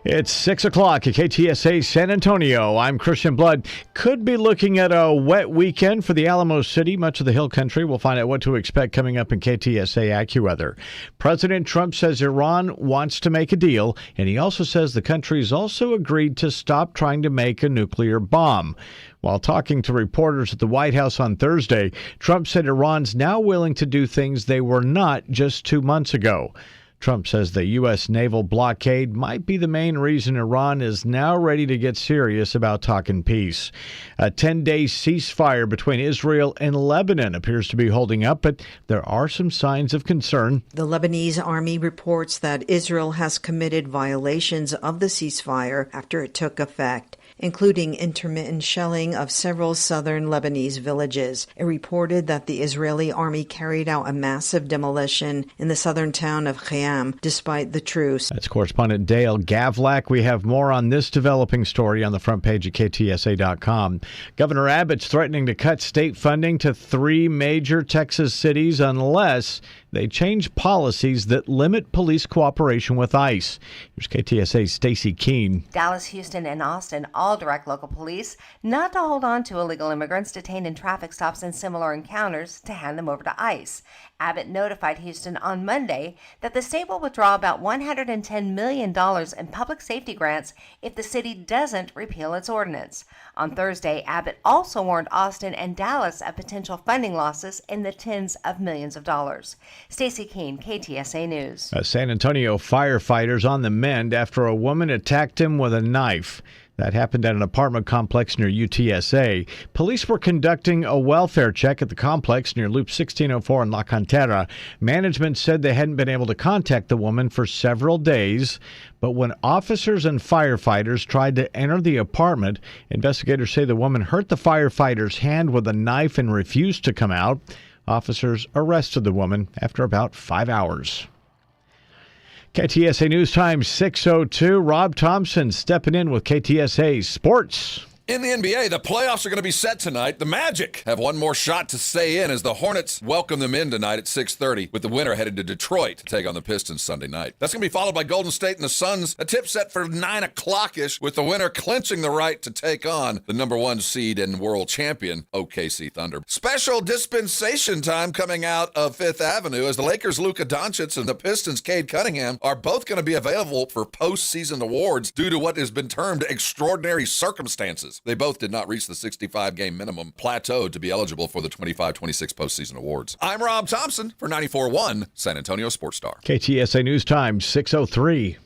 It's 6 o'clock at KTSA San Antonio. I'm Christian Blood. Could be looking at a wet weekend for the Alamo City, much of the Hill Country. We'll find out what to expect coming up in KTSA AccuWeather. President Trump says Iran wants to make a deal, and he also says the country's also agreed to stop trying to make a nuclear bomb. While talking to reporters at the White House on Thursday, Trump said Iran's now willing to do things they were not just 2 months ago. Trump says the U.S. naval blockade might be the main reason Iran is now ready to get serious about talking peace. A 10-day ceasefire between Israel and Lebanon appears to be holding up, but there are some signs of concern. The Lebanese army reports that Israel has committed violations of the ceasefire after it took effect, including intermittent shelling of several southern Lebanese villages. It reported that the Israeli army carried out a massive demolition in the southern town of Khayyam despite the truce. That's correspondent Dale Gavlak. We have more on this developing story on the front page of KTSA.com. Governor Abbott's threatening to cut state funding to 3 major Texas cities unless they change policies that limit police cooperation with ICE. Here's KTSA's Stacy Keene. Dallas, Houston, and Austin all direct local police not to hold on to illegal immigrants detained in traffic stops and similar encounters to hand them over to ICE. Abbott notified Houston on Monday that the state will withdraw about $110 million in public safety grants if the city doesn't repeal its ordinance. On Thursday, Abbott also warned Austin and Dallas of potential funding losses in the tens of millions of dollars. Stacy Keene, KTSA News. San Antonio firefighters on the mend after a woman attacked him with a knife. That happened at an apartment complex near UTSA. Police were conducting a welfare check at the complex near Loop 1604 in La Cantera. Management said they hadn't been able to contact the woman for several days. But when officers and firefighters tried to enter the apartment, investigators say the woman hurt the firefighter's hand with a knife and refused to come out. Officers arrested the woman after about 5 hours. KTSA News Time 6:02. Rob Thompson stepping in with KTSA Sports. In the NBA, the playoffs are going to be set tonight. The Magic have one more shot to stay in as the Hornets welcome them in tonight at 6:30, with the winner headed to Detroit to take on the Pistons Sunday night. That's going to be followed by Golden State and the Suns, a tip set for 9 o'clock-ish, with the winner clinching the right to take on the number 1 seed and world champion OKC Thunder. Special dispensation time coming out of Fifth Avenue as the Lakers' Luka Doncic and the Pistons' Cade Cunningham are both going to be available for postseason awards due to what has been termed extraordinary circumstances. They both did not reach the 65-game minimum plateau to be eligible for the 25-26 postseason awards. I'm Rob Thompson for 94.1 San Antonio Sports Star. KTSA News Time 6:03.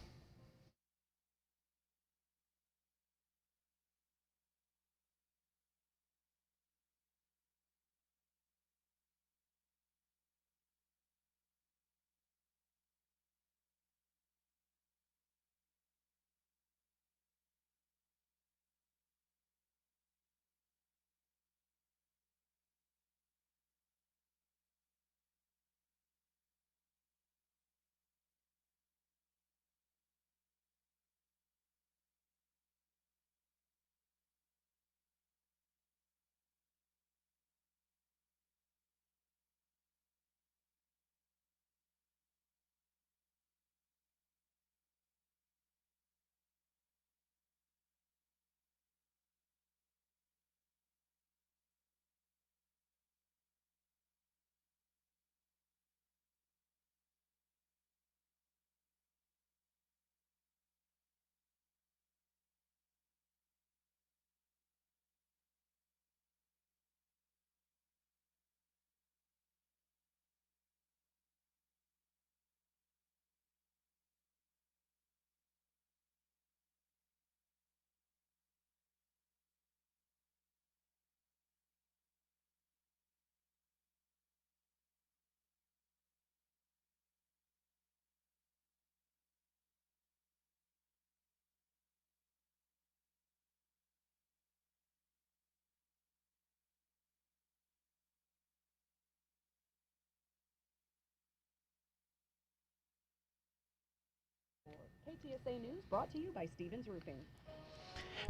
KTSA News brought to you by Stevens Roofing.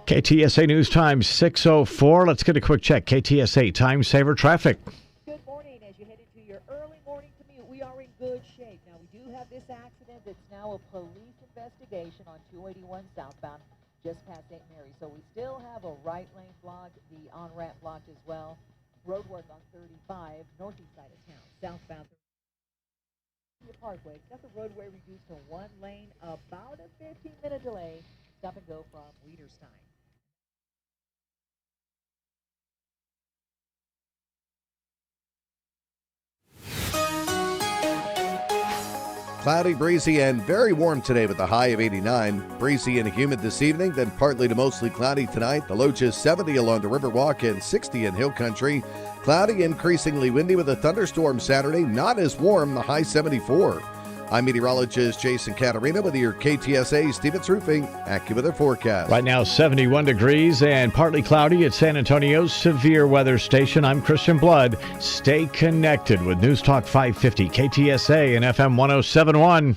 KTSA News Time 6:04. Let's get a quick check. KTSA Time Saver Traffic. Good morning. As you head into your early morning commute, we are in good shape. Now, we do have this accident that's now a police investigation on 281 southbound just past St. Mary. So we still have a right lane blocked, the on-ramp blocked as well. Road work on 35, northeast side of town, southbound Parkway. Got the roadway reduced to one lane, about a 15-minute delay. Stop and go from Weederstein. Cloudy, breezy, and very warm today with a high of 89. Breezy and humid this evening, then partly to mostly cloudy tonight. The low just 70 along the Riverwalk and 60 in Hill Country. Cloudy, increasingly windy with a thunderstorm Saturday. Not as warm, the high 74. I'm meteorologist Jason Catarina with your KTSA Stevens Roofing AccuWeather forecast. Right now, 71 degrees and partly cloudy at San Antonio's severe weather station. I'm Christian Blood. Stay connected with News Talk 550, KTSA and FM 1071.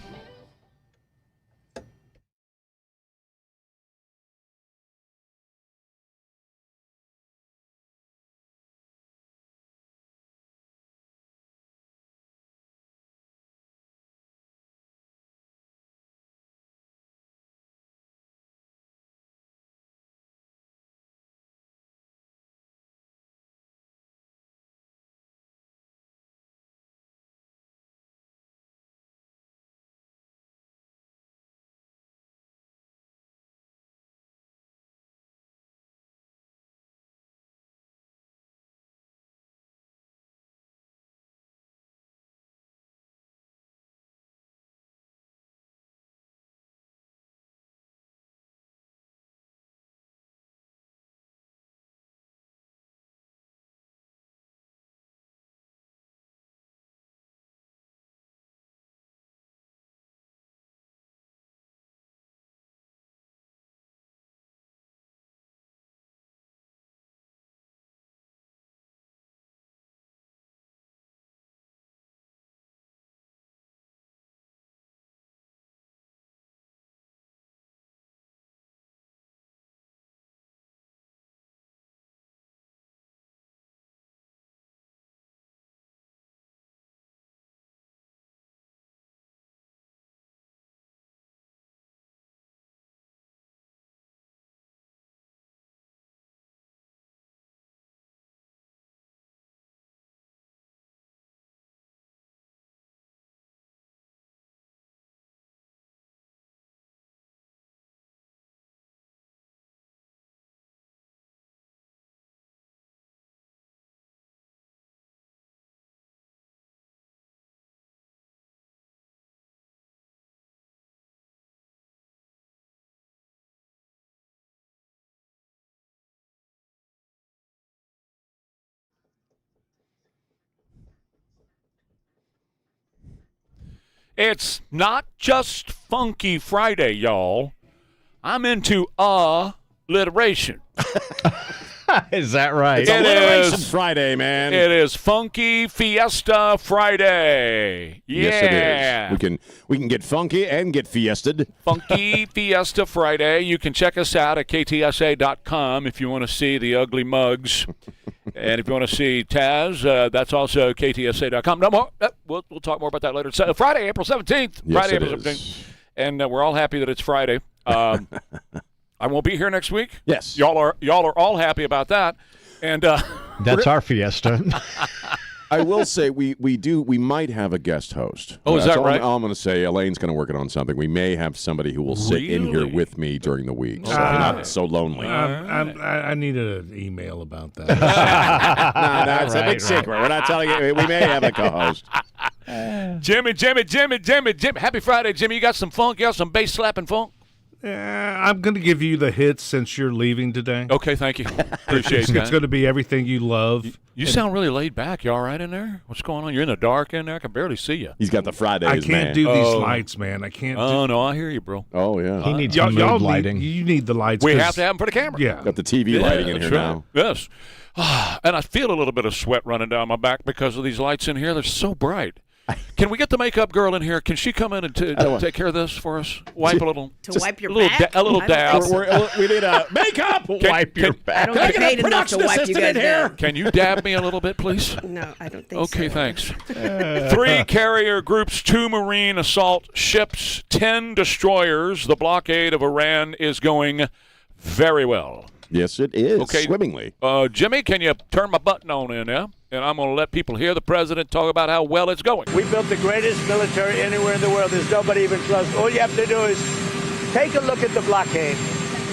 It's not just Funky Friday, y'all. I'm into alliteration. Is that right? It's Alliteration Friday, man. It is Funky Fiesta Friday. Yeah. Yes, it is. We can get funky and get fiested. Funky Fiesta Friday. You can check us out at KTSA.com if you want to see the ugly mugs. And if you want to see Taz, that's also KTSA.com. No more. We'll talk more about that later. So, Friday, April 17th. Yes, Friday, it April is. 17th. And we're all happy that it's Friday. I won't be here next week. Yes. Y'all are all happy about that. And That's our fiesta. I will say we might have a guest host. Oh, is that right? All I'm going to say, Elaine's going to work it on something. We may have somebody who will sit in here Really? with me during the week, so you're not so lonely. I need an email about that. No, it's a big secret. We're not telling you. We may have a co-host. Jimmy. Happy Friday, Jimmy. You got some funk? You got some bass slapping funk? I'm going to give you the hits since you're leaving today. Okay, thank you. Appreciate It's that. going to be everything you love. You sound really laid back. You all right in there? What's going on? You're in the dark in there? I can barely see you. He's got the Fridays, I can't man. do these lights, man. I can't. Oh, no, I hear you, bro. Oh, yeah. He needs Y'all some mood need, lighting. you need the lights. We 'cause- have to have them for the camera. Yeah. Got the TV lighting in here that's right. now. Yes. And I feel a little bit of sweat running down my back because of these lights in here. They're so bright. Can we get the makeup girl in here? Can she come in and take care of this for us? Wipe a little. To wipe your back? A little dab. We need a makeup. Wipe your back. I don't get paid enough to wipe you guys down. Can you dab me a little bit, please? No, I don't think so. Okay, thanks. 3 carrier groups, 2 marine assault ships, 10 destroyers. The blockade of Iran is going very well. Yes, it is. Okay. Swimmingly. Jimmy, can you turn my button on in there? And I'm going to let people hear the president talk about how well it's going. We built the greatest military anywhere in the world. There's nobody even close. All you have to do is take a look at the blockade.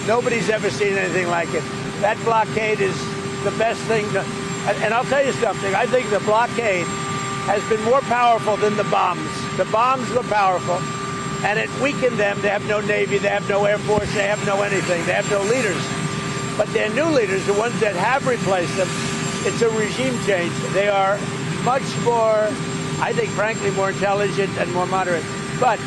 Nobody's ever seen anything like it. That blockade is the best thing. And I'll tell you something. I think the blockade has been more powerful than the bombs. The bombs were powerful, and it weakened them. They have no Navy. They have no Air Force. They have no anything. They have no leaders. But their new leaders, the ones that have replaced them, it's a regime change. They are much more, I think, frankly, more intelligent and more moderate. But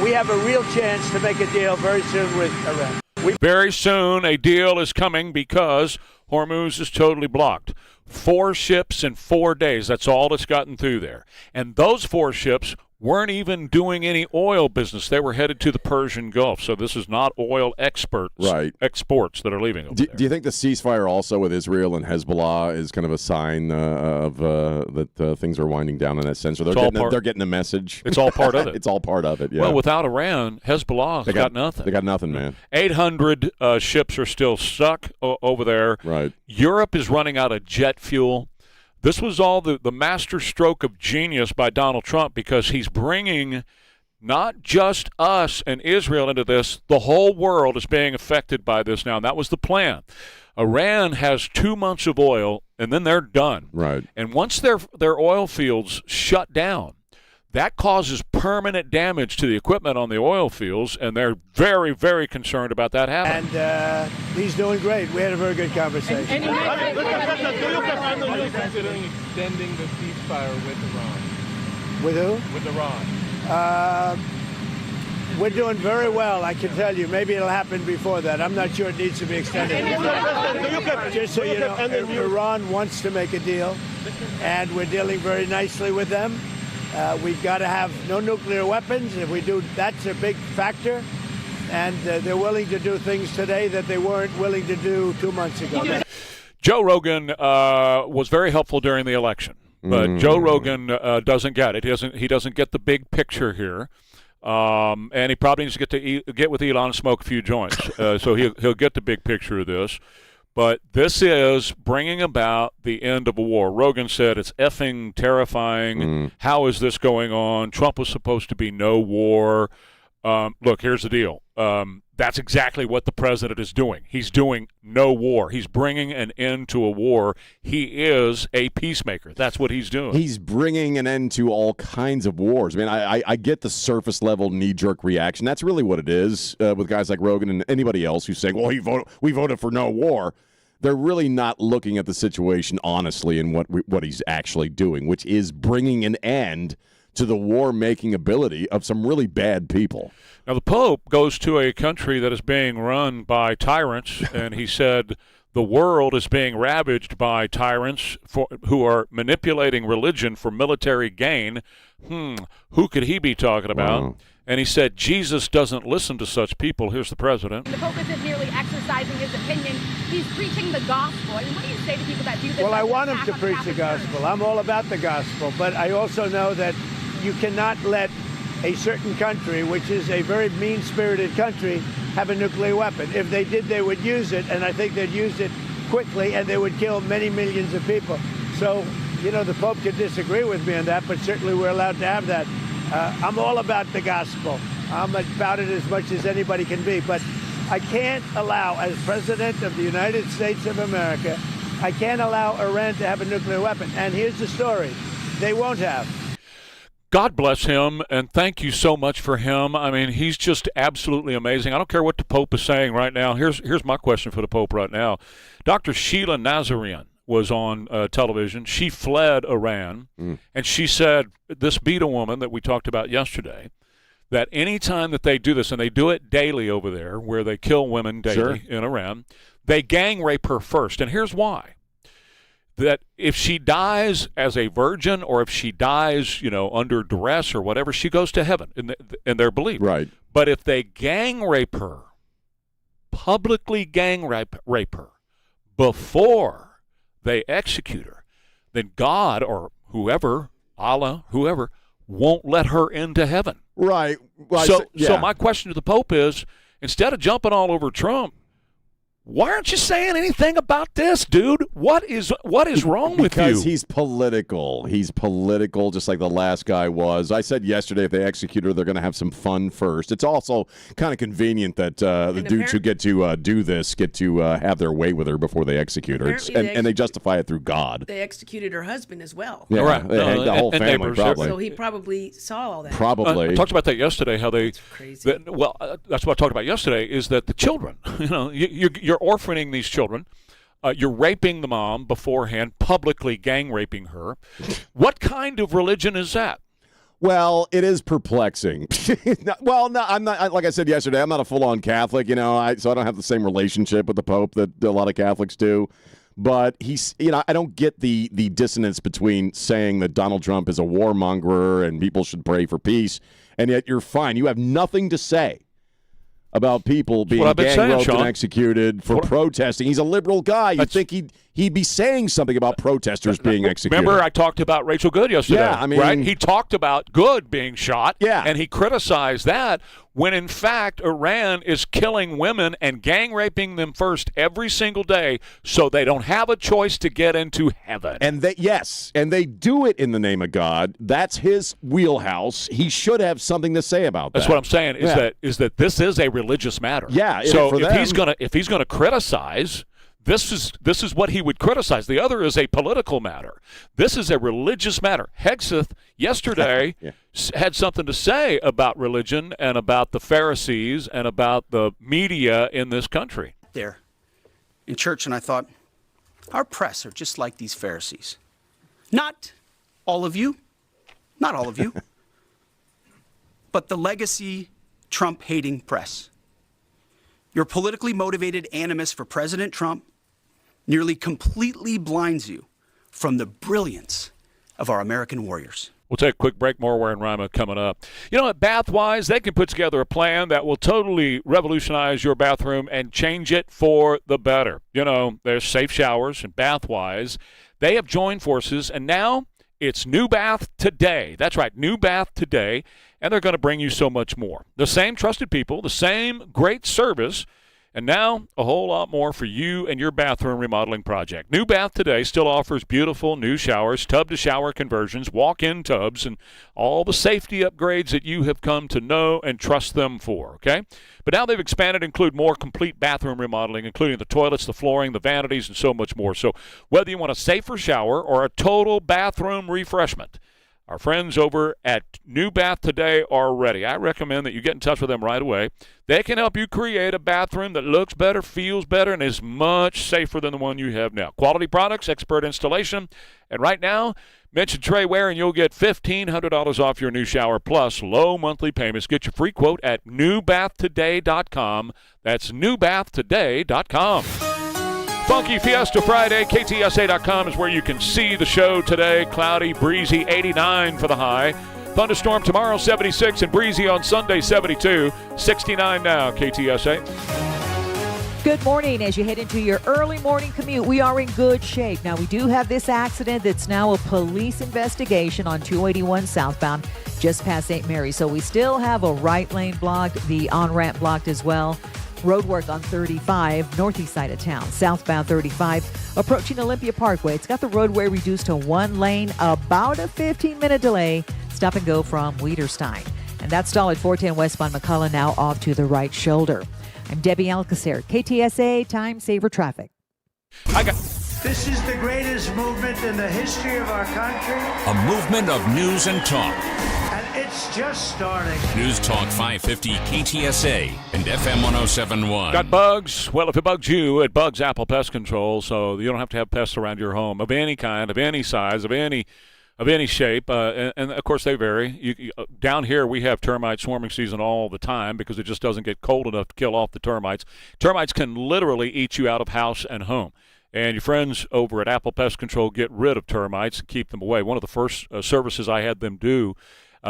we have a real chance to make a deal very soon with Iran. Very soon a deal is coming because Hormuz is totally blocked. 4 ships in 4 days. That's all that's gotten through there. And those 4 ships weren't even doing any oil business. They were headed to the Persian Gulf. So this is not oil exports that are leaving over there. Do you think the ceasefire also with Israel and Hezbollah is kind of a sign of that things are winding down in that sense? Or they're getting the message? It's all part of it. It's all part of it, yeah. Well, without Iran, Hezbollah's got nothing. They got nothing, man. 800 ships are still stuck over there. Right. Europe is running out of jet fuel. This was all the master stroke of genius by Donald Trump because he's bringing not just us and Israel into this. The whole world is being affected by this now, and that was the plan. Iran has 2 months of oil, and then they're done. Right. And once their oil fields shut down, that causes permanent damage to the equipment on the oil fields, and they're very, very concerned about that happening. And he's doing great. We had a very good conversation. Are you considering extending the ceasefire with Iran? With who? With Iran. We're doing very well, I can tell you. Maybe it'll happen before that. I'm not sure it needs to be extended. Just so you know, Iran wants to make a deal, and we're dealing very nicely with them. We've got to have no nuclear weapons. If we do, that's a big factor. And they're willing to do things today that they weren't willing to do 2 months ago. Joe Rogan was very helpful during the election, but Joe Rogan doesn't get it. He doesn't get the big picture here, and he probably needs to get with Elon and smoke a few joints. So he'll get the big picture of this. But this is bringing about the end of a war. Rogan said it's effing terrifying. How is this going on? Trump was supposed to be no war. Look, here's the deal. That's exactly what the president is doing. He's doing no war. He's bringing an end to a war. He is a peacemaker. That's what he's doing. He's bringing an end to all kinds of wars. I mean, I get the surface level knee-jerk reaction. That's really what it is with guys like Rogan and anybody else who's saying, well, we voted for no war. They're really not looking at the situation honestly and what he's actually doing, which is bringing an end to the war-making ability of some really bad people. Now, the Pope goes to a country that is being run by tyrants, and he said the world is being ravaged by tyrants who are manipulating religion for military gain. Who could he be talking about? Wow. And he said Jesus doesn't listen to such people. Here's the president. The Pope isn't merely exercising his opinion. He's preaching the gospel. And what do you say to people that do this? Well, I want him to preach the gospel. I'm all about the gospel. But I also know that you cannot let a certain country, which is a very mean-spirited country, have a nuclear weapon. If they did, they would use it, and I think they'd use it quickly, and they would kill many millions of people. So, the Pope could disagree with me on that, but certainly we're allowed to have that. I'm all about the gospel. I'm about it as much as anybody can be, but I can't allow, as President of the United States of America, I can't allow Iran to have a nuclear weapon. And here's the story. They won't have. God bless him, and thank you so much for him. I mean, he's just absolutely amazing. I don't care what the Pope is saying right now. Here's my question for the Pope right now. Dr. Sheila Nazarian was on television. She fled Iran, and she said, this Beta woman that we talked about yesterday, that any time that they do this, and they do it daily over there, where they kill women daily in Iran, they gang rape her first. And here's why. that if she dies as a virgin or if she dies, under duress or whatever, she goes to heaven in their belief. Right. But if they gang rape her, publicly gang rape her before they execute her, then God or whoever, Allah, whoever, won't let her into heaven. Right. Well, so my question to the Pope is, instead of jumping all over Trump, why aren't you saying anything about this, dude? What is wrong with you? Because he's political. He's political, just like the last guy was. I said yesterday, if they execute her, they're going to have some fun first. It's also kind of convenient that the dudes who get to do this get to have their way with her before they execute her. And they justify it through God. They executed her husband as well. Yeah, right. The whole family, neighbors, probably. So he probably saw all that. Probably. I talked about that yesterday, how they... That's crazy. That's what I talked about yesterday, is that the children, you're orphaning these children. You're raping the mom beforehand, publicly gang raping her. What kind of religion is that? Well, it is perplexing. No, I'm not. Like I said yesterday, I'm not a full-on Catholic, so I don't have the same relationship with the Pope that a lot of Catholics do. But he's, I don't get the dissonance between saying that Donald Trump is a warmonger and people should pray for peace, and yet you're fine. You have nothing to say about people being gang roped and executed for protesting. He's a liberal guy. You'd think he'd be saying something about protesters being executed. Remember, I talked about Rachel Good yesterday. Yeah, I mean, right? He talked about Good being shot. Yeah. And he criticized that when, in fact, Iran is killing women and gang raping them first every single day so they don't have a choice to get into heaven. And they do it in the name of God. That's his wheelhouse. He should have something to say about that. That's what I'm saying. Is that this is a religious matter. Yeah. So if he's gonna criticize, this is what he would criticize. The other is a political matter. This is a religious matter. Hegseth yesterday had something to say about religion and about the Pharisees and about the media in this country. There in church, and I thought, our press are just like these Pharisees. Not all of you, but the legacy Trump-hating press. Your politically motivated animus for President Trump nearly completely blinds you from the brilliance of our American warriors. We'll take a quick break. More Ware and Rima coming up. At Bathwise, they can put together a plan that will totally revolutionize your bathroom and change it for the better. There's safe showers and Bathwise. They have joined forces, and now it's New Bath Today. That's right, New Bath Today, and they're going to bring you so much more. The same trusted people, the same great service, and now a whole lot more for you and your bathroom remodeling project. New Bath Today still offers beautiful new showers, tub-to-shower conversions, walk-in tubs, and all the safety upgrades that you have come to know and trust them for, okay? But now they've expanded to include more complete bathroom remodeling, including the toilets, the flooring, the vanities, and so much more. So whether you want a safer shower or a total bathroom refreshment, our friends over at New Bath Today are ready. I recommend that you get in touch with them right away. They can help you create a bathroom that looks better, feels better, and is much safer than the one you have now. Quality products, expert installation, and right now, mention Trey Ware and you'll get $1,500 off your new shower plus low monthly payments. Get your free quote at newbathtoday.com. That's newbathtoday.com. Funky Fiesta Friday, KTSA.com is where you can see the show today. Cloudy, breezy, 89 for the high. Thunderstorm tomorrow, 76, and breezy on Sunday, 72. 69 now, KTSA. Good morning. As you head into your early morning commute, we are in good shape. Now, we do have this accident that's now a police investigation on 281 southbound just past St. Mary. So we still have a right lane blocked, the on-ramp blocked as well. Road work on 35, northeast side of town. Southbound 35, approaching Olympia Parkway. It's got the roadway reduced to one lane, about a 15-minute delay. Stop and go from Weiderstein. And that stall at 410 westbound McCullough now off to the right shoulder. I'm Debbie Alcacer, KTSA Time Saver Traffic. This is the greatest movement in the history of our country. A movement of news and talk. And it's just starting. News Talk 550 KTSA and FM 1071. Got bugs? Well, if it bugs you, it bugs Apple Pest Control, so you don't have to have pests around your home of any kind, of any size, of any shape, and of course they vary. Down here we have termite swarming season all the time because it just doesn't get cold enough to kill off the termites. Termites can literally eat you out of house and home. And your friends over at Apple Pest Control get rid of termites and keep them away. One of the first services I had them do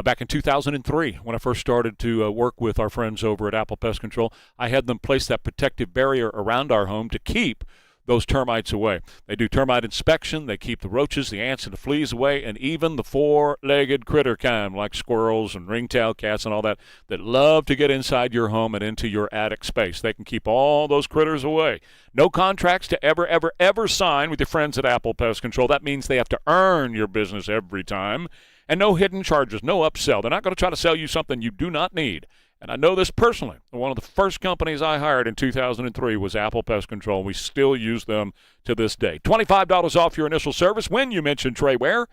back in 2003, when I first started to work with our friends over at Apple Pest Control, I had them place that protective barrier around our home to keep those termites away. They do termite inspection. They keep the roaches, the ants, and the fleas away, and even the four-legged critter kind like squirrels and ringtail cats and all that love to get inside your home and into your attic space. They can keep all those critters away. No contracts to ever sign with your friends at Apple Pest Control. That means they have to earn your business every time. And no hidden charges, no upsell. They're not going to try to sell you something you do not need. And I know this personally. One of the first companies I hired in 2003 was Apple Pest Control. We still use them to this day. $25 off your initial service when you mention Trey Ware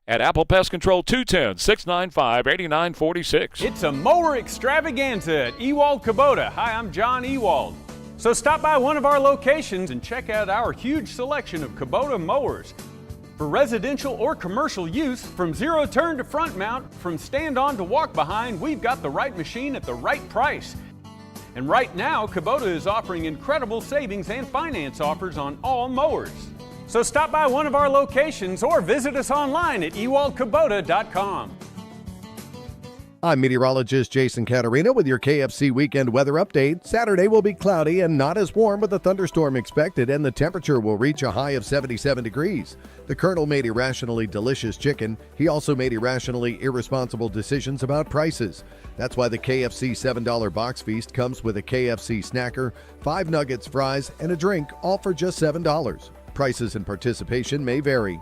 at Apple Pest Control, 210-695-8946. It's a mower extravaganza at Ewald Kubota. Hi, I'm John Ewald. So stop by one of our locations and check out our huge selection of Kubota mowers. For residential or commercial use, from zero turn to front mount, from stand on to walk behind, we've got the right machine at the right price. And right now, Kubota is offering incredible savings and finance offers on all mowers. So stop by one of our locations or visit us online at ewaldkubota.com. I'm meteorologist Jason Caterina with your KFC weekend weather update. Saturday will be cloudy and not as warm with a thunderstorm expected, and the temperature will reach a high of 77 degrees. The Colonel made irrationally delicious chicken. He also made irrationally irresponsible decisions about prices. That's why the KFC $7 box feast comes with a KFC snacker, 5 nuggets, fries, and a drink, all for just $7. Prices and participation may vary.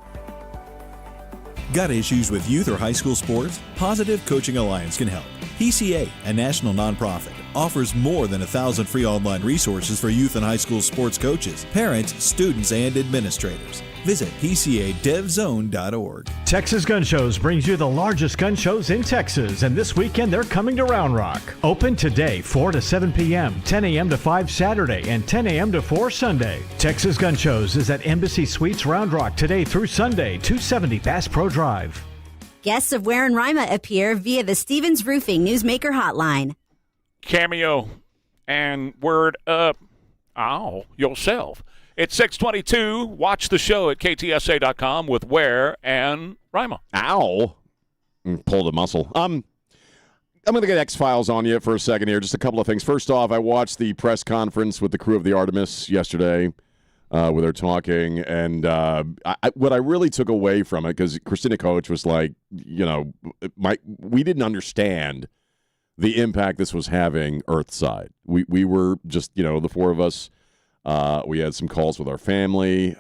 Got issues with youth or high school sports? Positive Coaching Alliance can help. PCA, a national nonprofit, offers more than 1,000 free online resources for youth and high school sports coaches, parents, students, and administrators. Visit PCADevZone.org. Texas Gun Shows brings you the largest gun shows in Texas, and this weekend they're coming to Round Rock. Open today, 4 to 7 p.m., 10 a.m. to 5 Saturday, and 10 a.m. to 4 Sunday. Texas Gun Shows is at Embassy Suites Round Rock today through Sunday, 270 Bass Pro Drive. Guests of Ware and Rima appear via the Stevens Roofing Newsmaker Hotline. Cameo and word up. Ow, yourself. It's 6:22. Watch the show at KTSA.com with Ware and Rima. Ow. Pulled a muscle. I'm going to get X-Files on you for a second here. Just a couple of things. First off, I watched the press conference with the crew of the Artemis yesterday where they're talking. And what I really took away from it, because Christina Coach was like, we didn't understand the impact this was having Earthside. We were just, the four of us. We had some calls with our family.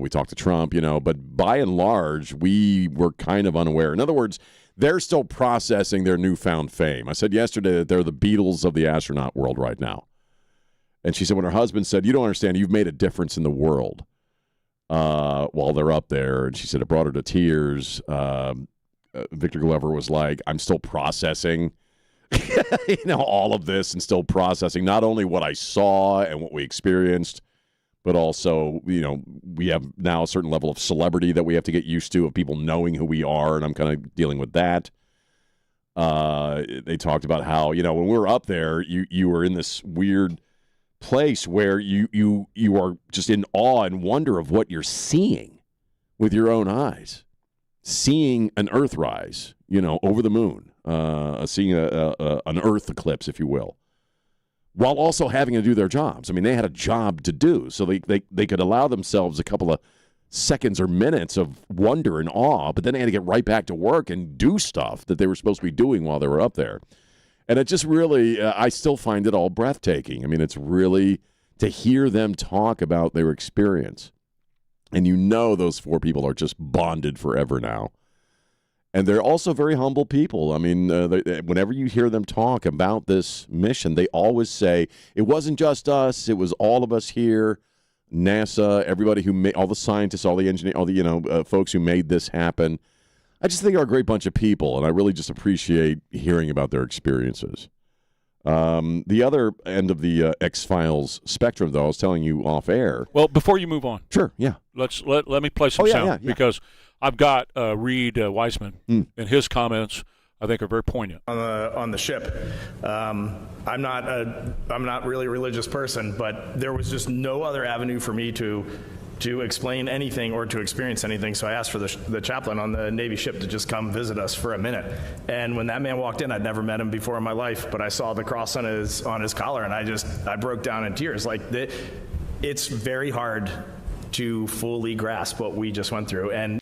We talked to Trump, but by and large, we were kind of unaware. In other words, they're still processing their newfound fame. I said yesterday that they're the Beatles of the astronaut world right now. And she said when her husband said, "You don't understand, you've made a difference in the world," while they're up there. And she said it brought her to tears. Victor Glover was like, "I'm still processing all of this and still processing not only what I saw and what we experienced, but also, we have now a certain level of celebrity that we have to get used to, of people knowing who we are, and I'm kind of dealing with that." They talked about how, when we were up there, you were in this weird place where you are just in awe and wonder of what you're seeing with your own eyes. Seeing an Earthrise, over the moon. Seeing an Earth eclipse, if you will, while also having to do their jobs. I mean, they had a job to do, so they could allow themselves a couple of seconds or minutes of wonder and awe, but then they had to get right back to work and do stuff that they were supposed to be doing while they were up there. And it just really, I still find it all breathtaking. I mean, it's really, to hear them talk about their experience, and those four people are just bonded forever now. And they're also very humble people. I mean, whenever you hear them talk about this mission, they always say, it wasn't just us, it was all of us here, NASA, everybody who made, all the scientists, all the engineers, all the, folks who made this happen. I just think they're a great bunch of people, and I really just appreciate hearing about their experiences. The other end of the X-Files spectrum, though, I was telling you off air. Well, before you move on. Sure, yeah. Let me play some sound, because I've got Reed Weissman, and his comments I think are very poignant. On the ship, I'm not really a religious person, but there was just no other avenue for me to to explain anything or to experience anything. So I asked for the chaplain on the Navy ship to just come visit us for a minute. And when that man walked in, I'd never met him before in my life, but I saw the cross on his collar, and I broke down in tears. Like, it's very hard to fully grasp what we just went through. And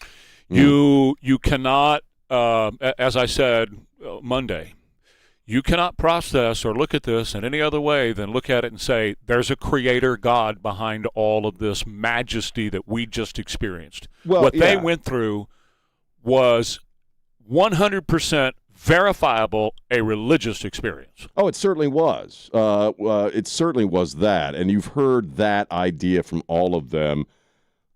you cannot, as I said Monday, you cannot process or look at this in any other way than look at it and say, there's a creator God behind all of this majesty that we just experienced. Well, what they went through was 100% verifiable a religious experience. Oh, it certainly was. It certainly was that. And you've heard that idea from all of them.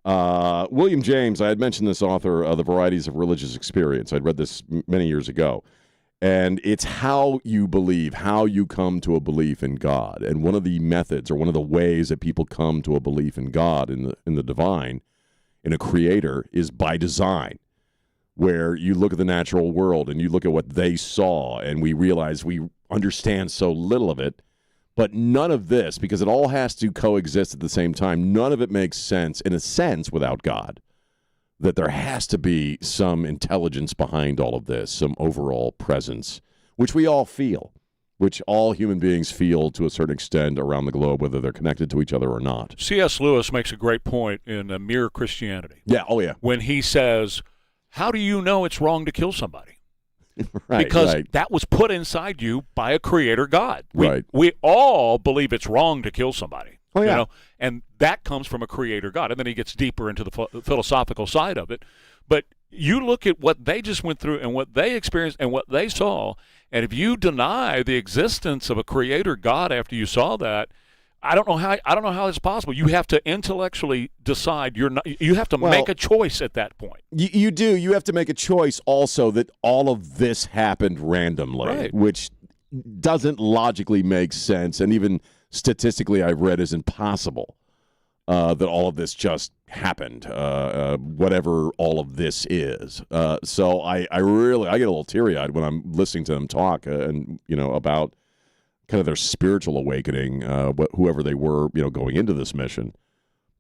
William James, I had mentioned this author, The Varieties of Religious Experience. I'd read this many years ago. And it's how you believe, how you come to a belief in God. And one of the methods or one of the ways that people come to a belief in God, in the divine, in a creator, is by design, where you look at the natural world and you look at what they saw, and we realize we understand so little of it. But none of this, because it all has to coexist at the same time, none of it makes sense, in a sense, without God. That there has to be some intelligence behind all of this, some overall presence, which we all feel, which all human beings feel to a certain extent around the globe, whether they're connected to each other or not. C.S. Lewis makes a great point in Mere Christianity. Yeah, oh yeah. When he says, how do you know it's wrong to kill somebody? Right, because right. that was put inside you by a creator God. Right. We all believe it's wrong to kill somebody. Oh, yeah. You know? And that comes from a creator God. And then he gets deeper into the philosophical side of it. But you look at what they just went through and what they experienced and what they saw, and if you deny the existence of a creator God after you saw that, I don't know how it's possible. You have to intellectually decide. You have to make a choice at that point. You do. You have to make a choice also that all of this happened randomly, Right. which doesn't logically make sense, and even statistically I've read is impossible, that all of this just happened, whatever all of this is. So I get a little teary-eyed when I'm listening to them talk and about kind of their spiritual awakening, whoever they were, going into this mission.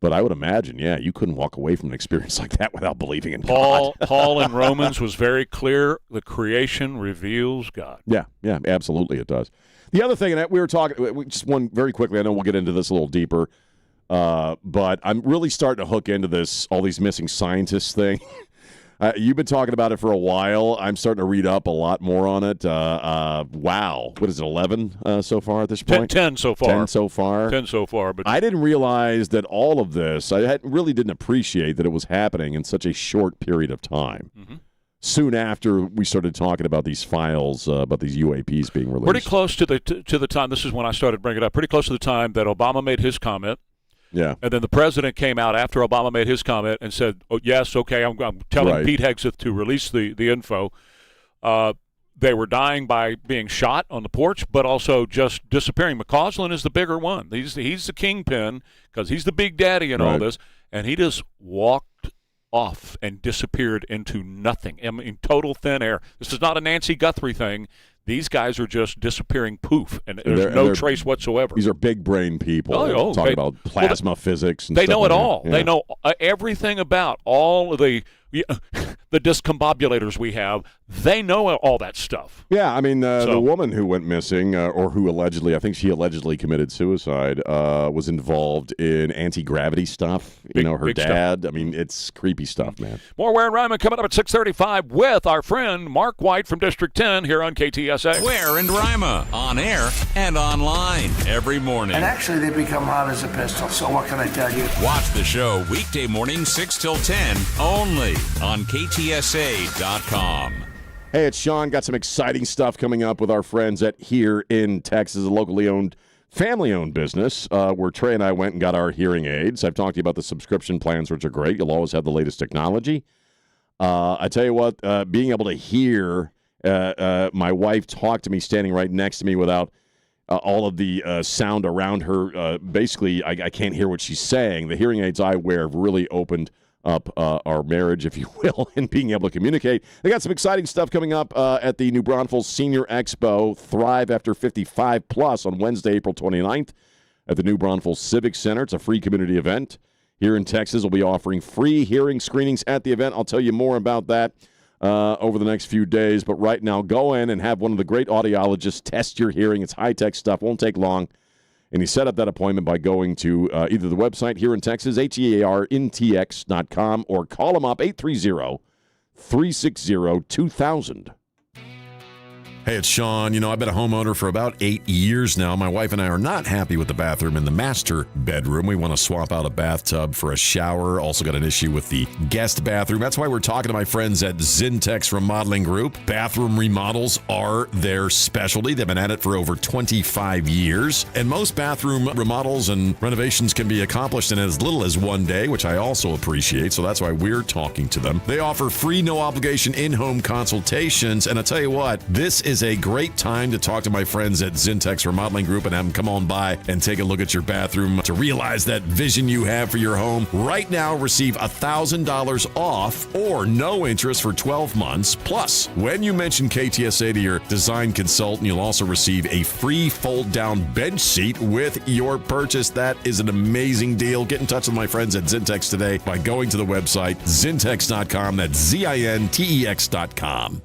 But I would imagine, you couldn't walk away from an experience like that without believing in God. Paul in Romans was very clear. The creation reveals God. Yeah, absolutely it does. The other thing, and we were talking, just one very quickly, I know we'll get into this a little deeper, but I'm really starting to hook into all these missing scientists thing. You've been talking about it for a while. I'm starting to read up a lot more on it. Wow. What is it, 11 so far at this point? 10 so far. 10 so far. 10 so far. But I didn't realize that all of this, I really didn't appreciate that it was happening in such a short period of time. Mm-hmm. Soon after we started talking about these files, about these UAPs being released. Pretty close to the time, this is when I started bringing it up, pretty close to the time that Obama made his comment. Yeah. And then the president came out after Obama made his comment and said, oh, yes, okay, I'm telling Right. Pete Hegseth to release the info. They were dying by being shot on the porch, but also just disappearing. McCausland is the bigger one. He's the kingpin because he's the big daddy in all Right. this. And he just walked off and disappeared into nothing. I mean, total thin air. This is not a Nancy Guthrie thing. These guys are just disappearing poof, and there's no trace whatsoever. These are big brain people Oh, talking about plasma physics. And they stuff know like it that. all. Yeah. They know everything about all of the discombobulators we have. They know all that stuff. Yeah, I mean, the woman who went missing, or who I think she allegedly committed suicide, was involved in anti-gravity stuff. Her big dad. Stuff. I mean, it's creepy stuff, man. More Ware and Rima coming up at 6:35 with our friend Mark White from District 10 here on KTSA. Ware and Rima, on air and online every morning. And actually, they become hot as a pistol, so what can I tell you? Watch the show weekday mornings 6 till 10, only on KTSA.com. Hey, it's Sean. Got some exciting stuff coming up with our friends at Here in Texas, a locally owned, family-owned business where Trey and I went and got our hearing aids. I've talked to you about the subscription plans, which are great. You'll always have the latest technology. I tell you what, being able to hear my wife talk to me standing right next to me without all of the sound around her, basically I can't hear what she's saying. The hearing aids I wear have really opened up our marriage, if you will, and being able to communicate. They got some exciting stuff coming up at the New Braunfels Senior Expo, Thrive After 55 Plus, on Wednesday, April 29th at the New Braunfels Civic Center. It's a free community event. here in Texas will be offering free hearing screenings at the event. I'll tell you more about that over the next few days. But right now, go in and have one of the great audiologists test your hearing. It's high-tech stuff. Won't take long. And you set up that appointment by going to either the website here in Texas, HEARNTX.com, or call them up, 830-360-2000. Hey, it's Sean. I've been a homeowner for about 8 years now. My wife and I are not happy with the bathroom in the master bedroom. We want to swap out a bathtub for a shower. Also got an issue with the guest bathroom. That's why we're talking to my friends at Zintex Remodeling Group. Bathroom remodels are their specialty. They've been at it for over 25 years. And most bathroom remodels and renovations can be accomplished in as little as one day, which I also appreciate. So that's why we're talking to them. They offer free, no-obligation in-home consultations. And I tell you what, this is a great time to talk to my friends at Zintex Remodeling Group and have them come on by and take a look at your bathroom to realize that vision you have for your home. Right now, receive $1,000 off or no interest for 12 months. Plus, when you mention KTSA to your design consultant, you'll also receive a free fold-down bench seat with your purchase. That is an amazing deal. Get in touch with my friends at Zintex today by going to the website, zintex.com. That's ZINTEX.com.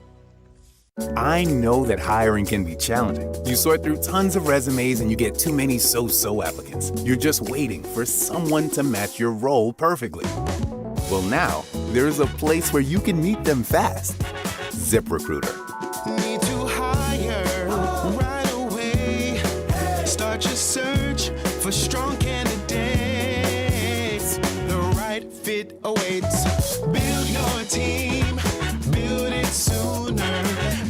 I know that hiring can be challenging. You sort through tons of resumes and you get too many so-so applicants. You're just waiting for someone to match your role perfectly. Well, now, there's a place where you can meet them fast. ZipRecruiter. Need to hire right away. Start your search for strong candidates. The right fit awaits. Build your team. Build it sooner.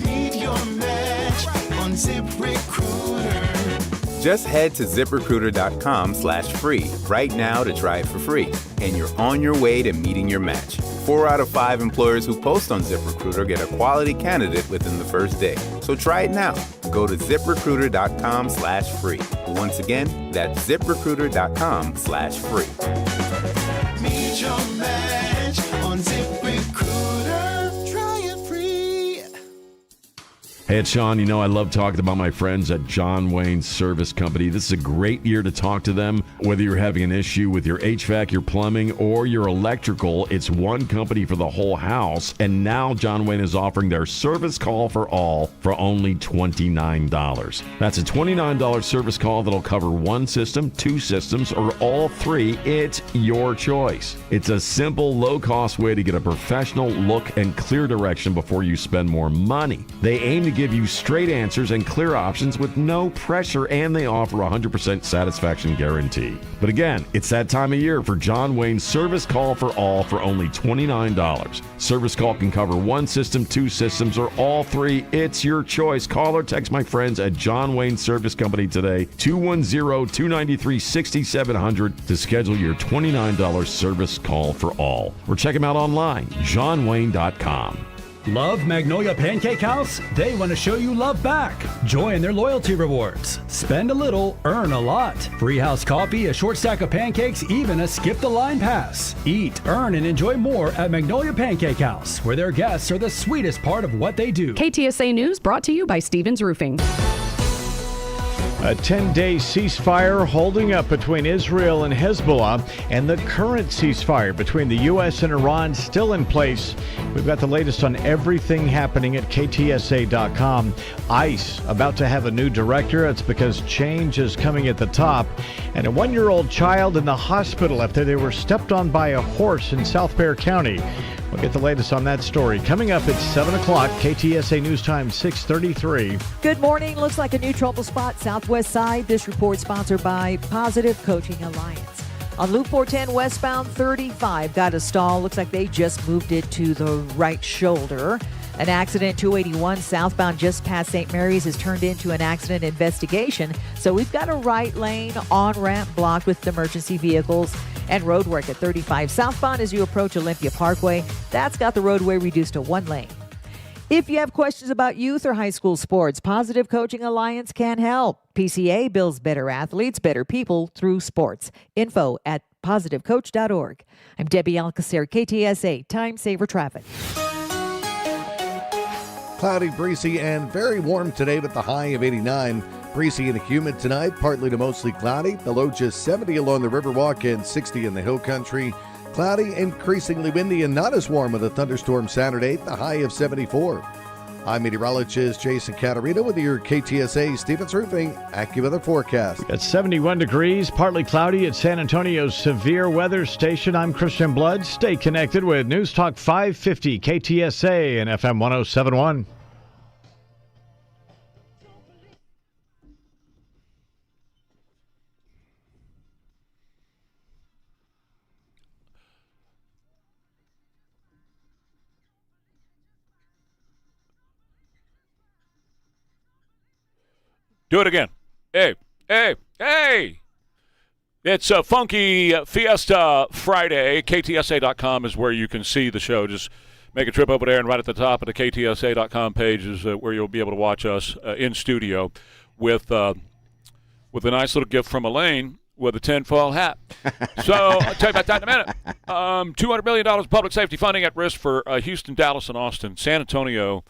Meet your match on ZipRecruiter. Just head to ZipRecruiter.com/free right now to try it for free. And you're on your way to meeting your match. 4 out of 5 employers who post on ZipRecruiter get a quality candidate within the first day. So try it now. Go to ZipRecruiter.com/free. Once again, that's ZipRecruiter.com/free. Meet your match on ZipRecruiter. Try it free. Hey, it's Sean. I love talking about my friends at John Wayne Service Company. This is a great year to talk to them. Whether you're having an issue with your HVAC, your plumbing, or your electrical, it's one company for the whole house. And now John Wayne is offering their service call for all for only $29. That's a $29 service call that'll cover one system, 2 systems, or all 3. It's your choice. It's a simple, low-cost way to get a professional look and clear direction before you spend more money. They aim to give you straight answers and clear options with no pressure, and they offer a 100% satisfaction guarantee. But again, it's that time of year for John Wayne's Service Call for All for only $29. Service call can cover one system, 2 systems, or all 3. It's your choice. Call or text my friends at John Wayne Service Company today, 210-293-6700 to schedule your $29 service call for all. Or check them out online, johnwayne.com. Love Magnolia Pancake House? They want to show you love back. Join their loyalty rewards. Spend a little, earn a lot. Free house coffee, a short stack of pancakes, even a skip the line pass. Eat, earn, and enjoy more at Magnolia Pancake House, where their guests are the sweetest part of what they do. KTSA News brought to you by Stevens Roofing. A 10-day ceasefire holding up between Israel and Hezbollah, and the current ceasefire between the U.S. and Iran still in place. We've got the latest on everything happening at KTSA.com. ICE about to have a new director. It's because change is coming at the top. And a 1-year-old child in the hospital after they were stepped on by a horse in South Bexar County. We'll get the latest on that story coming up at 7 o'clock. KTSA News Time 6:33. Good morning. Looks like a new trouble spot southwest side. This report sponsored by Positive Coaching Alliance. On Loop 410 westbound 35 got a stall. Looks like they just moved it to the right shoulder. An accident 281 southbound just past St. Mary's has turned into an accident investigation. So we've got a right lane on-ramp blocked with emergency vehicles and road work at 35 southbound as you approach Olympia Parkway. That's got the roadway reduced to 1 lane. If you have questions about youth or high school sports, Positive Coaching Alliance can help. PCA builds better athletes, better people through sports. Info at positivecoach.org. I'm Debbie Alcacer, KTSA, Time Saver Traffic. Cloudy, breezy, and very warm today with the high of 89. Breezy and humid tonight, partly to mostly cloudy. The low just 70 along the Riverwalk and 60 in the Hill Country. Cloudy, increasingly windy and not as warm with a thunderstorm Saturday, the high of 74. I'm meteorologist Jason Caterina with your KTSA Stevens Roofing AccuWeather forecast. At 71 degrees, partly cloudy at San Antonio's severe weather station. I'm Christian Blood. Stay connected with News Talk 550 KTSA and FM 1071. Do it again. Hey, hey, hey. It's a funky Fiesta Friday. KTSA.com is where you can see the show. Just make a trip over there, and right at the top of the KTSA.com page is where you'll be able to watch us in studio with a nice little gift from Elaine with a tinfoil hat. So I'll tell you about that in a minute. $200 million public safety funding at risk for Houston, Dallas, and Austin. San Antonio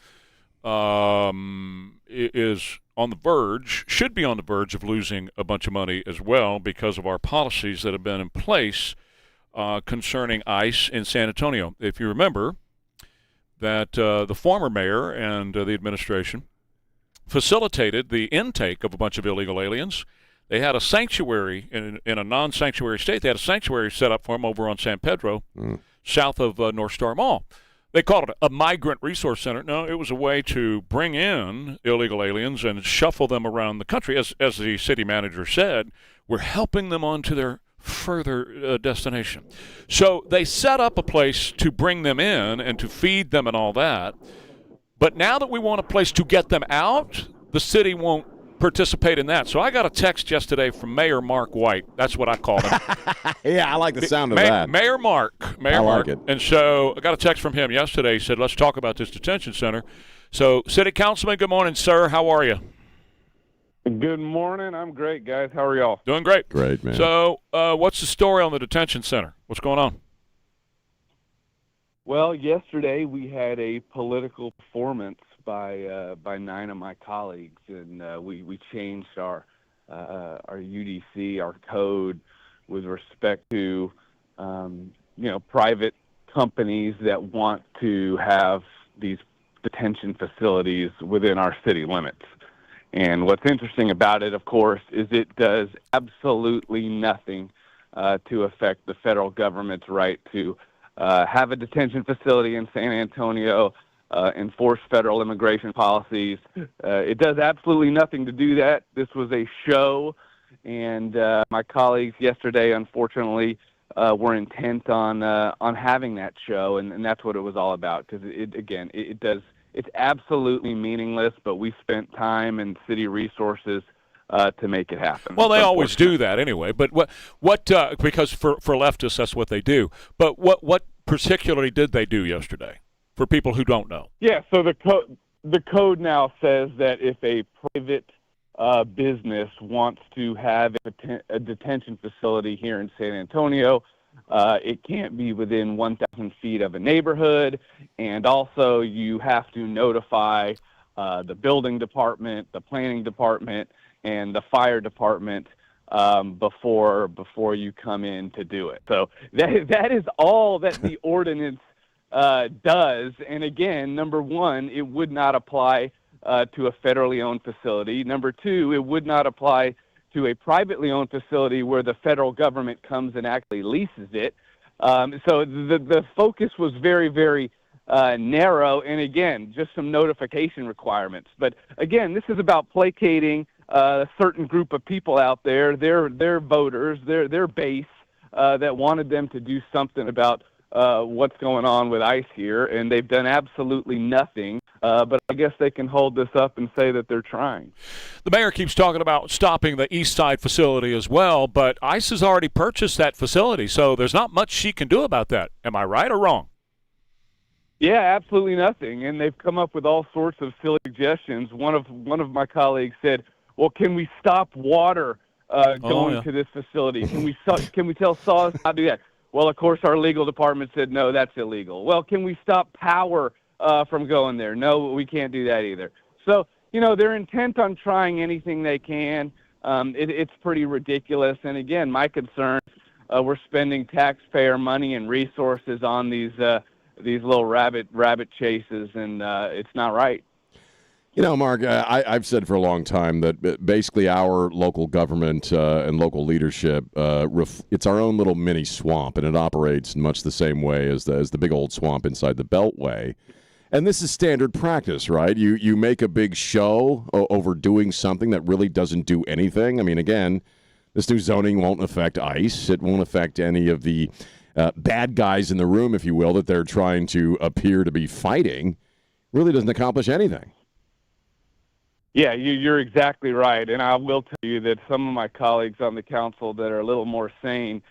is on the verge, should be on the verge of losing a bunch of money as well because of our policies that have been in place concerning ICE in San Antonio. If you remember that the former mayor and the administration facilitated the intake of a bunch of illegal aliens. They had a sanctuary in a non-sanctuary state. They had a sanctuary set up for them over on San Pedro, south of North Star Mall. They called it a migrant resource center. No, it was a way to bring in illegal aliens and shuffle them around the country. As the city manager said, we're helping them on to their further destination. So they set up a place to bring them in and to feed them and all that. But now that we want a place to get them out, the city won't participate in that. So I got a text yesterday from Mayor Mark White. That's what I called him. Yeah, I like the sound of that. Mayor Mark. I like it. And so I got a text from him yesterday. He said, let's talk about this detention center. So, City Councilman, good morning, sir. How are you? Good morning. I'm great, guys. How are y'all? Doing great. Great, man. So what's the story on the detention center? What's going on? Well, yesterday we had a political performance by 9 of my colleagues, and we changed our UDC, our code, with respect to private companies that want to have these detention facilities within our city limits. And what's interesting about it, of course, is it does absolutely nothing to affect the federal government's right to have a detention facility in San Antonio, enforce federal immigration policies. It does absolutely nothing to do that. This was a show, and my colleagues yesterday, unfortunately, were intent on having that show, and that's what it was all about. Because it's absolutely meaningless, but we spent time and city resources to make it happen. Well, they always do that anyway. But what because for leftists, that's what they do. But what particularly did they do yesterday? For people who don't know. Yeah, so the code now says that if a private business wants to have a detention facility here in San Antonio, it can't be within 1,000 feet of a neighborhood, and also you have to notify the building department, the planning department, and the fire department before you come in to do it. So that is all that the ordinance does. And again, number one, it would not apply to a federally owned facility. Number two, it would not apply to a privately owned facility where the federal government comes and actually leases it. So the focus was very, very narrow. And again, just some notification requirements. But again, this is about placating a certain group of people out there, their voters, their base that wanted them to do something about what's going on with ICE here, and they've done absolutely nothing. But I guess they can hold this up and say that they're trying. The mayor keeps talking about stopping the East Side facility as well, but ICE has already purchased that facility, so there's not much she can do about that. Am I right or wrong? Yeah, absolutely nothing. And they've come up with all sorts of silly suggestions. One of my colleagues said, "Well, can we stop water going to this facility? Can we tell SAWS not to do that?" Well, of course, our legal department said, no, that's illegal. Well, can we stop power from going there? No, we can't do that either. So, they're intent on trying anything they can. It's pretty ridiculous. And again, my concern, we're spending taxpayer money and resources on these little rabbit chases, and it's not right. Mark, I've said for a long time that basically our local government and local leadership, it's our own little mini swamp, and it operates in much the same way as the big old swamp inside the Beltway. And this is standard practice, right? You make a big show over doing something that really doesn't do anything. I mean, again, this new zoning won't affect ICE. It won't affect any of the bad guys in the room, if you will, that they're trying to appear to be fighting. Really doesn't accomplish anything. Yeah, you're exactly right. And I will tell you that some of my colleagues on the council that are a little more sane,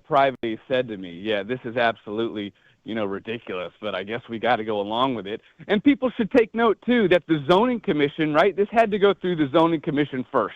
privately said to me, yeah, this is absolutely, ridiculous, but I guess we got to go along with it. And people should take note, too, that the zoning commission, right, this had to go through the zoning commission first.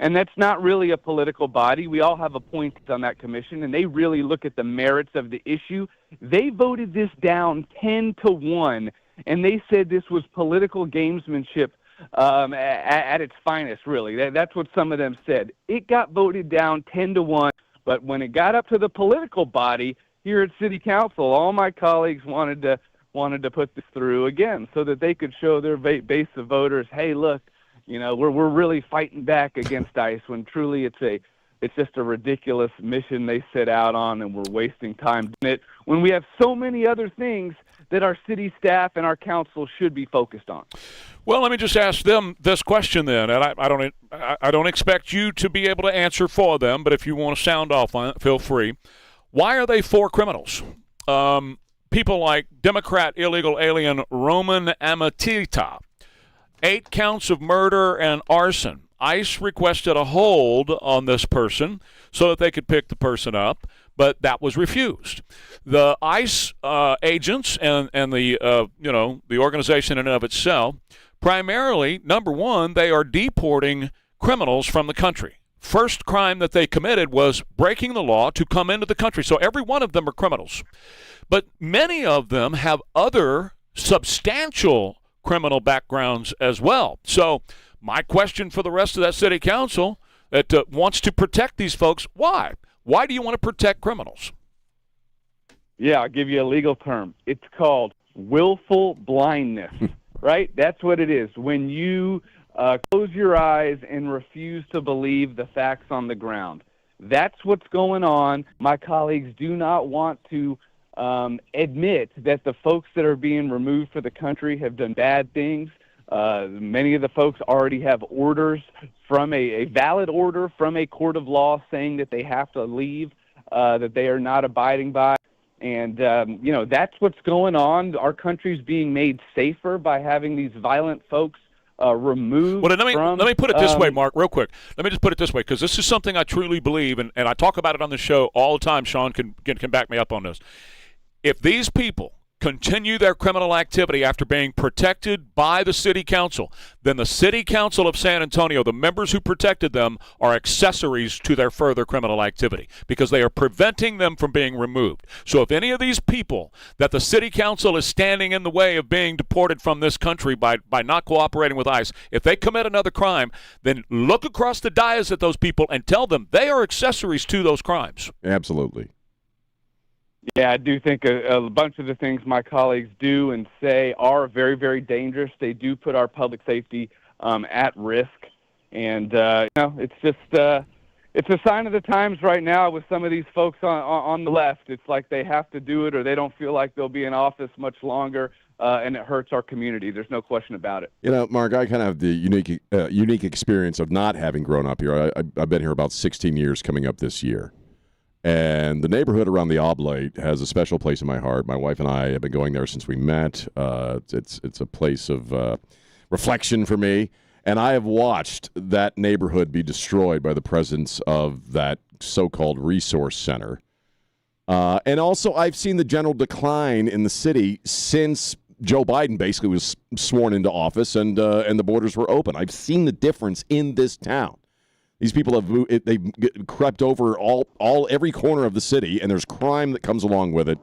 And that's not really a political body. We all have appointees on that commission, and they really look at the merits of the issue. They voted this down 10-1, and they said this was political gamesmanship at its finest, really. That's what some of them said. It got voted down 10-1, but when it got up to the political body here at City Council, all my colleagues wanted to put this through again so that they could show their base of voters, hey, look, we're really fighting back against ICE, when truly it's just a ridiculous mission they set out on, and we're wasting time doing it when we have so many other things that our city staff and our council should be focused on. Well, let me just ask them this question then, and I don't expect you to be able to answer for them, but if you want to sound off on it, feel free. Why are they for criminals? People like Democrat illegal alien Roman Amatita, 8 counts of murder and arson. ICE requested a hold on this person so that they could pick the person up, but that was refused. The ICE agents and the the organization in and of itself, primarily, number one, they are deporting criminals from the country. First crime that they committed was breaking the law to come into the country. So every one of them are criminals. But many of them have other substantial criminal backgrounds as well. So my question for the rest of that city council that wants to protect these folks, why? Why do you want to protect criminals? Yeah, I'll give you a legal term. It's called willful blindness, right? That's what it is. When you close your eyes and refuse to believe the facts on the ground. That's what's going on. My colleagues do not want to admit that the folks that are being removed for the country have done bad things. Many of the folks already have orders from a valid order from a court of law saying that they have to leave, that they are not abiding by. And, that's what's going on. Our country's being made safer by having these violent folks removed. Well, let me put it this way, Mark, real quick. Let me just put it this way, because this is something I truly believe, and I talk about it on the show all the time. Sean can back me up on this. If these people continue their criminal activity after being protected by the city council, then the city council of San Antonio, the members who protected them, are accessories to their further criminal activity because they are preventing them from being removed. So if any of these people that the city council is standing in the way of being deported from this country by not cooperating with ICE, if they commit another crime, then look across the dais at those people and tell them they are accessories to those crimes. Absolutely. Yeah, I do think a bunch of the things my colleagues do and say are very, very dangerous. They do put our public safety at risk. And, it's just it's a sign of the times right now with some of these folks on the left. It's like they have to do it or they don't feel like they'll be in office much longer, and it hurts our community. There's no question about it. Mark, I kind of have the unique experience of not having grown up here. I've been here about 16 years coming up this year. And the neighborhood around the Oblate has a special place in my heart. My wife and I have been going there since we met. It's a place of reflection for me. And I have watched that neighborhood be destroyed by the presence of that so-called resource center. And also, I've seen the general decline in the city since Joe Biden basically was sworn into office and the borders were open. I've seen the difference in this town. These people they've crept over every corner of the city, and there's crime that comes along with it.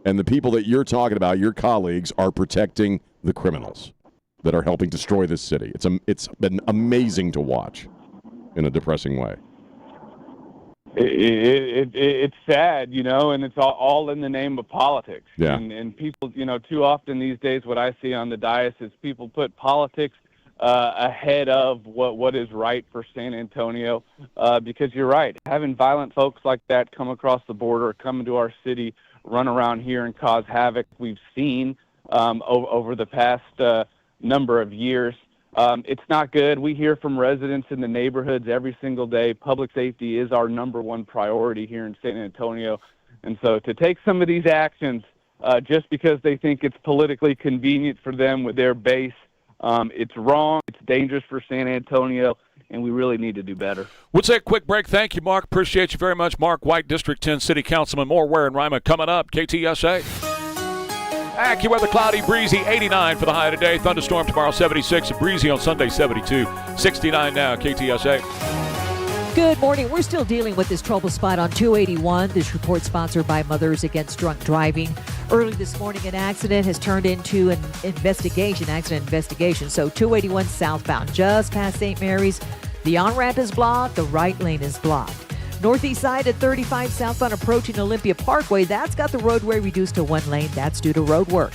And the people that you're talking about, your colleagues, are protecting the criminals. that are helping destroy this city. It's been amazing to watch in a depressing way. It's sad, and it's all in the name of politics. Yeah. And people, too often these days, what I see on the dais is people put politics ahead of what is right for San Antonio, because you're right. Having violent folks like that come across the border, come into our city, run around here and cause havoc, we've seen over the past number of years. It's not good. We hear from residents in the neighborhoods every single day. Public safety is our number one priority here in San Antonio. And so to take some of these actions just because they think it's politically convenient for them with their base, it's wrong. It's dangerous for San Antonio, and we really need to do better. We'll take a quick break. Thank you, Mark. Appreciate you very much. Mark White, District 10 City Councilman. More Ware and Rima coming up. KTSA. AccuWeather, cloudy, breezy, 89 for the high today. Thunderstorm tomorrow, 76. Breezy on Sunday, 72. 69 now, KTSA. Good morning. We're still dealing with this trouble spot on 281. This report sponsored by Mothers Against Drunk Driving. Early this morning, an accident has turned into an accident investigation. So 281 southbound, just past St. Mary's. The on-ramp is blocked. The right lane is blocked. Northeast side at 35 southbound approaching Olympia Parkway. That's got the roadway reduced to one lane. That's due to road work.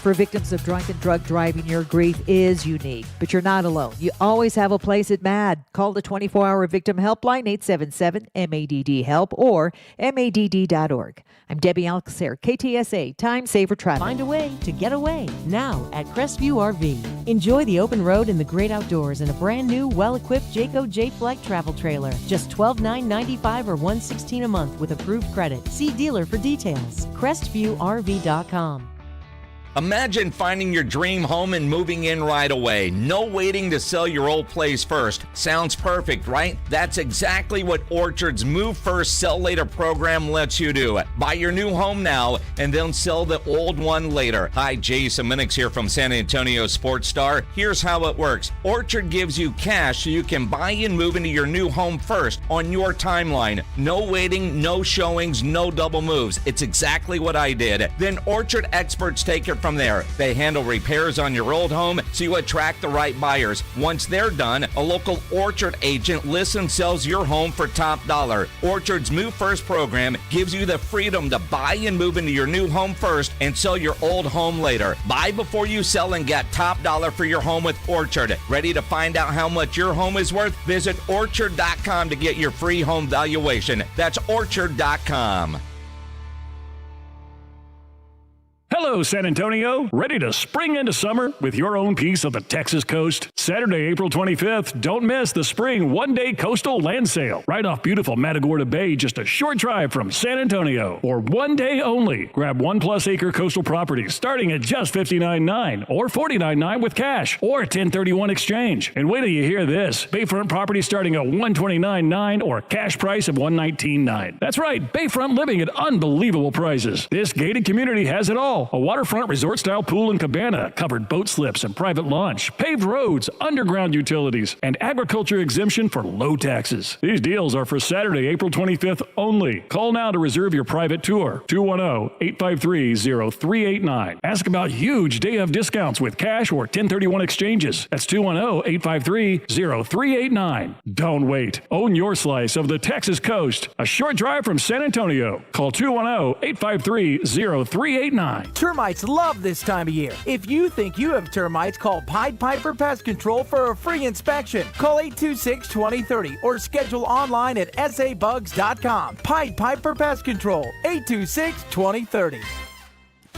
For victims of drunk and drug driving, your grief is unique, but you're not alone. You always have a place at MADD. Call the 24-hour victim helpline, 877-MADD-HELP or MADD.org. I'm Debbie Alcacer, KTSA, Time Saver Traffic. Find a way to get away now at Crestview RV. Enjoy the open road and the great outdoors in a brand new, well-equipped Jayco J-Flex travel trailer. Just $12,995 or $116 a month with approved credit. See dealer for details. CrestviewRV.com. Imagine finding your dream home and moving in right away. No waiting to sell your old place first. Sounds perfect, right? That's exactly what Orchard's Move First, Sell Later program lets you do. Buy your new home now and then sell the old one later. Hi, Jason Minix here from San Antonio Sports Star. Here's how it works. Orchard gives you cash so you can buy and move into your new home first on your timeline. No waiting, no showings, no double moves. It's exactly what I did. Then Orchard experts take it from there. They handle repairs on your old home so you attract the right buyers. Once they're done, a local Orchard agent lists and sells your home for top dollar. Orchard's Move First program gives you the freedom to buy and move into your new home first and sell your old home later. Buy before you sell and get top dollar for your home with Orchard. Ready to find out how much your home is worth? Visit Orchard.com to get your free home valuation. That's Orchard.com. Hello, San Antonio. Ready to spring into summer with your own piece of the Texas coast? Saturday, April 25th, don't miss the spring one-day coastal land sale right off beautiful Matagorda Bay, just a short drive from San Antonio. Or one day only. Grab 1+ acre coastal properties starting at just $59.9 or $49.9 with cash or 1031 exchange. And wait till you hear this. Bayfront property starting at $129.9 or cash price of $119.9. That's right, Bayfront living at unbelievable prices. This gated community has it all. A waterfront resort-style pool and cabana, covered boat slips and private launch, paved roads, underground utilities, and agriculture exemption for low taxes. These deals are for Saturday, April 25th only. Call now to reserve your private tour. 210-853-0389. Ask about huge day of discounts with cash or 1031 exchanges. That's 210-853-0389. Don't wait. Own your slice of the Texas coast. A short drive from San Antonio. Call 210-853-0389. Termites love this time of year. If you think you have termites, call Pied Piper Pest Control for a free inspection. Call 826-2030 or schedule online at sabugs.com. Pied Piper Pest Control, 826-2030.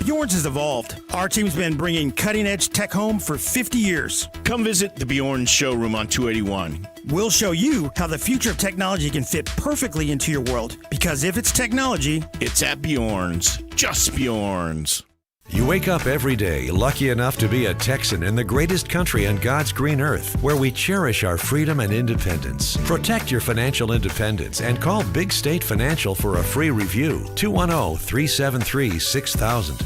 Bjorn's has evolved. Our team's been bringing cutting-edge tech home for 50 years. Come visit the Bjorn's showroom on 281. We'll show you how the future of technology can fit perfectly into your world. Because if it's technology, it's at Bjorn's. Just Bjorn's. You wake up every day lucky enough to be a Texan in the greatest country on God's green earth, where we cherish our freedom and independence. Protect your financial independence and call Big State Financial for a free review. 210-373-6000.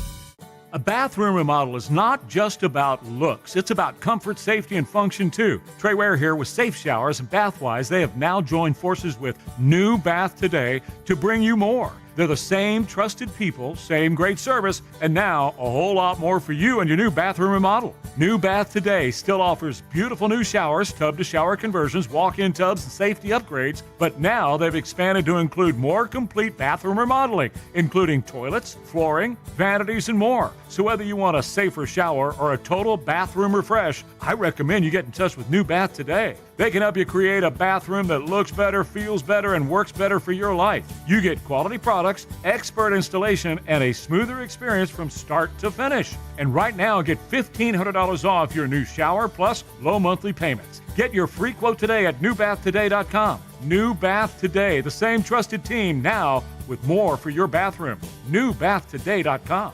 A bathroom remodel is not just about looks. It's about comfort, safety, and function, too. Trey Ware here with Safe Showers and Bathwise. They have now joined forces with New Bath Today to bring you more. They're the same trusted people, same great service, and now a whole lot more for you and your new bathroom remodel. New Bath Today still offers beautiful new showers, tub-to-shower conversions, walk-in tubs, and safety upgrades, but now they've expanded to include more complete bathroom remodeling, including toilets, flooring, vanities, and more. So whether you want a safer shower or a total bathroom refresh, I recommend you get in touch with New Bath Today. They can help you create a bathroom that looks better, feels better, and works better for your life. You get quality products, expert installation, and a smoother experience from start to finish. And right now, get $1,500 off your new shower plus low monthly payments. Get your free quote today at newbathtoday.com. New Bath Today, the same trusted team now with more for your bathroom. Newbathtoday.com.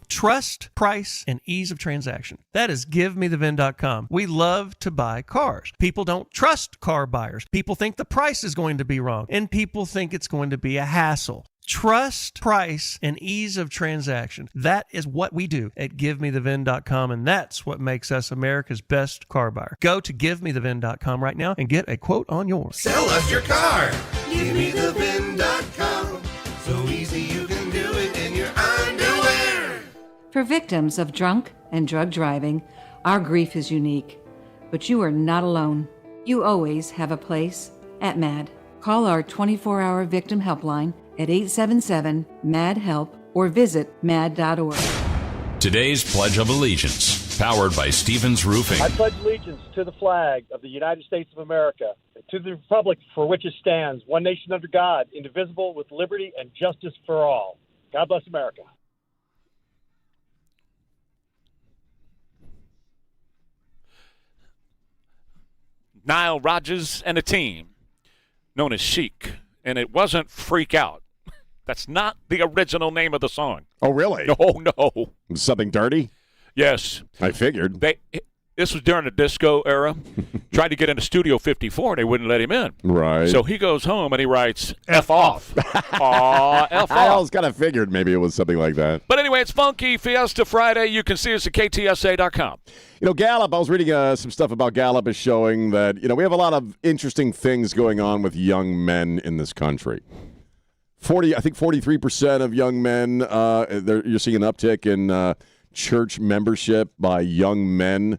Trust, price, and ease of transaction. That is GiveMeTheVin.com. We love to buy cars. People don't trust car buyers. People think the price is going to be wrong, and people think it's going to be a hassle. Trust, price, and ease of transaction. That is what we do at GiveMeTheVin.com, and that's what makes us America's best car buyer. Go to GiveMeTheVin.com right now and get a quote on yours. Sell us your car. GiveMeTheVin.com. So easy you can do it in your underwear. For victims of drunk and drug driving, our grief is unique. But you are not alone. You always have a place at MAD. Call our 24-hour victim helpline at 877-MAD-HELP or visit mad.org. Today's Pledge of Allegiance, powered by Stevens Roofing. I pledge allegiance to the flag of the United States of America, and to the republic for which it stands, one nation under God, indivisible, with liberty and justice for all. God bless America. Nile Rodgers and a team known as Chic, and it wasn't Freak Out. That's not the original name of the song. Oh, really? No. Something dirty? Yes. I figured. This was during the disco era. Tried to get into Studio 54, and they wouldn't let him in. Right. So he goes home, and he writes, F off. Aw, F off. I always kind of figured maybe it was something like that. But anyway, it's Funky Fiesta Friday. You can see us at KTSA.com. You know, Gallup, I was reading some stuff about Gallup is showing that, we have a lot of interesting things going on with young men in this country. 43% of young men, you're seeing an uptick in church membership by young men.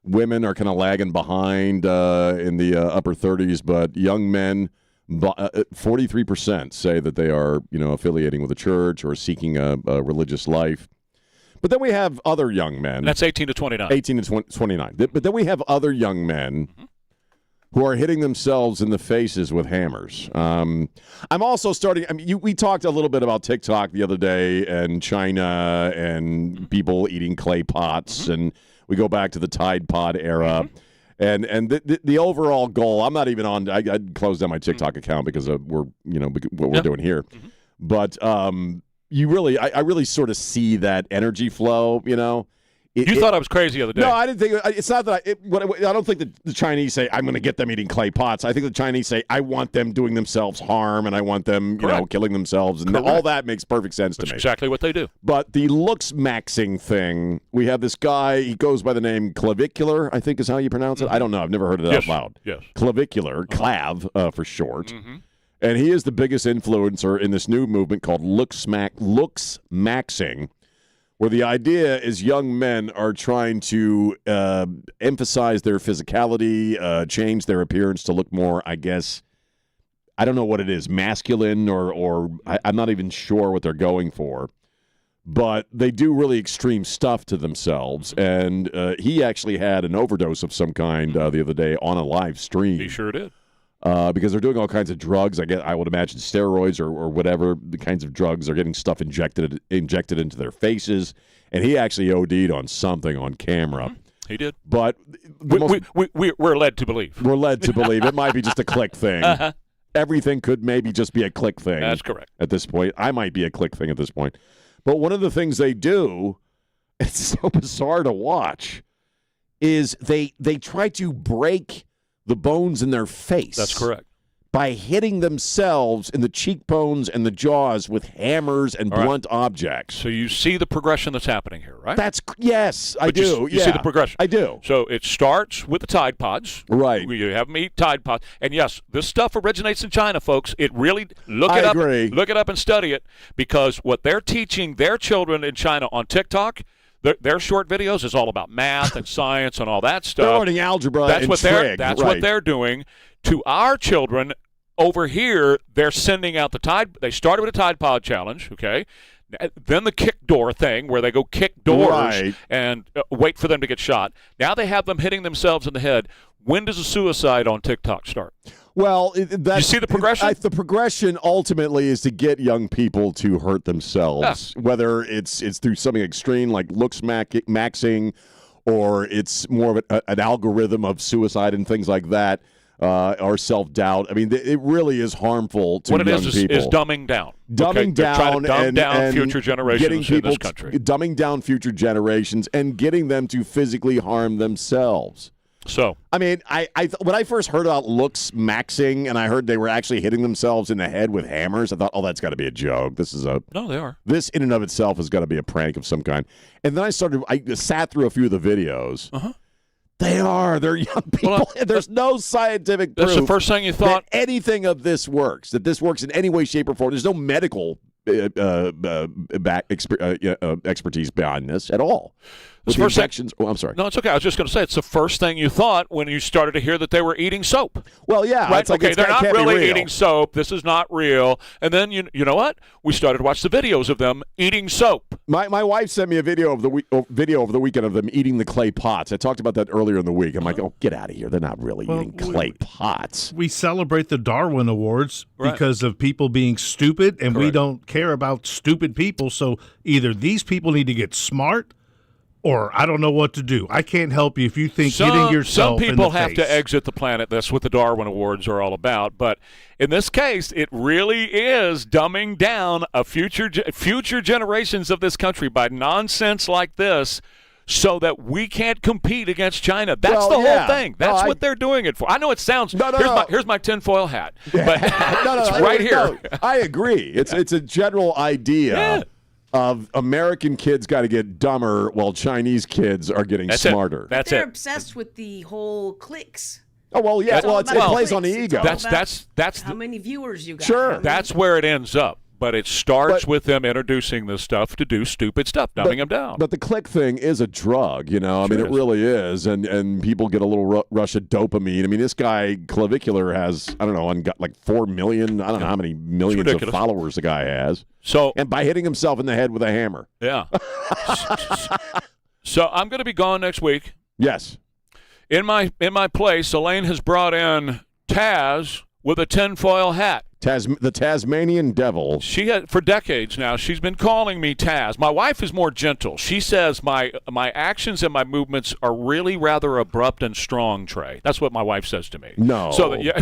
Women are kind of lagging behind in the upper 30s, but young men, 43% say that they are, affiliating with a church or seeking a religious life. But then we have other young men. That's 18 to 29. 18 to 29. But then we have other young men who are hitting themselves in the faces with hammers. I'm also starting. We talked a little bit about TikTok the other day and China and people eating clay pots, and we go back to the Tide Pod era. And the overall goal. I'm not even on. I closed down my TikTok account because of what we're doing here. But I really sort of see that energy flow. You thought I was crazy the other day. No, I didn't think it's not that. I don't think that the Chinese say I'm going to get them eating clay pots. I think the Chinese say I want them doing themselves harm and I want them, killing themselves, and all that makes perfect sense to me. Exactly what they do. But the looks maxing thing, we have this guy. He goes by the name Clavicular, I think is how you pronounce it. I don't know. I've never heard it out loud. Yes. Clavicular, Clav for short. And he is the biggest influencer in this new movement called looks maxing, where the idea is young men are trying to emphasize their physicality, change their appearance to look more, I guess, I don't know what it is, masculine or I'm not even sure what they're going for. But they do really extreme stuff to themselves. And he actually had an overdose of some kind the other day on a live stream. He sure did. Because they're doing all kinds of drugs. I would imagine steroids or whatever the kinds of drugs. They're getting stuff injected into their faces. And he actually OD'd on something on camera. He did. But we're led to believe. We're led to believe. It might be just a click thing. Everything could maybe just be a click thing. That's correct. At this point. I might be a click thing at this point. But one of the things they do, it's so bizarre to watch, is they try to break the bones in their face. That's correct. by hitting themselves in the cheekbones and the jaws with hammers and blunt objects. So you see the progression that's happening here, right? Yes, I do. You see the progression. I do. So it starts with the Tide Pods. Right. You have them eat Tide Pods. And yes, this stuff originates in China, folks. It really, look it up and study it, because what they're teaching their children in China on TikTok, their short videos is all about math and science and all that stuff. They're learning algebra and trig. That's what they're doing. To our children over here, they're sending out the Tide. They started with a Tide Pod challenge, okay? Then the kick door thing, where they go kick doors and wait for them to get shot. Now they have them hitting themselves in the head. When does a suicide on TikTok start? Well, you see the progression? The progression ultimately is to get young people to hurt themselves, whether it's through something extreme like looks maxing, or it's more of an algorithm of suicide and things like that, or self-doubt. I mean, it really is harmful to young people. What it is dumbing down. Dumbing down, to dumb down future generations in this country. Dumbing down future generations and getting them to physically harm themselves. So, I mean, when I first heard about looks maxing and I heard they were actually hitting themselves in the head with hammers, I thought, oh, that's got to be a joke. No, they are. This in and of itself has got to be a prank of some kind. And then I sat through a few of the videos. They're young people. There's no scientific proof. That's the first thing you thought? That anything of this works, that this works in any way, shape, or form. There's no medical expertise behind this at all. With the infections. I'm sorry. No, it's okay. I was just going to say, it's the first thing you thought when you started to hear that they were eating soap. Well, yeah. Right? It's like, they're not really eating soap. This is not real. And then, you know what? We started to watch the videos of them eating soap. My wife sent me a video over the weekend of them eating the clay pots. I talked about that earlier in the week. I'm like, oh, get out of here. They're not really eating clay pots. We celebrate the Darwin Awards because of people being stupid, and we don't care about stupid people. So either these people need to get smart, or I don't know what to do. I can't help you if you think hitting yourself in the face. Some people have to exit the planet. That's what the Darwin Awards are all about. But in this case, it really is dumbing down a future generations of this country by nonsense like this, so that we can't compete against China. That's the whole thing. That's what they're doing it for. I know it sounds. Here's my tinfoil hat. But it's right here. I agree. It's a general idea. Yeah. Of American kids got to get dumber while Chinese kids are getting smarter. They're obsessed with the whole clicks. Oh, well, yeah. Well, it plays on the ego. That's how many viewers you got. Sure. That's where it ends up. But it starts with them introducing this stuff to do stupid stuff, dumbing them down. But the click thing is a drug, you know. I mean, it really is. And people get a little rush of dopamine. I mean, this guy, Clavicular, has, I don't know, got like 4 million. I don't know how many millions of followers the guy has. And by hitting himself in the head with a hammer. Yeah. So I'm going to be gone next week. Yes. In my place, Elaine has brought in Taz with a tinfoil hat. The Tasmanian Devil. She had, for decades now, she's been calling me Taz. My wife is more gentle. She says my actions and my movements are really rather abrupt and strong, Trey. That's what my wife says to me. No.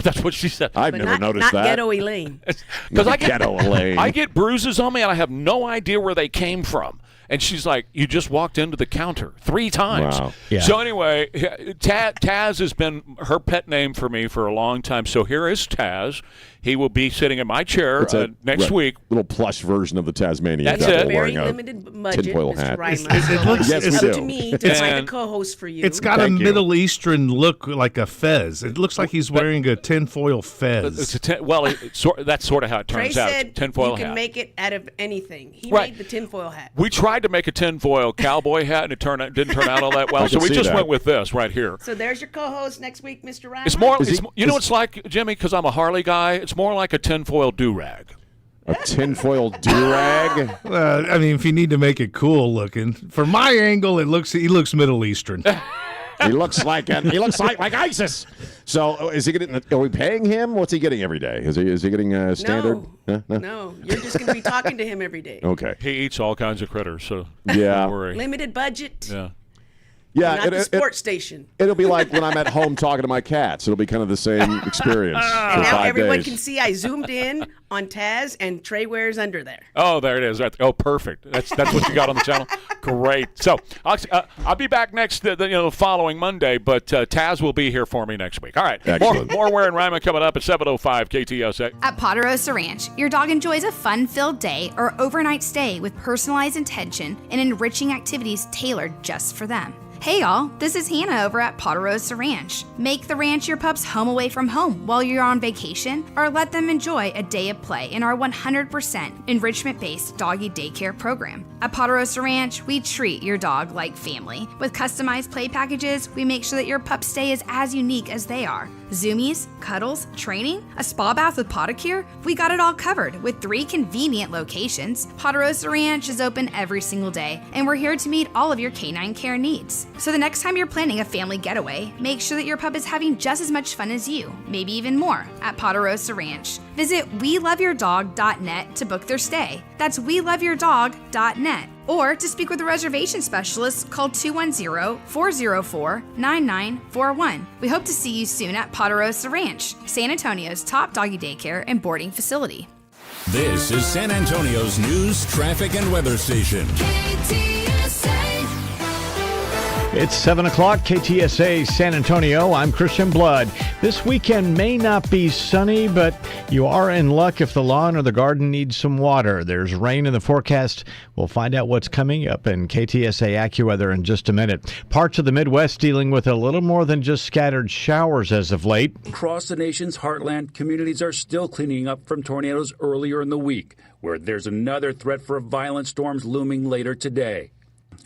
That's what she said. I've never noticed that. Not ghetto Elaine. Because I get bruises on me and I have no idea where they came from. And she's like, you just walked into the counter 3 times. Wow. Yeah. So anyway, Taz has been her pet name for me for a long time. So here is Taz. He will be sitting in my chair next week. Little plush version of the Tasmanian That's Devil. it. Very limited budget, tinfoil Mr. hat. It's up to me to find a co-host for you. It's got a Middle Eastern look, like a fez. It looks like he's wearing a tinfoil fez. That's sort of how it turns out. Trey said tinfoil you can hat. make it out of anything. He made the tinfoil hat. We tried to make a tinfoil cowboy hat, and it didn't turn out all that well. So we just went with this right here. So there's your co-host next week, Mr. Rima. It's more. You know, it's like, Jimmy, because I'm a Harley guy. It's more like a tinfoil do-rag. A tinfoil do-rag? I mean, if you need to make it cool looking, from my angle, he looks Middle Eastern. He looks like ISIS. So is he getting? Are we paying him? What's he getting every day? Is he getting standard? No, you're just going to be talking to him every day. Okay. He eats all kinds of critters, so yeah. don't worry. Limited budget. Yeah. Yeah, not the sports station. It'll be like when I'm at home talking to my cats. It'll be kind of the same experience for And now 5 everyone days. can see I zoomed in on Taz, and Trey Ware's under there. Oh, there it is. Oh, perfect. That's what you got on the channel. Great. So I'll be back next the following Monday, but Taz will be here for me next week. All right. More Ware and Rima coming up at 7:05 KTSA. At Ponderosa Ranch, your dog enjoys a fun-filled day or overnight stay with personalized attention and enriching activities tailored just for them. Hey y'all, this is Hannah over at Ponderosa Ranch. Make the ranch your pup's home away from home while you're on vacation, or let them enjoy a day of play in our 100% enrichment-based doggy daycare program. At Ponderosa Ranch, we treat your dog like family. With customized play packages, we make sure that your pup's stay is as unique as they are. Zoomies, cuddles, training, a spa bath with podicure, we got it all covered with 3 convenient locations. Ponderosa Ranch is open every single day, and we're here to meet all of your canine care needs. So the next time you're planning a family getaway, make sure that your pup is having just as much fun as you, maybe even more, at Ponderosa Ranch. Visit weloveyourdog.net to book their stay. That's weloveyourdog.net. Or to speak with a reservation specialist, call 210-404-9941. We hope to see you soon at Ponderosa Ranch, San Antonio's top doggy daycare and boarding facility. This is San Antonio's news, traffic, and weather station. It's 7 o'clock, KTSA San Antonio. I'm Christian Blood. This weekend may not be sunny, but you are in luck if the lawn or the garden needs some water. There's rain in the forecast. We'll find out what's coming up in KTSA AccuWeather in just a minute. Parts of the Midwest dealing with a little more than just scattered showers as of late. Across the nation's heartland, communities are still cleaning up from tornadoes earlier in the week, where there's another threat for violent storms looming later today.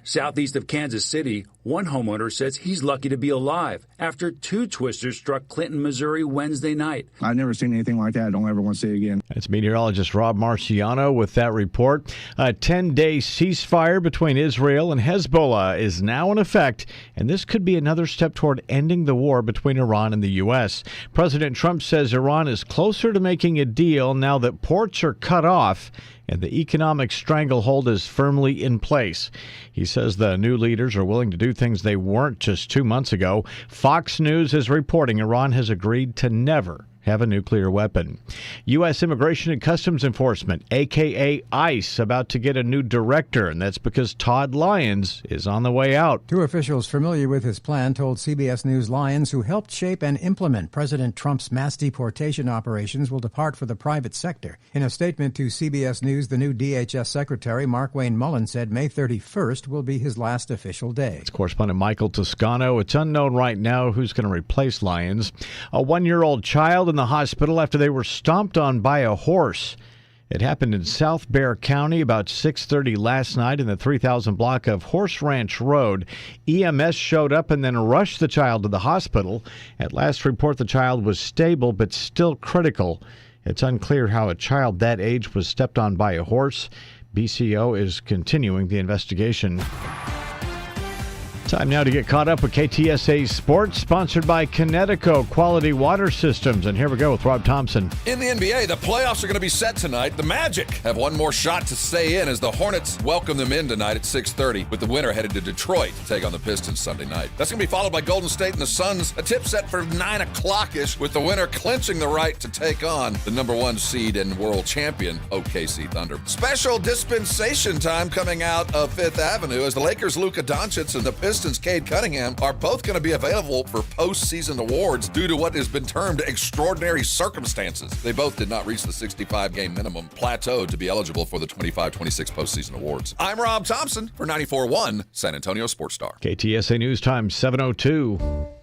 Southeast of Kansas City, one homeowner says he's lucky to be alive after 2 twisters struck Clinton, Missouri Wednesday night. I've never seen anything like that. I don't ever want to see it again. That's meteorologist Rob Marciano with that report. A 10-day ceasefire between Israel and Hezbollah is now in effect, and this could be another step toward ending the war between Iran and the U.S. President Trump says Iran is closer to making a deal now that ports are cut off and the economic stranglehold is firmly in place. He says the new leaders are willing to do things they weren't just 2 months ago. Fox News is reporting Iran has agreed to never have a nuclear weapon. U.S. Immigration and Customs Enforcement, a.k.a. ICE, about to get a new director, and that's because Todd Lyons is on the way out. 2 officials familiar with his plan told CBS News Lyons, who helped shape and implement President Trump's mass deportation operations, will depart for the private sector. In a statement to CBS News, the new DHS Secretary, Mark Wayne Mullen, said May 31st will be his last official day. It's correspondent Michael Toscano. It's unknown right now who's going to replace Lyons. A 1-year-old child in the hospital after they were stomped on by a horse. It happened in South Bexar County about 6:30 last night in the 3000 block of Horse Ranch Road. EMS showed up and then rushed the child to the hospital. At last report, the child was stable but still critical. It's unclear how a child that age was stepped on by a horse. BCO is continuing the investigation. Time now to get caught up with KTSA Sports, sponsored by Connecticut Quality Water Systems. And here we go with Rob Thompson. In the NBA, the playoffs are going to be set tonight. The Magic have one more shot to stay in as the Hornets welcome them in tonight at 6:30, with the winner headed to Detroit to take on the Pistons Sunday night. That's going to be followed by Golden State and the Suns. A tip set for 9 o'clock-ish, with the winner clinching the right to take on the number 1 seed and world champion OKC Thunder. Special dispensation time coming out of Fifth Avenue as the Lakers' Luka Doncic and the Pistons' Cade Cunningham are both going to be available for postseason awards due to what has been termed extraordinary circumstances. They both did not reach the 65-game minimum plateau to be eligible for the 25-26 postseason awards. I'm Rob Thompson for 94.1 San Antonio Sports Star. KTSA News Time 7:02.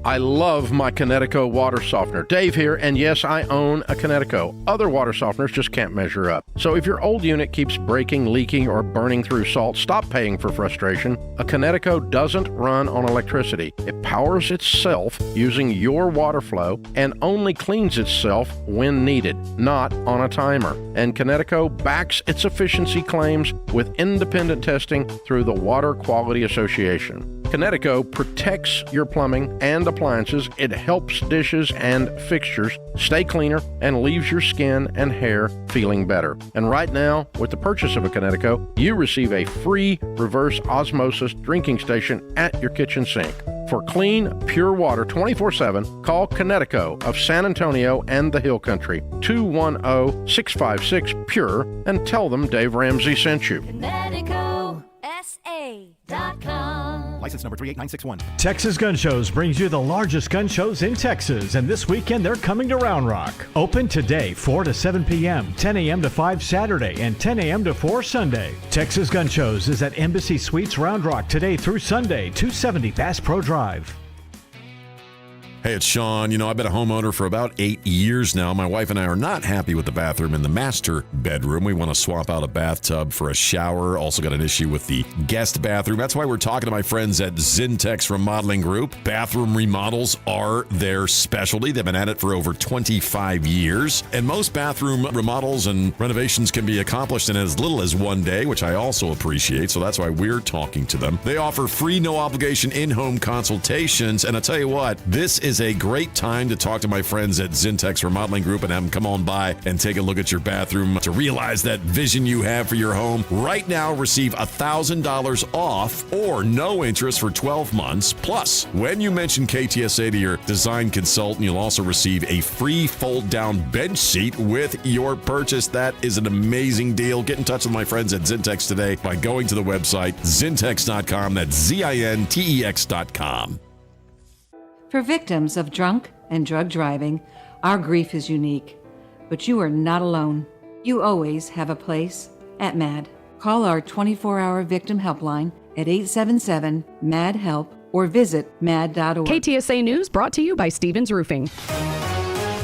I love my Connecticut water softener. Dave here, and yes, I own a Connecticut. Other water softeners just can't measure up. So if your old unit keeps breaking, leaking, or burning through salt, stop paying for frustration. A Connecticut doesn't run on electricity. It powers itself using your water flow and only cleans itself when needed, not on a timer. And Connecticut backs its efficiency claims with independent testing through the Water Quality Association. Connecticut protects your plumbing and appliances. It helps dishes and fixtures stay cleaner and leaves your skin and hair feeling better. And right now, with the purchase of a Connecticut, you receive a free reverse osmosis drinking station at your kitchen sink. For clean, pure water 24/7, call Connecticut of San Antonio and the Hill Country, 210-656-PURE, and tell them Dave Ramsey sent you. ConnecticutSA.com. License number 38961. Texas Gun Shows brings you the largest gun shows in Texas, and this weekend they're coming to Round Rock. Open today, 4 to 7 p.m., 10 a.m. to 5 Saturday, and 10 a.m. to 4 Sunday. Texas Gun Shows is at Embassy Suites Round Rock today through Sunday, 270 Bass Pro Drive. Hey, it's Sean. I've been a homeowner for about 8 years now. My wife and I are not happy with the bathroom in the master bedroom. We want to swap out a bathtub for a shower. Also got an issue with the guest bathroom. That's why we're talking to my friends at Zintex Remodeling Group. Bathroom remodels are their specialty. They've been at it for over 25 years. And most bathroom remodels and renovations can be accomplished in as little as one day, which I also appreciate. So that's why we're talking to them. They offer free, no-obligation in-home consultations. And I tell you what, this is a great time to talk to my friends at Zintex Remodeling Group and have them come on by and take a look at your bathroom to realize that vision you have for your home. Right now, receive $1,000 off or no interest for 12 months. Plus, when you mention KTSA to your design consultant, you'll also receive a free fold-down bench seat with your purchase. That is an amazing deal. Get in touch with my friends at Zintex today by going to the website zintex.com. That's ZINTEX.com. For victims of drunk and drug driving, our grief is unique. But you are not alone. You always have a place at MAD. Call our 24-hour victim helpline at 877-MAD-HELP or visit mad.org. KTSA News brought to you by Stevens Roofing.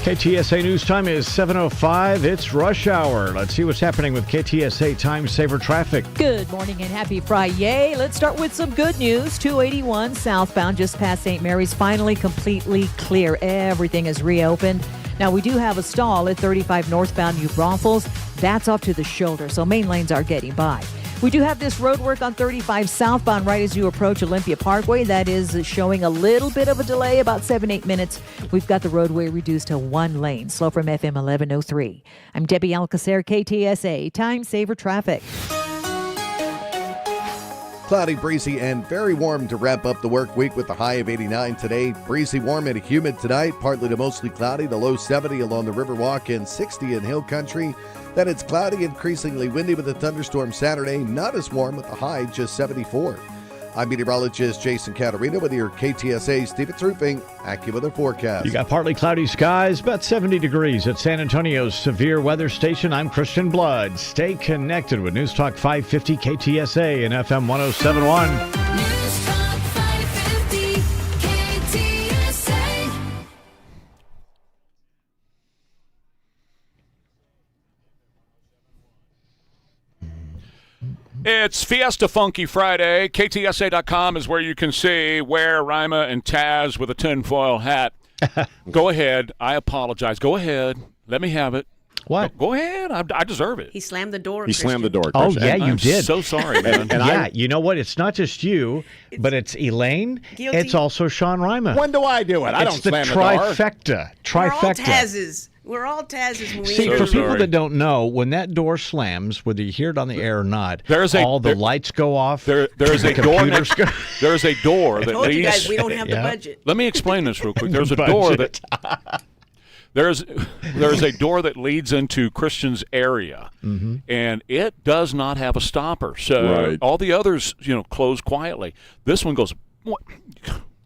KTSA News time is 7:05. It's rush hour. Let's see what's happening with KTSA Time Saver traffic. Good morning and happy Friday. Let's start with some good news. 281 southbound just past St. Mary's finally completely clear. Everything is reopened. Now, we do have a stall at 35 northbound New Braunfels. That's off to the shoulder, so main lanes are getting by. We do have this road work on 35 southbound right as you approach Olympia Parkway. That is showing a little bit of a delay, about 7-8 minutes. We've got the roadway reduced to one lane. Slow from FM 1103. I'm Debbie Alcacer, KTSA Time Saver Traffic. Cloudy, breezy, and very warm to wrap up the work week with a high of 89 today. Breezy, warm, and humid tonight. Partly to mostly cloudy. The low 70 along the Riverwalk and 60 in Hill Country. Then it's cloudy, increasingly windy with a thunderstorm Saturday. Not as warm with the high just 74. I'm meteorologist Jason Caterina with your KTSA Stevens Roofing AccuWeather forecast. You got partly cloudy skies, about 70 degrees at San Antonio's severe weather station. I'm Christian Blood. Stay connected with News Talk 550 KTSA and FM 1071. News Talk 550 KTSA. It's Fiesta Funky Friday. KTSA.com is where you can see Ware, Rima, and Taz with a tinfoil hat. Go ahead. I apologize. Go ahead. Let me have it. What? Go ahead. I deserve it. He slammed the door. He slammed the door. Oh, Christian. yeah, you I'm did. so sorry, man. Yeah, you know what? It's not just you, but it's Elaine. Guilty. It's also Sean Rima. When do I do it? I don't It's the slam the door. trifecta. We're all Trifecta. Tazzes. We're all Tazzes when we See, So for people sorry. that don't know, when that door slams, whether you hear it on the air or not, There's a- all the there- lights go off. There's the a door computers next. go. There's a door I that told you leads. guys we don't have the Yeah. budget. Let me explain this real quick. There's a door that there's a door that leads into Christian's area, and it does not have a stopper. So Right. all the others, close quietly. This one goes. What?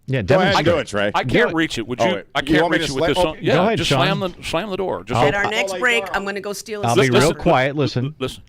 Yeah, Go ahead and demonstrate. do it, Trey. I can't reach it. Would Oh, you? wait. I You can't want me reach to it with this slam- one. oh, Yeah, go ahead, just Sean. slam the door. Just At our next break, I'm going to go steal his I'll be real stopper. quiet. Listen. listen.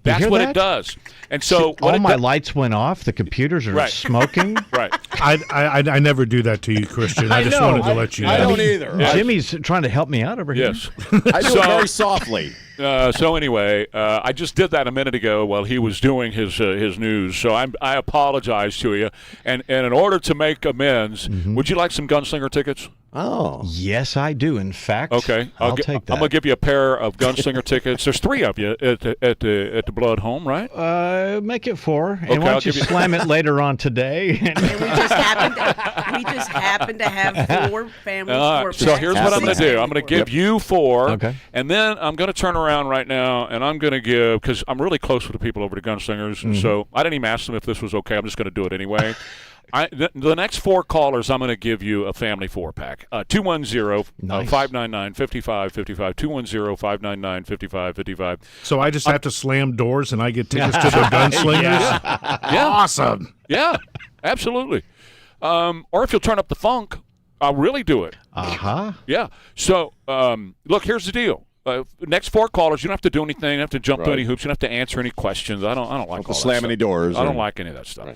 That's hear what that? it does. And so what all it my does- lights went off. The computers are Right. smoking. Right. I never do that to you, Christian. I just know. wanted to let you know. I don't either. Jimmy's trying to help me out over here. Yes. I do it very softly. So anyway, I just did that a minute ago while he was doing his news. So I apologize to you. And in order to make amends, would you like some Gunslinger tickets? Oh. Yes, I do. In fact, Okay, I'll take that. I'm gonna give you a pair of Gunslinger tickets. There's 3 of you at the Blood Home, right? Make it 4. Okay, And why I'll don't you give you- slam it later on today? And we just happen to have 4 families. All 4 right, so packs. here's what I'm going to do. I'm going to give you 4, Okay. and then I'm going to turn around right now, and I'm going to give, because I'm really close with the people over at Gunslingers, and so I didn't even ask them if this was okay. I'm just going to do it anyway. The next 4 callers, I'm going to give you a family 4-pack. 210-599-5555. 210-599-5555. So I just have to slam doors and I get tickets to the Gunslingers? Yeah. Awesome. Yeah, absolutely. Or if you'll turn up the funk, I'll really do it. Uh-huh. Yeah. So, look, here's the deal. Next 4 callers, you don't have to do anything. You don't have to jump through any hoops. You don't have to answer any questions. I don't like all that slam stuff. any doors. I don't like any of that stuff.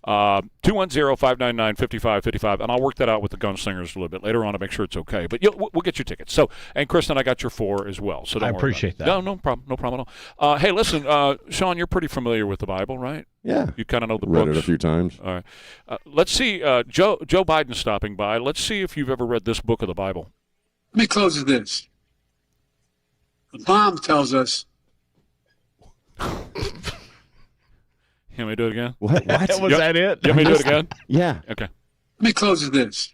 210-599-5555, and I'll work that out with the Gunslingers a little bit later on to make sure it's okay. But we'll get your tickets. So, and Kristen, I got your 4 as well. So don't I worry appreciate about it. that. No problem. No problem at all. Hey, listen, Sean, you're pretty familiar with the Bible, right? Yeah. You kind of know the Read books. it a few times. All right. Let's see. Joe Biden's stopping by. Let's see if you've ever read this book of the Bible. Let me close with this. The Palm tells us. You want me to do it again? What? Was that it? You want me to do it again? Yeah. Okay. Let me close with this.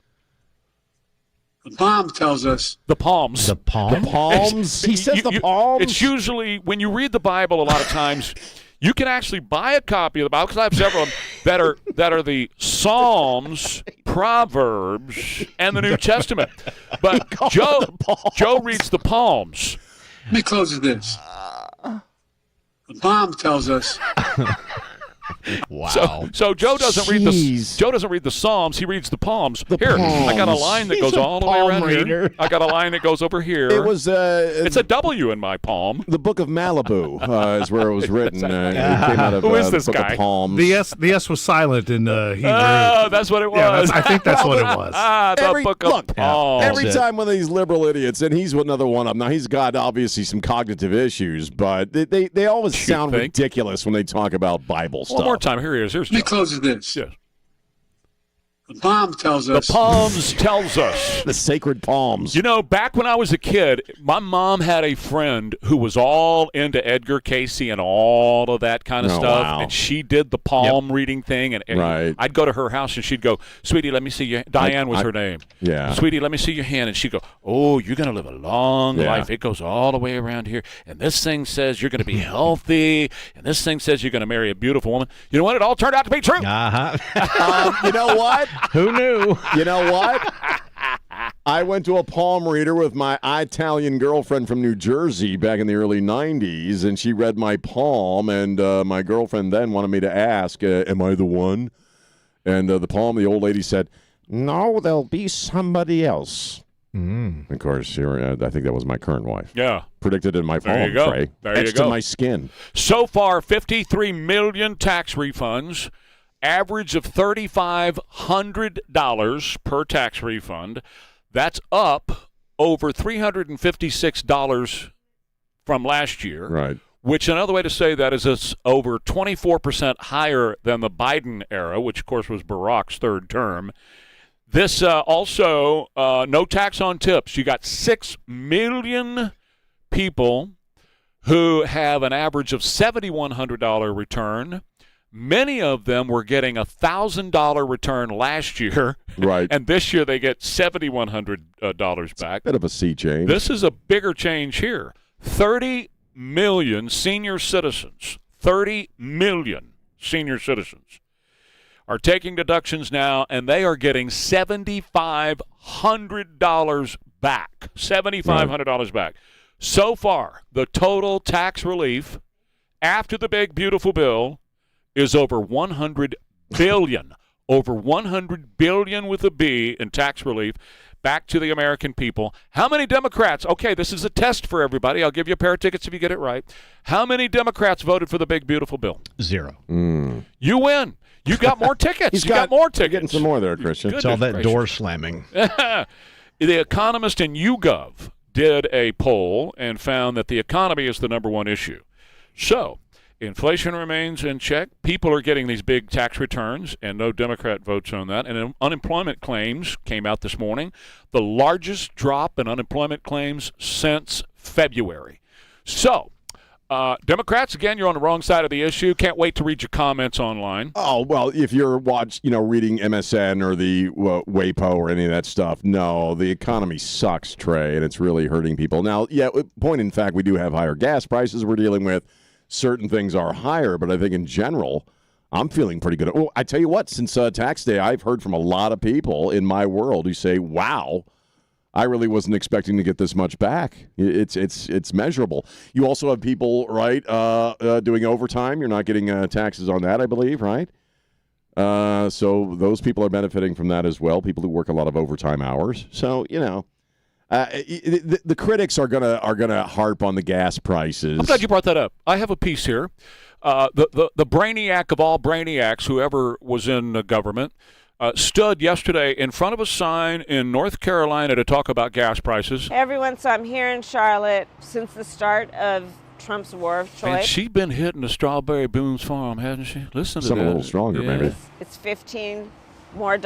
The Palm tells us. The palms. The palm? The palms? He says the palms? It's usually, when you read the Bible, a lot of times, you can actually buy a copy of the Bible, because I have several of them that are the Psalms, Proverbs, and the New Testament. But Joe reads the palms. Let me close with this. The Palm tells us. Wow. So Joe doesn't read the Psalms. He reads the palms. I got a line that goes all the way around here. I got a line that goes over here. It was. It's a W in my palm. The Book of Malibu is where it was written. It came out of Who is this the Book guy? Of Palms. The S was silent in Hebrew. Oh, that's what it was. Yeah, I think that's what it was. The Book of Palms. Every time one of these liberal idiots, and he's another one of them. Now he's got obviously some cognitive issues, but they always sound ridiculous when they talk about Bible stuff. One more time. Here he is. Here's Let me Joe. close with this. Yes. The Palm tells us. The palms tells us. The sacred palms. You know, back when I was a kid, my mom had a friend who was all into Edgar Cayce and all of that kind of stuff. Wow. And she did the palm reading thing. And Right. I'd go to her house and she'd go, "Sweetie, let me see your." Diane was her name. Yeah. "Sweetie, let me see your hand." And she'd go, "Oh, you're going to live a long life. It goes all the way around here. And this thing says you're going to be healthy. And this thing says you're going to marry a beautiful woman." You know what? It all turned out to be true. You know what? Who knew? You know what? I went to a palm reader with my Italian girlfriend from New Jersey back in the early 90s, and she read my palm, and my girlfriend then wanted me to ask, am I the one? And the palm, the old lady said, "No, there'll be somebody else." Of course, I think that was my current wife. Yeah. Predicted in my There palm, you go. Trey. There you Etched go. in my skin. So far, 53 million tax refunds, average of $3,500 per tax refund. That's up over $356 from last year. Right. Which another way to say that is it's over 24% higher than the Biden era, which, of course, was Barack's third term. This also, no tax on tips. You got 6 million people who have an average of $7,100 return. Many of them were getting $1,000 return last year. Right. And this year they get $7,100 back. Bit of a sea change. This is a bigger change here. 30 million senior citizens, 30 million senior citizens are taking deductions now, and they are getting $7,500 back. $7,500 back. So far, the total tax relief after the big, beautiful bill is over $100 billion. Over $100 billion with a B in tax relief back to the American people. How many Democrats? Okay, this is a test for everybody. I'll give you a pair of tickets if you get it right. How many Democrats voted for the big, beautiful bill? 0. You win. You got more tickets. You got more tickets. Getting some more there, Christian. It's all that door slamming. The Economist and YouGov did a poll and found that the economy is the number one issue. So, Inflation remains in check. People are getting these big tax returns, and no Democrat votes on that. And unemployment claims came out this morning, the largest drop in unemployment claims since February. So, Democrats, again, you're on the wrong side of the issue. Can't wait to read your comments online. Oh, well, if you're reading MSN or the WAPO or any of that stuff, no, the economy sucks, Trey, and it's really hurting people. Now, yeah, point in fact, we do have higher gas prices we're dealing with. Certain things are higher, but I think in general, I'm feeling pretty good. Well, I tell you what, since tax day, I've heard from a lot of people in my world who say, wow, I really wasn't expecting to get this much back. It's measurable. You also have people, right, doing overtime. You're not getting taxes on that, I believe, right? So those people are benefiting from that as well, people who work a lot of overtime hours. So, the critics are gonna harp on the gas prices. I'm glad you brought that up. I have a piece here. The brainiac of all brainiacs, whoever was in the government, stood yesterday in front of a sign in North Carolina to talk about gas prices. Hey everyone, so I'm here in Charlotte since the start of Trump's war of choice. And she's been hitting the Strawberry Boone's Farm, hasn't she? Listen to that. Some a little stronger, maybe. It's $15 more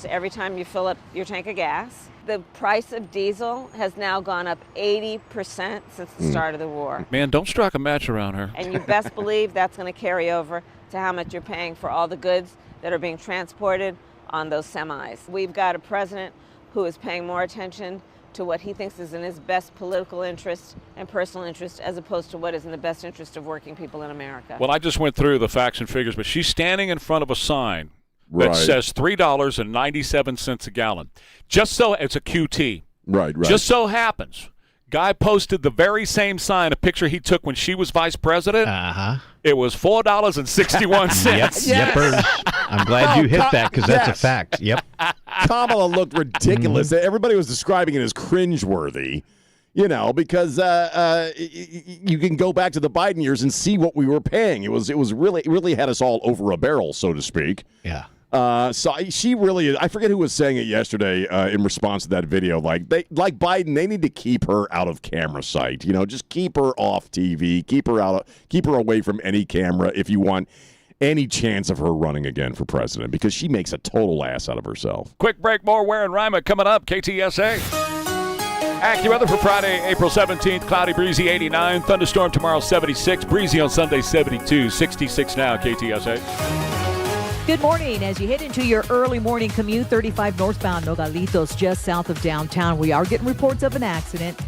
every time you fill up your tank of gas. The price of diesel has now gone up 80% since the start of the war. Man, don't strike a match around her. And you best believe that's going to carry over to how much you're paying for all the goods that are being transported on those semis. We've got a president who is paying more attention to what he thinks is in his best political interest and personal interest as opposed to what is in the best interest of working people in America. Well, I just went through the facts and figures, but she's standing in front of a sign that says $3.97 a gallon. Just so it's a QT. Right. Just so happens, guy posted the very same sign, a picture he took when she was vice president. It was $4.61. Yep. I'm glad you hit that because that's a fact. Yep. Kamala looked ridiculous. Everybody was describing it as cringeworthy. Because you can go back to the Biden years and see what we were paying. It really had us all over a barrel, so to speak. Yeah. So she really, I forget who was saying it yesterday in response to that video. Like Biden, they need to keep her out of camera sight. Just keep her off TV, keep her away from any camera if you want any chance of her running again for president, because she makes a total ass out of herself. Quick break, more Ware and Rima coming up. KTSA. AccuWeather for Friday, April 17th. Cloudy, breezy, 89. Thunderstorm tomorrow, 76. Breezy on Sunday, 72. 66 now, KTSA. Good morning. As you head into your early morning commute, 35 northbound Nogalitos, just south of downtown. We are getting reports of an accident.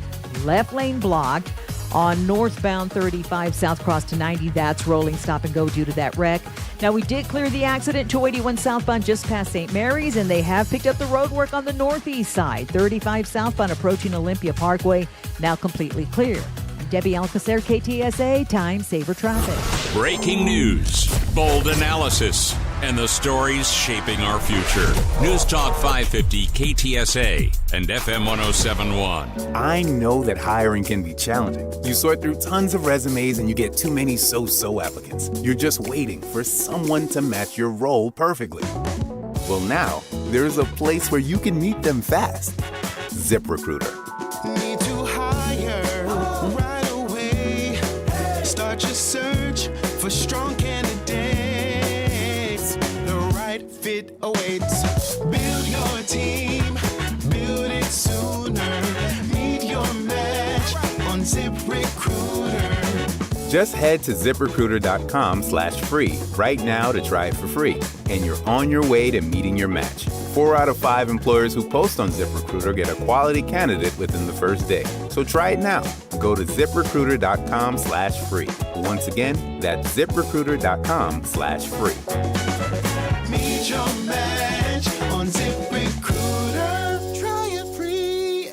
Left lane blocked. On northbound 35 south cross to 90, that's rolling stop and go due to that wreck. Now, we did clear the accident, 281 southbound just past St. Mary's, and they have picked up the road work on the northeast side. 35 southbound approaching Olympia Parkway, now completely clear. Debbie Alcacer, KTSA, Time Saver Traffic. Breaking news, bold analysis, and the stories shaping our future. News Talk 550 KTSA and FM 1071. I know that hiring can be challenging. You sort through tons of resumes and you get too many so-so applicants. You're just waiting for someone to match your role perfectly. Well, now there's a place where you can meet them fast. ZipRecruiter. Need to hire right away. Start your search for strong candidates. The right fit awaits. Build your team. Build it sooner. Meet your match on ZipRecruiter. Just head to ZipRecruiter.com/free right now to try it for free. And you're on your way to meeting your match. 4 out of 5 employers who post on ZipRecruiter get a quality candidate within the first day. So try it now. Go to ZipRecruiter.com/free. Once again, that's ZipRecruiter.com/free. Meet your match on ZipRecruiter. Try it free.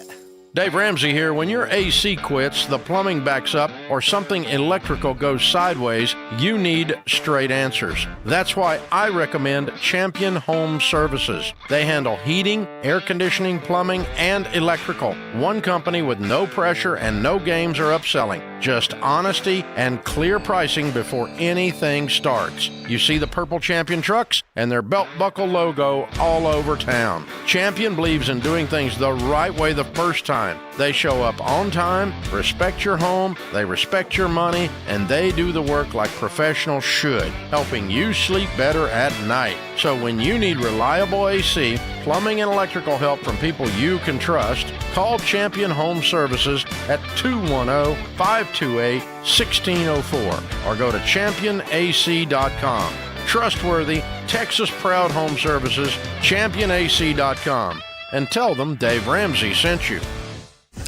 Dave Ramsey here. When your AC quits, the plumbing backs up, or something electrical goes sideways, you need straight answers. That's why I recommend Champion Home Services. They handle heating, air conditioning, plumbing, and electrical. One company with no pressure and no games or upselling. Just honesty and clear pricing before anything starts. You see the purple Champion trucks and their belt buckle logo all over town. Champion believes in doing things the right way the first time. They show up on time, respect your home, they respect your money, and they do the work like professionals should, helping you sleep better at night. So when you need reliable AC, plumbing, and electrical help from people you can trust, call Champion Home Services at 210-528-1604 or go to championac.com. Trustworthy, Texas-proud home services, championac.com. And tell them Dave Ramsey sent you.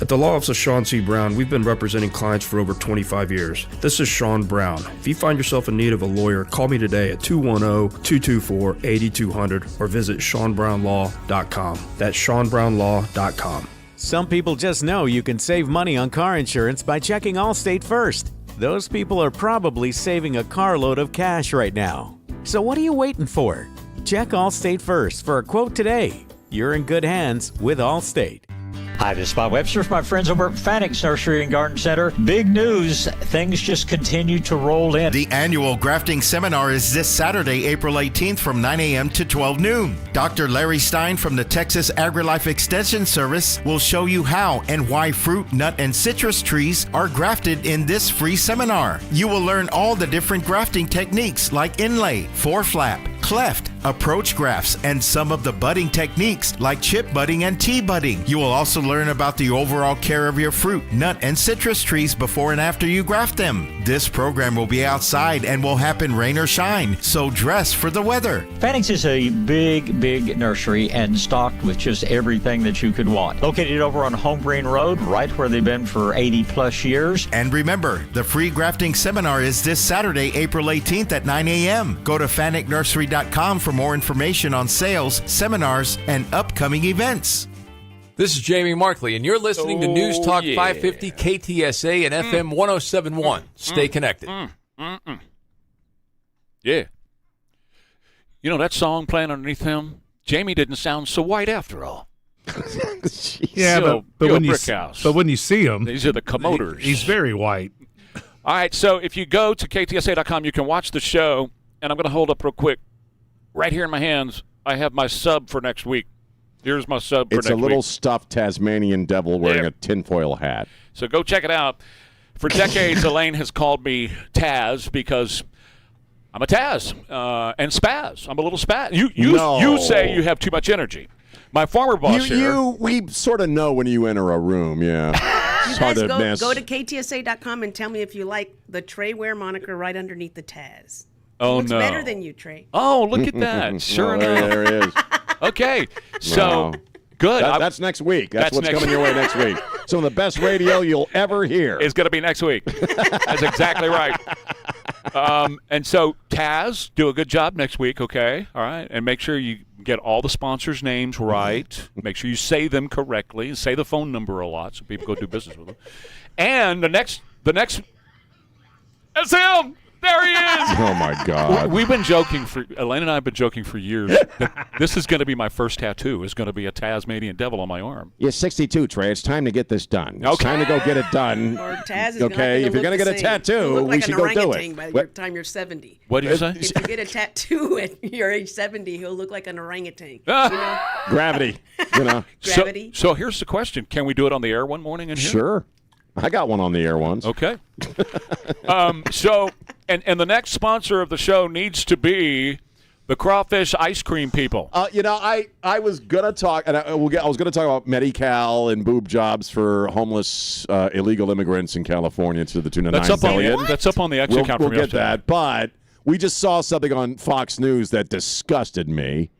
At the Law Office of Sean C. Brown, we've been representing clients for over 25 years. This is Sean Brown. If you find yourself in need of a lawyer, call me today at 210-224-8200 or visit SeanBrownLaw.com. That's SeanBrownLaw.com. Some people just know you can save money on car insurance by checking Allstate first. Those people are probably saving a carload of cash right now. So what are you waiting for? Check Allstate first for a quote today. You're in good hands with Allstate. Hi, this is Bob Webster from my friends over at Fannick's Nursery and Garden Center. Big news, things just continue to roll in. The annual grafting seminar is this Saturday, April 18th from 9 a.m. to 12 noon. Dr. Larry Stein from the Texas AgriLife Extension Service will show you how and why fruit, nut, and citrus trees are grafted in this free seminar. You will learn all the different grafting techniques like inlay, four-flap, cleft, approach grafts, and some of the budding techniques like chip budding and tea budding. You will also learn about the overall care of your fruit, nut, and citrus trees before and after you graft them. This program will be outside and will happen rain or shine, so dress for the weather. Fannick's is a big nursery and stocked with just everything that you could want. Located over on Home Green Road, right where they've been for 80 plus years. And remember, the free grafting seminar is this Saturday, April 18th at 9 a.m. Go to FannickNursery.com for more information on sales, seminars, and upcoming events. This is Jamie Markley, and you're listening to News Talk 550 KTSA and FM 1071. Stay connected. Yeah. You know, that song playing underneath him, Jamie didn't sound so white after all. Yeah, So, but you're when a you brick house. but when you see him, These are the commoters. He's very white. All right, so if you go to KTSA.com, you can watch the show, and I'm going to hold up real quick. Right here in my hands, I have my sub for next week. Here's my sub for next week. It's a little stuffed Tasmanian devil wearing a tinfoil hat. So go check it out. For decades, Elaine has called me Taz because I'm a Taz and spaz. I'm a little spaz. You say you have too much energy. My former boss we sort of know when you enter a room, yeah. You guys go to KTSA.com and tell me if you like the Trey Ware moniker right underneath the Taz. Oh, looks no. better than you, Trey. Oh, look at that. Sure enough. There it is. Okay, so good. That's next week. That's what's coming your way next week. Some of the best radio you'll ever hear. It's going to be next week. That's exactly right. And so, Taz, do a good job next week, okay? All right? And make sure you get all the sponsors' names right. Make sure you say them correctly. Say the phone number a lot so people go do business with them. And the next, that's him! There he is! Oh, my God. We've been joking Elaine and I have been joking for years that this is going to be my first tattoo. It's going to be a Tasmanian devil on my arm. You're 62, Trey. It's time to get this done. It's time to go get it done. Or Taz is okay, if you're going to get a tattoo, we should go do it. By the time you're 70. What did you say? If you get a tattoo at your age 70, he'll look like an orangutan. Gravity. Gravity. So here's the question. Can we do it on the air one morning in here? Sure. I got one on the air once. Okay. And the next sponsor of the show needs to be the Crawfish Ice Cream people. I was gonna talk, and I was gonna talk about Medi-Cal and boob jobs for homeless illegal immigrants in California to the tune of $9 billion. That's up on the exit count. We'll get that, but we just saw something on Fox News that disgusted me,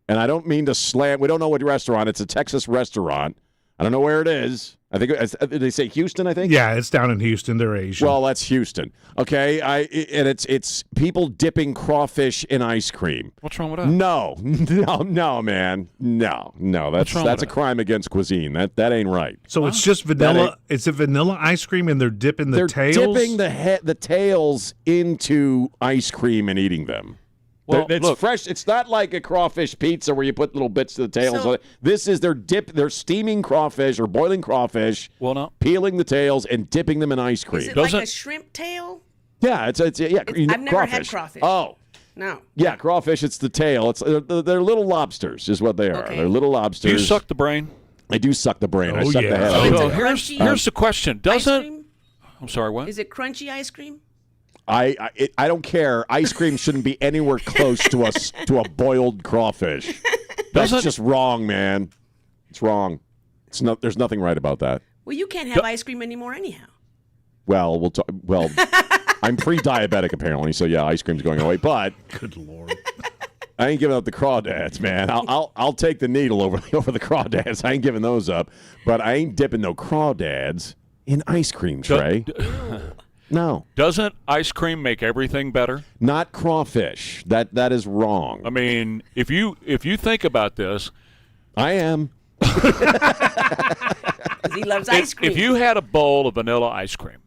and I don't mean to slam. We don't know what restaurant. It's a Texas restaurant. I don't know where it is. I think did they say Houston? I think. Yeah, it's down in Houston. They're Asian. Well, that's Houston. Okay, and it's people dipping crawfish in ice cream. What's wrong with that? No, man, no. That's a crime against cuisine. That ain't right. So it's just vanilla. It's a vanilla ice cream, and they're dipping the tails. They're dipping the tails into ice cream and eating them. Well, it's fresh. It's not like a crawfish pizza where you put little bits of the tails on it. This is they're steaming crawfish or boiling crawfish, peeling the tails and dipping them in ice cream. Is it like a shrimp tail? Yeah, it's I've never had crawfish. Oh. No. Yeah, crawfish, it's the tail. They're little lobsters is what they are. Okay. They're little lobsters. Do you suck the brain? I do suck the brain. I Oh, suck yeah. the head. So Crunchy here's the question. Doesn't cream? I'm sorry, what? Is it crunchy ice cream? I don't care. Ice cream shouldn't be anywhere close to a boiled crawfish. That's just wrong, man. It's wrong. There's nothing right about that. Well, you can't have ice cream anymore anyhow. Well, I'm pre-diabetic apparently, so yeah, ice cream's going away. But good Lord, I ain't giving up the crawdads, man. I'll take the needle over the crawdads. I ain't giving those up. But I ain't dipping no crawdads in ice cream, Trey. No. Doesn't ice cream make everything better? Not crawfish. That is wrong. I mean, if you think about this, I am. Because he loves ice cream. If you had a bowl of vanilla ice cream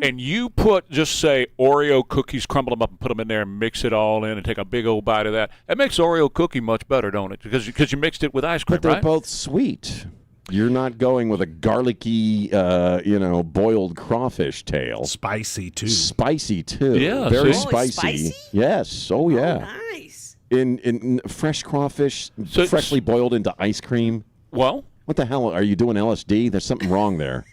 and you put, just say, Oreo cookies, crumble them up and put them in there and mix it all in and take a big old bite of that, it makes Oreo cookie much better, don't it? Because you mixed it with ice cream, But they're right? both sweet. You're not going with a garlicky, boiled crawfish tail. Spicy, too. Spicy, too. Yeah, Very see? spicy. Yes. Oh, yeah. Oh, nice. In fresh crawfish, freshly boiled into ice cream. Well, what the hell? Are you doing LSD? There's something wrong there.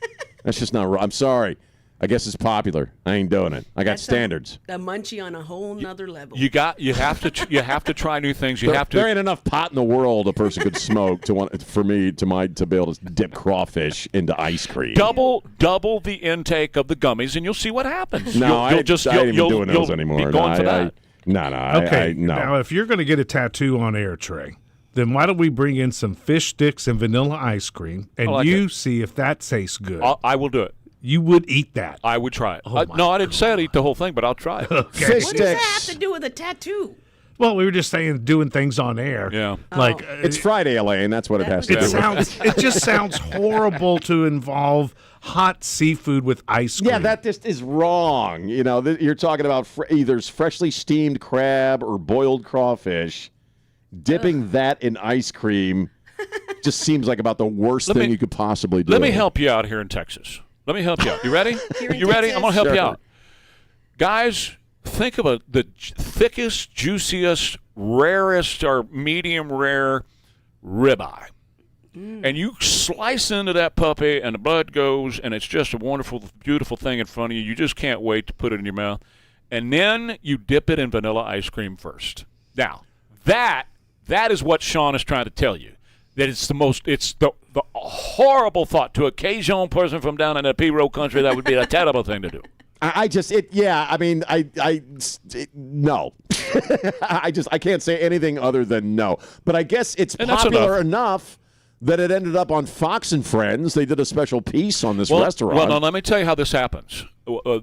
That's just not right. I'm sorry. I guess it's popular. I ain't doing it. I got That's standards. The munchie on a whole nother level. You have to try new things. There ain't enough pot in the world a person could smoke to be able to dip crawfish into ice cream. Double the intake of the gummies, and you'll see what happens. No, I ain't even doing those you'll anymore. Be going for that. Okay. No. Now, if you're going to get a tattoo on air, Trey, then why don't we bring in some fish sticks and vanilla ice cream, and see if that tastes good? I will do it. You would eat that. I would try it. Oh no, I didn't say I'd eat the whole thing, but I'll try it. Okay. Fish What does that sticks. have to do with a tattoo? Well, we were just saying doing things on air. Yeah. Like It's Friday, Elaine. That's what it has to do. It just sounds horrible to involve hot seafood with ice cream. Yeah, that just is wrong. You're talking about either freshly steamed crab or boiled crawfish. Dipping that in ice cream just seems like about the worst thing you could possibly do. Let me help you out here in Texas. Let me help you out. You ready? You ready? I'm going to help you out. Guys, think of the thickest, juiciest, rarest, or medium rare ribeye. And you slice into that puppy, and the blood goes, and it's just a wonderful, beautiful thing in front of you. You just can't wait to put it in your mouth. And then you dip it in vanilla ice cream first. Now, that is what Sean is trying to tell you. That it's the horrible thought to a Cajun person from down in the P-Row country. That would be a terrible thing to do. No. I can't say anything other than no. But I guess it's popular enough that it ended up on Fox and Friends. They did a special piece on this restaurant. Well, now let me tell you how this happens.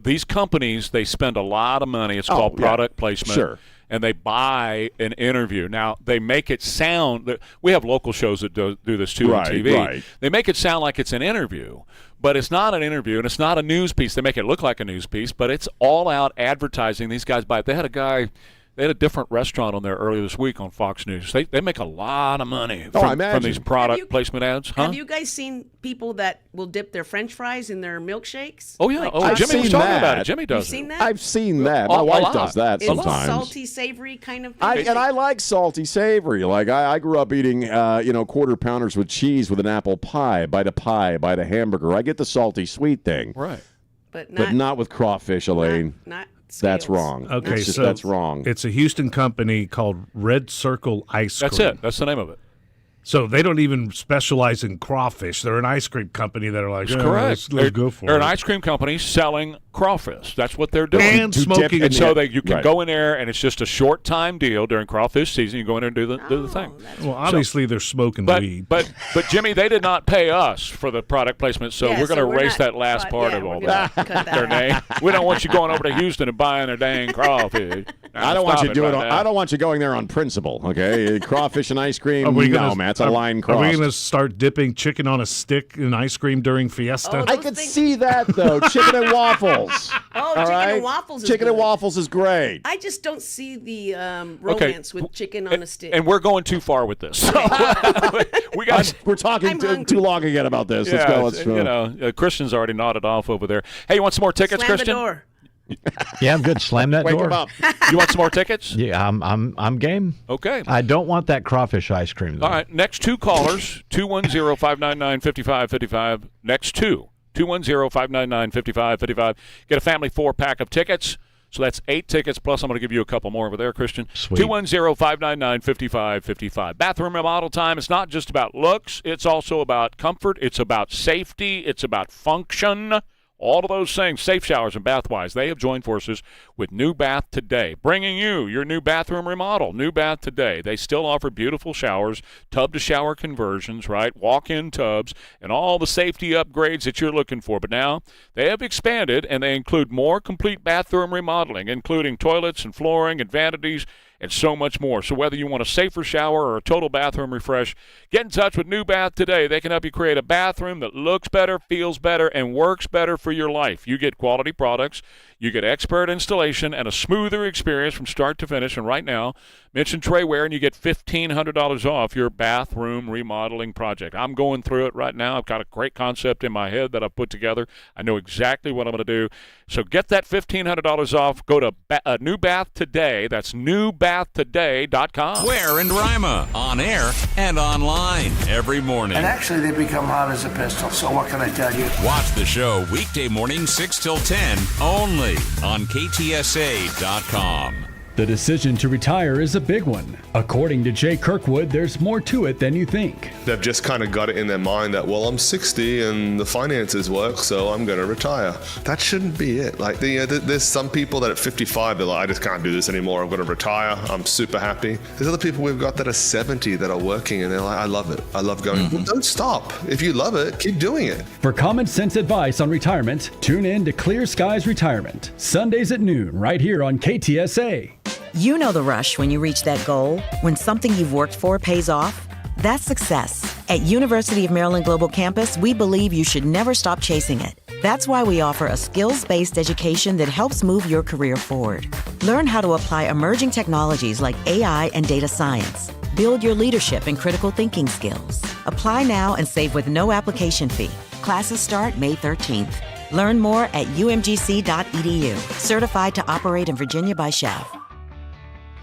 These companies, they spend a lot of money. It's called product placement. Sure. And they buy an interview. Now, they make it sound – we have local shows that do this too on TV. Right. They make it sound like it's an interview, but it's not an interview, and it's not a news piece. They make it look like a news piece, but it's all-out advertising. These guys buy it. They had a guy – they had a different restaurant on there earlier this week on Fox News. They make a lot of money from these product placement ads. Huh? Have you guys seen people that will dip their French fries in their milkshakes? Oh, yeah. Like Jimmy was talking about it. Jimmy does You've seen that? I've seen that. My wife does that sometimes. It's salty, savory kind of thing. And I like salty, savory. Like I grew up eating, quarter pounders with cheese with an apple pie, bite of hamburger. I get the salty, sweet thing. Right. But not with crawfish, Elaine. Not That's wrong. Okay, so that's wrong. It's a Houston company called Red Circle Ice Cream. That's it. That's the name of it. So they don't even specialize in crawfish. They're an ice cream company that are like, That's correct. Let's go for it. They're an ice cream company selling crawfish. That's what they're doing. And smoking. And so you can go in there, and it's just a short time deal during crawfish season. You go in there and do the thing. Well, obviously they're smoking weed. But Jimmy, they did not pay us for the product placement, so we're going to erase that last part of all that. Their name. We don't want you going over to Houston and buying their dang crawfish. I don't want you doing. I don't want you going there on principle. Okay, crawfish and ice cream. No, man, it's a line cross. Are we going to start dipping chicken on a stick in ice cream during Fiesta? I could see that though. Chicken and waffles. Oh, chicken and waffles. Chicken and waffles is great. I just don't see the romance with chicken on a stick. And we're going too far with this. We're talking too long again about this. Let's go. Christian's already nodded off over there. Hey, you want some more tickets, Slam Christian? the door. Yeah, I'm good. Slam that Wake door. him up. You want some more tickets? Yeah, I'm game. Okay. I don't want that crawfish ice cream, though. All right, next two callers, 210-599-5555. Next two, 210-599-5555. Get a family 4-pack of tickets. So that's 8 tickets, plus I'm going to give you a couple more over there, Christian. Sweet. 210-599-5555. Bathroom remodel time. It's not just about looks. It's also about comfort. It's about safety. It's about function. All of those things, Safe Showers and Bathwise, they have joined forces with New Bath Today, bringing you your new bathroom remodel. New Bath Today. They still offer beautiful showers, tub-to-shower conversions, right, walk-in tubs, and all the safety upgrades that you're looking for. But now they have expanded, and they include more complete bathroom remodeling, including toilets and flooring and vanities and so much more. So whether you want a safer shower or a total bathroom refresh, get in touch with New Bath Today. They can help you create a bathroom that looks better, feels better, and works better for your life. You get quality products, you get expert installation, and a smoother experience from start to finish. And right now, mention Trey Ware, and you get $1,500 off your bathroom remodeling project. I'm going through it right now. I've got a great concept in my head that I've put together. I know exactly what I'm going to do. So get that $1,500 off. Go to New Bath Today. That's newbathtoday.com. Ware and Rima, on air and online every morning. And actually, they become hot as a pistol, so what can I tell you? Watch the show weekday morning 6 till 10, only on KTSA.com. The decision to retire is a big one. According to Jay Kirkwood, there's more to it than you think. They've just kind of got it in their mind that, well, I'm 60 and the finances work, so I'm going to retire. That shouldn't be it. Like, there's some people that at 55, they're like, I just can't do this anymore. I'm going to retire. I'm super happy. There's other people we've got that are 70 that are working, and they're like, I love it. I love going. Well, don't stop. If you love it, keep doing it. For common sense advice on retirement, tune in to Clear Skies Retirement, Sundays at noon, right here on KTSA. You know the rush when you reach that goal, when something you've worked for pays off. That's success. At University of Maryland Global Campus, we believe you should never stop chasing it. That's why we offer a skills-based education that helps move your career forward. Learn how to apply emerging technologies like AI and data science. Build your leadership and critical thinking skills. Apply now and save with no application fee. Classes start May 13th. Learn more at umgc.edu. Certified to operate in Virginia by Chev.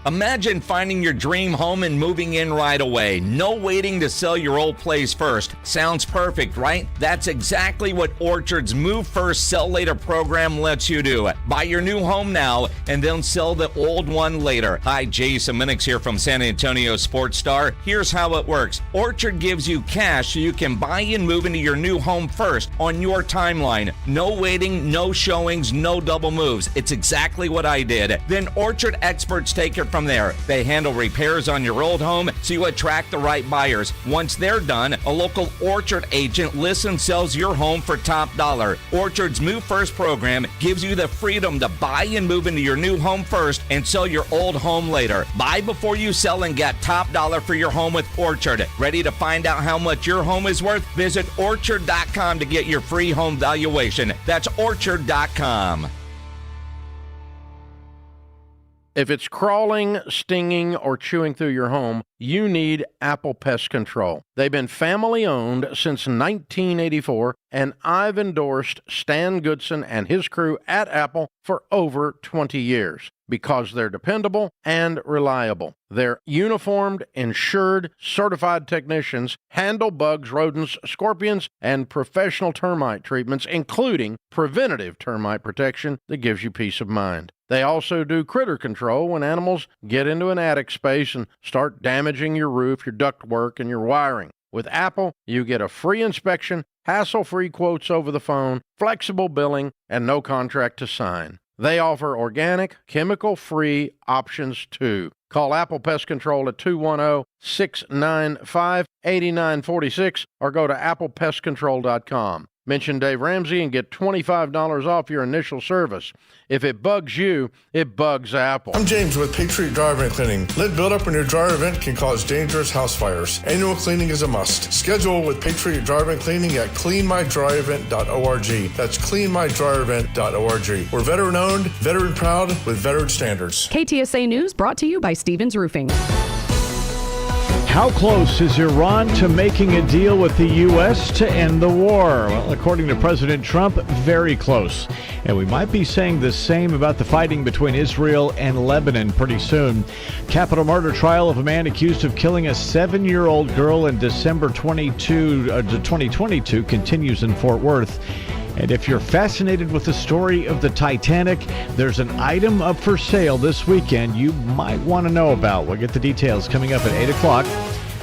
Imagine finding your dream home and moving in right away. No waiting to sell your old place first. Sounds perfect, right? That's exactly what Orchard's Move First, Sell Later program lets you do. Buy your new home now and then sell the old one later. Hi, Jason Minix here from San Antonio Sports Star. Here's how it works. Orchard gives you cash so you can buy and move into your new home first on your timeline. No waiting, no showings, no double moves. It's exactly what I did. Then Orchard experts take it from there. They handle repairs on your old home so you attract the right buyers. Once they're done, a local Orchard agent lists and sells your home for top dollar. Orchard's Move First program gives you the freedom to buy and move into your new home first and sell your old home later. Buy before you sell and get top dollar for your home with Orchard. Ready to find out how much your home is worth? Visit orchard.com to get your free home valuation. That's orchard.com. If it's crawling, stinging, or chewing through your home, you need Apple Pest Control. They've been family-owned since 1984, and I've endorsed Stan Goodson and his crew at Apple for over 20 years because they're dependable and reliable. Their uniformed, insured, certified technicians handle bugs, rodents, scorpions, and professional termite treatments, including preventative termite protection that gives you peace of mind. They also do critter control when animals get into an attic space and start damaging your roof, your ductwork, and your wiring. With Apple, you get a free inspection, hassle-free quotes over the phone, flexible billing, and no contract to sign. They offer organic, chemical-free options too. Call Apple Pest Control at 210-695-8946 or go to applepestcontrol.com. Mention Dave Ramsey and get $25 off your initial service. If it bugs you, it bugs Apple. I'm James with Patriot Dryer Vent Cleaning. Lead buildup in your dryer vent can cause dangerous house fires. Annual cleaning is a must. Schedule with Patriot Dryer Vent Cleaning at cleanmydryervent.org. That's cleanmydryervent.org. We're veteran owned, veteran proud, with veteran standards. KTSA News brought to you by Stevens Roofing. How close is Iran to making a deal with the U.S. to end the war? Well, according to President Trump, very close. And we might be saying the same about the fighting between Israel and Lebanon pretty soon. Capital murder trial of a man accused of killing a 7-year-old girl in December 2022 continues in Fort Worth. And if you're fascinated with the story of the Titanic, there's an item up for sale this weekend you might want to know about. We'll get the details coming up at 8 o'clock.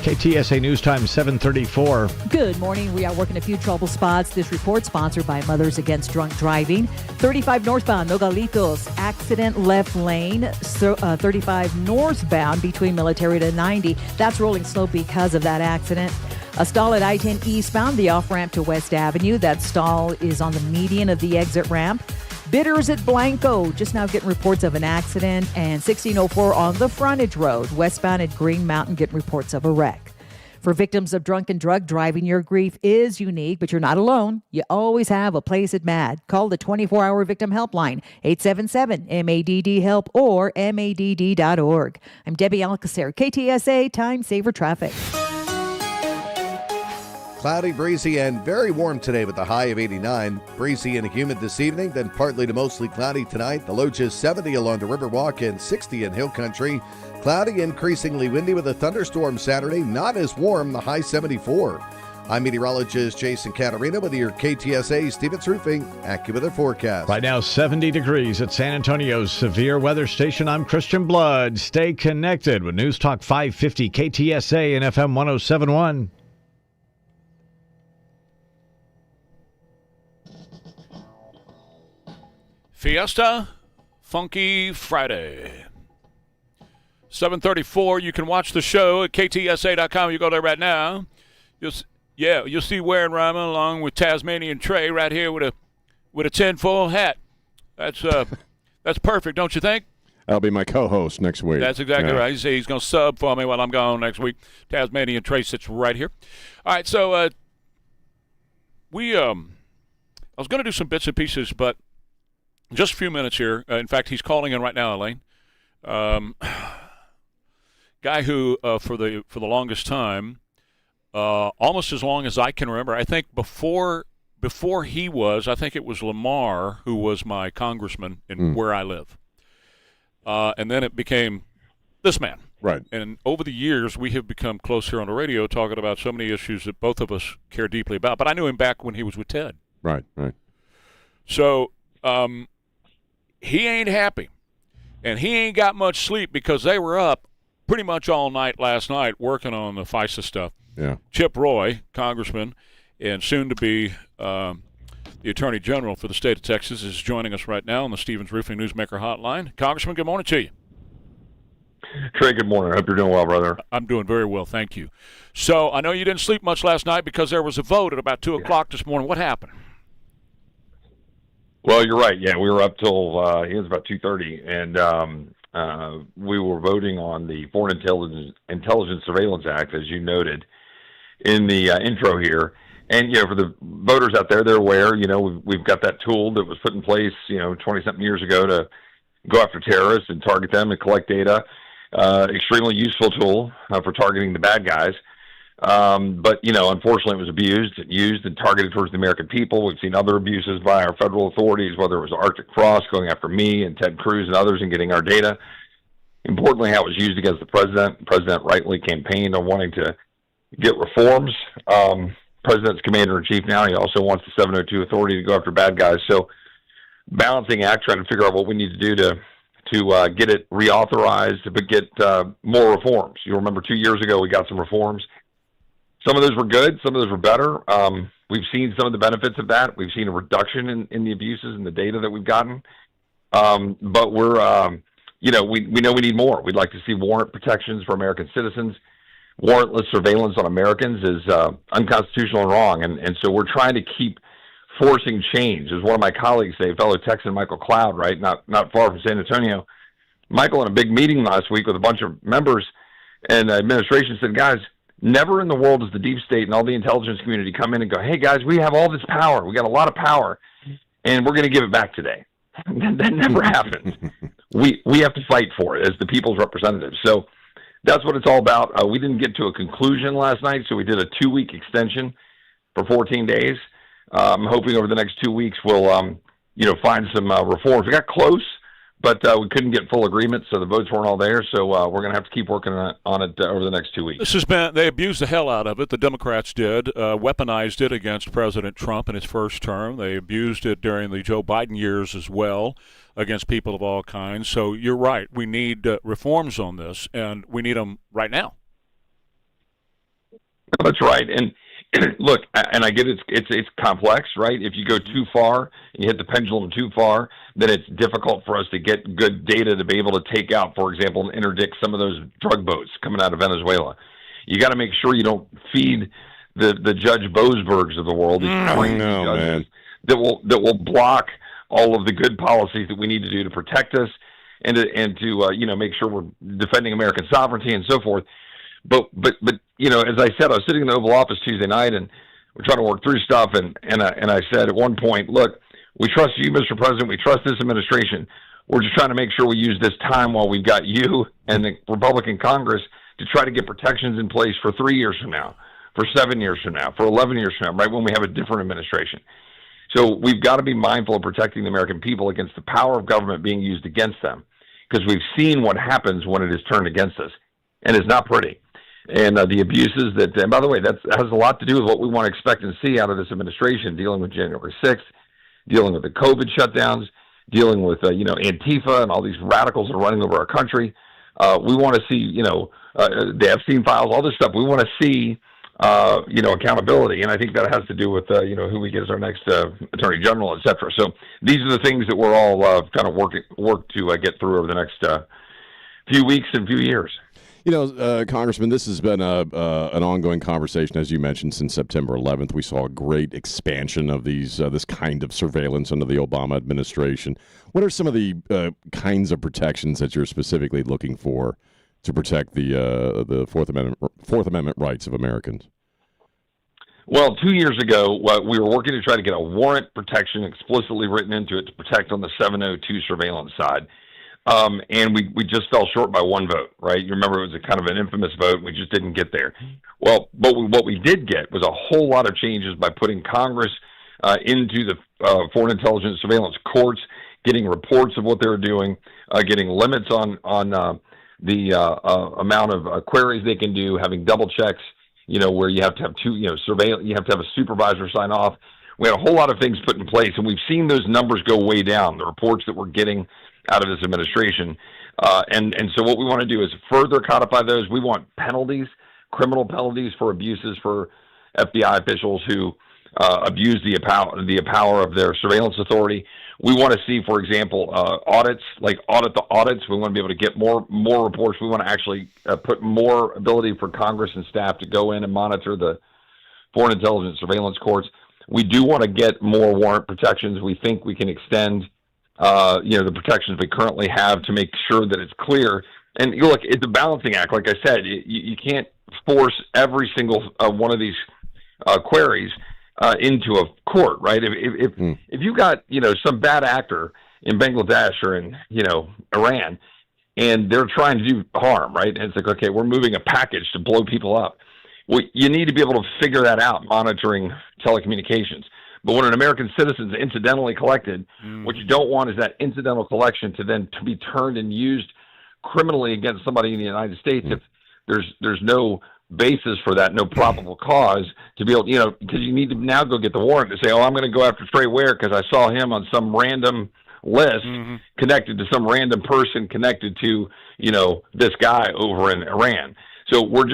KTSA News Time 7:34. Good morning. We are working a few trouble spots. This report sponsored by Mothers Against Drunk Driving. 35 northbound, Nogalitos, accident left lane. 35 northbound between Military to 90. That's rolling slow because of that accident. A stall at I-10 eastbound, the off-ramp to West Avenue. That stall is on the median of the exit ramp. Bidders at Blanco, just now getting reports of an accident. And 1604 on the frontage road, westbound at Green Mountain, getting reports of a wreck. For victims of drunk and drug driving, your grief is unique, but you're not alone. You always have a place at MADD. Call the 24-hour victim helpline, 877-MADD-HELP or MADD.org. I'm Debbie Alcacer, KTSA Time Saver Traffic. Cloudy, breezy, and very warm today with a high of 89. Breezy and humid this evening, then partly to mostly cloudy tonight. The low just 70 along the Riverwalk and 60 in Hill Country. Cloudy, increasingly windy with a thunderstorm Saturday. Not as warm, the high 74. I'm meteorologist Jason Catarina with your KTSA Stevens Roofing AccuWeather forecast. Right now, 70 degrees at San Antonio's severe weather station. I'm Christian Blood. Stay connected with News Talk 550 KTSA and FM 107.1. Fiesta, Funky Friday. 7:34. You can watch the show at KTSA.com. You go there right now. You'll see Ware and Rima along with Tasmanian Trey right here with a tinfoil hat. That's perfect, don't you think? I'll be my co-host next week. That's exactly right. He's going to sub for me while I'm gone next week. Tasmanian Trey sits right here. All right, so I was going to do some bits and pieces, but just a few minutes here. In fact, he's calling in right now, Elaine. Guy who, for the longest time, almost as long as I can remember, I think before he was, I think it was Lamar who was my congressman in where I live. And then it became this man. Right. And over the years, we have become close here on the radio talking about so many issues that both of us care deeply about. But I knew him back when he was with Ted. Right. So he ain't happy. And he ain't got much sleep because they were up pretty much all night last night working on the Fiesta stuff. Yeah. Chip Roy, congressman, and soon to be the Attorney General for the state of Texas, is joining us right now on the Stevens Roofing Newsmaker Hotline. Congressman, good morning to you. Trey, good morning. I hope you're doing well, brother. I'm doing very well, thank you. So I know you didn't sleep much last night because there was a vote at about 2 o'clock this morning. What happened? Well, you're right. Yeah, we were up till it was about 2:30, and we were voting on the Foreign Intelligence Surveillance Act, as you noted in the intro here. And for the voters out there, they're aware. We've got that tool that was put in place, 20-something years ago to go after terrorists and target them and collect data. Extremely useful tool for targeting the bad guys. But unfortunately, it was used and targeted towards the American people. We've seen other abuses by our federal authorities, whether it was Arctic Cross going after me and Ted Cruz and others and getting our data. Importantly, how it was used against the president. The president rightly campaigned on wanting to get reforms. President's commander-in-chief now. He also wants the 702 authority to go after bad guys. So balancing act, trying to figure out what we need to do to get it reauthorized, but get more reforms. You'll remember 2 years ago we got some reforms. Some of those were good. Some of those were better. We've seen some of the benefits of that. We've seen a reduction in the abuses and the data that we've gotten. But we're, we know we need more. We'd like to see warrant protections for American citizens. Warrantless surveillance on Americans is unconstitutional and wrong. And so we're trying to keep forcing change. As one of my colleagues say, fellow Texan Michael Cloud, right, not far from San Antonio. Michael, in a big meeting last week with a bunch of members and administration, said, guys, never in the world does the deep state and all the intelligence community come in and go, hey, guys, we have all this power. We got a lot of power, and we're going to give it back today. That never happens. We have to fight for it as the people's representatives. So that's what it's all about. We didn't get to a conclusion last night, so we did a 2-week extension for 14 days. I'm hoping over the next 2 weeks we'll, find some reforms. We got close, but we couldn't get full agreement, so the votes weren't all there. So we're going to have to keep working on it over the next 2 weeks. They abused the hell out of it. The Democrats did, weaponized it against President Trump in his first term. They abused it during the Joe Biden years as well against people of all kinds. So you're right. We need reforms on this, and we need them right now. That's right. And look, and I get it's complex, right? If you go too far and you hit the pendulum too far, then it's difficult for us to get good data to be able to take out, for example, and interdict some of those drug boats coming out of Venezuela. You got to make sure you don't feed the Judge Boasbergs of the world, these crazy judges that will block all of the good policies that we need to do to protect us and to make sure we're defending American sovereignty and so forth. But as I said, I was sitting in the Oval Office Tuesday night and we're trying to work through stuff. And I said at one point, look, we trust you, Mr. President. We trust this administration. We're just trying to make sure we use this time while we've got you and the Republican Congress to try to get protections in place for 3 years from now, for 7 years from now, for 11 years from now, right when we have a different administration. So we've got to be mindful of protecting the American people against the power of government being used against them, because we've seen what happens when it is turned against us, and it's not pretty. And the abuses and by the way, that has a lot to do with what we want to expect and see out of this administration, dealing with January 6th, dealing with the COVID shutdowns, dealing with, Antifa and all these radicals that are running over our country. We want to see, the Epstein files, all this stuff. We want to see, accountability. And I think that has to do with, who we get as our next attorney general, et cetera. So these are the things that we're all kind of work to get through over the next few weeks and few years. Congressman, this has been an ongoing conversation, as you mentioned, since September 11th. We saw a great expansion of this kind of surveillance under the Obama administration. What are some of the kinds of protections that you're specifically looking for to protect the Fourth Amendment rights of Americans? Well, 2 years ago, we were working to try to get a warrant protection explicitly written into it to protect on the 702 surveillance side. And we just fell short by one vote, right? You remember it was a kind of an infamous vote. We just didn't get there. Well, but what we did get was a whole lot of changes by putting Congress into the foreign intelligence surveillance courts, getting reports of what they were doing, getting limits on the amount of queries they can do, having double checks, where you have to have you have to have a supervisor sign off. We had a whole lot of things put in place, and we've seen those numbers go way down, the reports that we're getting out of this administration. And so what we want to do is further codify those. We want penalties, criminal penalties for abuses for FBI officials who abuse the power of their surveillance authority. We want to see, for example, audits, like audit the audits. We want to be able to get more reports. We want to actually put more ability for Congress and staff to go in and monitor the foreign intelligence surveillance courts. We do want to get more warrant protections. We think we can extend the protections we currently have to make sure that it's clear. And look, it's a balancing act. Like I said, you can't force every single one of these queries into a court, right? If you got some bad actor in Bangladesh or in Iran, and they're trying to do harm, right? And it's like, okay, we're moving a package to blow people up. Well, you need to be able to figure that out, monitoring telecommunications. But when an American citizen is incidentally collected, what you don't want is that incidental collection to be turned and used criminally against somebody in the United States if there's no basis for that, no probable cause to be able, because you need to now go get the warrant to say, I'm going to go after Trey Ware because I saw him on some random list connected to some random person connected to, this guy over in Iran. So look,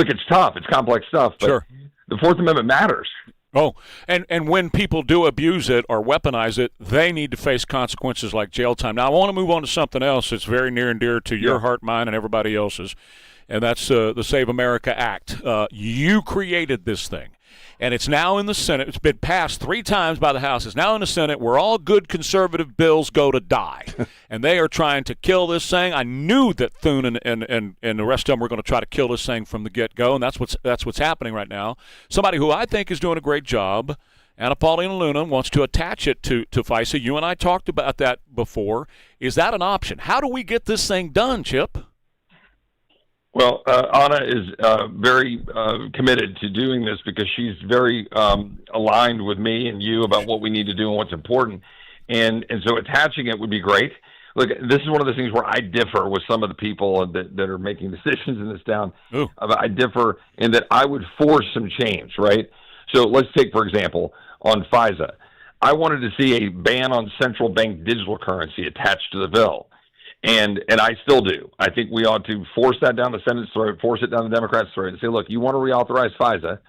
it's tough. It's complex stuff, but the Fourth Amendment matters. Oh, and when people do abuse it or weaponize it, they need to face consequences like jail time. Now, I want to move on to something else that's very near and dear to your heart, mine, and everybody else's, and that's the Save America Act. You created this thing, and it's now in the Senate. It's been passed 3 times by the House. It's now in the Senate where all good conservative bills go to die, and they are trying to kill this thing. I knew that Thune and the rest of them were going to try to kill this thing from the get-go, and that's what's happening right now. Somebody who I think is doing a great job, Anna Paulina Luna, wants to attach it to FISA. You and I talked about that before. Is that an option? How do we get this thing done, Chip? Well, Anna is very committed to doing this because she's very aligned with me and you about what we need to do and what's important. And so attaching it would be great. Look, this is one of the things where I differ with some of the people that are making decisions in this town. I differ in that I would force some change, right? So let's take, for example, on FISA. I wanted to see a ban on central bank digital currency attached to the bill. And I still do. I think we ought to force that down the Senate's throat, force it down the Democrats' throat, and say, look, you want to reauthorize FISA,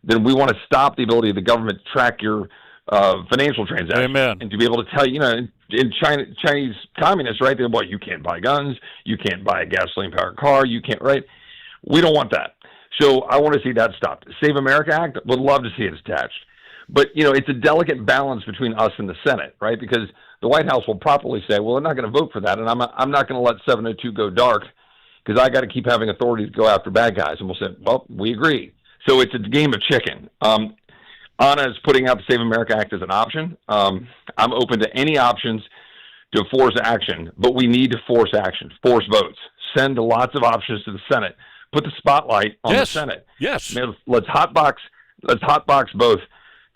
then we want to stop the ability of the government to track your financial transactions. Amen. And to be able to tell, in Chinese communists, right, they're, well, you can't buy guns, you can't buy a gasoline-powered car, you can't, right? We don't want that. So I want to see that stopped. Save America Act, would love to see it attached. But, it's a delicate balance between us and the Senate, right? Because the White House will properly say, well, they're not going to vote for that, and I'm not going to let 702 go dark because I got to keep having authority to go after bad guys. And we'll say, well, we agree. So it's a game of chicken. Anna is putting out the Save America Act as an option. I'm open to any options to force action, but we need to force action, force votes, send lots of options to the Senate, put the spotlight on the Senate. Yes. Let's hotbox both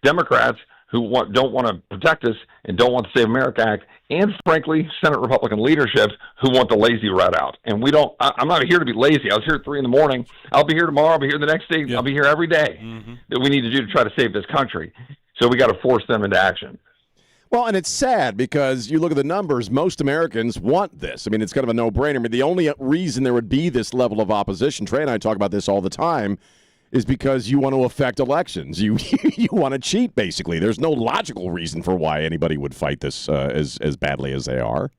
Democrats who don't want to protect us and don't want the Save America Act, and frankly, Senate Republican leadership who want the lazy route out. And I'm not here to be lazy. I was here at 3 a.m. I'll be here tomorrow. I'll be here the next day. I'll be here every day that we need to do to try to save this country. So we got to force them into action. Well, and it's sad because you look at the numbers, most Americans want this. I mean, it's kind of a no-brainer. I mean, the only reason there would be this level of opposition, Trey and I talk about this all the time, is because you want to affect elections. You want to cheat, basically. There's no logical reason for why anybody would fight this as badly as they are.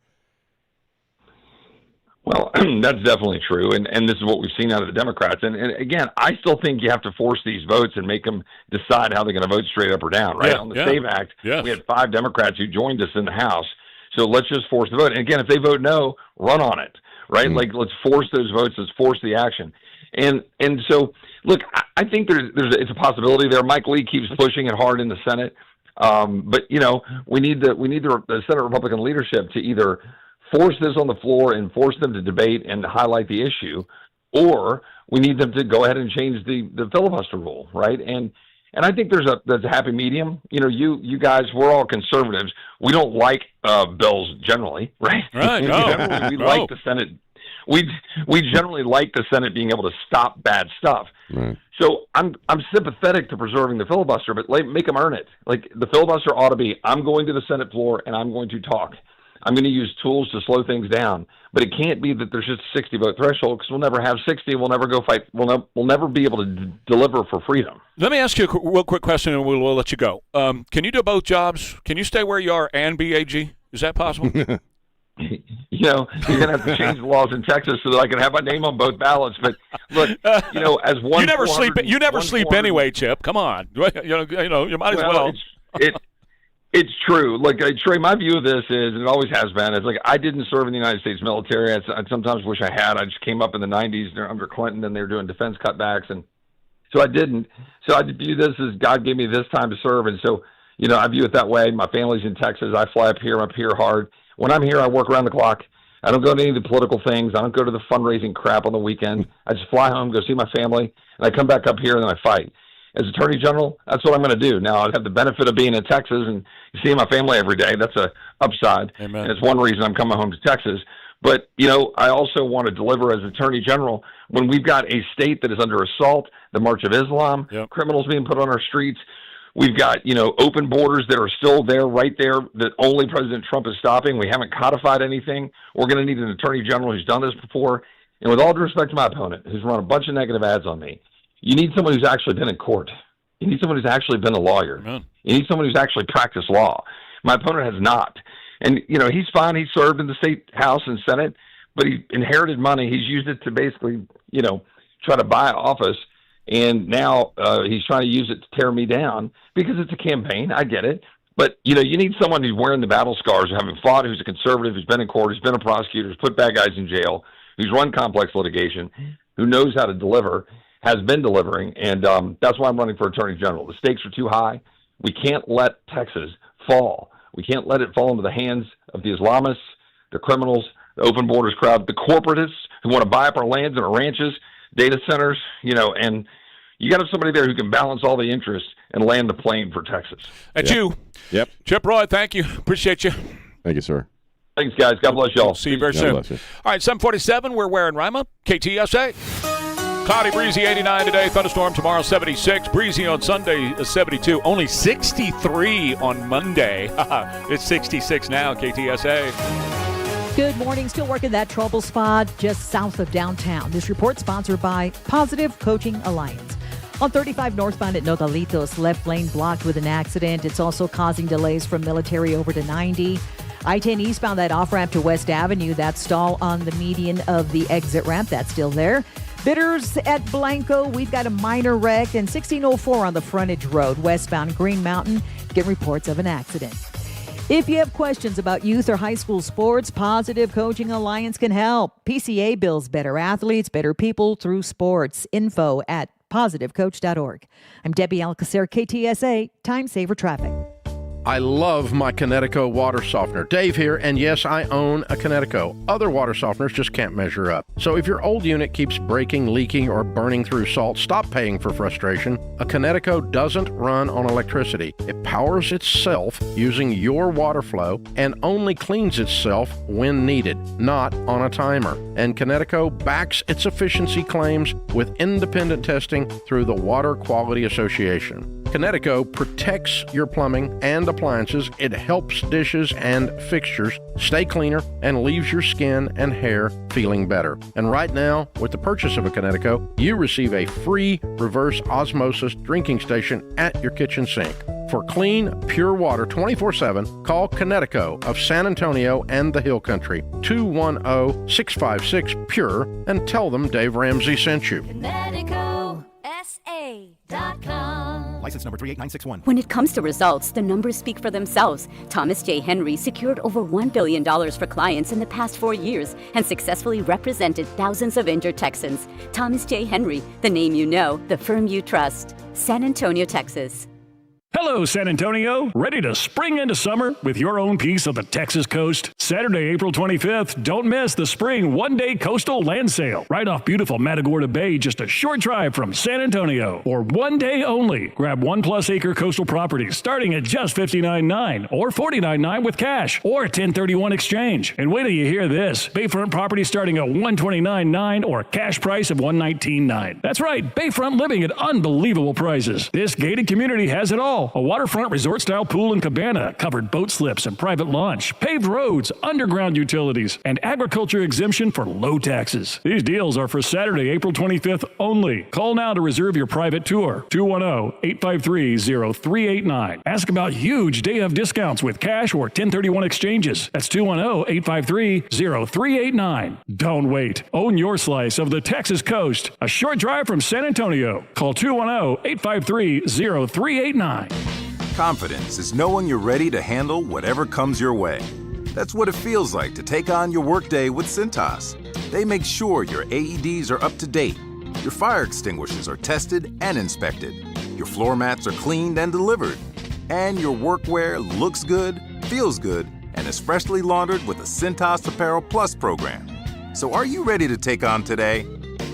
Well, that's definitely true, and this is what we've seen out of the Democrats. And again, I still think you have to force these votes and make them decide how they're going to vote straight up or down, right? On the SAVE Act, we had 5 Democrats who joined us in the House. So let's just force the vote. And again, if they vote no, run on it, right? Like, let's force those votes. Let's force the action. And so, look, I think it's a possibility there. Mike Lee keeps pushing it hard in the Senate, but we need the Senate Republican leadership to either force this on the floor and force them to debate and highlight the issue, or we need them to go ahead and change the filibuster rule, right? And I think there's a happy medium. You guys, we're all conservatives. We don't like bills generally, right? Right. Generally, we like the Senate. We generally like the Senate being able to stop bad stuff. Right. So I'm sympathetic to preserving the filibuster, but make them earn it. Like, the filibuster ought to be, I'm going to the Senate floor and I'm going to talk. I'm going to use tools to slow things down, but it can't be that there's just a 60-vote threshold, because we'll never have 60. We'll never go fight. We'll never be able to deliver for freedom. Let me ask you a real quick question, and we'll let you go. Can you do both jobs? Can you stay where you are and be AG? Is that possible? You're going to have to change the laws in Texas so that I can have my name on both ballots. But look, as one, you never sleep. You never sleep anyway, Chip. Come on, you might as well. It's true. Like, Trey, my view of this is, and it always has been, it's like, I didn't serve in the United States military. I sometimes wish I had. I just came up in the 90s under Clinton, and they were doing defense cutbacks, and so I didn't. So I view this as God gave me this time to serve, and so I view it that way. My family's in Texas. I fly up here. I'm up here hard. When I'm here, I work around the clock. I don't go to any of the political things. I don't go to the fundraising crap on the weekend. I just fly home, go see my family, and I come back up here, and then I fight. As Attorney General, that's what I'm going to do. Now, I have the benefit of being in Texas and seeing my family every day. That's a upside. Amen. And it's one reason I'm coming home to Texas. But, I also want to deliver as Attorney General when we've got a state that is under assault, the March of Islam, criminals being put on our streets. We've got, open borders that are still there, right there, that only President Trump is stopping. We haven't codified anything. We're going to need an Attorney General who's done this before. And with all due respect to my opponent, who's run a bunch of negative ads on me, you need someone who's actually been in court. You need someone who's actually been a lawyer. Amen. You need someone who's actually practiced law. My opponent has not. And, he's fine. He served in the state House and Senate, but he inherited money. He's used it to basically, try to buy office. And now he's trying to use it to tear me down because it's a campaign. I get it. But, you need someone who's wearing the battle scars, having fought, who's a conservative, who's been in court, who's been a prosecutor, who's put bad guys in jail, who's run complex litigation, who knows how to deliver, has been delivering, and that's why I'm running for Attorney General. The stakes are too high. We can't let Texas fall. We can't let it fall into the hands of the Islamists, the criminals, the open borders crowd, the corporatists who want to buy up our lands and our ranches, data centers, and you got to have somebody there who can balance all the interests and land the plane for Texas. That's you. Yep. Chip Roy, thank you. Appreciate you. Thank you, sir. Thanks, guys. God bless y'all. See you very soon. All right, 747, we're Ware and Rima, KTSA. Cloudy, breezy, 89 today. Thunderstorm tomorrow, 76. Breezy on Sunday, 72. Only 63 on Monday. It's 66 now, KTSA. Good morning. Still working that trouble spot just south of downtown. This report sponsored by Positive Coaching Alliance. On 35 northbound at Nogalitos, left lane blocked with an accident. It's also causing delays from Military over to 90. I-10 eastbound, that off-ramp to West Avenue, that stall on the median of the exit ramp, that's still there. Bitters at Blanco, we've got a minor wreck, and 1604 on the frontage road, westbound Green Mountain, get reports of an accident. If you have questions about youth or high school sports, Positive Coaching Alliance can help. PCA builds better athletes, better people through sports. Info at positivecoach.org. I'm Debbie Alcacer, KTSA, Time Saver Traffic. I love my Connecticut water softener. Dave here, and yes, I own a Connecticut. Other water softeners just can't measure up. So if your old unit keeps breaking, leaking, or burning through salt, stop paying for frustration. A Connecticut doesn't run on electricity. It powers itself using your water flow and only cleans itself when needed, not on a timer. And Connecticut backs its efficiency claims with independent testing through the Water Quality Association. Connecticut protects your plumbing and appliances. It helps dishes and fixtures stay cleaner and leaves your skin and hair feeling better. And right now, with the purchase of a Connecticut, you receive a free reverse osmosis drinking station at your kitchen sink. For clean, pure water 24/7, call Connecticut of San Antonio and the Hill Country, 210-656-PURE, and tell them Dave Ramsey sent you. ConnecticutSA.com. License number 38961. When it comes to results, the numbers speak for themselves. Thomas J. Henry secured over $1 billion for clients in the past 4 years and successfully represented thousands of injured Texans. Thomas J. Henry, the name you know, the firm you trust. San Antonio, Texas. Hello, San Antonio. Ready to spring into summer with your own piece of the Texas coast? Saturday, April 25th, don't miss the spring one-day coastal land sale right off beautiful Matagorda Bay, just a short drive from San Antonio. Or one day only. Grab 1+ acre coastal properties starting at just $59.9 or $49.9 with cash or 1031 exchange. And wait till you hear this. Bayfront property starting at $129.9 or cash price of $119.9. That's right, Bayfront living at unbelievable prices. This gated community has it all. A waterfront resort-style pool and cabana, covered boat slips and private launch, paved roads, underground utilities, and agriculture exemption for low taxes. These deals are for Saturday, April 25th only. Call now to reserve your private tour. 210-853-0389. Ask about huge day-of discounts with cash or 1031 exchanges. That's 210-853-0389. Don't wait. Own your slice of the Texas coast. A short drive from San Antonio. Call 210-853-0389. Confidence is knowing you're ready to handle whatever comes your way. That's what it feels like to take on your workday with Cintas. They make sure your AEDs are up to date, your fire extinguishers are tested and inspected, your floor mats are cleaned and delivered, and your workwear looks good, feels good, and is freshly laundered with the Cintas Apparel Plus program. So are you ready to take on today?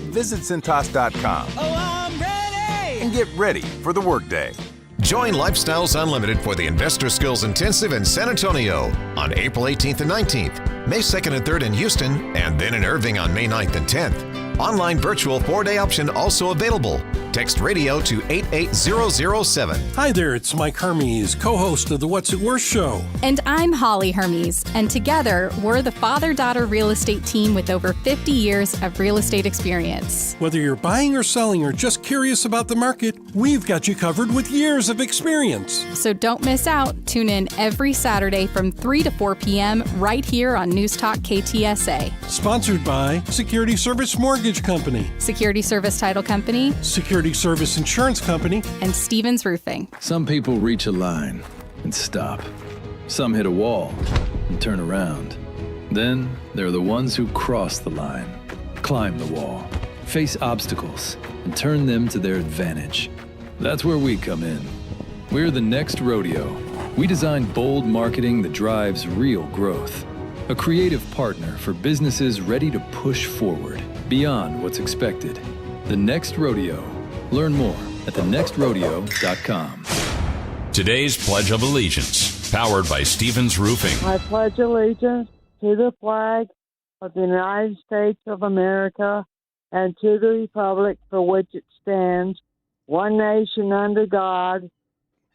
Visit Cintas.com. Oh, I'm ready! And get ready for the workday. Join Lifestyles Unlimited for the Investor Skills Intensive in San Antonio on April 18th and 19th, May 2nd and 3rd in Houston, and then in Irving on May 9th and 10th. Online virtual 4-day option also available. Text radio to 88007. Hi there, it's Mike Hermes, co-host of the What's It Worth show. And I'm Holly Hermes, and together we're the father-daughter real estate team with over 50 years of real estate experience. Whether you're buying or selling or just curious about the market, we've got you covered with years of experience. So don't miss out. Tune in every Saturday from 3 to 4 p.m. right here on News Talk KTSA. Sponsored by Security Service Mortgage Company, Security Service Title Company, Security Service Insurance Company, and Stevens Roofing. Some people reach a line and stop. Some hit a wall and turn around. Then there are the ones who cross the line, climb the wall, face obstacles, and turn them to their advantage. That's where we come in. We're the next rodeo. We design bold marketing that drives real growth. a creative partner for businesses ready to push forward beyond what's expected. The Next Rodeo. Learn more at thenextrodeo.com. Today's Pledge of Allegiance, powered by Stevens Roofing. I pledge allegiance to the flag of the United States of America and to the republic for which it stands, one nation under God,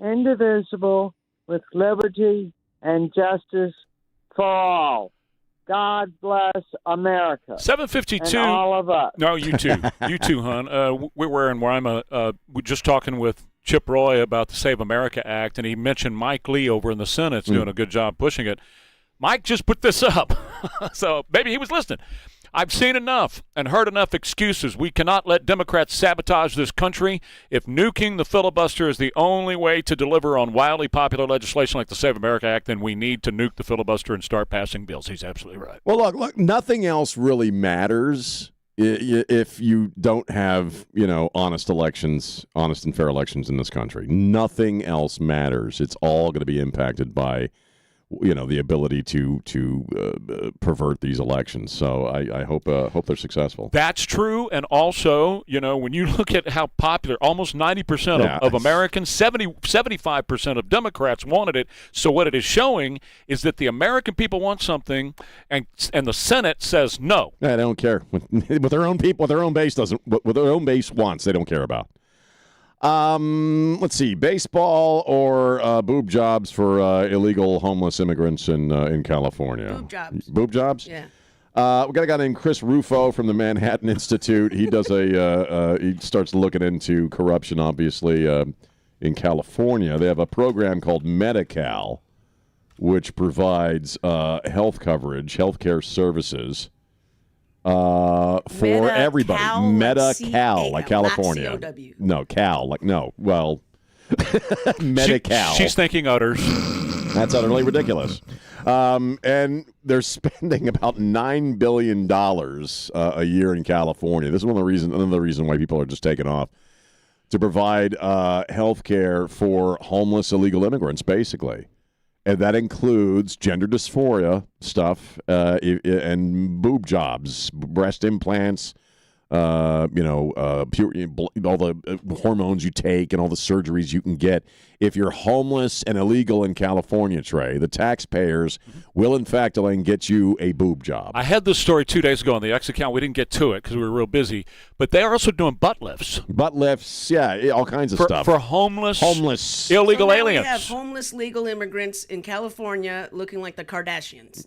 indivisible, with liberty and justice for all. God bless America. 7:52. And all of us. No, you too. You too, hon. We're wearing Rima. We're just talking with Chip Roy about the Save America Act, and he mentioned Mike Lee over in the Senate's doing a good job pushing it. Mike just put this up, so maybe he was listening. I've seen enough and heard enough excuses. We cannot let Democrats sabotage this country. If nuking the filibuster is the only way to deliver on wildly popular legislation like the Save America Act, then we need to nuke the filibuster and start passing bills. He's absolutely right. Well, look, nothing else really matters if you don't have, honest elections, honest and fair elections in this country. Nothing else matters. It's all going to be impacted by the ability to pervert these elections. So I hope they're successful. That's true. And also, when you look at how popular, almost 90% of Americans, 75% of Democrats wanted it. So what it is showing is that the American people want something, and the Senate says no. Yeah, they don't care. What their own people, what their own base doesn't, what their own base wants, they don't care about. Let's see, baseball or boob jobs for illegal homeless immigrants in California. Boob jobs. Boob jobs? Yeah. We got a guy named Chris Rufo from the Manhattan Institute. He does he starts looking into corruption, obviously, in California. They have a program called Medi-Cal, which provides health coverage, healthcare services. For everybody. Medi-Cal, like California. Not C-O-W. No, Cal, like no. Well, Medi-Cal. She's thinking utters. That's utterly ridiculous. And they're spending about $9 billion a year in California. This is another reason why people are just taking off, to provide health care for homeless illegal immigrants, basically. And that includes gender dysphoria stuff and boob jobs, breast implants, all the hormones you take and all the surgeries you can get. If you're homeless and illegal in California, Trey, the taxpayers will, in fact, get you a boob job. I had this story 2 days ago on the X account. We didn't get to it because we were real busy. But they are also doing butt lifts. Butt lifts, yeah, all kinds of stuff. For homeless illegal aliens. We have homeless legal immigrants in California looking like the Kardashians.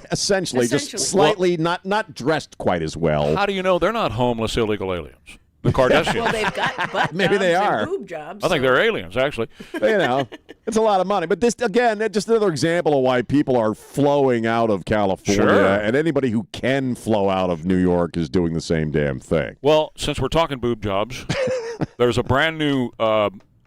Essentially, just slightly not dressed quite as well. How do you know they're not homeless illegal aliens? The Kardashians. Well, they've got butt Maybe jobs they are. and boob jobs. I think they're aliens, actually. It's a lot of money. But this, again, just another example of why people are flowing out of California. Sure. And anybody who can flow out of New York is doing the same damn thing. Well, since we're talking boob jobs, there's a brand new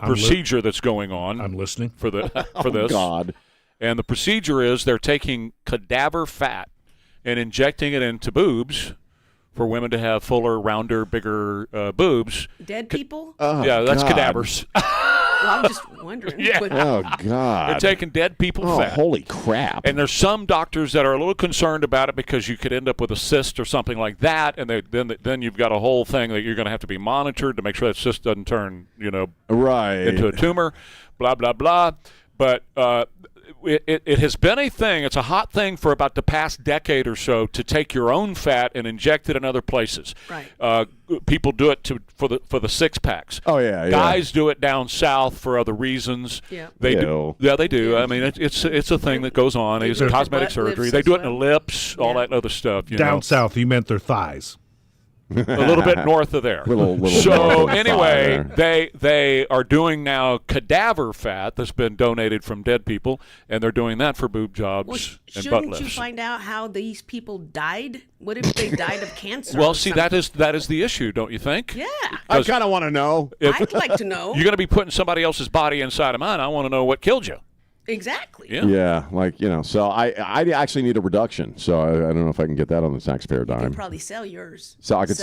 procedure that's going on. I'm listening. For this. God. And the procedure is they're taking cadaver fat and injecting it into boobs for women to have fuller, rounder, bigger boobs. Dead people? Yeah, that's cadavers. Well, I'm just wondering. Yeah. Oh, God. They're taking dead people fat. Holy crap. And there's some doctors that are a little concerned about it because you could end up with a cyst or something like that, and then you've got a whole thing that you're going to have to be monitored to make sure that cyst doesn't turn, right into a tumor, blah, blah, blah. But it has been a thing. It's a hot thing for about the past decade or so to take your own fat and inject it in other places. Right. People do it for the six packs. Oh yeah. Guys do it down south for other reasons. Yeah. They do. Yeah, they do. I mean, it's a thing that goes on. It's cosmetic surgery. They do it in the lips, all that other stuff. Down south, you meant their thighs. A little bit north of there. So anyway, they are doing now cadaver fat that's been donated from dead people, and they're doing that for boob jobs and butt lifts. Shouldn't you find out how these people died? What if they died of cancer? Well, see, that is the issue, don't you think? Yeah. I kind of want to know. I'd like to know. You're going to be putting somebody else's body inside of mine. I want to know what killed you. Exactly. Yeah, so I actually need a reduction. So I don't know if I can get that on the taxpayer dime. You can probably sell yours. So I could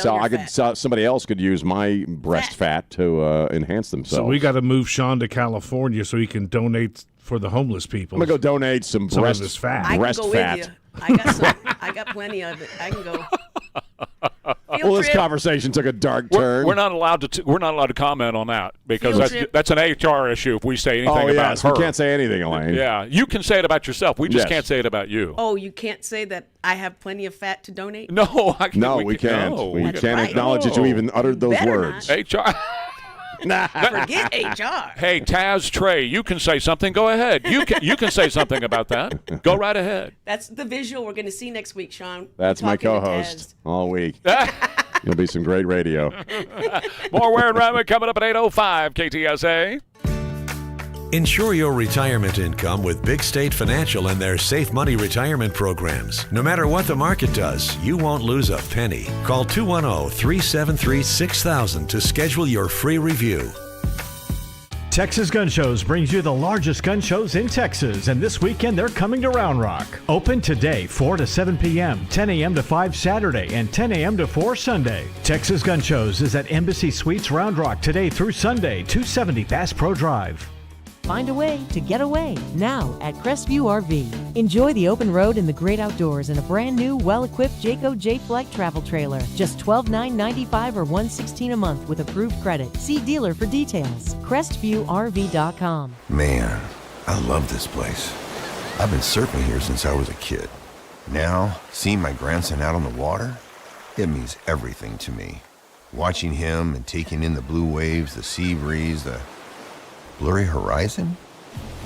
sell. Somebody else could use my breast fat to enhance themselves. So we got to move Sean to California so he can donate for the homeless people. I'm gonna go donate some breast fat. Breast fat. I got plenty of it. I can go. Well, this conversation took a dark turn. We're not allowed to comment on that because that's an HR issue if we say anything about her. We can't say anything, Elaine. Yeah, you can say it about yourself. We just can't say it about you. Oh, you can't say that I have plenty of fat to donate? No, we can't. We can't acknowledge that you even uttered those words. HR. Forget HR. Hey, Taz, Trey, you can say something. Go ahead. You can say something about that. Go right ahead. That's the visual we're going to see next week, Sean. That's my co-host all week. It'll be some great radio. More Ware and Rima coming up at 8:05 KTSA. Ensure your retirement income with Big State Financial and their Safe Money retirement programs. No matter what the market does, you won't lose a penny. Call 210-373-6000 to schedule your free review. Texas Gun Shows brings you the largest gun shows in Texas, and this weekend they're coming to Round Rock. Open today, 4 to 7 p.m., 10 a.m. to 5 Saturday, and 10 a.m. to 4 Sunday. Texas Gun Shows is at Embassy Suites Round Rock today through Sunday, 270 Bass Pro Drive. Find a way to get away now at Crestview RV. Enjoy the open road and the great outdoors in a brand new, well-equipped Jayco J-Flight travel trailer. Just $12,995 or $116 a month with approved credit. See dealer for details. CrestviewRV.com. Man, I love this place. I've been surfing here since I was a kid. Now, seeing my grandson out on the water, it means everything to me. Watching him and taking in the blue waves, the sea breeze, the blurry horizon?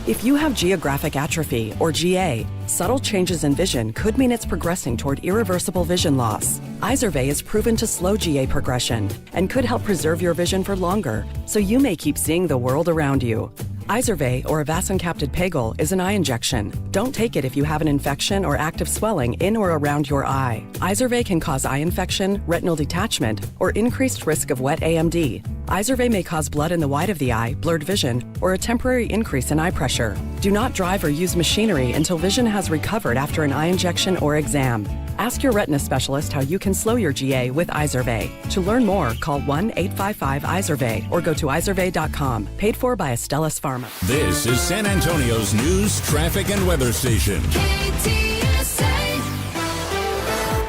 If you have geographic atrophy, or GA, subtle changes in vision could mean it's progressing toward irreversible vision loss. Izervay is proven to slow GA progression and could help preserve your vision for longer, so you may keep seeing the world around you. Izervay, or avacincaptad pegol, is an eye injection. Don't take it if you have an infection or active swelling in or around your eye. Izervay can cause eye infection, retinal detachment, or increased risk of wet AMD. Izervay may cause blood in the white of the eye, blurred vision, or a temporary increase in eye pressure. Do not drive or use machinery until vision has recovered after an eye injection or exam. Ask your retina specialist how you can slow your GA with Izervay. To learn more, call 1-855-IZERVAY or go to izervay.com. Paid for by Astellas Pharma. This is San Antonio's news, traffic, and weather station.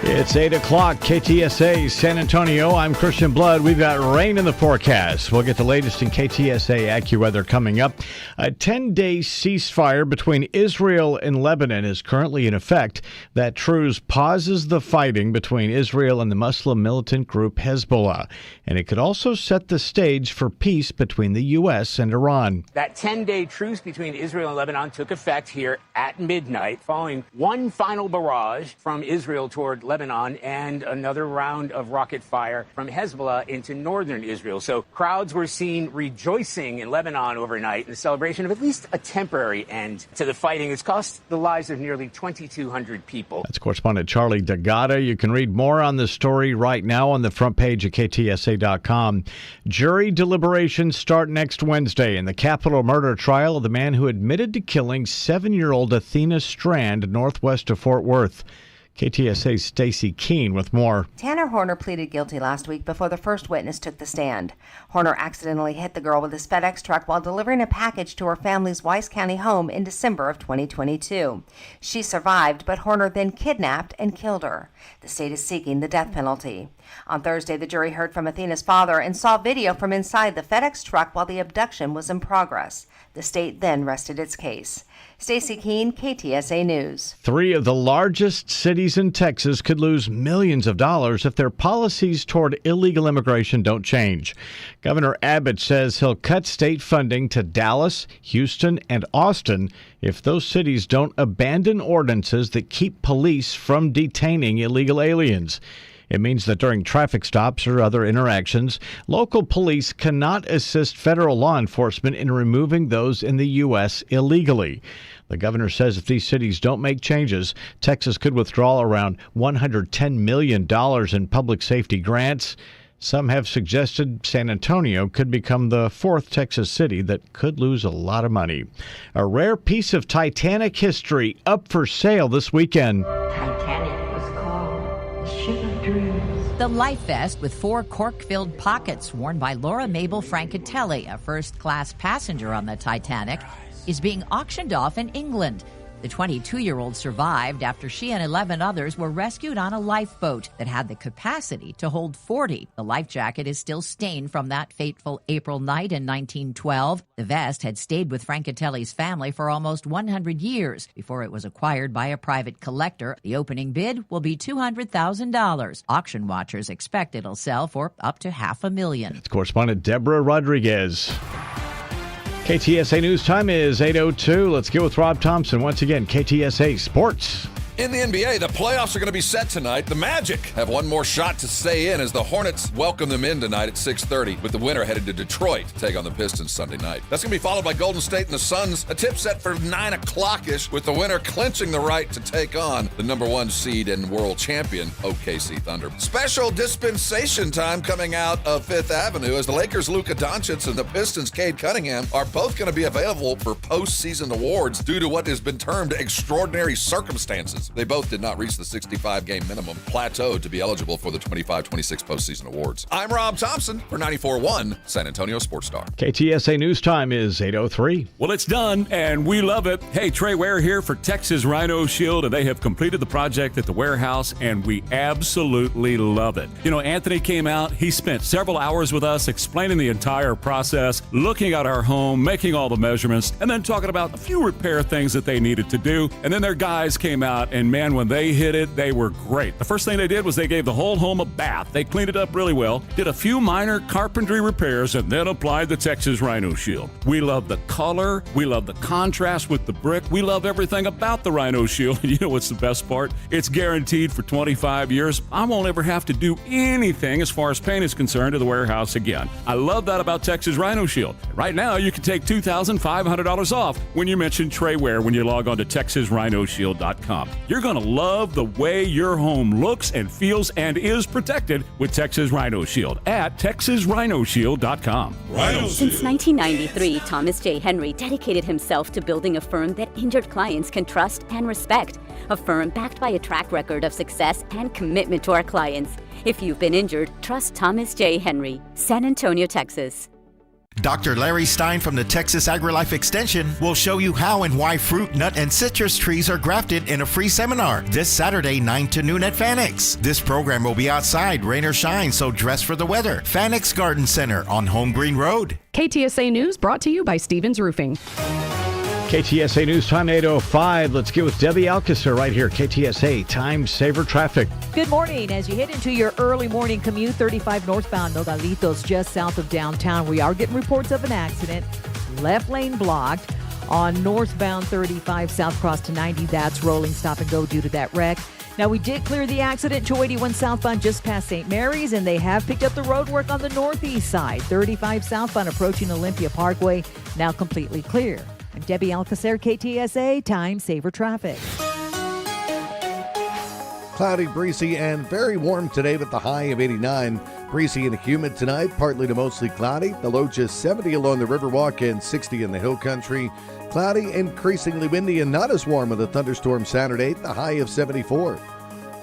It's 8 o'clock, KTSA, San Antonio. I'm Christian Blood. We've got rain in the forecast. We'll get the latest in KTSA AccuWeather coming up. A 10-day ceasefire between Israel and Lebanon is currently in effect. That truce pauses the fighting between Israel and the Muslim militant group Hezbollah. And it could also set the stage for peace between the U.S. and Iran. That 10-day truce between Israel and Lebanon took effect here at midnight, following one final barrage from Israel toward Lebanon and another round of rocket fire from Hezbollah into northern Israel. So crowds were seen rejoicing in Lebanon overnight in the celebration of at least a temporary end to the fighting. It's cost the lives of nearly 2,200 people. That's correspondent Charlie D'Agata. You can read more on the story right now on the front page of KTSA.com. Jury deliberations start next Wednesday in the capital murder trial of the man who admitted to killing 7-year-old Athena Strand northwest of Fort Worth. KTSA's Stacy Keene with more. Tanner Horner pleaded guilty last week before the first witness took the stand. Horner accidentally hit the girl with his FedEx truck while delivering a package to her family's Weiss County home in December of 2022. She survived, but Horner then kidnapped and killed her. The state is seeking the death penalty. On Thursday, the jury heard from Athena's father and saw video from inside the FedEx truck while the abduction was in progress. The state then rested its case. Stacy Keene, KTSA News. 3 of the largest cities in Texas could lose millions of dollars if their policies toward illegal immigration don't change. Governor Abbott says he'll cut state funding to Dallas, Houston, and Austin if those cities don't abandon ordinances that keep police from detaining illegal aliens. It means that during traffic stops or other interactions, local police cannot assist federal law enforcement in removing those in the U.S. illegally. The governor says if these cities don't make changes, Texas could withdraw around $110 million in public safety grants. Some have suggested San Antonio could become the 4th Texas city that could lose a lot of money. A rare piece of Titanic history up for sale this weekend. Titanic was called the Ship of Dreams. The life vest with 4 cork-filled pockets worn by Laura Mabel Francatelli, a first-class passenger on the Titanic, is being auctioned off in England. The 22-year-old survived after she and 11 others were rescued on a lifeboat that had the capacity to hold 40. The life jacket is still stained from that fateful April night in 1912. The vest had stayed with Francatelli's family for almost 100 years before it was acquired by a private collector. The opening bid will be $200,000. Auction watchers expect it'll sell for up to $500,000. It's correspondent Deborah Rodriguez. KTSA News Time is 8:02. Let's get with Rob Thompson once again. KTSA Sports. In the NBA, the playoffs are going to be set tonight. The Magic have one more shot to stay in as the Hornets welcome them in tonight at 6:30, with the winner headed to Detroit to take on the Pistons Sunday night. That's going to be followed by Golden State and the Suns, a tip set for 9 o'clock-ish, with the winner clinching the right to take on the number 1 seed and world champion OKC Thunder. Special dispensation time coming out of Fifth Avenue as the Lakers' Luka Doncic and the Pistons' Cade Cunningham are both going to be available for postseason awards due to what has been termed extraordinary circumstances. They both did not reach the 65-game minimum plateau to be eligible for the 25-26 postseason awards. I'm Rob Thompson for 94.1 San Antonio Sports Star. KTSA News Time is 8:03. Well, it's done, and we love it. Hey, Trey Ware here for Texas Rhino Shield, and they have completed the project at the warehouse, and we absolutely love it. You know, Anthony came out. He spent several hours with us explaining the entire process, looking at our home, making all the measurements, and then talking about a few repair things that they needed to do. And then their guys came out, and man, when they hit it, they were great. The first thing they did was they gave the whole home a bath. They cleaned it up really well, did a few minor carpentry repairs, and then applied the Texas Rhino Shield. We love the color. We love the contrast with the brick. We love everything about the Rhino Shield. You know what's the best part? It's guaranteed for 25 years. I won't ever have to do anything as far as paint is concerned to the warehouse again. I love that about Texas Rhino Shield. Right now, you can take $2,500 off when you mention Trey Ware when you log on to TexasRhinoShield.com. You're going to love the way your home looks and feels and is protected with Texas Rhino Shield at TexasRhinoShield.com. Since 1993, Thomas J. Henry dedicated himself to building a firm that injured clients can trust and respect. A firm backed by a track record of success and commitment to our clients. If you've been injured, trust Thomas J. Henry, San Antonio, Texas. Dr. Larry Stein from the Texas AgriLife Extension will show you how and why fruit, nut, and citrus trees are grafted in a free seminar this Saturday, 9 to noon at Fanex. This program will be outside, rain or shine, so dress for the weather. Fanex Garden Center on Home Green Road. KTSA News brought to you by Stevens Roofing. KTSA News Time 8:05. Let's get with Debbie Alcacer right here. KTSA Time Saver Traffic. Good morning. As you head into your early morning commute, 35 northbound Nogalitos, just south of downtown. We are getting reports of an accident. Left lane blocked. On northbound 35 south cross to 90, that's rolling stop and go due to that wreck. Now, we did clear the accident, 281 southbound just past St. Mary's, and they have picked up the road work on the northeast side. 35 southbound approaching Olympia Parkway, now completely clear. I'm Debbie Alcacer, KTSA Time Saver Traffic. Cloudy, breezy, and very warm today with the high of 89. Breezy and humid tonight, partly to mostly cloudy. The low just 70 along the Riverwalk and 60 in the Hill Country. Cloudy, increasingly windy, and not as warm with a thunderstorm Saturday, the high of 74.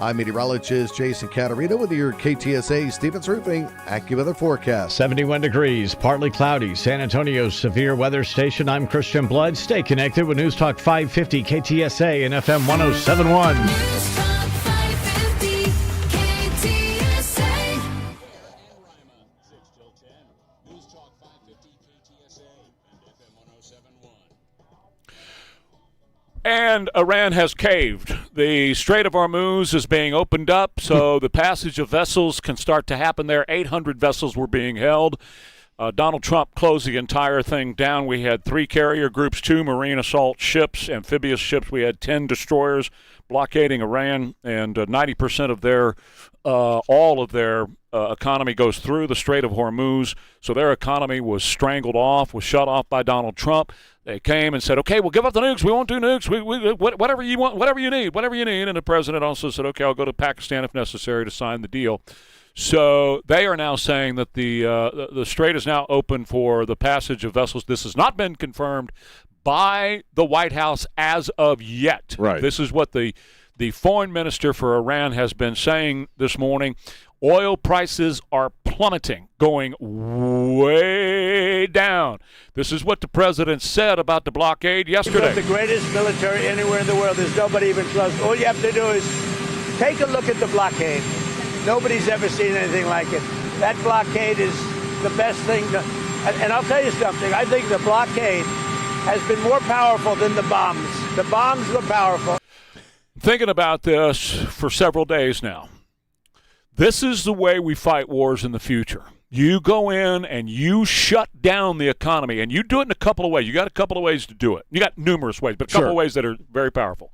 I'm meteorologist Jason Caterino with your KTSA Stevens Roofing AccuWeather forecast. 71 degrees, partly cloudy. San Antonio's severe weather station. I'm Christian Blood. Stay connected with News Talk 550 KTSA and FM 1071. News Talk 550 KTSA. News Talk 550 KTSA and FM 1071. And Iran has caved. The Strait of Hormuz is being opened up, so the passage of vessels can start to happen there. 800 vessels were being held. Donald Trump closed the entire thing down. We had 3 carrier groups, 2 marine assault ships, amphibious ships. We had 10 destroyers blockading Iran, and 90% of their, all of their economy goes through the Strait of Hormuz. So their economy was strangled off, was shut off by Donald Trump. They came and said, okay, we'll give up the nukes. We won't do nukes. Whatever you want, whatever you need. And the president also said, okay, I'll go to Pakistan if necessary to sign the deal. So they are now saying that the strait is now open for the passage of vessels. This has not been confirmed by the White House as of yet. Right. This is what the foreign minister for Iran has been saying this morning. Oil prices are plummeting, going way down. This is what the president said about the blockade yesterday. We've got the greatest military anywhere in the world. There's nobody even close. All you have to do is take a look at the blockade. Nobody's ever seen anything like it. That blockade is the best thing. And I'll tell you something. I think the blockade has been more powerful than the bombs. The bombs were powerful. Thinking about this for several days now. This is the way we fight wars in the future. You go in and you shut down the economy, and you do it in a couple of ways. You got a couple of ways to do it. You got numerous ways, but a couple of ways that are very powerful.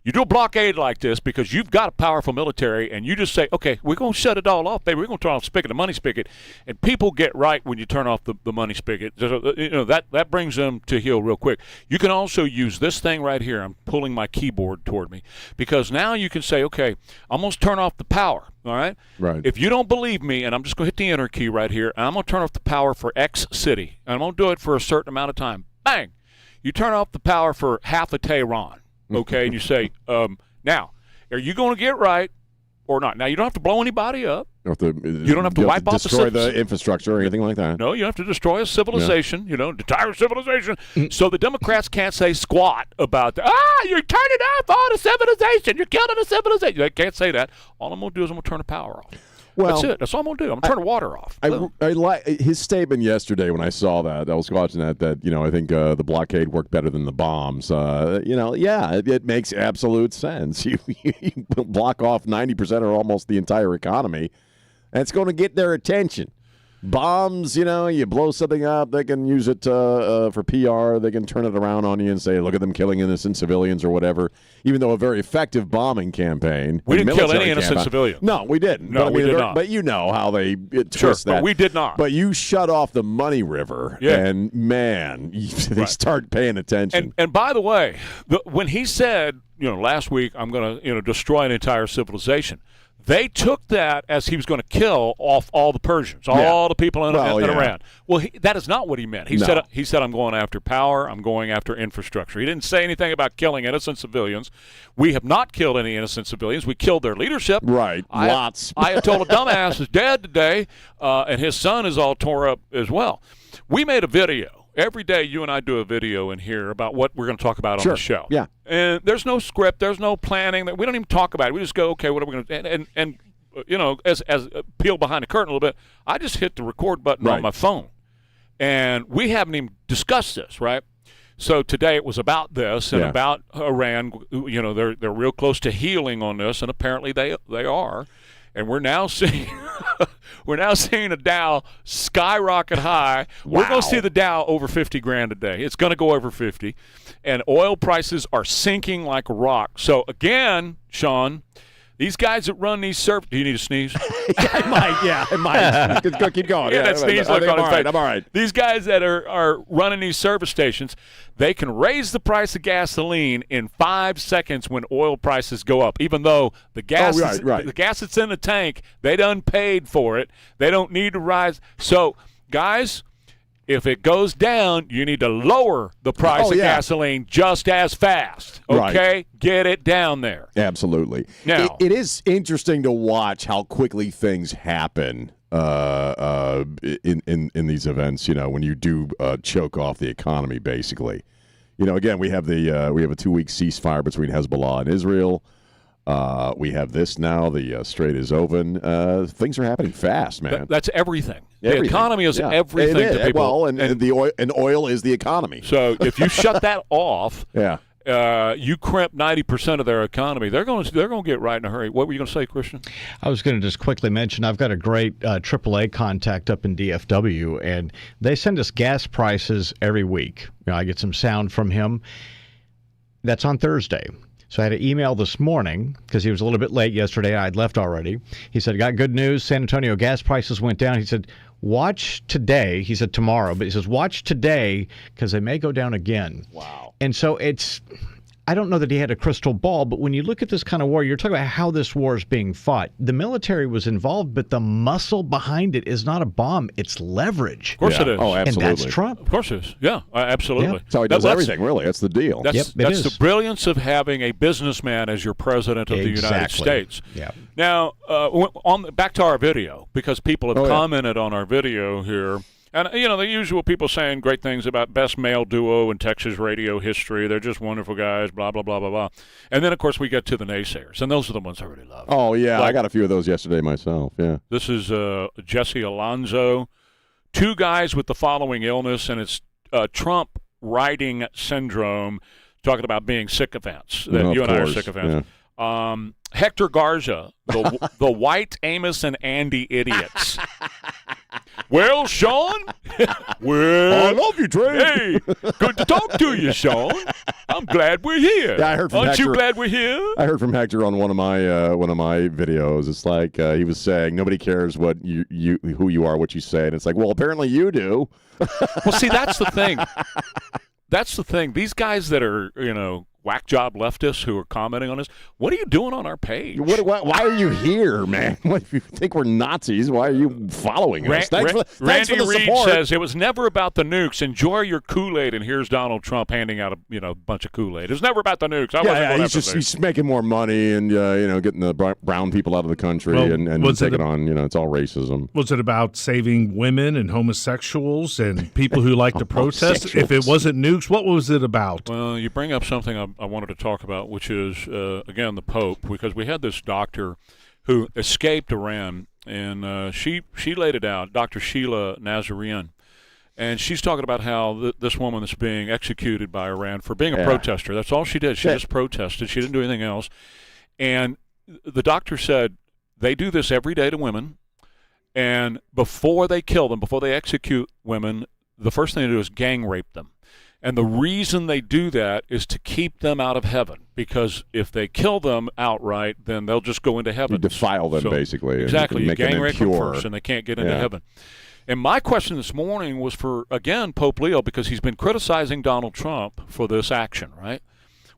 You do a blockade like this because you've got a powerful military, and you just say, okay, we're going to shut it all off, baby. We're going to turn off the money spigot, and people get right when you turn off the money spigot. You know, that brings them to heel real quick. You can also use this thing right here. I'm pulling my keyboard toward me because now you can say, okay, I'm going to turn off the power, all right? Right. If you don't believe me, and I'm just going to hit the enter key right here, and I'm going to turn off the power for X city, and I'm going to do it for a certain amount of time. Bang! You turn off the power for half of Tehran. Okay, and you say, now, are you going to get right or not? Now, you don't have to blow anybody up. You don't have to wipe off destroy the infrastructure or anything like that. No, you have to destroy a civilization, the entire civilization. So the Democrats can't say squat about that. You're turning off all the civilization. You're killing the civilization. They can't say that. All I'm going to do is I'm going to turn the power off. Well, that's it. That's all I'm going to do. I'm going to turn the water off. I like his statement yesterday when I saw that. I was watching that I think the blockade worked better than the bombs. It makes absolute sense. You block off 90% or almost the entire economy. That's going to get their attention. Bombs, you blow something up, they can use it for PR. They can turn it around on you and say, look at them killing innocent civilians or whatever, even though a very effective bombing campaign. We didn't kill any innocent civilians. No, we didn't. No, we did not. But you know how they twist that. But we did not. But you shut off the money river, and, man, they start paying attention. And by the way, when he said, last week, I'm going to destroy an entire civilization, they took that as he was going to kill off all the Persians, all the people in Iran. Well, that is not what he meant. He said, I'm going after power. I'm going after infrastructure. He didn't say anything about killing innocent civilians. We have not killed any innocent civilians. We killed their leadership. Right, lots. Ayatollah dumbass is dead today, and his son is all tore up as well. We made a video. Every day you and I do a video in here about what we're going to talk about on the show. Yeah. And there's no script. There's no planning. We don't even talk about it. We just go, okay, what are we going to – and as peel behind the curtain a little bit, I just hit the record button on my phone. And we haven't even discussed this, right? So today it was about this and about Iran. They're real close to healing on this, and apparently they are. And we're now seeing a Dow skyrocket high. Wow. We're going to see the Dow over 50 grand a day. It's going to go over 50, and oil prices are sinking like a rock. So again, Sean, these guys that run these do you need to sneeze? I might. Go, keep going. That sneeze look on his face. I'm all right. These guys that are running these service stations, they can raise the price of gasoline in 5 seconds when oil prices go up, even though the gas, the gas that's in the tank, they done paid for it. They don't need to rise. So, guys, if it goes down, you need to lower the price of gasoline just as fast. Okay? Right. Get it down there. Absolutely. Now, it is interesting to watch how quickly things happen in these events, when you do choke off the economy, basically. Again, we have a 2-week ceasefire between Hezbollah and Israel. We have this now. The strait is open. Things are happening fast, man. That's everything. The economy is everything to people. Well, and oil is the economy. So if you shut that off, you crimp 90% of their economy. They're going to get right in a hurry. What were you going to say, Christian? I was going to just quickly mention I've got a great AAA contact up in DFW, and they send us gas prices every week. I get some sound from him. That's on Thursday. So I had an email this morning because he was a little bit late yesterday. I'd left already. He said, got good news. San Antonio gas prices went down. He said, watch today. He said tomorrow, but he says, watch today because they may go down again. Wow. And so it's I don't know that he had a crystal ball, but when you look at this kind of war, you're talking about how this war is being fought. The military was involved, but the muscle behind it is not a bomb. It's leverage. Of course it is. Oh, absolutely. And that's Trump. Of course it is. Yeah, absolutely. Yeah. That's how he does everything, really. That's the deal. That's the brilliance of having a businessman as your president of the United States. Yeah. Now, back to our video, because people have commented on our video here. And, the usual people saying great things about best male duo in Texas radio history. They're just wonderful guys, blah, blah, blah, blah, blah. And then, of course, we get to the naysayers. And those are the ones I really love. Oh, yeah. I got a few of those yesterday myself, yeah. This is Jesse Alonzo. 2 guys with the following illness, and it's Trump riding syndrome, talking about being sycophants. That you and I are sycophants. Yeah. Hector Garza, the white Amos and Andy idiots. Well, Sean? Well, I love you, Trey. Hey, good to talk to you, Sean. I'm glad we're here. Yeah, I heard from Aren't Hector. you glad we're here? I heard from Hector on one of my videos. It's like he was saying nobody cares what who you are, what you say, and it's like, well, apparently you do. Well, see, that's the thing. That's the thing. These guys that are, whack job leftists who are commenting on this, what are you doing on our page? Why are you here, man? What, if you think we're Nazis, why are you following us? Thanks for Randy the Reed support. says it was never about the nukes. Enjoy your Kool-Aid, and here's Donald Trump handing out a bunch of Kool-Aid. It was never about the nukes. He's making more money and getting the brown people out of the country and taking on it's all racism. Was it about saving women and homosexuals and people who like to protest? If it wasn't nukes, what was it about? Well, you bring up something I wanted to talk about, which is, again, the Pope, because we had this doctor who escaped Iran, and she laid it out, Dr. Sheila Nazarian, and she's talking about how this woman that's being executed by Iran for being a protester, that's all she did. She just protested. She didn't do anything else. And the doctor said they do this every day to women, and before they kill them, before they execute women, the first thing they do is gang rape them. And the reason they do that is to keep them out of heaven, because if they kill them outright, then they'll just go into heaven. You defile them, basically. Exactly. You gang rape them impure. first, and they can't get into heaven. And my question this morning was for, again, Pope Leo, because he's been criticizing Donald Trump for this action, right,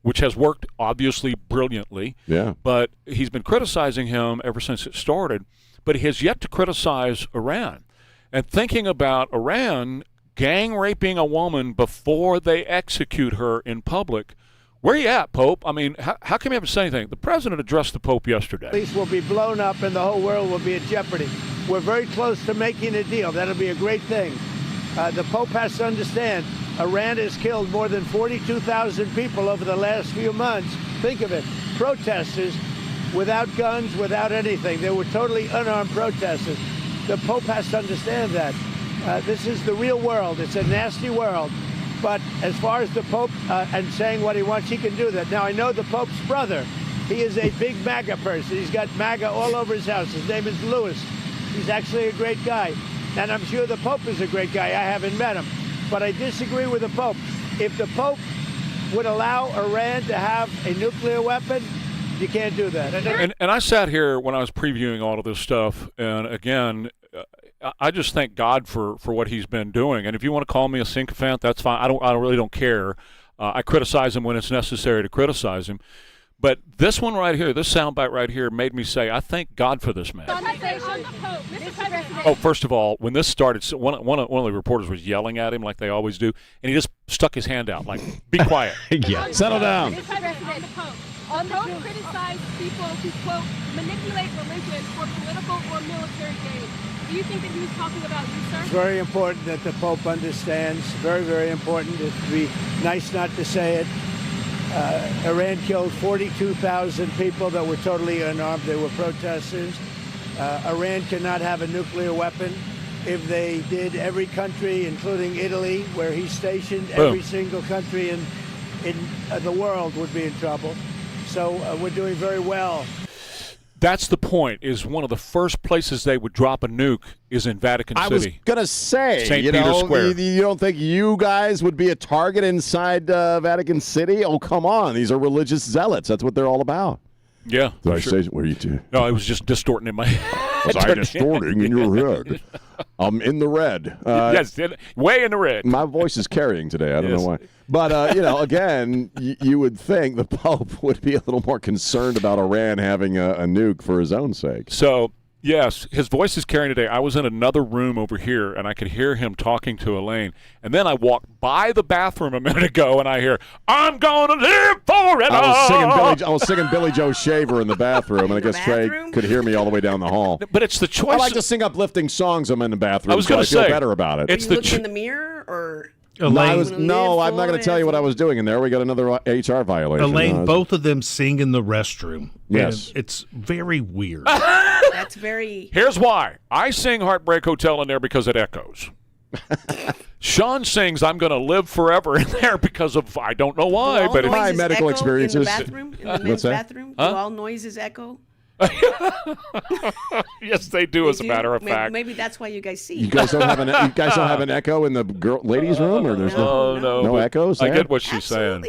which has worked, obviously, brilliantly. Yeah. But he's been criticizing him ever since it started, but he has yet to criticize Iran. And thinking about Iran gang raping a woman before they execute her in public. Where are you at, Pope? I mean, how come you haven't said anything? The president addressed the Pope yesterday. Police will be blown up and the whole world will be in jeopardy. We're very close to making a deal. That'll be a great thing. The Pope has to understand, Iran has killed more than 42,000 people over the last few months. Think of it. Protesters without guns, without anything. They were totally unarmed protesters. The Pope has to understand that. This is the real world. It's a nasty world. But as far as the Pope and saying what he wants, he can do that. Now, I know the Pope's brother. He is a big MAGA person. He's got MAGA all over his house. His name is Louis. He's actually a great guy. And I'm sure the Pope is a great guy. I haven't met him. But I disagree with the Pope. If the Pope would allow Iran to have a nuclear weapon, you can't do that. And I sat here when I was previewing all of this stuff, and again, I just thank God for what he's been doing. And if you want to call me a sycophant, that's fine. I really don't care. I criticize him when it's necessary to criticize him. But this one right here, this soundbite right here, made me say, I thank God for this man. Oh, first of all, when this started, one of the reporters was yelling at him like they always do, and he just stuck his hand out like, be quiet. Yeah, settle down. Don't criticize people who, quote, manipulate religion for political or military gain. Do you think that he was talking about you, sir? It's very important that the Pope understands. Very, very important. It would be nice not to say it. Iran killed 42,000 people that were totally unarmed. They were protesters. Iran cannot have a nuclear weapon. If they did, every country, including Italy, where he's stationed, every single country in the world would be in trouble. So we're doing very well. That's the point, is one of the first places they would drop a nuke is in Vatican City. I was going to say, St. Peter's Square. You don't think you guys would be a target inside Vatican City? Oh, come on. These are religious zealots. That's what they're all about. Yeah. Did I say, what are you doing? No, it was just distorting in my head. Was I distorting in your head? I'm in the red. Yes, way in the red. My voice is carrying today. I don't know why. But, again, you would think the Pope would be a little more concerned about Iran having a nuke for his own sake. So, yes, his voice is carrying today. I was in another room over here, and I could hear him talking to Elaine. And then I walked by the bathroom a minute ago, and I hear, I'm going to live forever. I was singing Billy Joe Shaver in the bathroom, and I guess Trey could hear me all the way down the hall. But it's the choice. I like to sing uplifting songs when I'm in the bathroom, I was going to feel better about it. It's Are you looking in the mirror, or... I'm not going to tell you what I was doing in there. We got another HR violation. Elaine, both of them sing in the restroom. Yes. And it's very weird. That's very... Here's why. I sing Heartbreak Hotel in there because it echoes. Sean sings I'm going to live forever in there because of, I don't know why, but my medical experiences. In the bathroom? In the men's bathroom? Huh? Do all noises echo? Yes, they do, as a matter of fact. Maybe that's why you guys see. You guys don't have an echo in the ladies' room, or there's no echoes? I there? get what she's saying.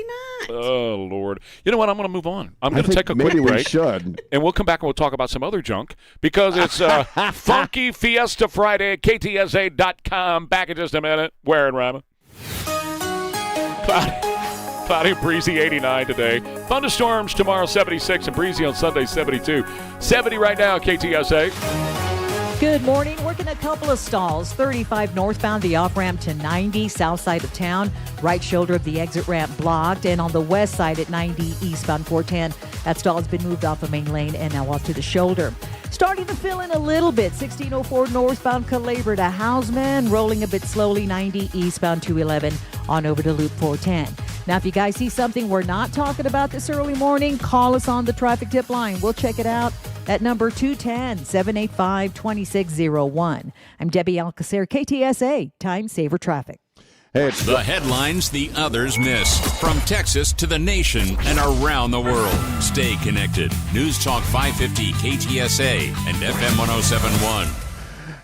Oh, Lord. You know what? I'm going to move on. I'm going to take a maybe quick break. we should. And we'll come back and we'll talk about some other junk because it's Funky Fiesta Friday at KTSA.com. Back in just a minute. Ware and Rima. Cloudy and breezy, 89 today. Thunderstorms tomorrow, 76, and breezy on Sunday, 72. 70 right now, KTSA. Good morning. Working a couple of stalls. 35 northbound, the off-ramp to 90, south side of town. Right shoulder of the exit ramp blocked. And on the west side at 90, eastbound 410, that stall has been moved off of main lane and now off to the shoulder. Starting to fill in a little bit. 1604 northbound, Calabria to Houseman. Rolling a bit slowly, 90, eastbound 211 on over to Loop 410. Now, if you guys see something we're not talking about this early morning, call us on the traffic tip line. We'll check it out at number 210-785-2601. I'm Debbie Alcacer, KTSA, Time Saver Traffic. The headlines the others miss. From Texas to the nation and around the world. Stay connected. News Talk 550 KTSA and FM 1071.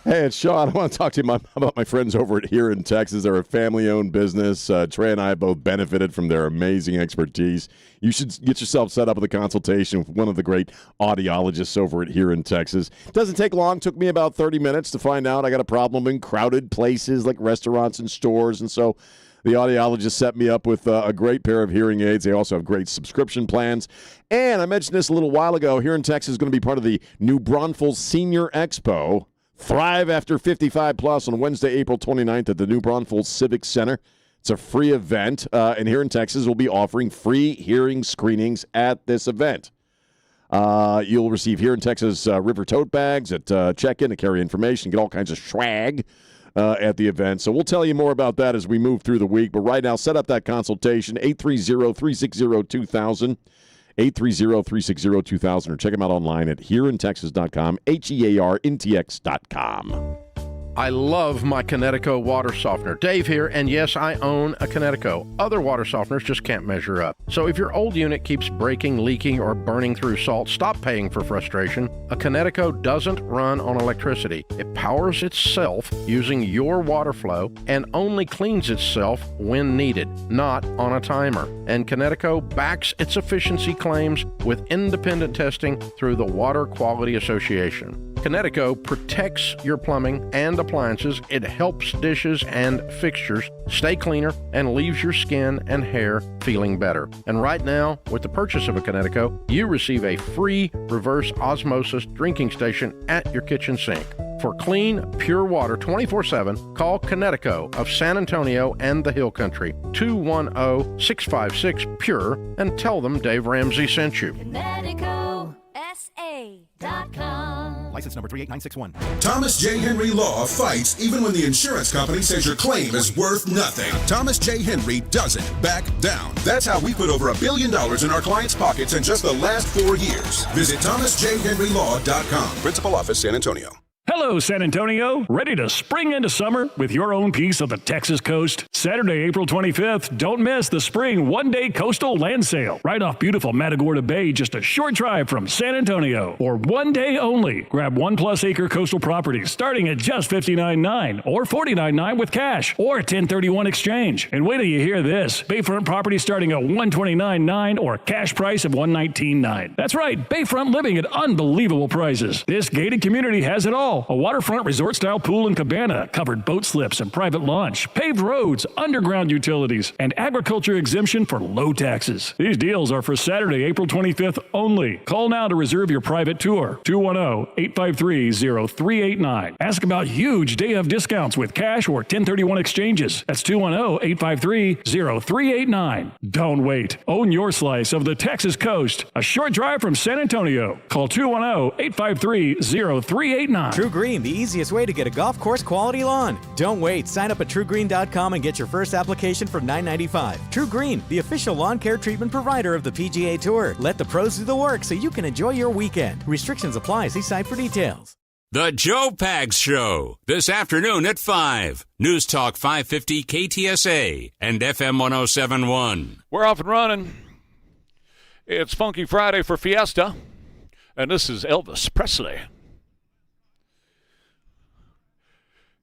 Hey, it's Sean. I want to talk to you about my friends over at Here in Texas. They're a family-owned business. Trey and I both benefited from their amazing expertise. You should get yourself set up with a consultation with one of the great audiologists over at Here in Texas. It doesn't take long. It took me about 30 minutes to find out I got a problem in crowded places like restaurants and stores. And so the audiologist set me up with a great pair of hearing aids. They also have great subscription plans. And I mentioned this a little while ago. Here in Texas is going to be part of the New Braunfels Senior Expo. Thrive After 55 Plus on Wednesday, April 29th at the New Braunfels Civic Center. It's a free event, and Here in Texas we'll be offering free hearing screenings at this event. You'll receive Here in Texas river tote bags at check-in to carry information, get all kinds of swag at the event. So we'll tell you more about that as we move through the week. But right now, set up that consultation, 830-360-2000. 830-360-2000, or check them out online at hereintexas.com, HEARNTX.com. I love my Kinetico water softener. Dave here, and yes, I own a Kinetico. Other water softeners just can't measure up. So if your old unit keeps breaking, leaking, or burning through salt, stop paying for frustration. A Kinetico doesn't run on electricity. It powers itself using your water flow and only cleans itself when needed, not on a timer. And Kinetico backs its efficiency claims with independent testing through the Water Quality Association. Kinetico protects your plumbing and appliances. It helps dishes and fixtures stay cleaner and leaves your skin and hair feeling better. And right now, with the purchase of a Kinetico, you receive a free reverse osmosis drinking station at your kitchen sink. For clean, pure water 24/7, call Kinetico of San Antonio and the Hill Country, 210-656-PURE, and tell them Dave Ramsey sent you. KineticoSA.com. License number 38961. Thomas J. Henry Law fights even when the insurance company says your claim is worth nothing. Thomas J. Henry doesn't back down. That's how we put over $1 billion in our clients' pockets in just the last 4 years. Visit thomasjhenrylaw.com. Principal Office, San Antonio. Hello, San Antonio. Ready to spring into summer with your own piece of the Texas coast? Saturday, April 25th, don't miss the spring one-day coastal land sale. Right off beautiful Matagorda Bay, just a short drive from San Antonio. Or one day only. Grab 1+ acre coastal properties starting at just $59.9 or $49.9 with cash or 1031 exchange. And wait till you hear this. Bayfront properties starting at $129.9 or cash price of $119.9. That's right, Bayfront living at unbelievable prices. This gated community has it all. well. A waterfront resort-style pool and cabana, covered boat slips and private launch, paved roads, underground utilities, and agriculture exemption for low taxes. These deals are for Saturday, April 25th only. Call now to reserve your private tour. 210-853-0389. Ask about huge day-of discounts with cash or 1031 exchanges. That's 210-853-0389. Don't wait. Own your slice of the Texas coast. A short drive from San Antonio. Call 210-853-0389. True Green, the easiest way to get a golf course quality lawn. Don't wait. Sign up at truegreen.com and get your first application for $9.95. True Green, the official lawn care treatment provider of the PGA Tour. Let the pros do the work so you can enjoy your weekend. Restrictions apply. See site for details. The Joe Pags Show, this afternoon at 5. News Talk 550 KTSA and FM 107.1. We're off and running. It's Funky Friday for Fiesta, and this is Elvis Presley.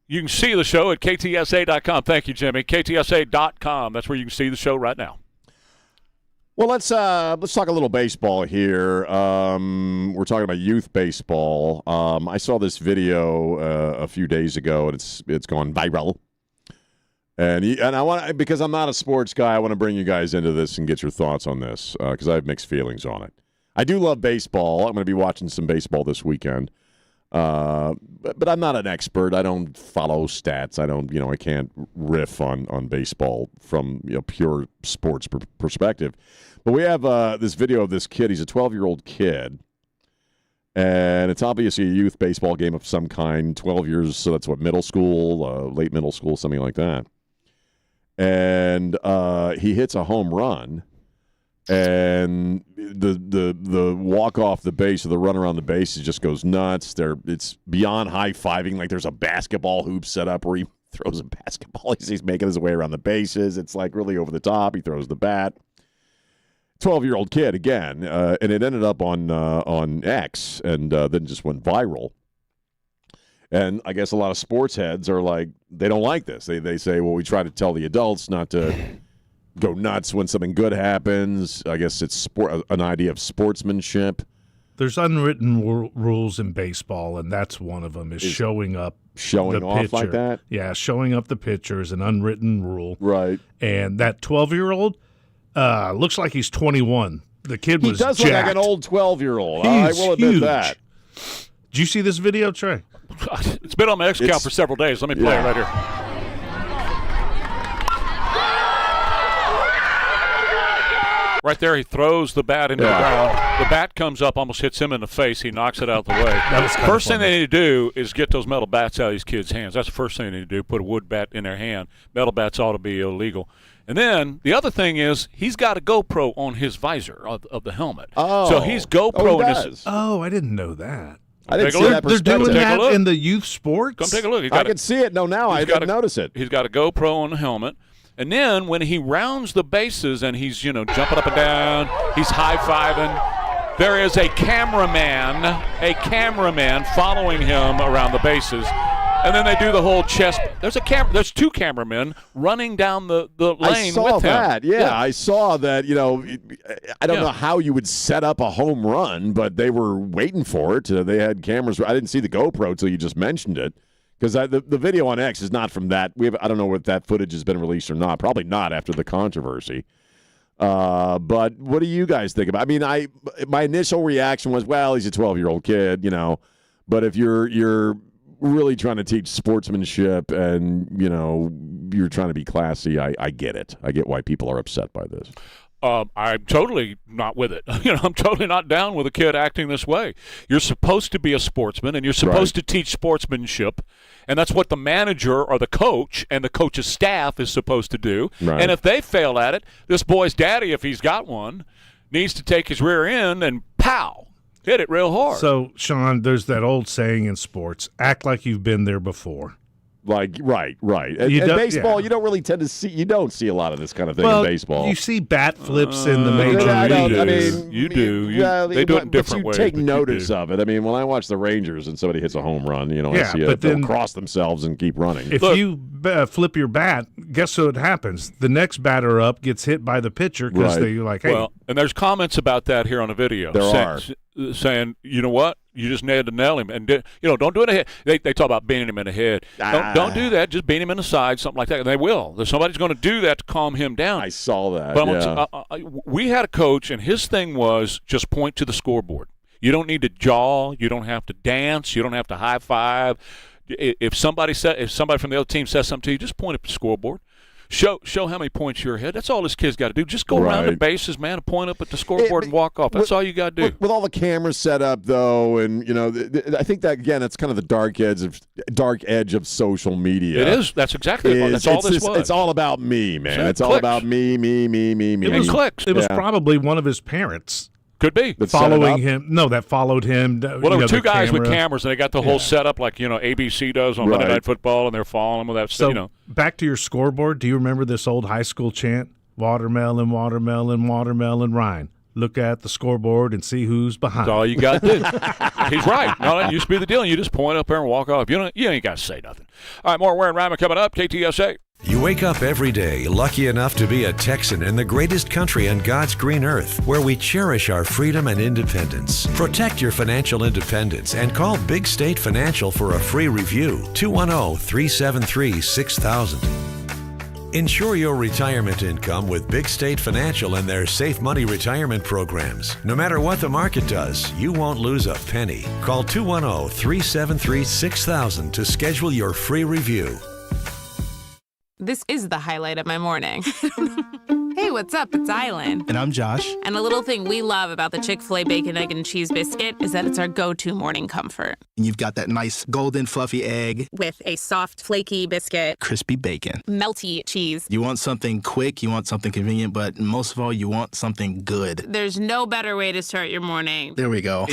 You can see the show at KTSA.com. Thank you, Jimmy. KTSA.com. That's where you can see the show right now. Well, let's talk a little baseball here. We're talking about youth baseball. I saw this video a few days ago, and it's gone viral. And I want, because I'm not a sports guy, I want to bring you guys into this and get your thoughts on this because I have mixed feelings on it. I do love baseball. I'm going to be watching some baseball this weekend. But I'm not an expert. I don't follow stats. I can't riff on baseball from pure sports perspective. But we have this video of this kid. He's a 12-year-old kid, and it's obviously a youth baseball game of some kind. 12 years, so that's what, middle school, late middle school, something like that. And he hits a home run. And the walk off the base or the run around the bases just goes nuts. It's beyond high-fiving. Like there's a basketball hoop set up where he throws a basketball. He's making his way around the bases. It's like really over the top. He throws the bat. 12-year-old kid again, and it ended up on X and then just went viral. And I guess a lot of sports heads are like, they don't like this. They say, well, we try to tell the adults not to go nuts when something good happens. I guess it's an idea of sportsmanship. There's unwritten rules in baseball, and that's one of them, is showing off like that? Yeah, showing up the pitcher is an unwritten rule. Right. And that 12-year-old looks like he's 21. The kid was jacked. He does look like an old 12-year-old. I will admit that. Did you see this video, Trey? It's been on my X account for several days. Let me play it right here. Right there, he throws the bat into the ground. The bat comes up, almost hits him in the face. He knocks it out the way. First thing they need to do is get those metal bats out of these kids' hands. That's the first thing they need to do, put a wood bat in their hand. Metal bats ought to be illegal. And then the other thing is he's got a GoPro on his visor of the helmet. Oh. So he's GoPro. I didn't know that. I didn't see that They're doing perspective. that in the youth sports? Come take a look. I can see it. No, now I didn't notice it. He's got a GoPro on the helmet. And then when he rounds the bases and he's, jumping up and down, he's high-fiving, there is a cameraman following him around the bases. And then they do the whole chest. There's two cameramen running down the lane with him. I saw that. Yeah, I saw that. I don't know how you would set up a home run, but they were waiting for it. They had cameras. I didn't see the GoPro until you just mentioned it. Because the video on X is not from that. I don't know if that footage has been released or not. Probably not after the controversy. But what do you guys think about it? I mean, my initial reaction was, well, he's a 12-year-old kid, But if you're really trying to teach sportsmanship and, you're trying to be classy, I get it. I get why people are upset by this. I'm totally not with it. I'm totally not down with a kid acting this way. You're supposed to be a sportsman, and you're supposed to teach sportsmanship, and that's what the manager or the coach and the coach's staff is supposed to do. Right. And if they fail at it, this boy's daddy, if he's got one, needs to take his rear end and pow, hit it real hard. So, Sean, there's that old saying in sports, act like you've been there before. Right. And baseball, you don't really tend to see. You don't see a lot of this kind of thing in baseball. You see bat flips in the major leagues. You do. They do it in different ways. But you take notice of it. I mean, when I watch the Rangers and somebody hits a home run, I see it. They'll cross themselves and keep running. If you flip your bat, guess what happens? The next batter up gets hit by the pitcher because they're like, hey. Well, and there's comments about that here on the video. There are. Saying, you know what? You just need to nail him, and don't do it ahead. They talk about beating him in the head. Don't do that. Just beat him in the side, something like that. And they will. Somebody's going to do that to calm him down. I saw that. But we had a coach, and his thing was just point to the scoreboard. You don't need to jaw. You don't have to dance. You don't have to high five. If somebody from the other team says something to you, just point at the scoreboard. Show how many points you're ahead. That's all this kid's got to do. Just go around the bases, man, and point up at the scoreboard and walk off. That's all you got to do. With all the cameras set up, though, and I think that again, it's kind of the dark edge of social media. It is. That's exactly it. That's all this was. It's all about me, man. It's all about me. It was clicks. It was probably one of his parents. Could be. That followed him. Well, there were two guys with cameras, and they got the whole setup like, ABC does on Monday Night Football, and they're following them with that stuff, Back to your scoreboard, do you remember this old high school chant? Watermelon, watermelon, watermelon, Ryan. Look at the scoreboard and see who's behind. That's all you got to do. He's right. No, that used to be the deal. You just point up there and walk off. You ain't got to say nothing. All right, more Ware and Rima coming up. KTSA. You wake up every day lucky enough to be a Texan in the greatest country on God's green earth, where we cherish our freedom and independence. Protect your financial independence and call Big State Financial for a free review. 210-373-6000. Ensure your retirement income with Big State Financial and their Safe Money retirement programs. No matter what the market does, you won't lose a penny. Call 210-373-6000 to schedule your free review. This is the highlight of my morning. Hey, what's up? It's Island. And I'm Josh. And a little thing we love about the Chick-fil-A Bacon, Egg, and Cheese Biscuit is that it's our go-to morning comfort. And you've got that nice golden fluffy egg. With a soft, flaky biscuit. Crispy bacon. Melty cheese. You want something quick, you want something convenient, but most of all, you want something good. There's no better way to start your morning. There we go.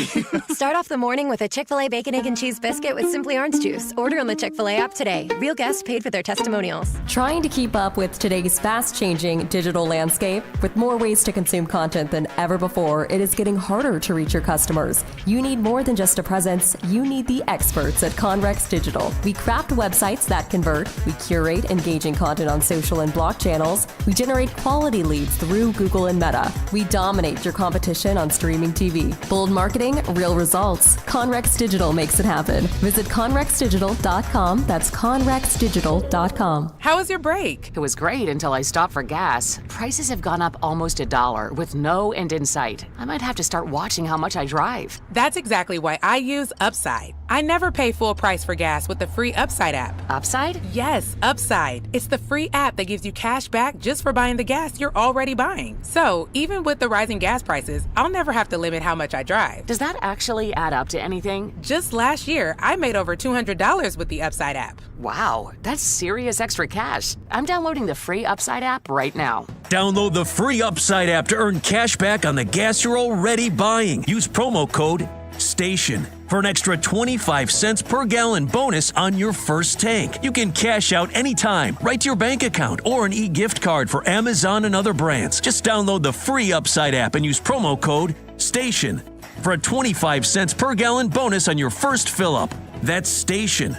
Start off the morning with a Chick-fil-A Bacon, Egg, and Cheese Biscuit with Simply Orange Juice. Order on the Chick-fil-A app today. Real guests paid for their testimonials. Trying to keep up with today's fast-changing digital landscape? With more ways to consume content than ever before, it is getting harder to reach your customers. You need more than just a presence. You need the experts at Conrex Digital. We craft websites that convert. We curate engaging content on social and blog channels. We generate quality leads through Google and Meta. We dominate your competition on streaming TV. Bold marketing, real results. Conrex Digital makes it happen. Visit conrexdigital.com. That's conrexdigital.com. How was your break? It was great until I stopped for gas. Prices have gone up almost $1 with no end in sight. I might have to start watching how much I drive. That's exactly why I use Upside. I never pay full price for gas with the free Upside app. Upside? Yes, Upside. It's the free app that gives you cash back just for buying the gas you're already buying. So even with the rising gas prices, I'll never have to limit how much I drive. Does that actually add up to anything? Just last year, I made over $200 with the Upside app. Wow, that's serious extra cash. I'm downloading the free Upside app right now. Download the free Upside app to earn cash back on the gas you're already buying. Use promo code STATION for an extra 25 cents per gallon bonus on your first tank. You can cash out anytime, right to your bank account, or an e-gift card for Amazon and other brands. Just download the free Upside app and use promo code STATION for a 25 cents per gallon bonus on your first fill-up. That's STATION.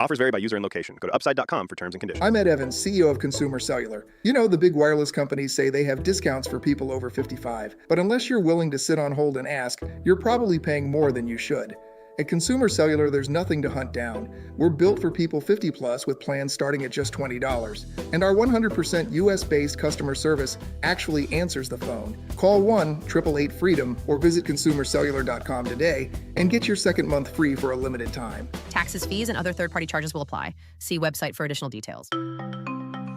Offers vary by user and location. Go to upside.com for terms and conditions. I'm Ed Evans, CEO of Consumer Cellular. You know, the big wireless companies say they have discounts for people over 55. But unless you're willing to sit on hold and ask, you're probably paying more than you should. At Consumer Cellular, there's nothing to hunt down. We're built for people 50 plus with plans starting at just $20. And our 100% US-based customer service actually answers the phone. Call 1-888-FREEDOM or visit consumercellular.com today and get your second month free for a limited time. Taxes, fees, and other third-party charges will apply. See website for additional details.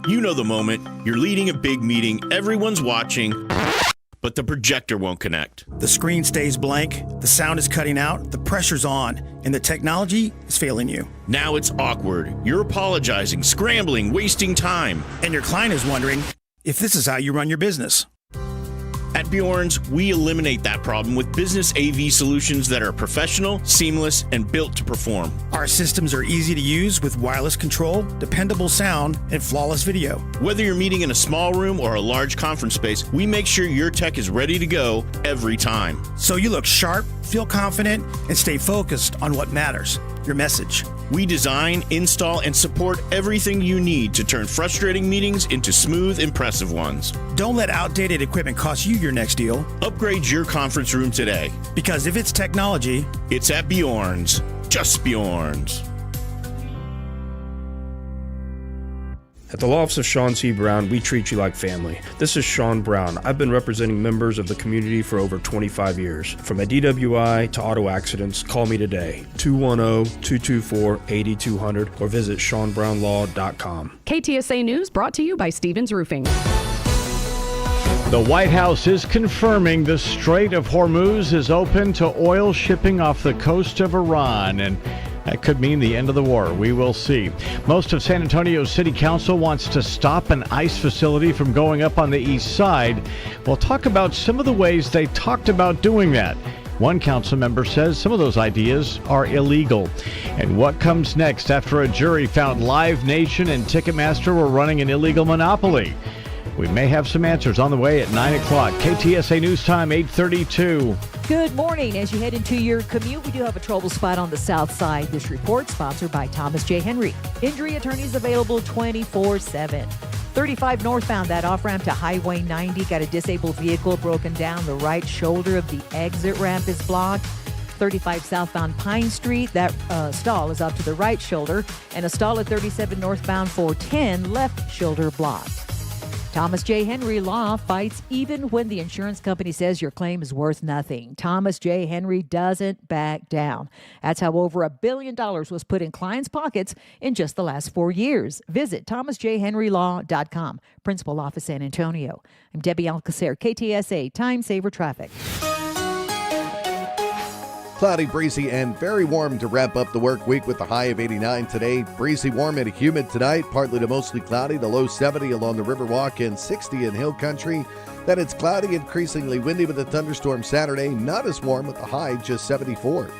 You know the moment. You're leading a big meeting, everyone's watching, but the projector won't connect. The screen stays blank, the sound is cutting out, the pressure's on, and the technology is failing you. Now it's awkward. You're apologizing, scrambling, wasting time. And your client is wondering if this is how you run your business. At Bjorn's, we eliminate that problem with business AV solutions that are professional, seamless, and built to perform. Our systems are easy to use with wireless control, dependable sound, and flawless video. Whether you're meeting in a small room or a large conference space, we make sure your tech is ready to go every time. So you look sharp, Feel confident and stay focused on what matters, your message. We design, install, and support everything you need to turn frustrating meetings into smooth, impressive ones. Don't let outdated equipment cost you your next deal. Upgrade your conference room today. Because if it's technology, it's at Bjorn's. Just Bjorn's. At the law office of Sean C. Brown, we treat you like family. This is Sean Brown. I've been representing members of the community for over 25 years. From a DWI to auto accidents, call me today, 210-224-8200, or visit SeanBrownLaw.com. KTSA News brought to you by Stevens Roofing. The White House is confirming the Strait of Hormuz is open to oil shipping off the coast of Iran, and that could mean the end of the war. We will see. Most of San Antonio's city council wants to stop an ICE facility from going up on the east side. We'll talk about some of the ways they talked about doing that. One council member says some of those ideas are illegal. And what comes next after a jury found Live Nation and Ticketmaster were running an illegal monopoly? We may have some answers on the way at 9 o'clock. KTSA News Time, 8:32. Good morning. As you head into your commute, we do have a trouble spot on the south side. This report sponsored by Thomas J. Henry. Injury attorneys available 24/7. 35 northbound, that off-ramp to Highway 90. Got a disabled vehicle broken down. The right shoulder of the exit ramp is blocked. 35 southbound Pine Street, that stall is up to the right shoulder. And a stall at 37 northbound 410, left shoulder blocked. Thomas J. Henry Law fights even when the insurance company says your claim is worth nothing. Thomas J. Henry doesn't back down. That's how over $1 billion was put in clients' pockets in just the last 4 years. Visit thomasjhenrylaw.com. Principal Office, San Antonio. I'm Debbie Alcacer, KTSA Time Saver Traffic. Cloudy, breezy, and very warm to wrap up the work week with a high of 89 today. Breezy, warm, and humid tonight. Partly to mostly cloudy. The low 70 along the Riverwalk and 60 in Hill Country. Then it's cloudy, increasingly windy with a thunderstorm Saturday. Not as warm with the high just 74.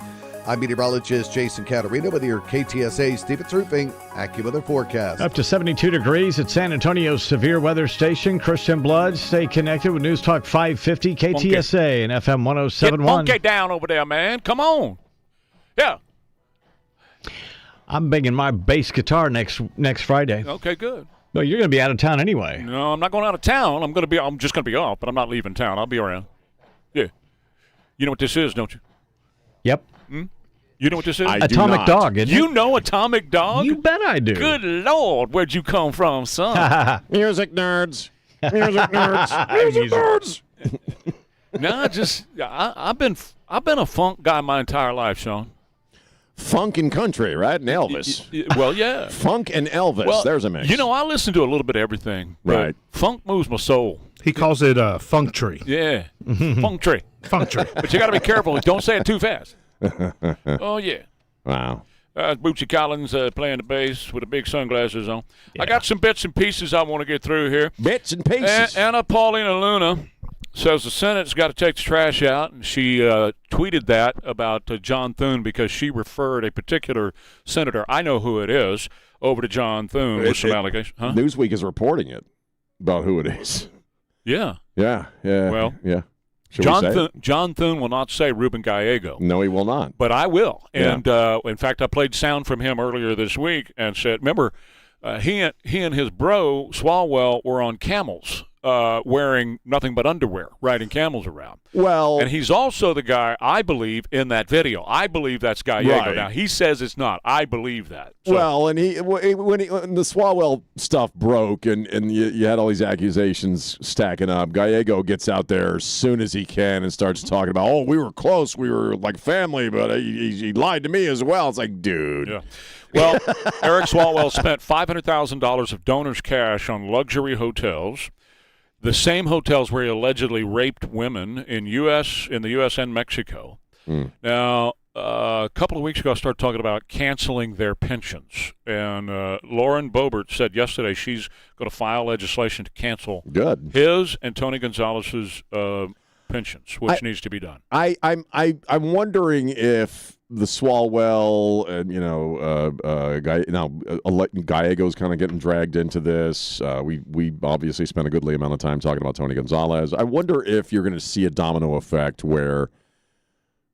I'm meteorologist Jason Caterina with your KTSA Stevens Roofing AccuWeather forecast. Up to 72 degrees at San Antonio's severe weather station. Christian Blood, stay connected with News Talk 550 KTSA and FM 107.1. Get funky down over there, man. Come on. Yeah. I'm bringing my bass guitar next Friday. Okay, good. No, you're going to be out of town anyway. No, I'm not going out of town. I'm just going to be off, but I'm not leaving town. I'll be around. Yeah. You know what this is, don't you? Yep. You know what this is? Atomic Dog, isn't it? You know Atomic Dog? You bet I do. Good Lord, where'd you come from, son? Music nerds. Music nerds. Music nerds. No, I've been a funk guy my entire life, Sean. Funk and country, right? And Elvis. Well, yeah. Funk and Elvis. Well, there's a mix. You know, I listen to a little bit of everything. Right. Funk moves my soul. He calls it a funk tree. Yeah. Funk tree. Funk tree. But you got to be careful. Don't say it too fast. Oh, yeah. Wow. Bootsy Collins playing the bass with the big sunglasses on. Yeah. I got some bits and pieces I want to get through here. Bits and pieces. Anna Paulina Luna says the Senate's got to take the trash out, and she tweeted that about John Thune because she referred a particular senator, I know who it is, over to John Thune with some allegations. Huh? Newsweek is reporting it about who it is. Yeah. Yeah. Well, yeah. John Thune will not say Ruben Gallego. No, he will not. But I will. And, in fact, I played sound from him earlier this week and said, remember, he and his bro, Swalwell, were on camels wearing nothing but underwear, riding camels around. Well, and he's also the guy, I believe, in that video. I believe that's Gallego. Right. Now, he says it's not. I believe that. So, well, and when the Swalwell stuff broke and you had all these accusations stacking up, Gallego gets out there as soon as he can and starts talking about, oh, we were close, we were like family, but he lied to me as well. It's like, dude. Yeah. Well, Eric Swalwell spent $500,000 of donors' cash on luxury hotels, the same hotels where he allegedly raped women in the U.S. and Mexico. Now, a couple of weeks ago, I started talking about canceling their pensions. And Lauren Boebert said yesterday she's going to file legislation to cancel his and Tony Gonzalez's pensions, which needs to be done. I'm wondering if the Swalwell and Gallego's kind of getting dragged into this. We obviously spent a goodly amount of time talking about Tony Gonzalez. I wonder if you're going to see a domino effect where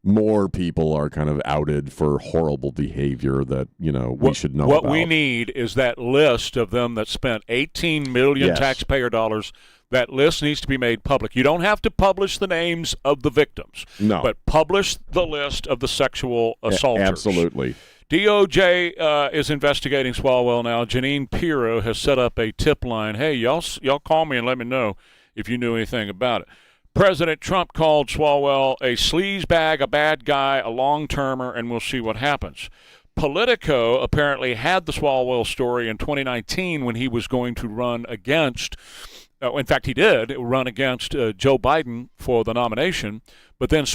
more people are kind of outed for horrible behavior that, we should know what about. we need is that list of them that spent $18 million taxpayer dollars. That list needs to be made public. You don't have to publish the names of the victims, but publish the list of the sexual assaulters. Absolutely. DOJ is investigating Swalwell now. Janine Pirro has set up a tip line. Hey, y'all call me and let me know if you knew anything about it. President Trump called Swalwell a sleazebag, a bad guy, a long-termer, and we'll see what happens. Politico apparently had the Swalwell story in 2019 when he was going to run against in fact, he did run against Joe Biden for the nomination, but then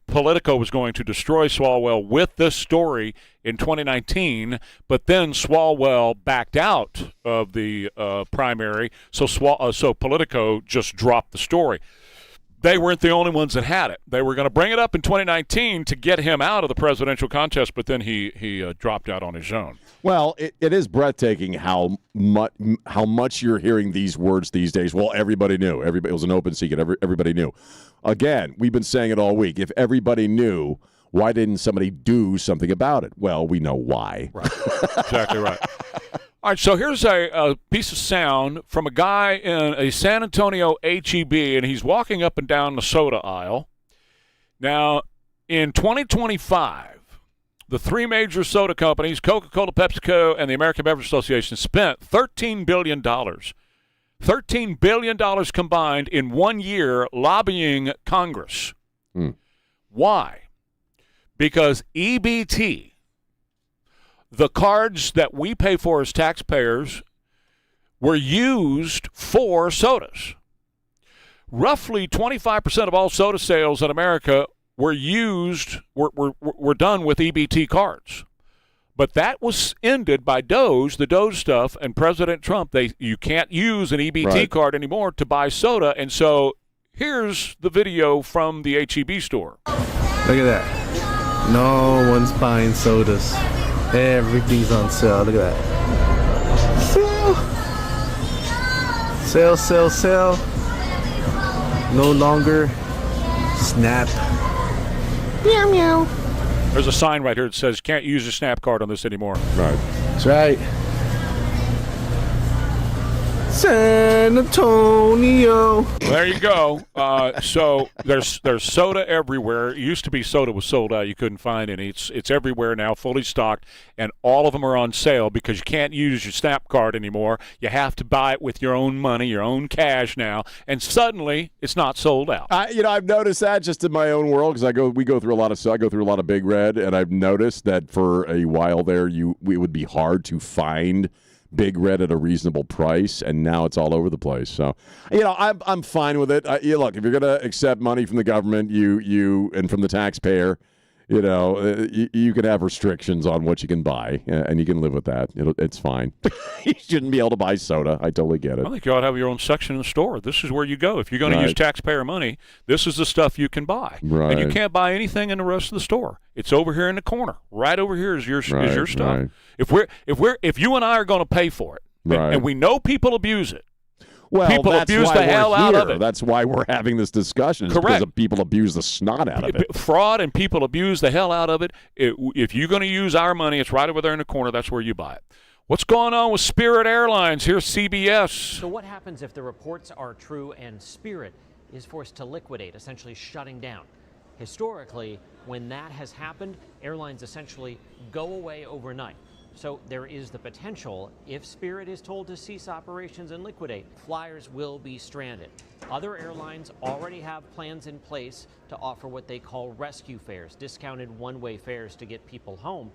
Politico was going to destroy Swalwell with this story in 2019, but then Swalwell backed out of the primary, so Politico just dropped the story. They weren't the only ones that had it. They were going to bring it up in 2019 to get him out of the presidential contest, but then he dropped out on his own. Well, it is breathtaking how much you're hearing these words these days. Well, everybody knew. It was an open secret. Everybody knew. Again, we've been saying it all week. If everybody knew, why didn't somebody do something about it? Well, we know why. Right. Exactly right. All right, so here's a piece of sound from a guy in a San Antonio HEB, and he's walking up and down the soda aisle. Now, in 2025, the three major soda companies, Coca-Cola, PepsiCo, and the American Beverage Association, spent $13 billion. $13 billion combined in 1 year lobbying Congress. Why? Because EBT, the cards that we pay for as taxpayers, were used for sodas. Roughly 25% of all soda sales in America were done with EBT cards. But that was ended by the Doge stuff, and President Trump, you can't use an EBT card anymore to buy soda. And so here's the video from the HEB store. Look at that. No one's buying sodas. Everything's on sale. Look at that. Sale. No longer SNAP. Meow, meow. There's a sign right here that says, can't use a SNAP card on this anymore. Right. That's right. San Antonio. There you go. So there's soda everywhere. It used to be soda was sold out. You couldn't find any. It's everywhere now, fully stocked, and all of them are on sale because you can't use your SNAP card anymore. You have to buy it with your own money, your own cash now, and suddenly it's not sold out. I've noticed that just in my own world because I go through a lot of Big Red, and I've noticed that for a while there, it would be hard to find Big Red at a reasonable price, and now it's all over the place. So, I'm fine with it. Look, if you're going to accept money from the government, you and from the taxpayer, you can have restrictions on what you can buy, and you can live with that. It's fine. You shouldn't be able to buy soda. I totally get it. I think you ought to have your own section in the store. This is where you go. If you're going to use taxpayer money, this is the stuff you can buy. Right. And you can't buy anything in the rest of the store. It's over here in the corner. Right over here is your stuff. Right. If you and I are going to pay for it, and we know people abuse it, well, people abuse the hell out of it. That's why we're having this discussion. Correct. Because people abuse the snot out of it. Fraud and people abuse the hell out of it. If you're going to use our money, it's right over there in the corner. That's where you buy it. What's going on with Spirit Airlines? Here's CBS. So what happens if the reports are true and Spirit is forced to liquidate, essentially shutting down? Historically, when that has happened, airlines essentially go away overnight. So there is the potential, if Spirit is told to cease operations and liquidate, flyers will be stranded. Other airlines already have plans in place to offer what they call rescue fares, discounted one-way fares to get people home.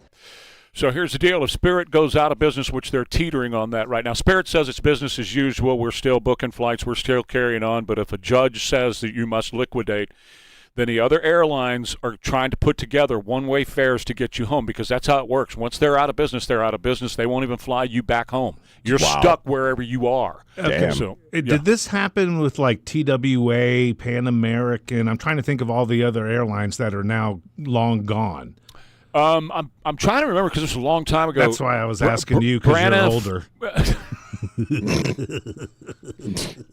So here's the deal. If Spirit goes out of business, which they're teetering on that right now, Spirit says it's business as usual. We're still booking flights. We're still carrying on. But if a judge says that you must liquidate, then the other airlines are trying to put together one-way fares to get you home because that's how it works. Once they're out of business, they're out of business. They won't even fly you back home. You're stuck wherever you are. Okay. So, did this happen with like TWA, Pan American? I'm trying to think of all the other airlines that are now long gone. I'm trying to remember because it was a long time ago. That's why I was asking you because you're older.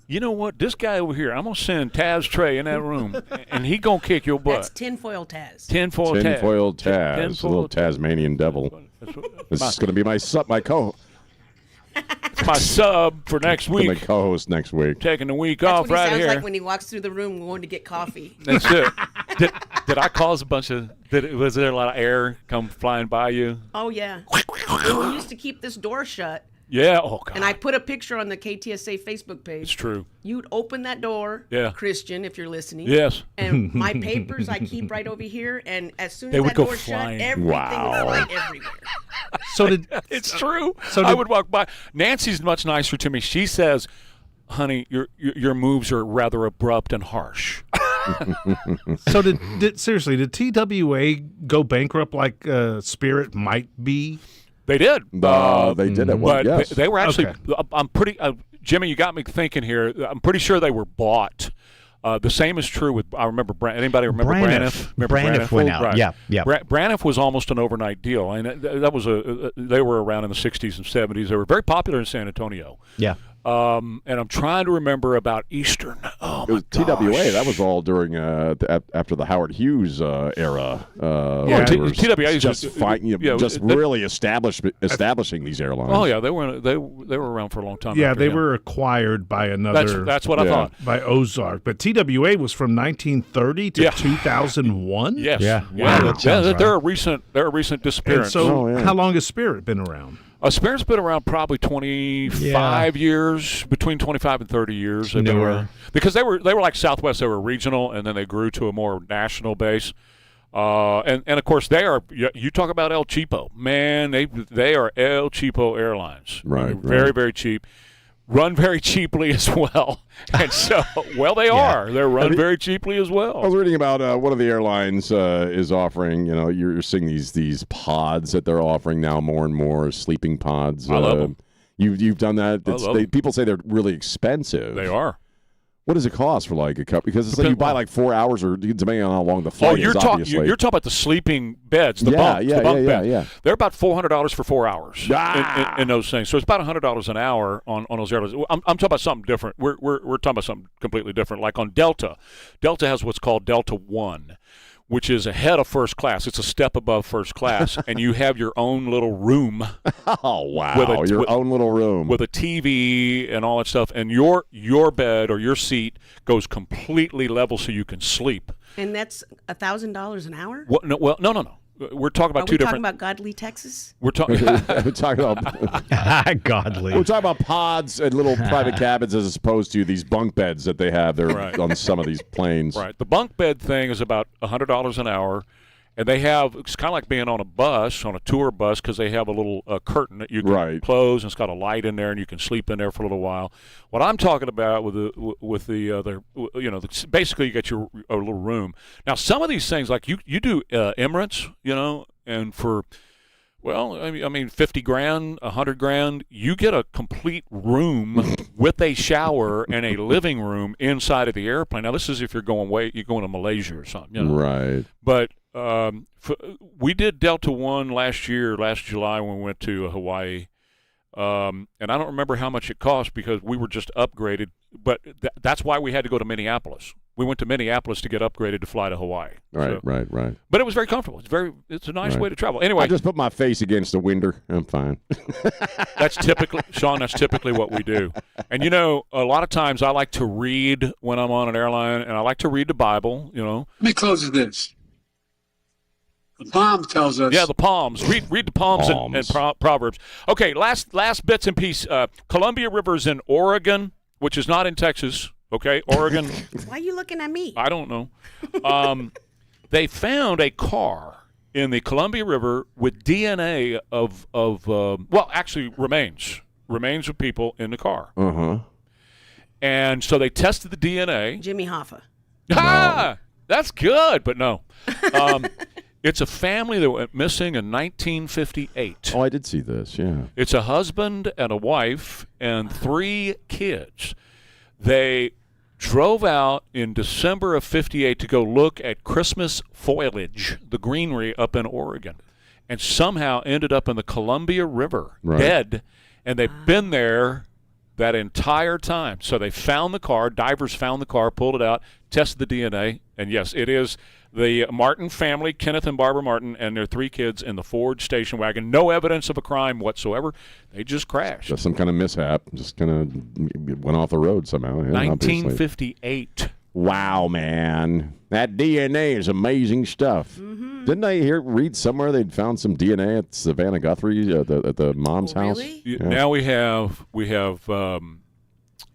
You know what? This guy over here, I'm going to send Taz Trey in that room, and he going to kick your butt. That's tinfoil Taz. Tinfoil Taz. Tinfoil Taz. A little Tasmanian devil. This is going to be my co-host. It's my sub for next week. My co-host next week. Taking the week That's off what he right sounds here. like when he walks through the room going to get coffee. That's it. Did I cause a bunch of? Was there a lot of air come flying by you? Oh, yeah. And we used to keep this door shut. Yeah. Oh, God. And I put a picture on the KTSA Facebook page. It's true. You'd open that door, Yeah. Christian, if you're listening. Yes. And my papers I keep right over here, and as soon They as would that go door flying. shut, everything would fly everywhere. So did it's true. So I would walk by. Nancy's much nicer to me. She says, "Honey, your moves are rather abrupt and harsh." So did seriously, did TWA go bankrupt like Spirit might be? They did. They did at one. But Yes. they were actually. Okay. I'm pretty. Jimmy, you got me thinking here. I'm pretty sure they were bought. The same is true with. I remember. Anybody remember Braniff? Remember Braniff went out. Right. Yeah, yeah. Braniff was almost an overnight deal, and that was they were around in the '60s and '70s. They were very popular in San Antonio. Yeah. And I'm trying to remember about Eastern. Oh, It was my gosh. TWA. That was all during after the Howard Hughes era. Yeah, it was TWA is just really establishing these airlines. Oh yeah, they were around for a long time. Yeah, after they him. were acquired by another. That's what I thought. By Ozark, but TWA was from 1930 to 2001. Yes. Yeah. Wow. That sounds right. They're a recent disappearance. And so, how long has Spirit been around? Spirit's been around probably 25 years, between 25 and 30 years. They've been Newer. around. Because they were like Southwest. They were regional, and then they grew to a more national base. And of course they are. You talk about El Cheapo, man. They are El Cheapo Airlines. Right. Very very cheap. Run very cheaply as well, and so they are. They're run very cheaply as well. I was reading about one of the airlines is offering. You know, you're seeing these pods that they're offering now more and more, sleeping pods. I love them. You've done that. I love them. People say they're really expensive. They are. What does it cost for like a cup? Because it's like you buy like 4 hours, or depending on how long the flight is. You're obviously. talking about the sleeping beds, the bunk beds. Yeah. They're about $400 for 4 hours in those things. So it's about $100 an hour on those airlines. I'm talking about something different. We're talking about something completely different. Like on Delta. Delta has what's called Delta One, which is ahead of first class. It's a step above first class, and you have your own little room. Oh, wow. Your own little room. With a TV and all that stuff, and your bed or your seat goes completely level so you can sleep. And that's $1,000 an hour? No. We're talking about Are two we different. talking about Godly Texas? We're talking. We're talking about godly. We're talking about pods and little private cabins as opposed to these bunk beds that they have there on some of these planes. Right. The bunk bed thing is about $100 an hour, and they have it's kind of like being on a bus, on a tour bus, because they have a little curtain that you can close, and it's got a light in there, and you can sleep in there for a little while. What I'm talking about with the other, basically you get your a little room. Now some of these things, like you do Emirates, and for I mean, $50,000, $100,000, you get a complete room with a shower and a living room inside of the airplane. Now, this is if you're going to Malaysia or something, Right. But we did Delta One last July when we went to Hawaii, and I don't remember how much it cost because we were just upgraded. But that's why we had to go to Minneapolis. We went to Minneapolis to get upgraded to fly to Hawaii. Right. But it was very comfortable. It's a nice way to travel. Anyway, I just put my face against the window. I'm fine. That's typically, Sean, that's typically what we do. And, a lot of times I like to read when I'm on an airline, and I like to read the Bible, Let me close with this. The Palm tells us. Yeah, the Palms. Read the Palms. And Proverbs. Okay, last bits and pieces. Columbia River's in Oregon, which is not in Texas. Okay, Oregon. Why are you looking at me? I don't know. They found a car in the Columbia River with DNA of remains of people in the car. And so they tested the DNA. Jimmy Hoffa. That's good, but no. It's a family that went missing in 1958. Oh, I did see this, yeah. It's a husband and a wife and 3 kids. They drove out in December of 58 to go look at Christmas foliage, the greenery up in Oregon, and somehow ended up in the Columbia River, dead. And they've been there that entire time. So they found the car. Divers found the car, pulled it out, tested the DNA, and yes, it is the Martin family, Kenneth and Barbara Martin, and their 3 kids in the Ford station wagon. No evidence of a crime whatsoever. They just crashed. Just some kind of mishap. Just kind of went off the road somehow. Yeah, 1958. Wow, man. That DNA is amazing stuff. Mm-hmm. Didn't I read somewhere they'd found some DNA at Savannah Guthrie at the mom's house? Really? Yeah. Now we have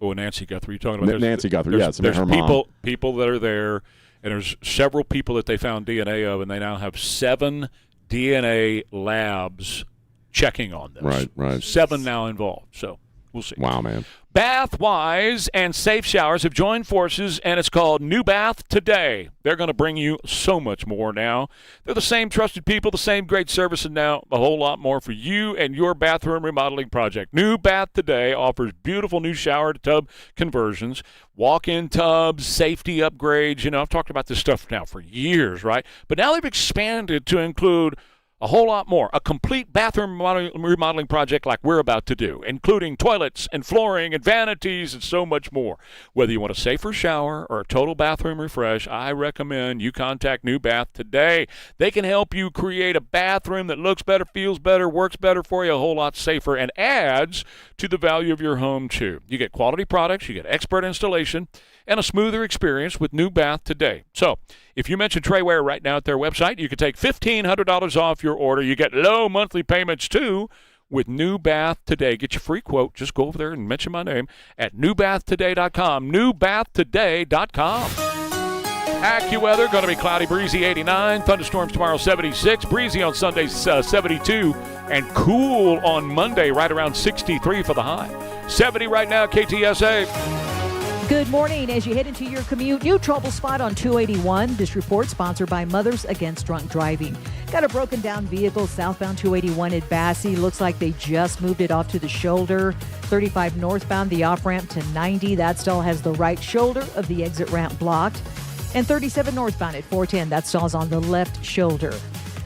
Nancy Guthrie. You're talking about Nancy Guthrie, yeah. There's her mom. people that are there, and there's several people that they found DNA of, and they now have 7 DNA labs checking on this. Right. 7 now involved, so we'll see. Wow, man. Bath-Wise and Safe Showers have joined forces, and it's called New Bath Today. They're going to bring you so much more now. They're the same trusted people, the same great service, and now a whole lot more for you and your bathroom remodeling project. New Bath Today offers beautiful new shower to tub conversions, walk-in tubs, safety upgrades. You know, I've talked about this stuff now for years, right? But now they've expanded to include a whole lot more. A complete bathroom remodeling project like we're about to do, including toilets and flooring and vanities and so much more. Whether you want a safer shower or a total bathroom refresh, I recommend you contact New Bath today. They can help you create a bathroom that looks better, feels better, works better for you, a whole lot safer, and adds to the value of your home, too. You get quality products, you get expert installation, and a smoother experience with New Bath Today. So, if you mention Trey Ware right now at their website, you can take $1,500 off your order. You get low monthly payments, too, with New Bath Today. Get your free quote. Just go over there and mention my name at newbathtoday.com. Newbathtoday.com. AccuWeather, going to be cloudy, breezy, 89. Thunderstorms tomorrow, 76. Breezy on Sunday, 72. And cool on Monday, right around 63 for the high. 70 right now, KTSA. Good morning. As you head into your commute, new trouble spot on 281. This report sponsored by Mothers Against Drunk Driving. Got a broken down vehicle southbound 281 at Bassey. Looks like they just moved it off to the shoulder. 35 northbound, the off ramp to 90. That stall has the right shoulder of the exit ramp blocked. And 37 northbound at 410. That stall's on the left shoulder.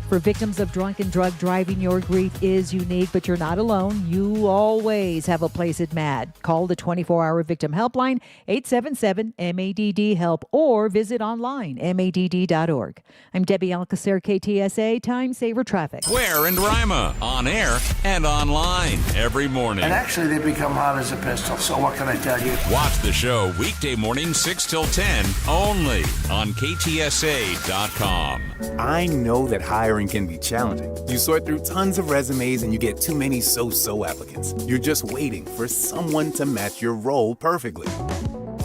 For victims of drunk and drug driving, your grief is unique, but you're not alone. You always have a place at MADD. Call the 24-hour victim helpline, 877-MADD-HELP, or visit online, madd.org. I'm Debbie Alcacer, KTSA, Time Saver Traffic. Ware and Rima, on air and online every morning. And actually, they become hot as a pistol, so what can I tell you? Watch the show weekday morning 6 till 10, only on KTSA.com. I know that hiring can be challenging. You sort through tons of resumes and you get too many so-so applicants. You're just waiting for someone to match your role perfectly.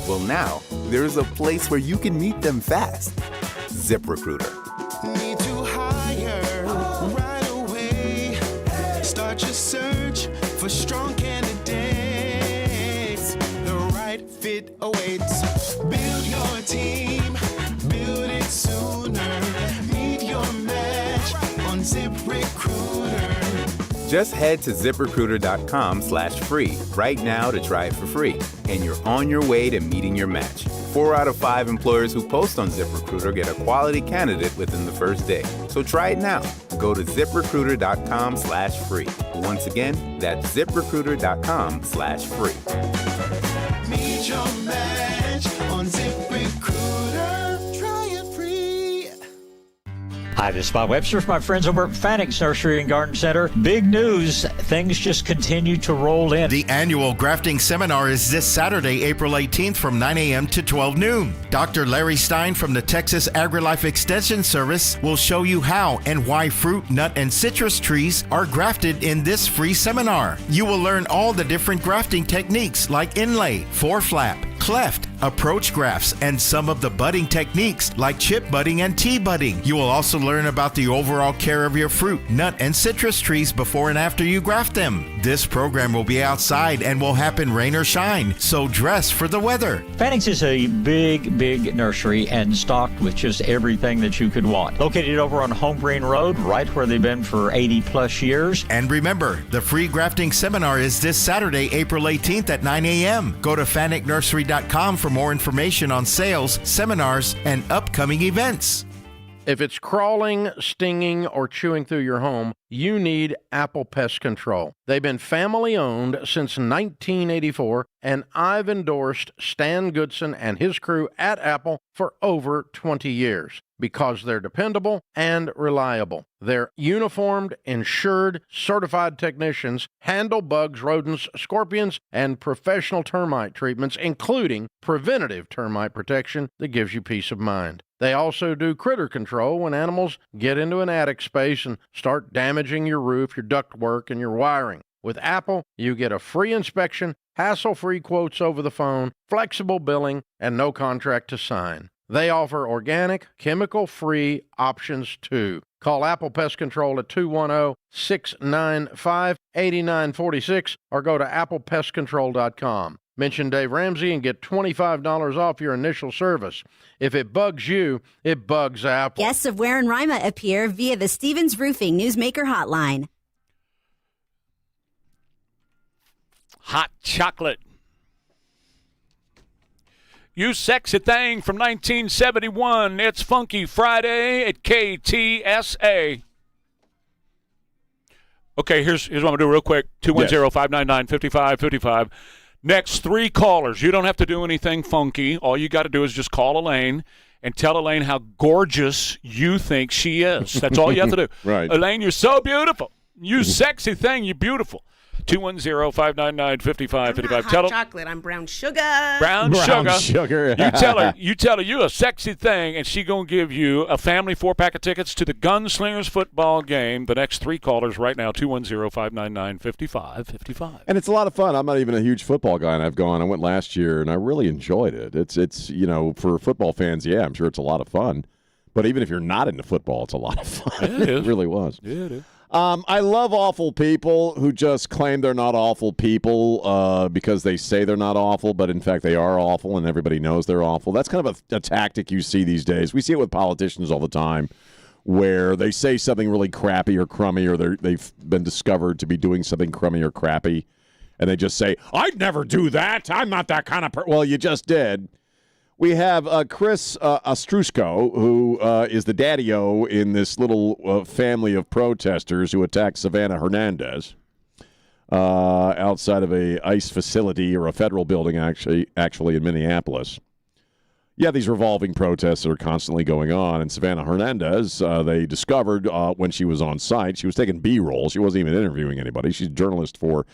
Well, now, there's a place where you can meet them fast. ZipRecruiter. Need to hire right away. Start your search for strong candidates. The right fit awaits. Build your team. Build it sooner. Meet your match on ZipRecruiter. Just head to ZipRecruiter.com/free right now to try it for free. And you're on your way to meeting your match. 4 out of 5 employers who post on ZipRecruiter get a quality candidate within the first day. So try it now. Go to ZipRecruiter.com/free. Once again, that's ZipRecruiter.com/free. Meet your match on ZipRecruiter. Try it free. Hi, this is Bob Webster with my friends over at Fanix Nursery and Garden Center. Big news, things just continue to roll in. The annual grafting seminar is this Saturday, April 18th from 9 a.m. to 12 noon. Dr. Larry Stein from the Texas AgriLife Extension Service will show you how and why fruit, nut, and citrus trees are grafted in this free seminar. You will learn all the different grafting techniques like inlay, four-flap, cleft, approach grafts, and some of the budding techniques like chip budding and tea budding. You will also learn about the overall care of your fruit, nut, and citrus trees before and after you graft them. This program will be outside and will happen rain or shine, so dress for the weather. Fanix is a big nursery and stocked with just everything that you could want. Located over on Home Green Road, right where they've been for 80 plus years. And remember, the free grafting seminar is this Saturday, April 18th at 9 a.m. Go to FanicNursery.com for more information on sales, seminars, and upcoming events. If it's crawling, stinging, or chewing through your home, you need Apple Pest Control. They've been family-owned since 1984, and I've endorsed Stan Goodson and his crew at Apple for over 20 years because they're dependable and reliable. Their uniformed, insured, certified technicians handle bugs, rodents, scorpions, and professional termite treatments, including preventative termite protection that gives you peace of mind. They also do critter control when animals get into an attic space and start damaging your roof, your ductwork, and your wiring. With Apple, you get a free inspection, hassle-free quotes over the phone, flexible billing, and no contract to sign. They offer organic, chemical-free options too. Call Apple Pest Control at 210-695-8946 or go to applepestcontrol.com. Mention Dave Ramsey and get $25 off your initial service. If it bugs you, it bugs Apple. Guests of Ware and Rima appear via the Stevens Roofing Newsmaker Hotline. Hot chocolate. You Sexy Thing from 1971. It's Funky Friday at KTSA. Okay, here's what I'm going to do real quick. 210-599-5555. Next 3 callers. You don't have to do anything funky. All you got to do is just call Elaine and tell Elaine how gorgeous you think she is. That's all you have to do. Right. Elaine, you're so beautiful. You sexy thing, you're beautiful. 210-599-5555. Hot chocolate. I'm brown sugar. Brown sugar. You tell her you a sexy thing, and she gonna give you a family 4-pack of tickets to the Gunslingers football game. The next 3 callers right now, 210-599-5555. And it's a lot of fun. I'm not even a huge football guy, and I went last year, and I really enjoyed it. It's for football fans, yeah, I'm sure it's a lot of fun. But even if you're not into football, it's a lot of fun. It really was. Yeah, it is. I love awful people who just claim they're not awful people because they say they're not awful, but in fact they are awful and everybody knows they're awful. That's kind of a tactic you see these days. We see it with politicians all the time where they say something really crappy or crummy or they've been discovered to be doing something crummy or crappy, and they just say, I'd never do that. I'm not that kind of person. Well, you just did. We have Chris Ostrusko, who is the daddy-o in this little family of protesters who attacked Savannah Hernandez outside of a ICE facility or a federal building, actually in Minneapolis. Yeah, these revolving protests that are constantly going on. And Savannah Hernandez, they discovered when she was on site, she was taking B-roll. She wasn't even interviewing anybody. She's a journalist for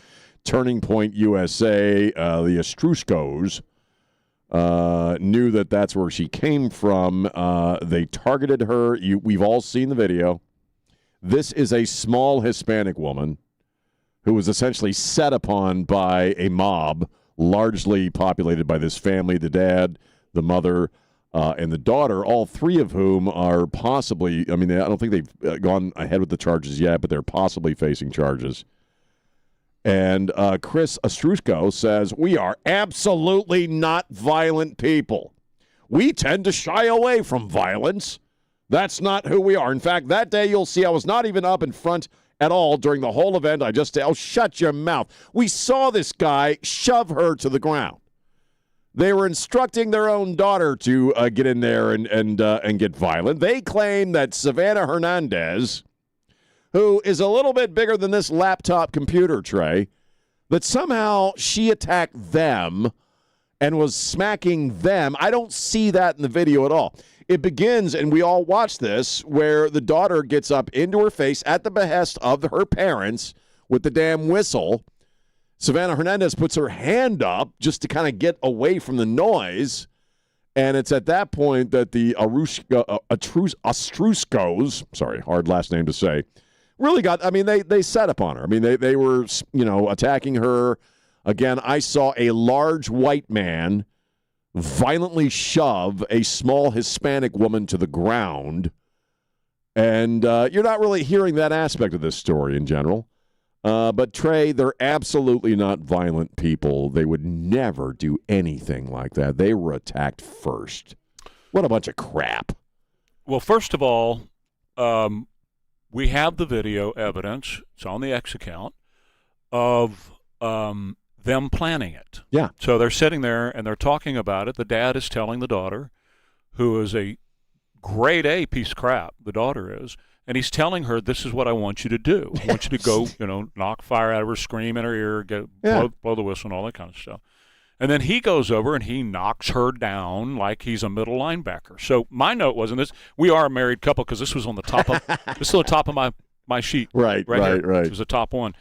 Turning Point USA, the Ostruskos. Knew that's where she came from. They targeted her. We've all seen the video. This is a small Hispanic woman who was essentially set upon by a mob, largely populated by this family, the dad, the mother, and the daughter, all 3 of whom are possibly, I don't think they've gone ahead with the charges yet, but they're possibly facing charges. And Chris Ostrusko says, we are absolutely not violent people. We tend to shy away from violence. That's not who we are. In fact, that day you'll see I was not even up in front at all during the whole event. I just said, oh, shut your mouth. We saw this guy shove her to the ground. They were instructing their own daughter to get in there and get violent. They claim that Savannah Hernandez, who is a little bit bigger than this laptop computer, Trey, that somehow she attacked them and was smacking them. I don't see that in the video at all. It begins, and we all watch this, where the daughter gets up into her face at the behest of her parents with the damn whistle. Savannah Hernandez puts her hand up just to kind of get away from the noise. And it's at that point that the Ostruskos, sorry, hard last name to say, really got, they set upon her. They were, attacking her. Again, I saw a large white man violently shove a small Hispanic woman to the ground. And you're not really hearing that aspect of this story in general. But, Trey, they're absolutely not violent people. They would never do anything like that. They were attacked first. What a bunch of crap. Well, first of all, we have the video evidence, it's on the X account, of them planning it. Yeah. So they're sitting there and they're talking about it. The dad is telling the daughter, who is a grade A piece of crap, the daughter is, and he's telling her, this is what I want you to do. I want you to go, knock fire out of her, scream in her ear, blow the whistle and all that kind of stuff. And then he goes over and he knocks her down like he's a middle linebacker. So my note wasn't this. We are a married couple because this was on the top of this is on the top of my sheet. Right. It was the top one.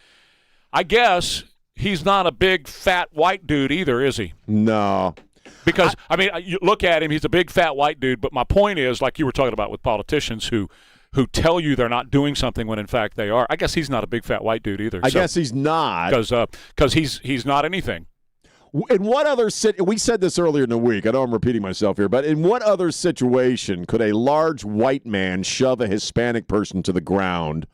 I guess he's not a big fat white dude either, is he? No. Because you look at him, he's a big fat white dude. But my point is, like you were talking about with politicians who tell you they're not doing something when in fact they are. I guess he's not a big fat white dude either. I guess he's not because he's not anything. In what other we said this earlier in the week. I know I'm repeating myself here, but in what other situation could a large white man shove a Hispanic person to the ground,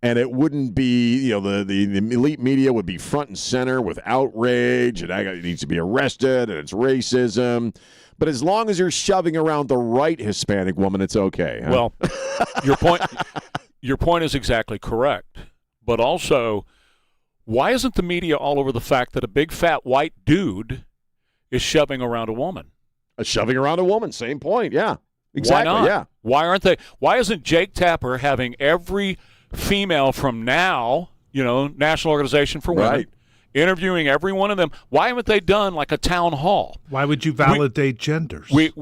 and it wouldn't be, the elite media would be front and center with outrage, and it needs to be arrested, and it's racism. But as long as you're shoving around the right Hispanic woman, it's okay. Huh? Well, your point is exactly correct, but also, why isn't the media all over the fact that a big fat white dude is shoving around a woman? Shoving around a woman, same point, yeah. Exactly, why not? Yeah. Why aren't they? Why isn't Jake Tapper having every female from now, National Organization for Women, interviewing every one of them? Why haven't they done like a town hall? Why would you validate genders? But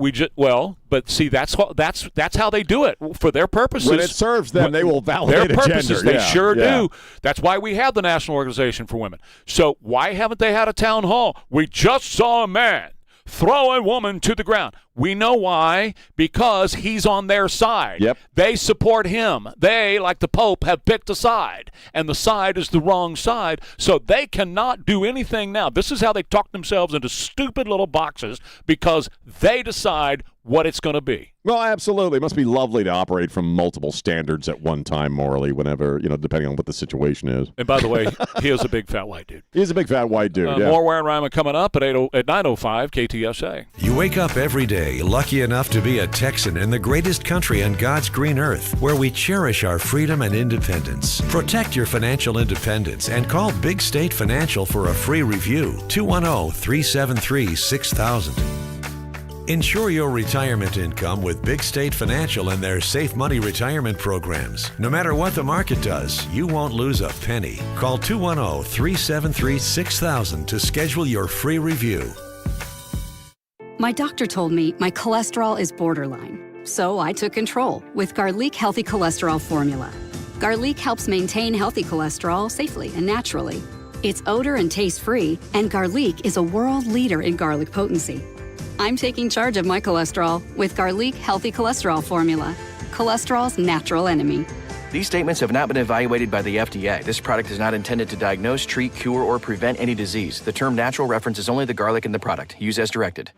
see, that's how they do it for their purposes. When it serves them, they will validate their purposes. a gender. They sure do. That's why we have the National Organization for Women. So why haven't they had a town hall? We just saw a man throw a woman to the ground. We know why. Because he's on their side. Yep. They support him. They, like the Pope, have picked a side, and the side is the wrong side, so they cannot do anything now. This is how they talk themselves into stupid little boxes, because they decide what it's going to be. Well, absolutely. It must be lovely to operate from multiple standards at one time morally, whenever, depending on what the situation is. And by the way, he is a big fat white dude. He is a big fat white dude, yeah. More Ware and Rima coming up at 9:05 KTSA. You wake up every day lucky enough to be a Texan in the greatest country on God's green earth, where we cherish our freedom and independence. Protect your financial independence and call Big State Financial for a free review. 210-373-6000. Ensure your retirement income with Big State Financial and their Safe Money retirement programs. No matter what the market does, you won't lose a penny. Call 210-373-6000 to schedule your free review. My doctor told me my cholesterol is borderline, so I took control with Garlic Healthy Cholesterol Formula. Garlic helps maintain healthy cholesterol safely and naturally. It's odor and taste-free, and Garlic is a world leader in garlic potency. I'm taking charge of my cholesterol with Garlic Healthy Cholesterol Formula, cholesterol's natural enemy. These statements have not been evaluated by the FDA. This product is not intended to diagnose, treat, cure, or prevent any disease. The term natural references only the garlic in the product. Use as directed.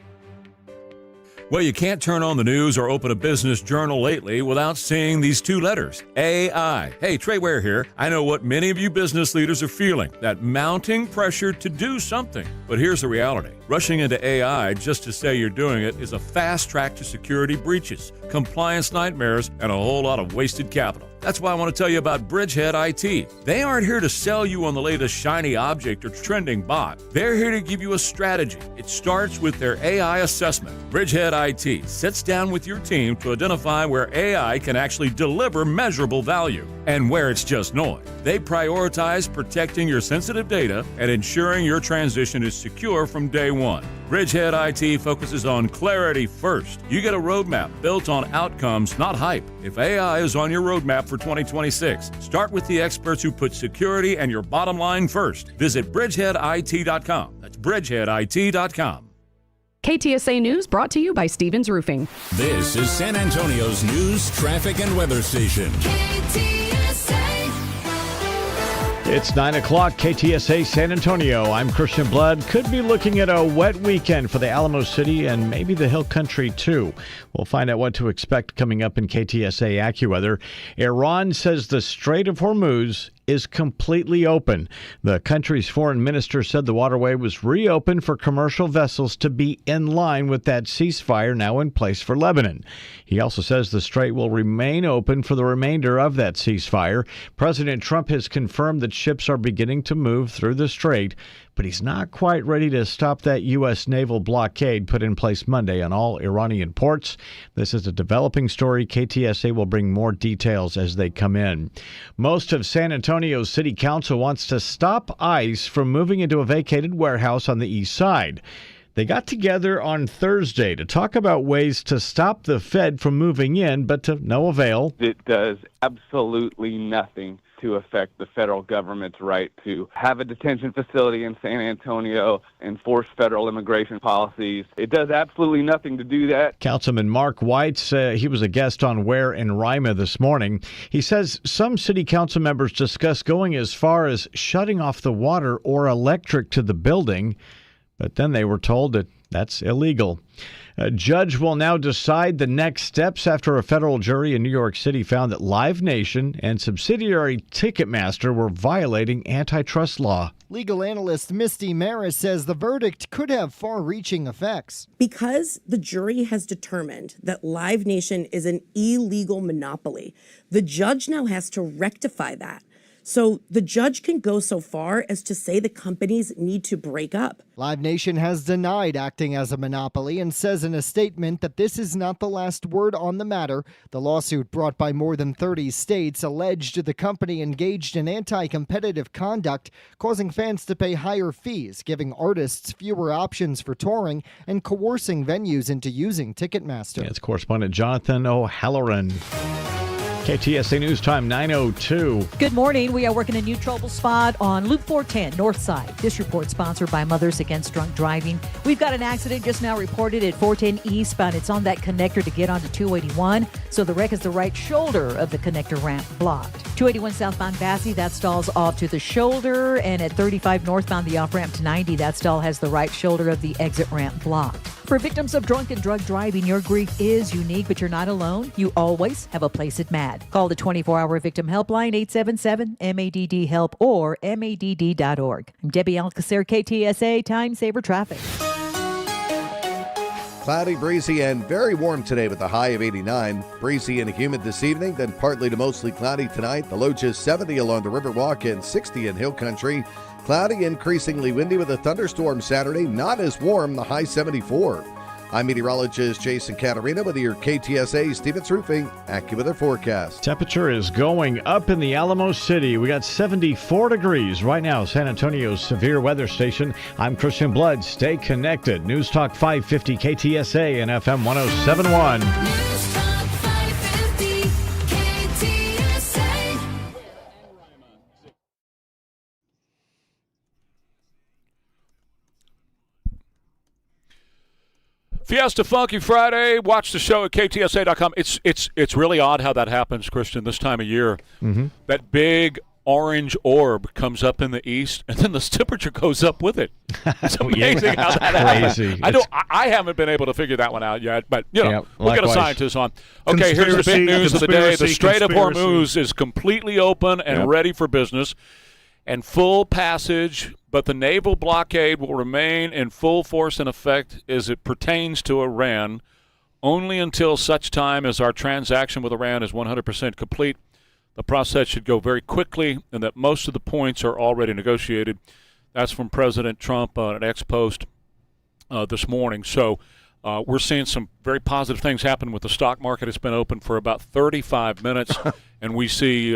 Well, you can't turn on the news or open a business journal lately without seeing these two letters, AI. Hey, Trey, Ware here. I know what many of you business leaders are feeling, that mounting pressure to do something. But here's the reality. Rushing into AI just to say you're doing it is a fast track to security breaches, compliance nightmares, and a whole lot of wasted capital. That's why I want to tell you about Bridgehead IT. They aren't here to sell you on the latest shiny object or trending bot. They're here to give you a strategy. It starts with their AI assessment. Bridgehead IT sits down with your team to identify where AI can actually deliver measurable value and where it's just noise. They prioritize protecting your sensitive data and ensuring your transition is secure from day one. Bridgehead IT focuses on clarity first. You get a roadmap built on outcomes, not hype. If AI is on your roadmap for 2026, start with the experts who put security and your bottom line first. Visit bridgeheadit.com. That's bridgeheadit.com. KTSA News brought to you by Stevens Roofing. This is San Antonio's news, traffic, and weather station. It's 9 o'clock, KTSA San Antonio. I'm Christian Blood. Could be looking at a wet weekend for the Alamo City and maybe the Hill Country, too. We'll find out what to expect coming up in KTSA AccuWeather. Iran says the Strait of Hormuz is completely open. The country's foreign minister said the waterway was reopened for commercial vessels to be in line with that ceasefire now in place for Lebanon. He also says the strait will remain open for the remainder of that ceasefire. President Trump has confirmed that ships are beginning to move through the strait, but he's not quite ready to stop that U.S. naval blockade put in place Monday on all Iranian ports. This is a developing story. KTSA will bring more details as they come in. Most of San Antonio's city council wants to stop ICE from moving into a vacated warehouse on the east side. They got together on Thursday to talk about ways to stop the Fed from moving in, but to no avail. It does absolutely nothing to affect the federal government's right to have a detention facility in San Antonio, enforce federal immigration policies. It does absolutely nothing to do that. Councilman Mark White, he was a guest on Ware and Rima this morning. He says some city council members discussed going as far as shutting off the water or electric to the building, but then they were told that that's illegal. A judge will now decide the next steps after a federal jury in New York City found that Live Nation and subsidiary Ticketmaster were violating antitrust law. Legal analyst Misty Maris says the verdict could have far-reaching effects. Because the jury has determined that Live Nation is an illegal monopoly, the judge now has to rectify that. So the judge can go so far as to say the companies need to break up. Live Nation has denied acting as a monopoly and says in a statement that this is not the last word on the matter. The lawsuit, brought by more than 30 states, alleged the company engaged in anti-competitive conduct, causing fans to pay higher fees, giving artists fewer options for touring, and coercing venues into using Ticketmaster. It's correspondent Jonathan O'Halloran. KTSA News Time 9:02. Good morning. We are working a new trouble spot on Loop 410 North Side. This report sponsored by Mothers Against Drunk Driving. We've got an accident just now reported at 410 eastbound. It's on that connector to get onto 281. So the wreck is the right shoulder of the connector ramp blocked. 281 southbound Bassey, that stall's off to the shoulder. And at 35 northbound, the off-ramp to 90, that stall has the right shoulder of the exit ramp blocked. For victims of drunk and drug driving, your grief is unique, but you're not alone. You always have a place at MADD. Call the 24-hour victim helpline, 877-MADD-HELP or MADD.org. I'm Debbie Alcacer, KTSA Time Saver Traffic. Cloudy, breezy, and very warm today with a high of 89. Breezy and humid this evening, then partly to mostly cloudy tonight. The low just 70 along the Riverwalk and 60 in Hill Country. Cloudy, increasingly windy with a thunderstorm Saturday. Not as warm, the high 74. I'm meteorologist Jason Caterina with your KTSA Stevens Roofing AccuWeather forecast. Temperature is going up in the Alamo City. We got 74 degrees right now, San Antonio's severe weather station. I'm Christian Blood. Stay connected. News Talk 550 KTSA and FM 1071. News Talk 550 KTSA. Fiesta Funky Friday. Watch the show at KTSA.com. It's really odd how that happens, Christian, this time of year. Mm-hmm. That big orange orb comes up in the east, and then the temperature goes up with it. It's amazing how that happens. I haven't been able to figure that one out yet, but we'll get a scientist on. Okay, here's the big news of the day. The Strait of Hormuz is completely open and ready for business and full passage, but the naval blockade will remain in full force and effect as it pertains to Iran only until such time as our transaction with Iran is 100% complete. The process should go very quickly, and that most of the points are already negotiated. That's from President Trump on an ex-post this morning. So we're seeing some very positive things happen with the stock market. It's been open for about 35 minutes, and we see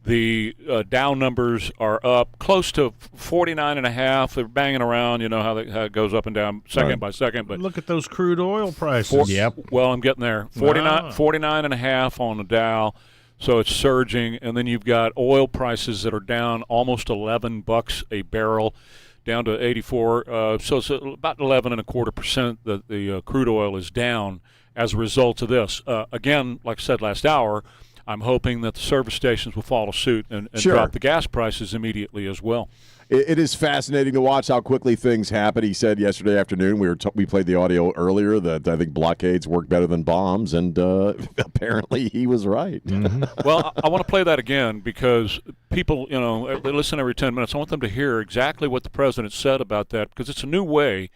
the Dow numbers are up close to 49.5. They're banging around. You know how it goes up and down second by second. But look at those crude oil prices. Well, I'm getting there. 49.5 on the Dow. So it's surging, and then you've got oil prices that are down almost $11 a barrel, down to 84. So it's about 11.25% that the crude oil is down as a result of this. Again, like I said last hour, I'm hoping that the service stations will follow suit and Sure. drop the gas prices immediately as well. It is fascinating to watch how quickly things happen. He said yesterday afternoon, we played the audio earlier, that I think blockades work better than bombs, and apparently he was right. Well, I want to play that again because people, they listen every 10 minutes. I want them to hear exactly what the president said about that because it's a new way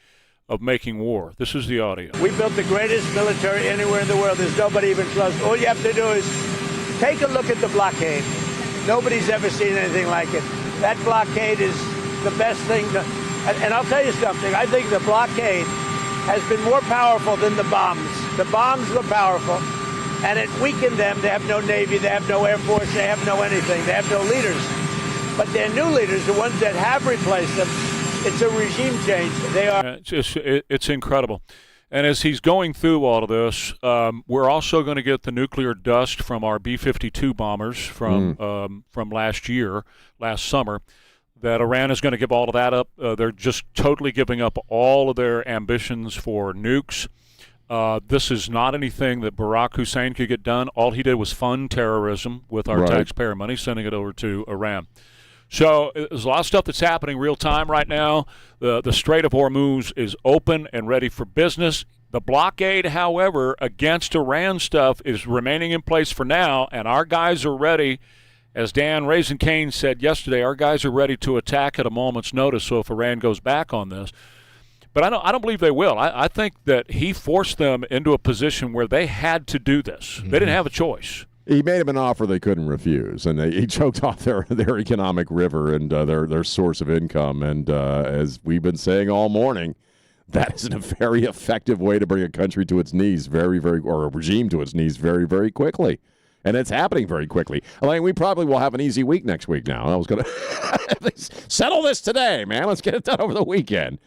of making war. This is the audio. We built the greatest military anywhere in the world. There's nobody even close. All you have to do is take a look at the blockade. Nobody's ever seen anything like it. That blockade is the best thing. And I'll tell you something. I think the blockade has been more powerful than the bombs. The bombs were powerful, and it weakened them. They have no Navy. They have no Air Force. They have no anything. They have no leaders. But their new leaders, the ones that have replaced them, it's a regime change. They are. It's incredible. And as he's going through all of this, we're also going to get the nuclear dust from our B-52 bombers from last summer, that Iran is going to give all of that up. They're just totally giving up all of their ambitions for nukes. This is not anything that Barack Hussein could get done. All he did was fund terrorism with our taxpayer money, sending it over to Iran. So there's a lot of stuff that's happening real time right now. The Strait of Hormuz is open and ready for business. The blockade, however, against Iran stuff is remaining in place for now, and our guys are ready. As Dan Raisin-Kane said yesterday, our guys are ready to attack at a moment's notice, so if Iran goes back on this. But I don't believe they will. I think that he forced them into a position where they had to do this. They didn't have a choice. He made them an offer they couldn't refuse, and he choked off their economic river and their source of income. And as we've been saying all morning, that isn't a very effective way to bring a country to its knees or a regime to its knees very, very quickly. And it's happening very quickly. I mean, we probably will have an easy week next week now. I was going to settle this today, man. Let's get it done over the weekend.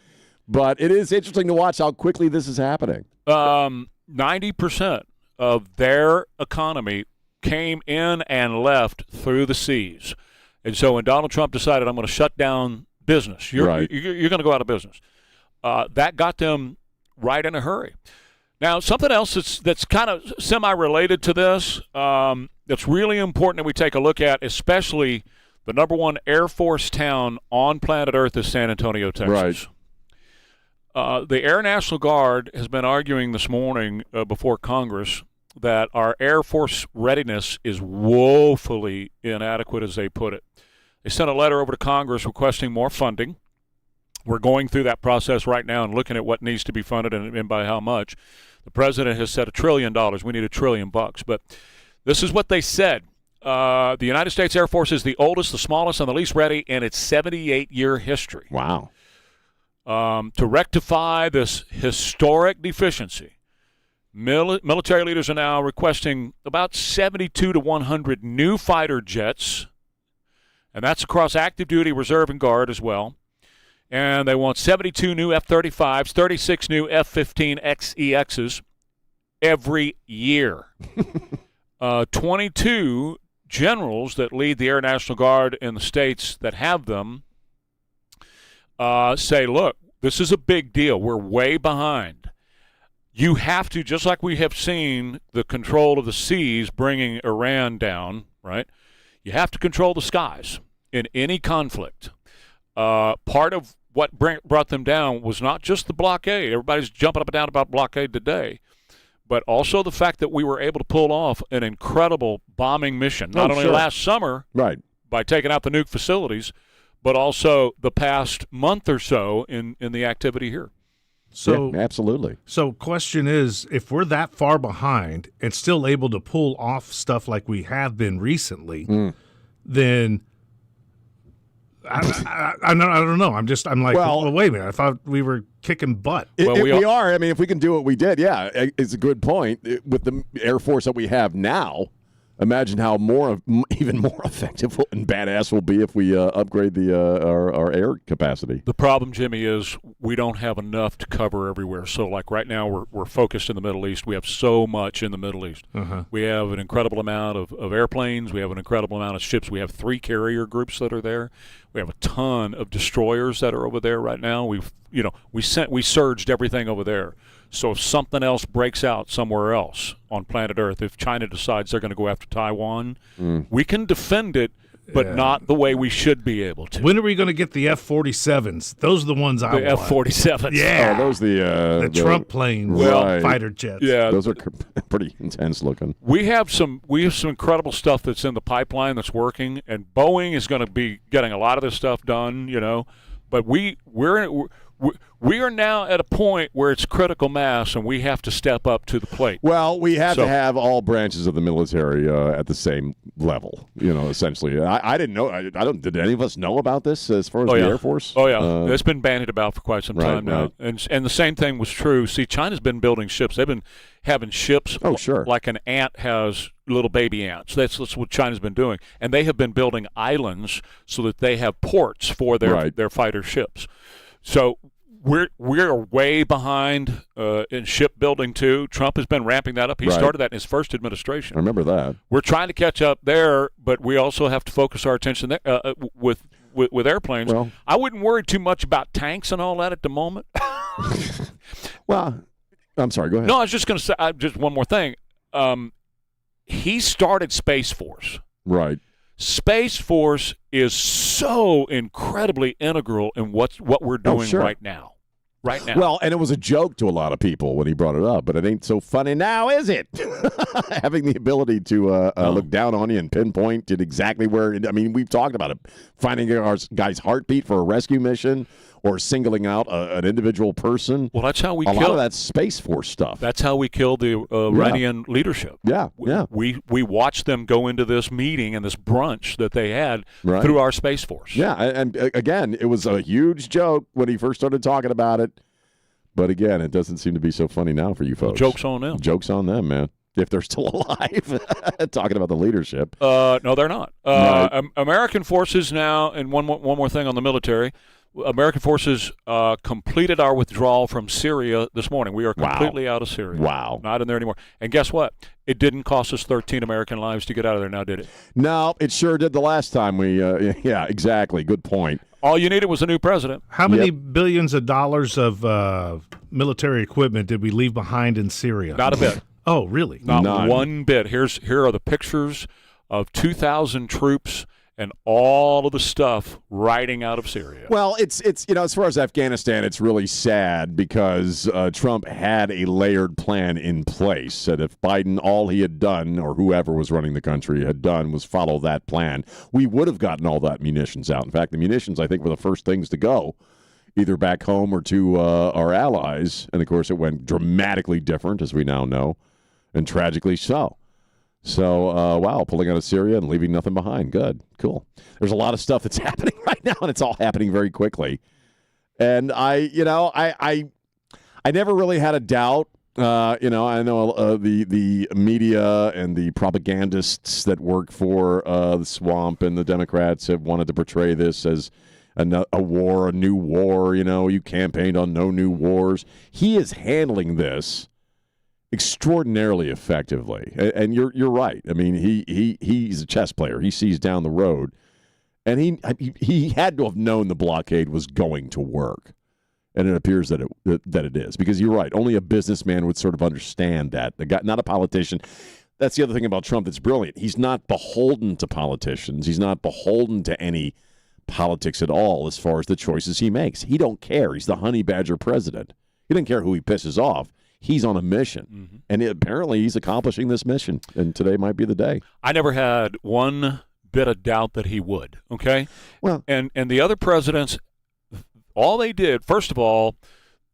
But it is interesting to watch how quickly this is happening. 90% of their economy came in and left through the seas. And so when Donald Trump decided, I'm going to shut down business, you're going to go out of business, that got them right in a hurry. Now, something else that's kind of semi-related to this, that's really important that we take a look at, especially the number one Air Force town on planet Earth is San Antonio, Texas. Right. The Air National Guard has been arguing this morning before Congress that our Air Force readiness is woefully inadequate, as they put it. They sent a letter over to Congress requesting more funding. We're going through that process right now and looking at what needs to be funded and by how much. The president has said $1 trillion. We need $1 trillion. But this is what they said. The United States Air Force is the oldest, the smallest, and the least ready in its 78-year history. Wow. To rectify this historic deficiency, military leaders are now requesting about 72 to 100 new fighter jets, and that's across active duty, reserve, and guard as well. And they want 72 new F-35s, 36 new F-15XEXs every year. 22 generals that lead the Air National Guard in the states that have them say, look, this is a big deal. We're way behind. You have to, just like we have seen the control of the seas bringing Iran down, right? You have to control the skies in any conflict. Part of what brought them down was not just the blockade. Everybody's jumping up and down about blockade today, but also the fact that we were able to pull off an incredible bombing mission, not only last summer by taking out the nuke facilities, but also the past month or so in the activity here. So yeah, absolutely. So question is, if we're that far behind and still able to pull off stuff like we have been recently, then I don't know. I'm like, well, wait a minute. I thought we were kicking butt. We are. I mean, if we can do what we did, yeah, it's a good point. With the Air Force that we have now, imagine how even more effective and badass we'll be if we upgrade our air capacity. The problem, Jimmy, is we don't have enough to cover everywhere. So, like right now, we're focused in the Middle East. We have so much in the Middle East. We have an incredible amount of airplanes. We have an incredible amount of ships. We have 3 carrier groups that are there. We have a ton of destroyers that are over there right now. We surged everything over there. So if something else breaks out somewhere else on planet Earth, if China decides they're going to go after Taiwan, we can defend it, but not the way we should be able to. When are we going to get the F-47s? Those are the ones I want. The F-47s. Yeah. Oh, those the Trump planes, fighter jets. Yeah, those are pretty intense looking. We have some incredible stuff that's in the pipeline that's working, and Boeing is going to be getting a lot of this stuff done, But we are now at a point where it's critical mass, and we have to step up to the plate. Well, we have to have all branches of the military at the same level, essentially. I didn't know. Did any of us know about this as far as the Air Force? Oh, yeah. It's been bandied about for quite some time now. Right. And the same thing was true. See, China's been building ships. They've been having ships like an ant has little baby ants. That's what China's been doing. And they have been building islands so that they have ports for their fighter ships. So we're way behind in shipbuilding too. Trump has been ramping that up. He started that in his first administration. I remember that. We're trying to catch up there, but we also have to focus our attention there, with airplanes. Well, I wouldn't worry too much about tanks and all that at the moment. Well, I'm sorry. Go ahead. No, I was just going to say just one more thing. He started Space Force. Right. Space Force is so incredibly integral in what we're doing right now. Right now. Well, and it was a joke to a lot of people when he brought it up, but it ain't so funny now, is it? Having the ability to look down on you and pinpoint it exactly where. I mean, we've talked about it. Finding our guy's heartbeat for a rescue mission or singling out an individual person. Well, that's how we a kill lot of that Space Force stuff. That's how we killed the Iranian leadership. Yeah, We watched them go into this meeting and this brunch that they had through our Space Force. Yeah, and again, it was a huge joke when he first started talking about it. But again, it doesn't seem to be so funny now for you folks. Joke's on them. Joke's on them, man. If they're still alive, talking about the leadership. No, they're not. American forces now, and one more thing on the military. American forces completed our withdrawal from Syria this morning. We are completely out of Syria. Wow. Not in there anymore. And guess what? It didn't cost us 13 American lives to get out of there now, did it? No, it sure did the last time we yeah, exactly. Good point. All you needed was a new president. How many billions of dollars of military equipment did we leave behind in Syria? Not a bit. Oh, really? Not one bit. Here are the pictures of 2,000 troops and all of the stuff riding out of Syria. Well, it's as far as Afghanistan, it's really sad because Trump had a layered plan in place. That if Biden, all he had done, or whoever was running the country had done, was follow that plan, we would have gotten all that munitions out. In fact, the munitions, I think, were the first things to go, either back home or to our allies. And, of course, it went dramatically different, as we now know, and tragically so. So, pulling out of Syria and leaving nothing behind. Good. Cool. There's a lot of stuff that's happening right now, and it's all happening very quickly. And I never really had a doubt. I know the media and the propagandists that work for the swamp and the Democrats have wanted to portray this as a war, a new war. You campaigned on no new wars. He is handling this extraordinarily effectively, and you're right. I mean, he's a chess player. He sees down the road, and he had to have known the blockade was going to work, and it appears that it is, because you're right. Only a businessman would sort of understand that. The guy, not a politician. That's the other thing about Trump that's brilliant. He's not beholden to politicians. He's not beholden to any politics at all as far as the choices he makes. He don't care. He's the honey badger president. He doesn't care who he pisses off. He's on a mission, and apparently he's accomplishing this mission, and today might be the day. I never had one bit of doubt that he would, okay? Well, and the other presidents, all they did, first of all,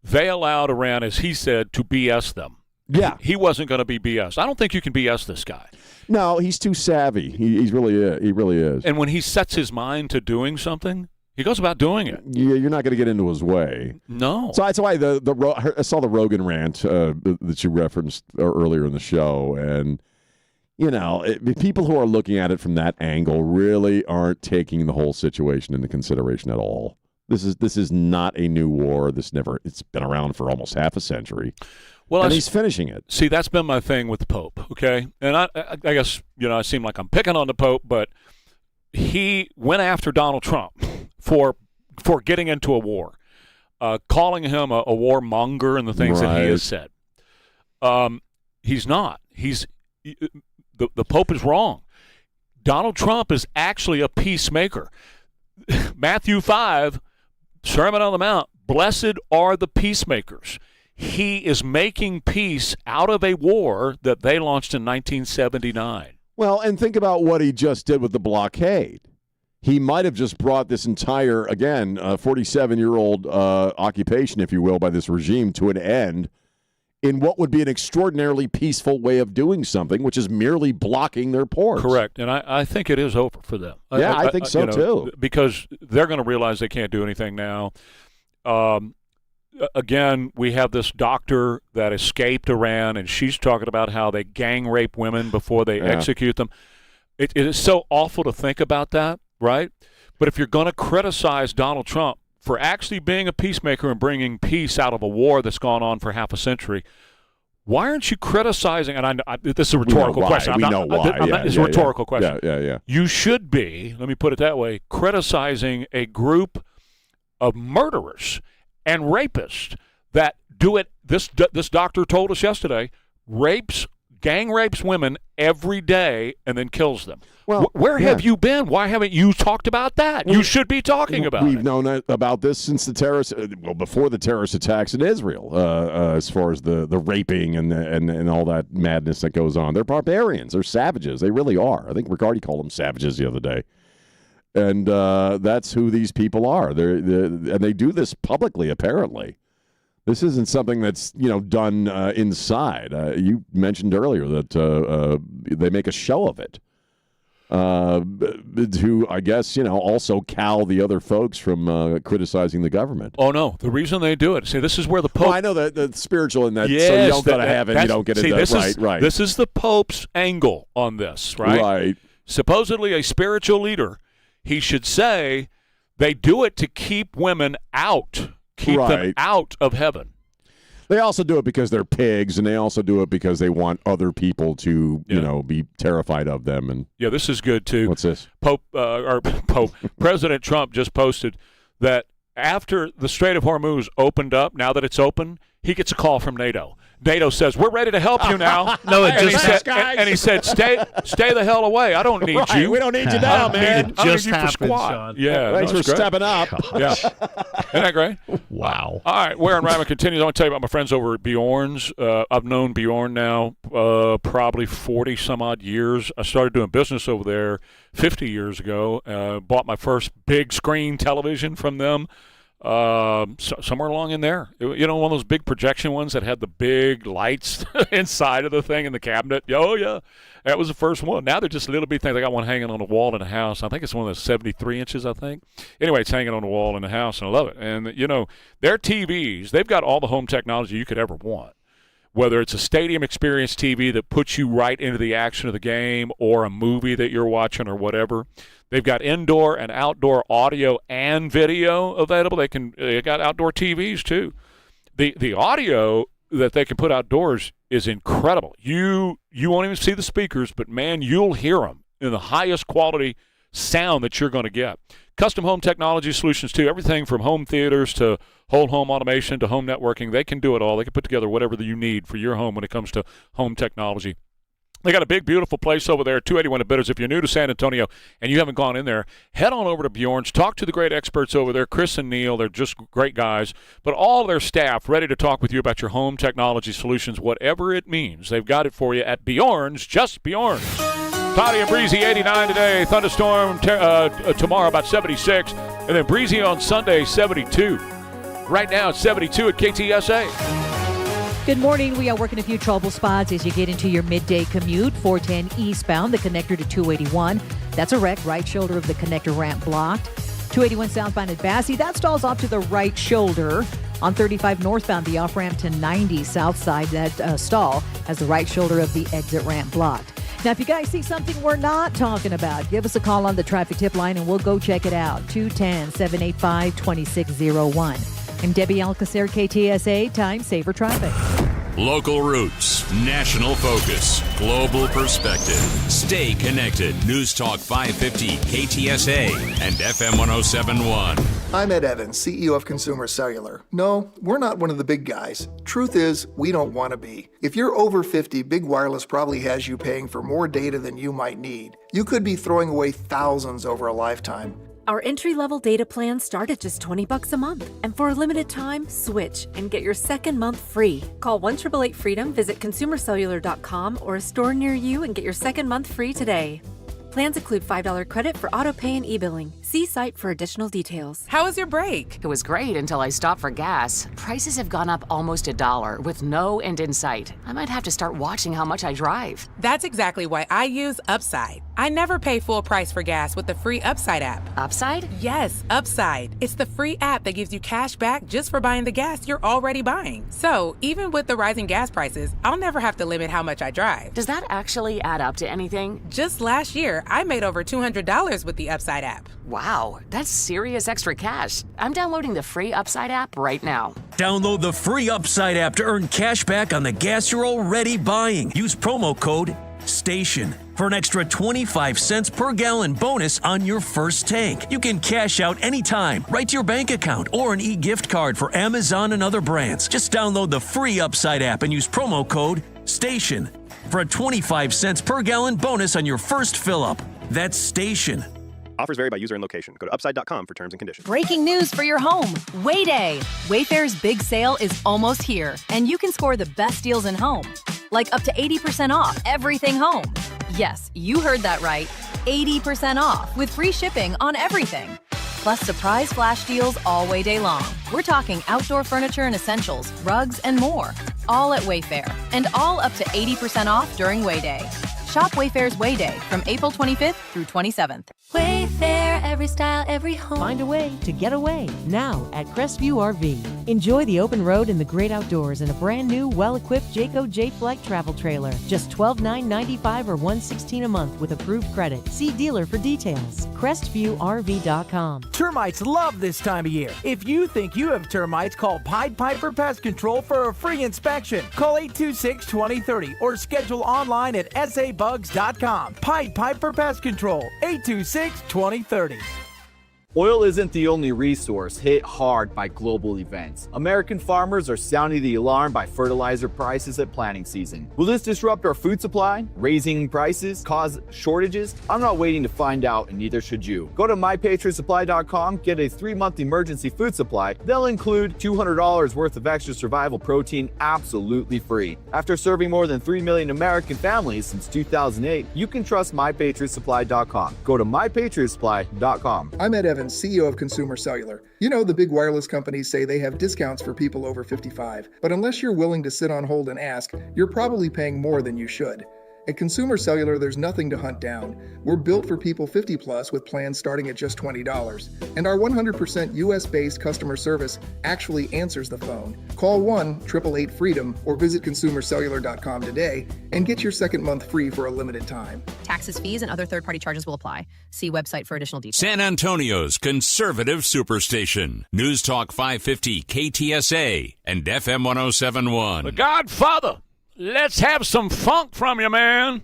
they allowed Iran, as he said, to BS them. Yeah. He wasn't going to be BS. I don't think you can BS this guy. No, he's too savvy. He really is. And when he sets his mind to doing something, he goes about doing it. Yeah, you're not going to get into his way. No. So that's why I saw the Rogan rant that you referenced earlier in the show, and people who are looking at it from that angle really aren't taking the whole situation into consideration at all. This is not a new war. It's been around for almost half a century. Well, and he's finishing it. See, that's been my thing with the Pope. Okay, and I guess I seem like I'm picking on the Pope, but he went after Donald Trump for getting into a war. calling him a warmonger and the things that he has said. He's not. The Pope is wrong. Donald Trump is actually a peacemaker. Matthew 5, Sermon on the Mount, blessed are the peacemakers. He is making peace out of a war that they launched in 1979. Well, and think about what he just did with the blockade. He might have just brought this entire, again, 47-year-old occupation, if you will, by this regime to an end in what would be an extraordinarily peaceful way of doing something, which is merely blocking their ports. Correct, and I think it is over for them. Yeah, I think so, too. Because they're going to realize they can't do anything now. Again, we have this doctor that escaped Iran, and she's talking about how they gang rape women before they execute them. It is so awful to think about that, right? But if you're going to criticize Donald Trump for actually being a peacemaker and bringing peace out of a war that's gone on for half a century, why aren't you criticizing? And this is a rhetorical question. We know why. It's a rhetorical question. Yeah. You should be, let me put it that way, criticizing a group of murderers and rapists that do it. This doctor told us yesterday, gang rapes women every day and then kills them. Well, where have you been? Why haven't you talked about that? You should be talking about it. We've known about this since before the terrorist attacks in Israel, as far as the raping and all that madness that goes on. They're barbarians. They're savages. They really are. I think Ricardi called them savages the other day. And that's who these people are. And they do this publicly, apparently. This isn't something that's done inside. You mentioned earlier that they make a show of it to, I guess, also cow the other folks from criticizing the government. Oh, no. The reason they do it, see, this is where the Pope... Well, I know the spiritual in that, so you don't got to have it, you don't get into that. Right. This is the Pope's angle on this, right? Right. Supposedly a spiritual leader, he should say they do it to keep women out, them out of heaven. They also do it because they're pigs, and they also do it because they want other people to, be terrified of them. And yeah, this is good too. What's this? President Trump just posted that after the Strait of Hormuz opened up, now that it's open, he gets a call from NATO. NATO says, we're ready to help you now. No, it and he said, stay the hell away. I don't need you. We don't need you now, man. It just happened, Sean. Yeah. Thanks for stepping up. Yeah. Isn't that great? Wow. All right. Ware and Rima continues. I want to tell you about my friends over at Bjorn's. I've known Bjorn now probably 40 some odd years. I started doing business over there 50 years ago. Bought my first big screen television from them. Somewhere along in there, one of those big projection ones that had the big lights inside of the thing in the cabinet. Oh yeah, that was the first one. Now they're just little bitty things. I got one hanging on the wall in the house. I think it's one of those 73 inches. I think. Anyway, it's hanging on the wall in the house, and I love it. And their TVs, they've got all the home technology you could ever want. Whether it's a stadium experience TV that puts you right into the action of the game or a movie that you're watching or whatever. They've got indoor and outdoor audio and video available. They got outdoor TVs too. The audio that they can put outdoors is incredible. You won't even see the speakers, but man, you'll hear them in the highest quality sound that you're going to get. Custom home technology solutions too. Everything from home theaters to whole home automation to home networking. They can do it all. They can put together whatever you need for your home when it comes to home technology. They got a big, beautiful place over there, 281 at Bitters. If you're new to San Antonio and you haven't gone in there, head on over to Bjorn's. Talk to the great experts over there, Chris and Neil. They're just great guys. But all their staff ready to talk with you about your home technology solutions, whatever it means. They've got it for you at Bjorn's, just Bjorn's. Cloudy and breezy, 89 today. Thunderstorm tomorrow, about 76. And then breezy on Sunday, 72. Right now, it's 72 at KTSA. Good morning. We are working a few trouble spots as you get into your midday commute. 410 eastbound, the connector to 281. That's a wreck. Right shoulder of the connector ramp blocked. 281 southbound at Basse. That stalls off to the right shoulder. On 35 northbound, the off-ramp to 90 south side. That stall has the right shoulder of the exit ramp blocked. Now, if you guys see something we're not talking about, give us a call on the traffic tip line and we'll go check it out. 210-785-2601. I'm Debbie Alcacer, KTSA, Time Saver Traffic. Local roots, national focus, global perspective. Stay connected. News Talk 550, KTSA, and FM 1071. I'm Ed Evans, CEO of Consumer Cellular. No, we're not one of the big guys. Truth is, we don't want to be. If you're over 50, Big Wireless probably has you paying for more data than you might need. You could be throwing away thousands over a lifetime. Our entry-level data plans start at just $20 a month. And for a limited time, switch and get your second month free. Call 1-888-FREEDOM, visit consumercellular.com or a store near you and get your second month free today. Plans include $5 credit for auto pay and e-billing. See site for additional details. How was your break? It was great until I stopped for gas. Prices have gone up almost $1 with no end in sight. I might have to start watching how much I drive. That's exactly why I use Upside. I never pay full price for gas with the free Upside app. Upside? Yes, Upside. It's the free app that gives you cash back just for buying the gas you're already buying. So even with the rising gas prices, I'll never have to limit how much I drive. Does that actually add up to anything? Just last year, I made over $200 with the Upside app. Wow, that's serious extra cash. I'm downloading the free Upside app right now. Download the free Upside app to earn cash back on the gas you're already buying. Use promo code STATION for an extra 25 cents per gallon bonus on your first tank. You can cash out anytime, right to your bank account, or an e-gift card for Amazon and other brands. Just download the free Upside app and use promo code STATION for a 25 cents per gallon bonus on your first fill-up. That's STATION. Offers vary by user and location. Go to upside.com for terms and conditions. Breaking news for your home. Way Day. Wayfair's big sale is almost here, and you can score the best deals in home. Like up to 80% off everything home. Yes, you heard that right. 80% off with free shipping on everything. Plus surprise flash deals all Way Day long. We're talking outdoor furniture and essentials, rugs, and more. All at Wayfair. And all up to 80% off during Way Day. Shop Wayfair's Way Day from April 25th through 27th. Wayfair, every style, every home. Find a way to get away now at Crestview RV. Enjoy the open road and the great outdoors in a brand new, well-equipped Jayco J-Flight travel trailer. Just $12,995 or $116 a month with approved credit. See dealer for details. CrestviewRV.com. Termites love this time of year. If you think you have termites, call Pied Piper Pest Control for a free inspection. Call 826-2030 or schedule online at sabugs.com. Pied Piper Pest Control, 826-2030. Oil isn't the only resource hit hard by global events. American farmers are sounding the alarm by fertilizer prices at planting season. Will this disrupt our food supply? Raising prices cause shortages? I'm not waiting to find out, and neither should you. Go to mypatriotsupply.com, get a 3-month emergency food supply. They'll include $200 worth of extra survival protein absolutely free. After serving more than 3 million American families since 2008, you can trust mypatriotsupply.com. Go to mypatriotsupply.com. I'm Ed Evans, CEO of Consumer Cellular. You know, the big wireless companies say they have discounts for people over 55, but unless you're willing to sit on hold and ask, you're probably paying more than you should. At Consumer Cellular, there's nothing to hunt down. We're built for people 50 plus with plans starting at just $20. And our 100% US-based customer service actually answers the phone. Call 1-888-FREEDOM or visit consumercellular.com today and get your second month free for a limited time. Taxes, fees, and other third-party charges will apply. See website for additional details. San Antonio's conservative superstation. News Talk 550, KTSA, and FM 1071. The Godfather. Let's have some funk from you, man.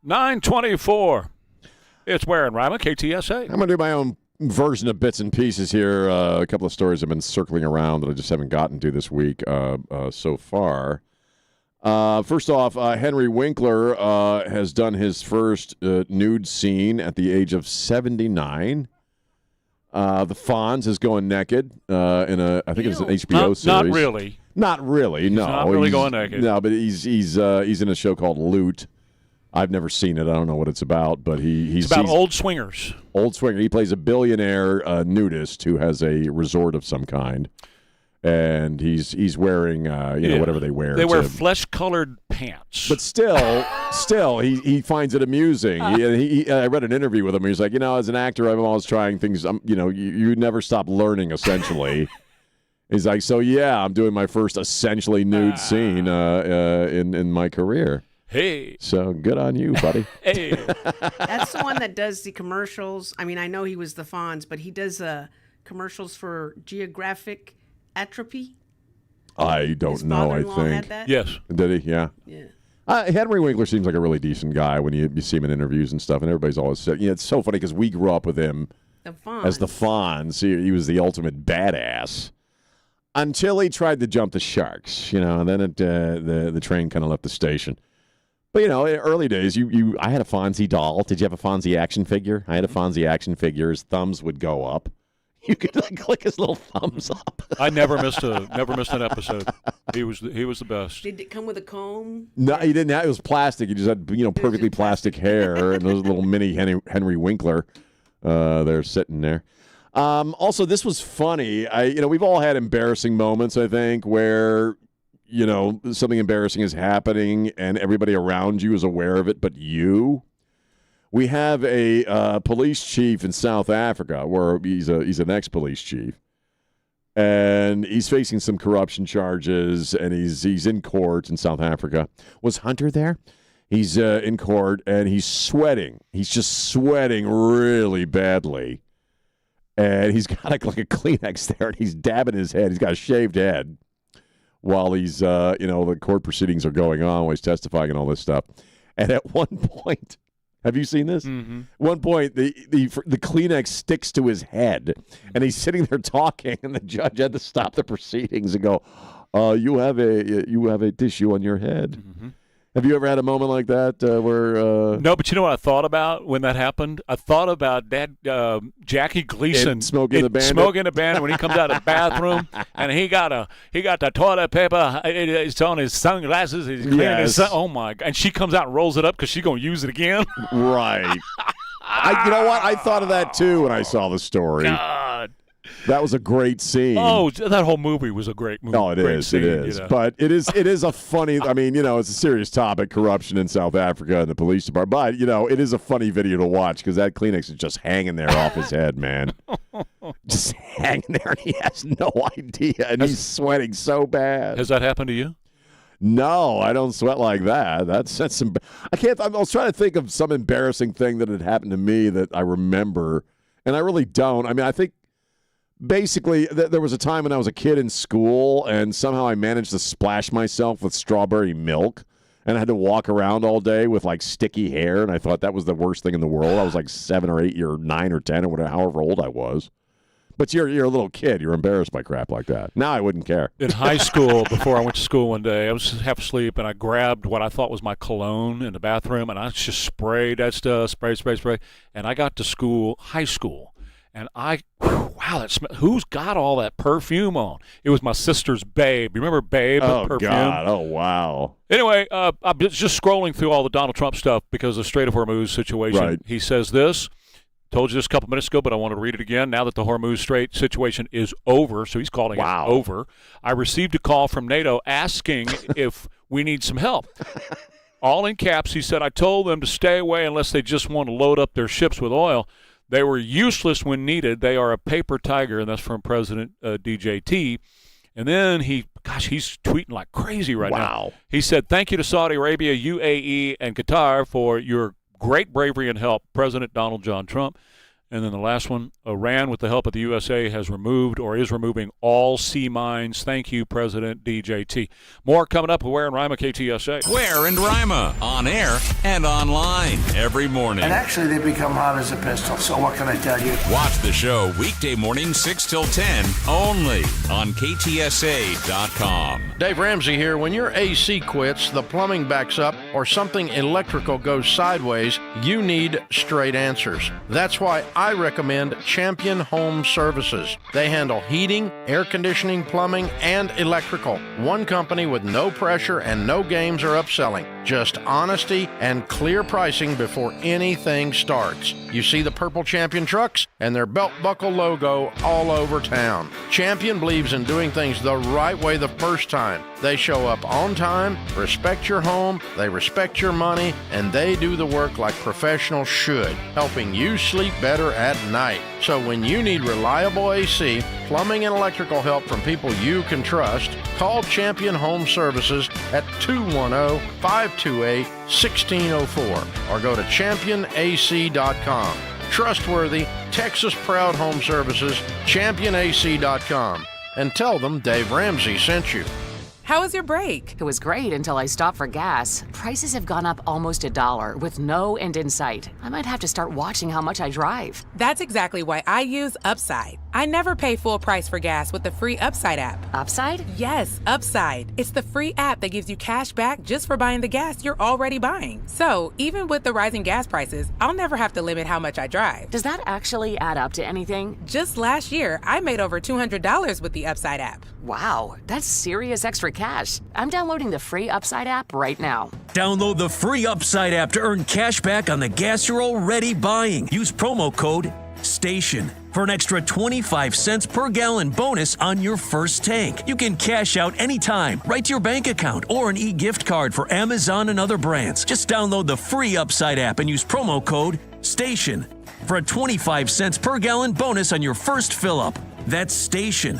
$9:24. It's Ware and Rima, KTSA. I'm going to do my own version of bits and pieces here. A couple of stories have been circling around that I just haven't gotten to this week so far. First off, Henry Winkler has done his first nude scene at the age of 79. The Fonz is going naked in I think it's an HBO series. Not really. Not really. No, not really going naked. No, but he's in a show called Loot. I've never seen it. I don't know what it's about, but he's about old swingers. Old swinger. He plays a billionaire nudist who has a resort of some kind. And he's wearing, whatever they wear. They wear flesh-colored pants. But still, he finds it amusing. I read an interview with him. He's like, as an actor, I'm always trying things. You never stop learning, essentially. He's like, so yeah, I'm doing my first essentially nude scene in my career. Hey. So good on you, buddy. Hey. That's the one that does the commercials. I mean, I know he was the Fonz, but he does commercials for geographic atrophy. I don't know, I father-in-law think. had that? Yes. Did he? Yeah. Yeah. Henry Winkler seems like a really decent guy when you see him in interviews and stuff, and everybody's always said, it's so funny because we grew up with him as the Fonz. He was the ultimate badass until he tried to jump the sharks, and then the train kind of left the station. But, in early days, I had a Fonzie doll. Did you have a Fonzie action figure? I had a Fonzie action figure. His thumbs would go up. You could click his little thumbs up. I never missed an episode. He was the best. Did it come with a comb? No, he didn't. It was plastic. He just had perfectly plastic hair and those little mini Henry Winkler. They're sitting there. Also, this was funny. We've all had embarrassing moments, I think, where something embarrassing is happening and everybody around you is aware of it, but you. We have a police chief in South Africa, where he's an ex-police chief, and he's facing some corruption charges, and he's in court in South Africa. Was Hunter there? He's in court, and he's sweating. He's just sweating really badly, and he's got like a Kleenex there, and he's dabbing his head. He's got a shaved head while he's the court proceedings are going on, while he's testifying and all this stuff. And at one point. Have you seen this? Mm-hmm. At one point, the Kleenex sticks to his head, and he's sitting there talking, and the judge had to stop the proceedings and go, "You have a tissue on your head." Mm-hmm. Have you ever had a moment like that where? No, but you know what I thought about when that happened? I thought about Dad, Jackie Gleason Smoking the Bandit when he comes out of the bathroom and he got the toilet paper. It's on his sunglasses. He's cleaning his oh my God! And she comes out and rolls it up because she's gonna use it again. Right. You know what? I thought of that too when I saw the story. God. That was a great scene. Oh, that whole movie was a great movie. Oh, it is. Scene, it is. But it is a funny, it's a serious topic, corruption in South Africa and the police department. But, it is a funny video to watch because that Kleenex is just hanging there off his head, man. Just hanging there, and he has no idea, and he's sweating so bad. Has that happened to you? No, I don't sweat like that. That's some. I was trying to think of some embarrassing thing that had happened to me that I remember, and I really don't. I think. Basically, there was a time when I was a kid in school, and somehow I managed to splash myself with strawberry milk, and I had to walk around all day with, sticky hair, and I thought that was the worst thing in the world. I was 7 or 8 or 9 or 10 or whatever, however old I was. But you're a little kid. You're embarrassed by crap like that. Now I wouldn't care. In high school, before I went to school one day, I was half asleep, and I grabbed what I thought was my cologne in the bathroom, and I just sprayed that stuff, spray. And I got to high school. And that smell. Who's got all that perfume on? It was my sister's Babe. You remember Babe? Oh, perfume? God. Oh, wow. Anyway, I'm just scrolling through all the Donald Trump stuff because of the Strait of Hormuz situation. Right. He says this. Told you this a couple minutes ago, but I want to read it again. Now that the Hormuz Strait situation is over, so he's calling it over, I received a call from NATO asking if we need some help. All in caps, he said, I told them to stay away unless they just want to load up their ships with oil. They were useless when needed. They are a paper tiger, and that's from President DJT. And then he's tweeting like crazy right now. He said, thank you to Saudi Arabia, UAE, and Qatar for your great bravery and help, President Donald John Trump. And then the last one, Iran, with the help of the USA, has removed or is removing all sea mines. Thank you, President DJT. More coming up with Ware and Rima, KTSA. Ware and Rima, on air and online every morning. And actually, they become hot as a pistol, so what can I tell you? Watch the show weekday mornings 6 till 10, only on KTSA.com. Dave Ramsey here. When your AC quits, the plumbing backs up, or something electrical goes sideways, you need straight answers. That's why I recommend Champion Home Services. They handle heating, air conditioning, plumbing, and electrical. One company with no pressure and no games or upselling. Just honesty and clear pricing before anything starts. You see the purple Champion trucks and their belt buckle logo all over town. Champion believes in doing things the right way the first time. They show up on time, respect your home, they respect your money, and they do the work like professionals should, helping you sleep better longer at night. So when you need reliable AC, plumbing and electrical help from people you can trust, call Champion Home Services at 210-528-1604 or go to championac.com. Trustworthy, Texas-proud home services, championac.com. And tell them Dave Ramsey sent you. How was your break? It was great until I stopped for gas. Prices have gone up almost $1 with no end in sight. I might have to start watching how much I drive. That's exactly why I use Upside. I never pay full price for gas with the free Upside app. Upside? Yes, Upside. It's the free app that gives you cash back just for buying the gas you're already buying. So, even with the rising gas prices, I'll never have to limit how much I drive. Does that actually add up to anything? Just last year, I made over $200 with the Upside app. Wow, that's serious extra cash. I'm downloading the free Upside app right now. Download the free Upside app to earn cash back on the gas you're already buying. Use promo code STATION for an extra 25 cents per gallon bonus on your first tank. You can cash out anytime, right to your bank account, or an e-gift card for Amazon and other brands. Just download the free Upside app and use promo code STATION for a 25 cents per gallon bonus on your first fill-up. That's STATION.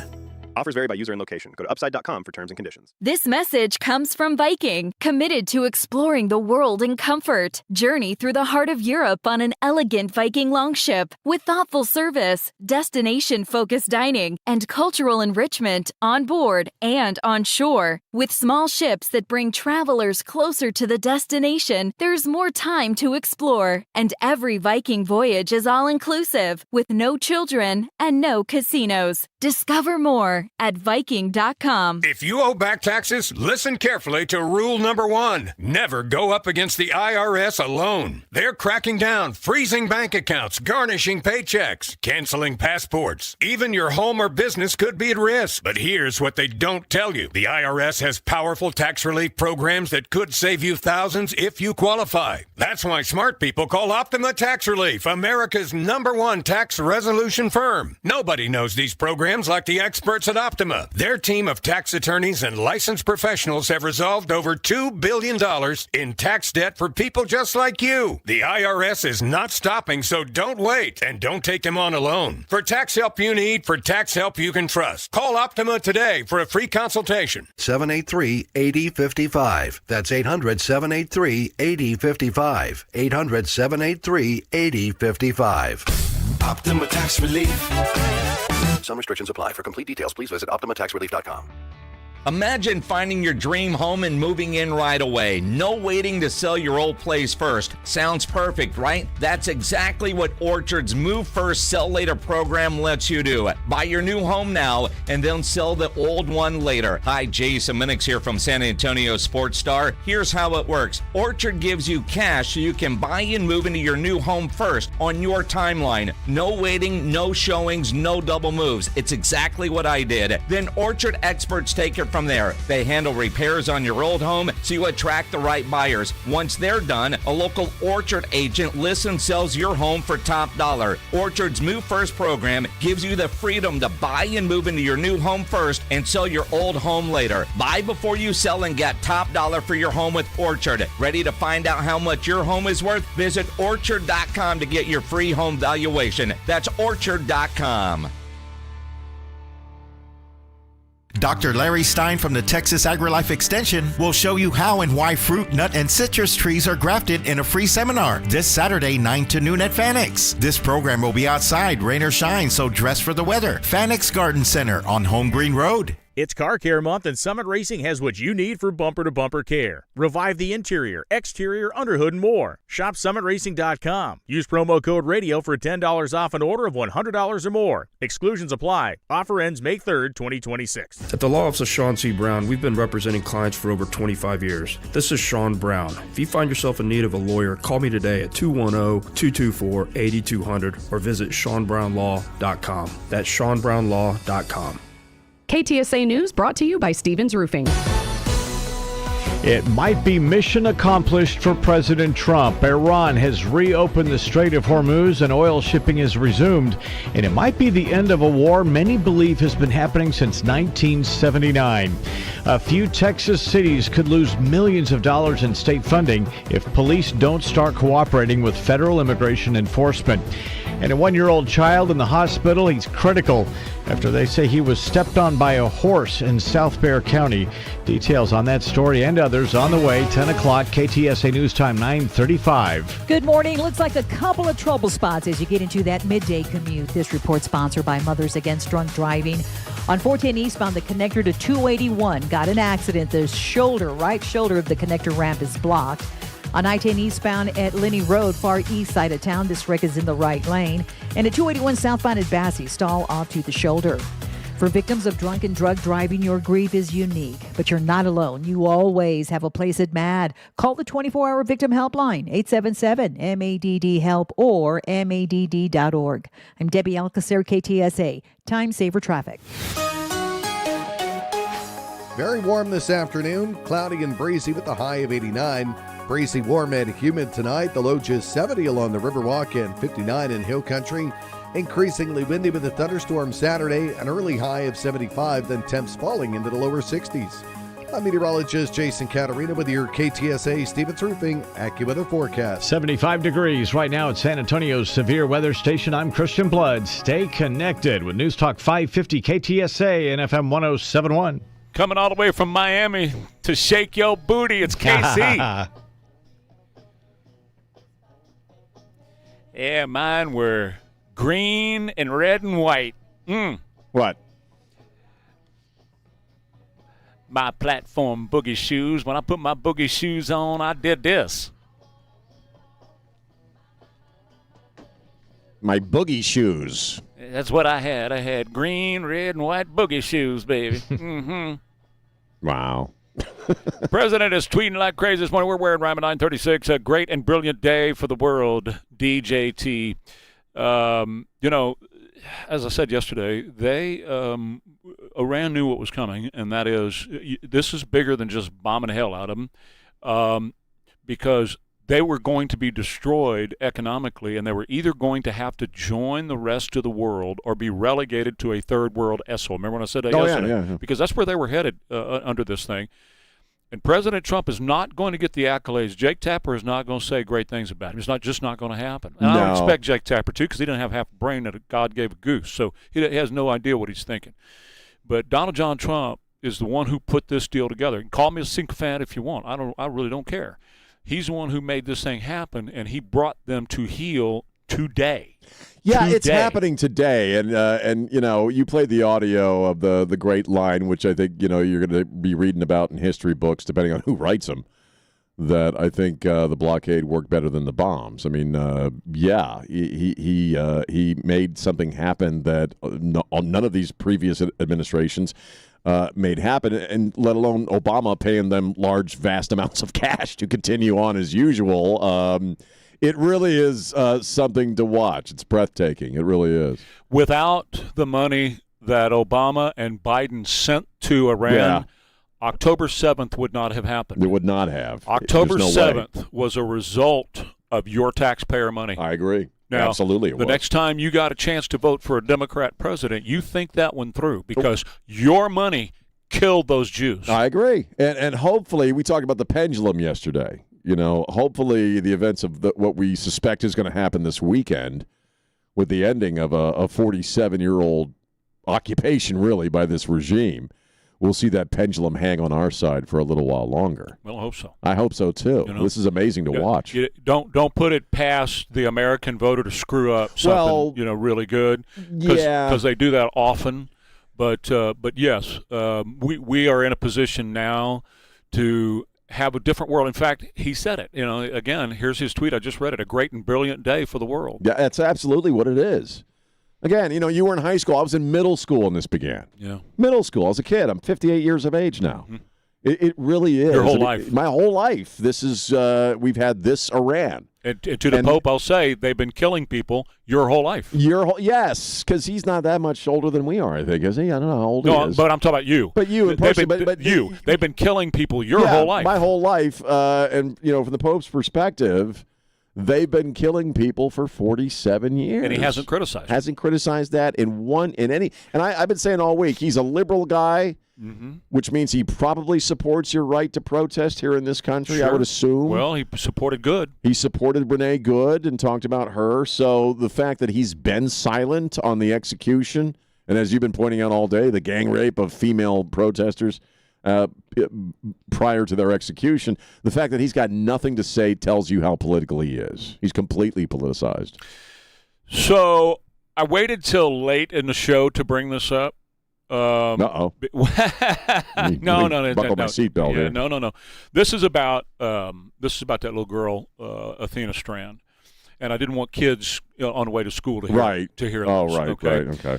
Offers vary by user and location. Go to upside.com for terms and conditions. This message comes from Viking, committed to exploring the world in comfort. Journey through the heart of Europe on an elegant Viking longship with thoughtful service, destination-focused dining, and cultural enrichment on board and on shore. With small ships that bring travelers closer to the destination, there's more time to explore. And every Viking voyage is all-inclusive, with no children and no casinos. Discover more at Viking.com. If you owe back taxes, listen carefully to rule number 1. Never go up against the IRS alone. They're cracking down, freezing bank accounts, garnishing paychecks, canceling passports. Even your home or business could be at risk. But here's what they don't tell you. The IRS has powerful tax relief programs that could save you thousands if you qualify. That's why smart people call Optima Tax Relief, America's #1 tax resolution firm. Nobody knows these programs like the experts at Optima. Their team of tax attorneys and licensed professionals have resolved over $2 billion in tax debt for people just like you. The IRS is not stopping, so don't wait, and don't take them on alone. For tax help you need, for tax help you can trust, call Optima today for a free consultation. 783-8055. That's 800-783-8055. 800-783-8055. Optima Tax Relief. Some restrictions apply. For complete details, please visit OptimaTaxRelief.com. Imagine finding your dream home and moving in right away. No waiting to sell your old place first. Sounds perfect, right? That's exactly what Orchard's Move First, Sell Later program lets you do. Buy your new home now and then sell the old one later. Hi, Jason Minix here from San Antonio Sports Star. Here's how it works. Orchard gives you cash so you can buy and move into your new home first on your timeline. No waiting, no showings, no double moves. It's exactly what I did. Then Orchard experts take it from there. They handle repairs on your old home so you attract the right buyers. Once they're done, a local Orchard agent lists and sells your home for top dollar. Orchard's Move First program gives you the freedom to buy and move into your new home first and sell your old home later. Buy before you sell and get top dollar for your home with Orchard. Ready to find out how much your home is worth? Visit Orchard.com to get your free home valuation. That's Orchard.com. Dr. Larry Stein from the Texas AgriLife Extension will show you how and why fruit, nut, and citrus trees are grafted in a free seminar this Saturday, 9 to noon at Fanex. This program will be outside, rain or shine, so dress for the weather. Fanex Garden Center on Home Green Road. It's Car Care Month, and Summit Racing has what you need for bumper-to-bumper care. Revive the interior, exterior, underhood, and more. Shop SummitRacing.com. Use promo code RADIO for $10 off an order of $100 or more. Exclusions apply. Offer ends May 3rd, 2026. At the Law Office of Sean C. Brown, we've been representing clients for over 25 years. This is Sean Brown. If you find yourself in need of a lawyer, call me today at 210-224-8200 or visit SeanBrownLaw.com. That's SeanBrownLaw.com. KTSA News brought to you by Stevens Roofing. It might be mission accomplished for President Trump. Iran has reopened the Strait of Hormuz and oil shipping has resumed. And it might be the end of a war many believe has been happening since 1979. A few Texas cities could lose millions of dollars in state funding if police don't start cooperating with federal immigration enforcement. And a 1-year-old child in the hospital. He's critical after they say he was stepped on by a horse in South Bexar County. Details on that story and others on the way. 10 o'clock, KTSA News Time, 9:35. Good morning. Looks like a couple of trouble spots as you get into that midday commute. This report sponsored by Mothers Against Drunk Driving. On 410 eastbound, the connector to 281 got an accident. The right shoulder of the connector ramp is blocked. On I-10 eastbound at Linney Road, far east side of town, this wreck is in the right lane. And at 281 southbound at Bassey, stall off to the shoulder. For victims of drunk and drug driving, your grief is unique, but you're not alone. You always have a place at MADD. Call the 24-hour victim helpline, 877-MADD-HELP or MADD.org. I'm Debbie Alcacer, KTSA. Time Saver Traffic. Very warm this afternoon, cloudy and breezy with the high of 89. Breezy, warm, and humid tonight. The low just 70 along the Riverwalk and 59 in Hill Country. Increasingly windy with a thunderstorm Saturday, an early high of 75, then temps falling into the lower 60s. I'm meteorologist Jason Caterina with your KTSA Stevens Roofing AccuWeather forecast. 75 degrees right now at San Antonio's severe weather station. I'm Christian Blood. Stay connected with News Talk 550 KTSA and FM 107.1. Coming all the way from Miami to shake your booty, it's KC. Yeah, mine were green and red and white. What? My platform boogie shoes. When I put my boogie shoes on, I did this. My boogie shoes. That's what I had. I had green, red, and white boogie shoes, baby. Wow. The president is tweeting like crazy this morning. We're wearing Rima 936. A great and brilliant day for the world, DJT. As I said yesterday, Iran knew what was coming, and that is this is bigger than just bombing the hell out of them, because they were going to be destroyed economically, and they were either going to have to join the rest of the world or be relegated to a third world ESO. Remember when I said that yesterday? Yeah. Because that's where they were headed under this thing. And President Trump is not going to get the accolades. Jake Tapper is not going to say great things about him. It's just not going to happen. And I don't expect Jake Tapper to, because he didn't have half a brain that God gave a goose. So he has no idea what he's thinking. But Donald John Trump is the one who put this deal together. Call me a sycophant if you want. I really don't care. He's the one who made this thing happen, and he brought them to heel today. Yeah, it's happening today, and you played the audio of the great line, which I think you're going to be reading about in history books, depending on who writes them. That I think the blockade worked better than the bombs. I mean, he made something happen that none of these previous administrations made happen, and let alone Obama paying them large, vast amounts of cash to continue on as usual. It really is something to watch. It's breathtaking. It really is. Without the money that Obama and Biden sent to Iran, October 7th would not have happened. It would not have. October 7th was a result of your taxpayer money. I agree. Now, absolutely. The next time you got a chance to vote for a Democrat president, you think that one through, because your money killed those Jews. I agree. And hopefully, we talked about the pendulum yesterday. Hopefully the events of what we suspect is going to happen this weekend with the ending of a 47-year-old occupation, really, by this regime, we'll see that pendulum hang on our side for a little while longer. Well, I hope so. I hope so, too. This is amazing to watch. Don't put it past the American voter to screw up something, really good. Because they do that often. But yes, we are in a position now to have a different world. In fact, he said it. Again, here's his tweet. I just read it. A great and brilliant day for the world. Yeah, that's absolutely what it is. Again, you were in high school. I was in middle school when this began. Yeah. Middle school. I was a kid. I'm 58 years of age now. Mm-hmm. It really is. Your whole life. My whole life. This is, we've had this Iran. And to the Pope, I'll say, they've been killing people your whole life. Yes, because he's not that much older than we are, I think, is he? I don't know how old he is. But I'm talking about you. But you in person. But you. They've been killing people your whole life. My whole life. And, from the Pope's perspective, They've been killing people for 47 years. And he hasn't criticized. Hasn't criticized that in any. And I've been saying all week, he's a liberal guy, which means he probably supports your right to protest here in this country, Sure. I would assume. Well, he supported Good. He supported Renee Good and talked about her. So the fact that he's been silent on the execution, and as you've been pointing out all day, the gang rape of female protesters prior to their execution, the fact that he's got nothing to say tells you how political he is. He's completely politicized. So I waited till late in the show to bring this up. Uh-oh. No. Buckle my seatbelt here. No. This is about that little girl, Athena Strand, and I didn't want kids on the way to school to hear this. Oh, right, okay? right, okay.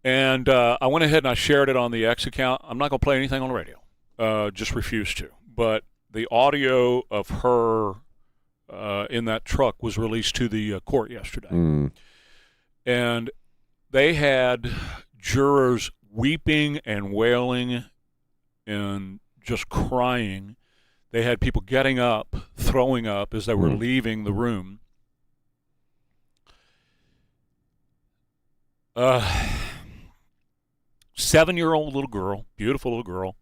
And I went ahead and I shared it on the X account. I'm not going to play anything on the radio. Just refuse to. But the audio of her in that truck was released to the court yesterday. And they had jurors weeping and wailing and just crying. They had people getting up, throwing up as they were leaving the room. 7-year-old little girl, beautiful little girl.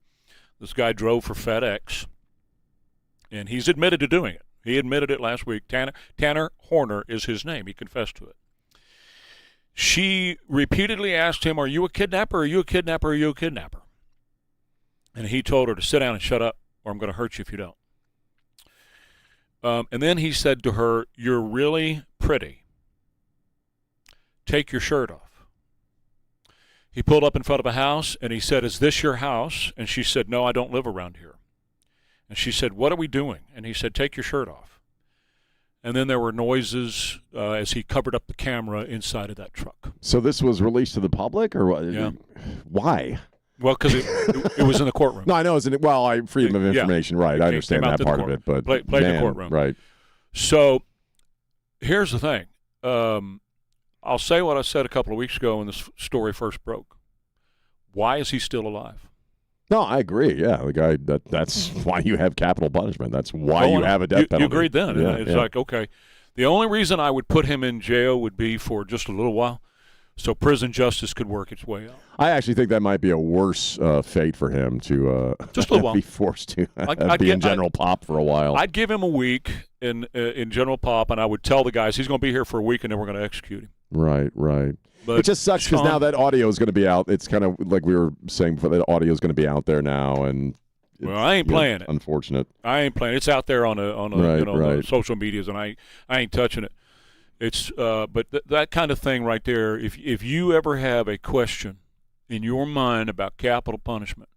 This guy drove for FedEx, and he's admitted to doing it. He admitted it last week. Tanner Horner is his name. He confessed to it. She repeatedly asked him, "Are you a kidnapper? Are you a kidnapper? Are you a kidnapper?" And he told her to sit down and shut up, or I'm going to hurt you if you don't. And then he said to her, "You're really pretty. Take your shirt off." He pulled up in front of a house, and he said, "Is this your house?" And she said, "No, I don't live around here." And she said, "What are we doing?" And he said, "Take your shirt off." And then there were noises as he covered up the camera inside of that truck. So this was released to the public, or what? Yeah. Why? Well, because it was in the courtroom. No, I know. Freedom of information, right. I understand that part of it. But played in the courtroom. Right. So here's the thing. I'll say what I said a couple of weeks ago when this story first broke. Why is he still alive? No, I agree. Yeah, the guy. That's why you have capital punishment. That's why you have a death penalty. You agreed then. Yeah, it's like, okay, the only reason I would put him in jail would be for just a little while, so prison justice could work its way out. I actually think that might be a worse fate for him to just a little while. Be forced to be in general pop for a while. I'd give him a week in general pop, and I would tell the guys he's going to be here for a week, and then we're going to execute him. Right. But it just sucks because now that audio is going to be out. It's kind of like we were saying before, that audio is going to be out there now, and I ain't playing it. Unfortunate. I ain't playing it. It's out there on the social medias, and I ain't touching it. It's but that kind of thing right there. If you ever have a question in your mind about capital punishment,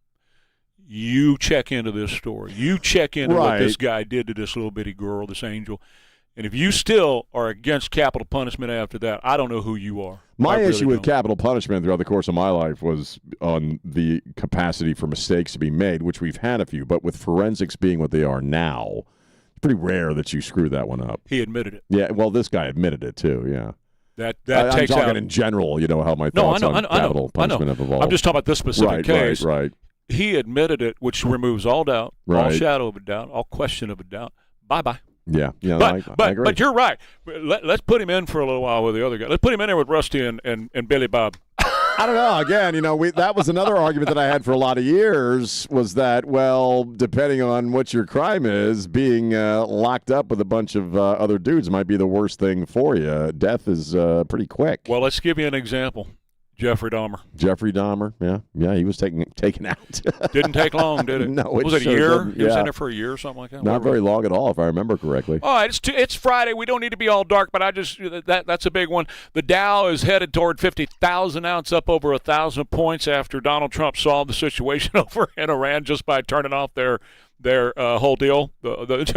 you check into this story. You check into what this guy did to this little bitty girl, this angel. And if you still are against capital punishment after that, I don't know who you are. My issue with capital punishment throughout the course of my life was on the capacity for mistakes to be made, which we've had a few. But with forensics being what they are now, it's pretty rare that you screw that one up. He admitted it. Yeah, well, this guy admitted it too, yeah. I'm talking out in general, how my thoughts on capital punishment have evolved. I'm just talking about this specific case. Right. He admitted it, which removes all doubt, all shadow of a doubt, all question of a doubt. Bye-bye. Yeah, I agree. But you're right. Let's put him in for a little while with the other guy. Let's put him in there with Rusty and Billy Bob. I don't know. Again, that was another argument that I had for a lot of years was that, well, depending on what your crime is, being locked up with a bunch of other dudes might be the worst thing for you. Death is pretty quick. Well, let's give you an example. Jeffrey Dahmer, yeah, he was taken out. Didn't take long, did it? No, was it a year? He was in there for a year or something like that. Not very long at all, if I remember correctly. All right, it's Friday. We don't need to be all dark, but that's a big one. The Dow is headed toward 50,000. Now it's up over 1,000 points after Donald Trump solved the situation over in Iran just by turning off their whole deal.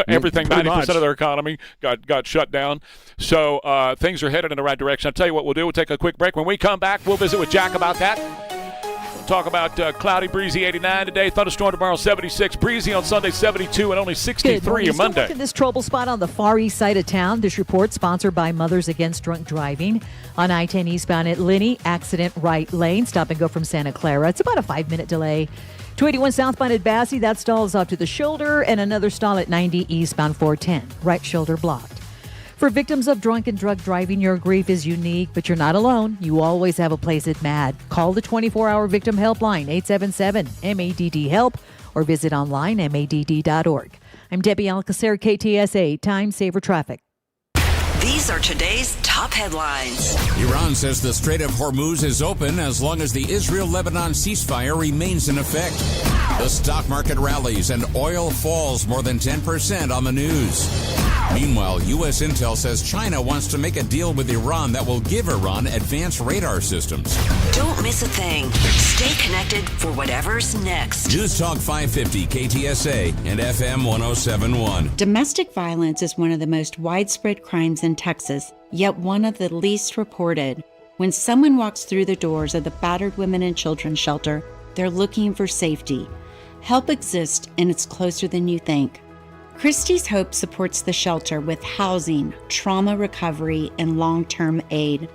Everything, 90% of their economy got shut down. So things are headed in the right direction. I'll tell you what we'll do. We'll take a quick break. When we come back, we'll visit with Jack about that. We'll talk about cloudy, breezy 89 today. Thunderstorm tomorrow, 76. Breezy on Sunday, 72, and only 63 on Monday. Look at this trouble spot on the far east side of town. This report sponsored by Mothers Against Drunk Driving. On I-10 eastbound at Linney, accident right lane. Stop and go from Santa Clara. It's about a 5-minute delay. 281 southbound at Basse, that stall is off to the shoulder, and another stall at 90 eastbound 410. Right shoulder blocked. For victims of drunk and drug driving, your grief is unique, but you're not alone. You always have a place at MADD. Call the 24-hour victim helpline, 877-MADD-HELP, or visit online, madd.org. I'm Debbie Alcacer, KTSA, Time Saver Traffic. These are today's top headlines. Iran says the Strait of Hormuz is open as long as the Israel-Lebanon ceasefire remains in effect. The stock market rallies and oil falls more than 10% on the news. Meanwhile, U.S. intel says China wants to make a deal with Iran that will give Iran advanced radar systems. Don't miss a thing. Stay connected for whatever's next. News Talk 550 KTSA and FM 1071. Domestic violence is one of the most widespread crimes in Texas, yet one of the least reported. When someone walks through the doors of the Battered Women and Children Shelter, they're looking for safety. Help exists, and it's closer than you think. Christie's Hope supports the shelter with housing, trauma recovery, and long-term aid.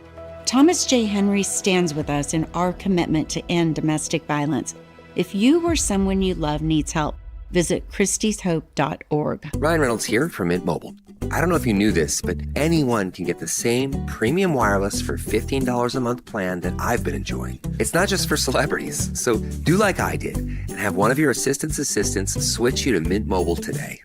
Thomas J. Henry stands with us in our commitment to end domestic violence. If you or someone you love needs help, visit christieshope.org. Ryan Reynolds here from Mint Mobile. I don't know if you knew this, but anyone can get the same premium wireless for $15 a month plan that I've been enjoying. It's not just for celebrities. So do like I did and have one of your assistants switch you to Mint Mobile today.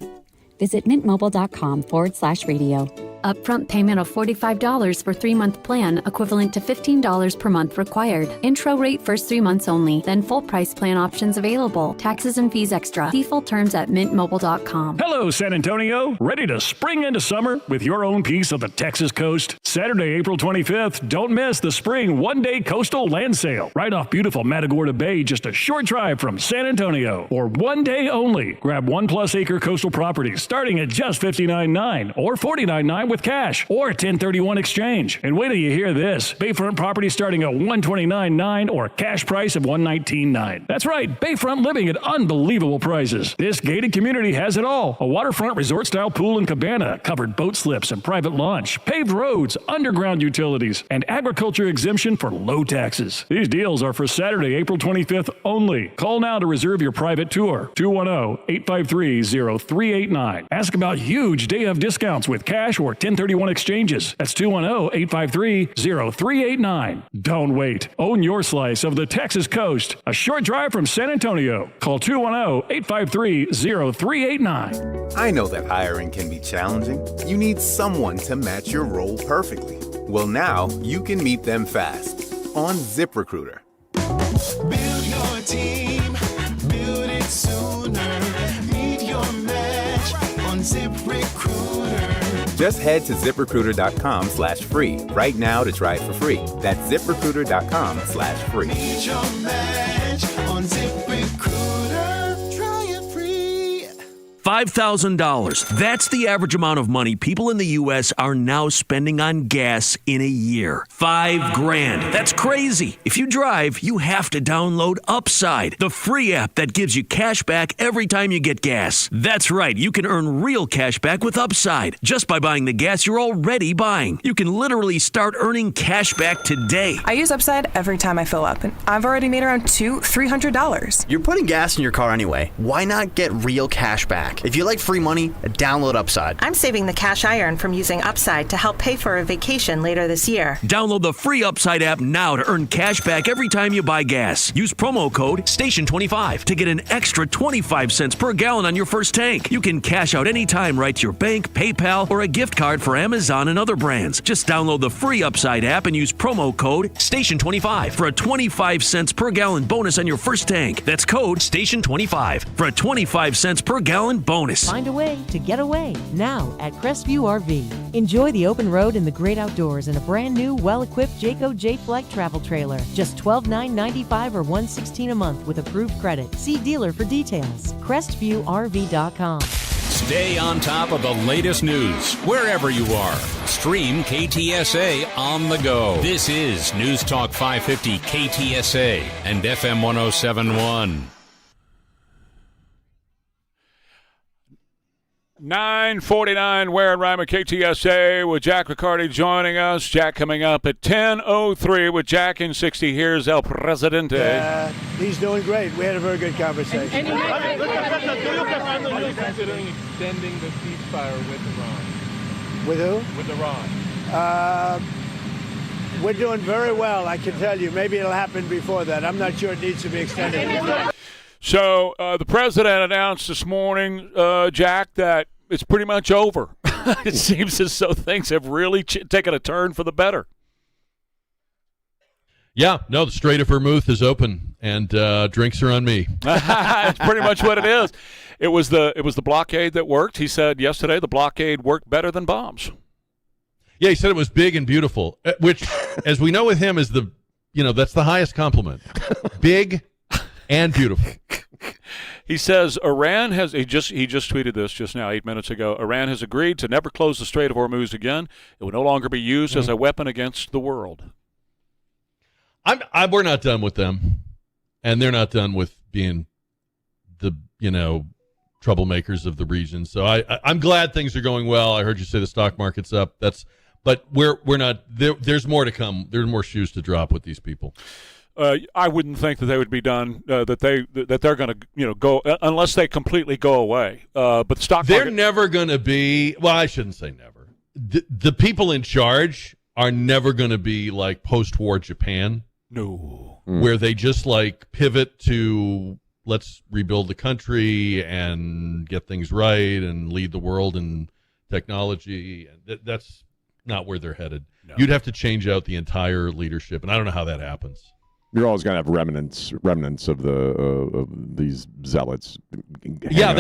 Visit mintmobile.com/radio. Upfront payment of $45 for 3-month plan, equivalent to $15 per month required. Intro rate first 3 months only, then full price plan options available. Taxes and fees extra. See full terms at mintmobile.com. Hello, San Antonio. Ready to spring into summer with your own piece of the Texas coast? Saturday, April 25th, don't miss the spring one-day coastal land sale. Right off beautiful Matagorda Bay, just a short drive from San Antonio. Or one day only. Grab 1+ acre coastal properties starting at just $59.9 or $49.9 with cash or 1031 exchange. And wait till you hear this. Bayfront property starting at $129.9 or cash price of $119.9. That's right, Bayfront living at unbelievable prices. This gated community has it all. A waterfront resort-style pool and cabana, covered boat slips and private launch, paved roads, underground utilities, and agriculture exemption for low taxes. These deals are for Saturday, April 25th only. Call now to reserve your private tour. 210-853-0389. Ask about huge day-of discounts with cash or 1031 exchanges. That's 210-853-0389. Don't wait. Own your slice of the Texas coast. A short drive from San Antonio. Call 210-853-0389. I know that hiring can be challenging. You need someone to match your role perfectly. Well, now you can meet them fast on ZipRecruiter. Build your team. Build it sooner. Meet your match on ZipRecruiter. Just head to ZipRecruiter.com/free right now to try it for free. That's ZipRecruiter.com/free. Meet your match on ZipRecruiter. Try it free. $5,000. That's the average amount of money people in the U.S. are now spending on gas in a year. $5,000. That's crazy. If you drive, you have to download Upside, the free app that gives you cash back every time you get gas. That's right. You can earn real cash back with Upside just by buying the gas you're already buying. You can literally start earning cash back today. I use Upside every time I fill up, and I've already made around $300. You're putting gas in your car anyway. Why not get real cash back? If you like free money, download Upside. I'm saving the cash I earn from using Upside to help pay for a vacation later this year. Download the free Upside app now to earn cash back every time you buy gas. Use promo code STATION25 to get an extra 25 cents per gallon on your first tank. You can cash out anytime right to your bank, PayPal, or a gift card for Amazon and other brands. Just download the free Upside app and use promo code STATION25 for a 25 cents per gallon bonus on your first tank. That's code STATION25 for a 25 cents per gallon bonus. Find a way to get away now at Crestview RV. Enjoy the open road and the great outdoors in a brand new, well-equipped Jayco J-Flex travel trailer. Just $12,995 or $116 a month with approved credit. See dealer for details. CrestviewRV.com. Stay on top of the latest news wherever you are. Stream KTSA on the go. This is News Talk 550 KTSA and FM 1071. 9:49, Ware and Rima, KTSA, with Jack Riccardi joining us. Jack coming up at 10:03 with Jack in 60. Here's El Presidente. He's doing great. We had a very good conversation. Are you considering extending the ceasefire with Iran? With who? With Iran. We're doing very well, I can tell you. Maybe it'll happen before that. I'm not sure it needs to be extended. So the president announced this morning, Jack, that it's pretty much over. It seems as though things have really taken a turn for the better. Yeah, no, the Strait of Hormuz is open, and drinks are on me. That's pretty much what it is. It was the blockade that worked. He said yesterday the blockade worked better than bombs. Yeah, he said it was big and beautiful, which, as we know with him, is that's the highest compliment. Big and beautiful. He says Iran has he just tweeted this just now 8 minutes ago. Iran has agreed to never close the Strait of Hormuz again. It will no longer be used as a weapon against the world. We're not done with them, and they're not done with being the troublemakers of the region. So I'm glad things are going well. I heard you say the stock market's up. But we're not. There's more to come. There's more shoes to drop with these people. I wouldn't think that they would be done. That they're going to go unless they completely go away. But the stock market, they're never going to be. Well, I shouldn't say never. The people in charge are never going to be like post-war Japan. No, where they just like pivot to let's rebuild the country and get things right and lead the world in technology. And that's not where they're headed. No. You'd have to change out the entire leadership, and I don't know how that happens. You're always going to have remnants of these zealots. Yeah,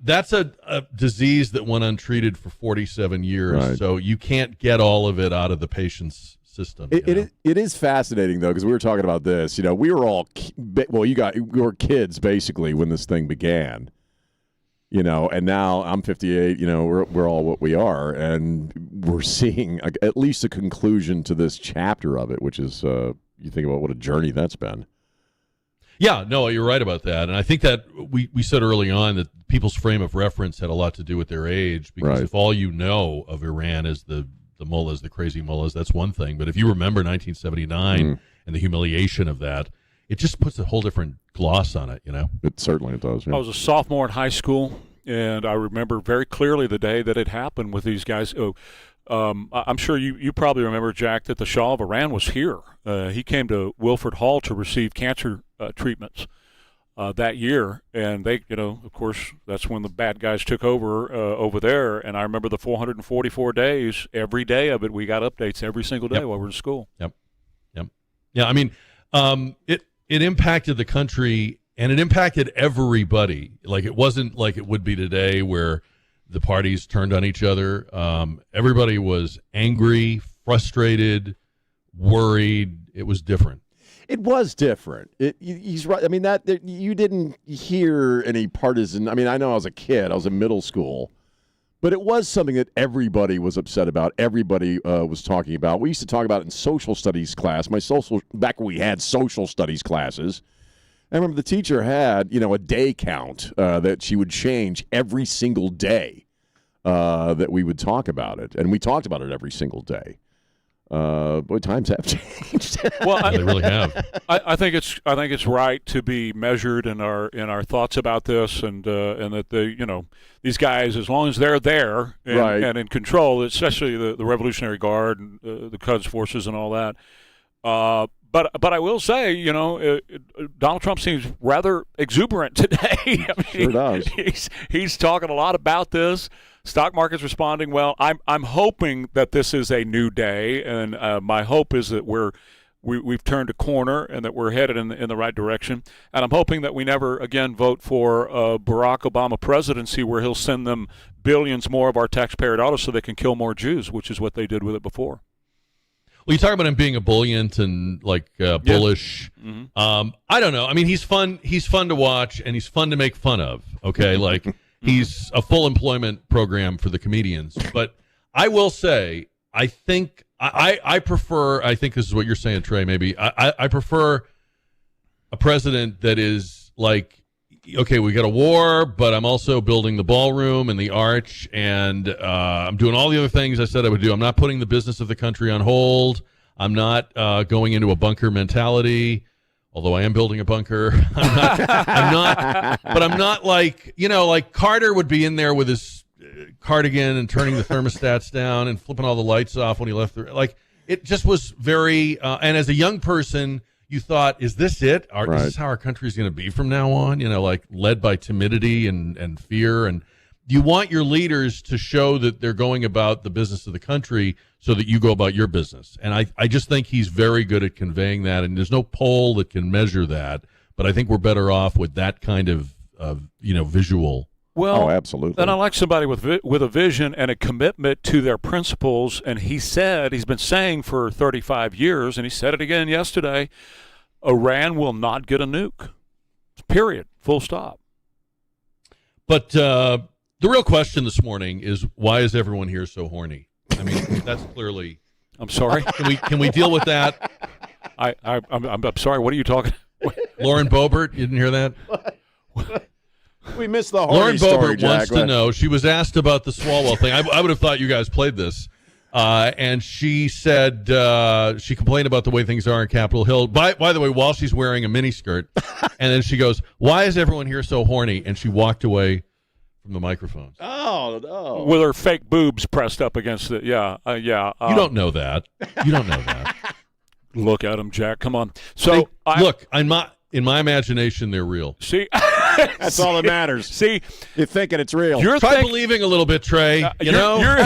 that's a disease that went untreated for 47 years, right. So you can't get all of it out of the patient's system. It is fascinating, though, because we were talking about this. We were all, we were kids, basically, when this thing began. And now I'm 58, we're all what we are, and we're seeing at least a conclusion to this chapter of it, which is, you think about what a journey that's been. Yeah, no, you're right about that. And I think that we said early on that people's frame of reference had a lot to do with their age, because if all you know of Iran is the mullahs, the crazy mullahs, that's one thing. But if you remember 1979 and the humiliation of that, it just puts a whole different gloss on it, It certainly does. Yeah. I was a sophomore in high school, and I remember very clearly the day that it happened with these guys. I'm sure you probably remember, Jack, that the Shah of Iran was here. He came to Wilford Hall to receive cancer treatments that year, and they, of course, that's when the bad guys took over there. And I remember the 444 days, every day of it, we got updates every single day while we were in school. Yep. Yeah, I mean, it impacted the country, and it impacted everybody. Like, it wasn't like it would be today where the parties turned on each other. Everybody was angry, frustrated, worried. It was different. It was different. He's right. I mean, you didn't hear any partisan. I mean, I know I was a kid. I was in middle school. But it was something that everybody was upset about. Everybody was talking about. We used to talk about it in social studies class. Back when we had social studies classes. I remember the teacher had, a day count that she would change every single day that we would talk about it. And we talked about it every single day. Boy, times have changed. Well, they really have. I think it's right to be measured in our thoughts about this, and that these guys, as long as they're there and in control, especially the Revolutionary Guard and the Quds forces and all that. But I will say, Donald Trump seems rather exuberant today. I mean, sure does. He's talking a lot about this. Stock market's responding well. I'm hoping that this is a new day, and my hope is that we've turned a corner and that we're headed in the right direction. And I'm hoping that we never again vote for a Barack Obama presidency where he'll send them billions more of our taxpayer dollars so they can kill more Jews, which is what they did with it before. Well, you talk about him being ebullient and bullish. Yeah. Mm-hmm. I don't know. I mean, he's fun. He's fun to watch, and he's fun to make fun of. Okay, he's a full employment program for the comedians. But I will say, I think I prefer. I think this is what you're saying, Trey. Maybe I prefer a president that is like, okay, we got a war, but I'm also building the ballroom and the arch, and I'm doing all the other things I said I would do. I'm not putting the business of the country on hold. I'm not going into a bunker mentality, although I am building a bunker. I'm not like Carter would be in there with his cardigan and turning the thermostats down and flipping all the lights off when he left. Like, it just was very. And as a young person, you thought, "Is this it? Is this how our country is going to be from now on?" Like led by timidity and fear. And you want your leaders to show that they're going about the business of the country, so that you go about your business. And I just think he's very good at conveying that. And there's no poll that can measure that. But I think we're better off with that kind of visual. Well, absolutely. And I like somebody with a vision and a commitment to their principles. And he's been saying for 35 years, and he said it again yesterday, Iran will not get a nuke. Period. Full stop. But the real question this morning is, why is everyone here so horny? I mean, that's clearly. I'm sorry. Can we deal with that? I'm sorry. What are you talking? Lauren Boebert, you didn't hear that? We missed the Lauren story, Boebert wants to know. She was asked about the Swalwell thing. I would have thought you guys played this. And she said she complained about the way things are in Capitol Hill. By the way, while she's wearing a miniskirt. And then she goes, "Why is everyone here so horny?" And she walked away from the microphone. Oh, no. With her fake boobs pressed up against it. Yeah. You don't know that. You don't know that. Look at them, Jack. Come on. So look, in my imagination, they're real. See, that's all that matters. See, you're thinking it's real. Try believing a little bit, Trey. Have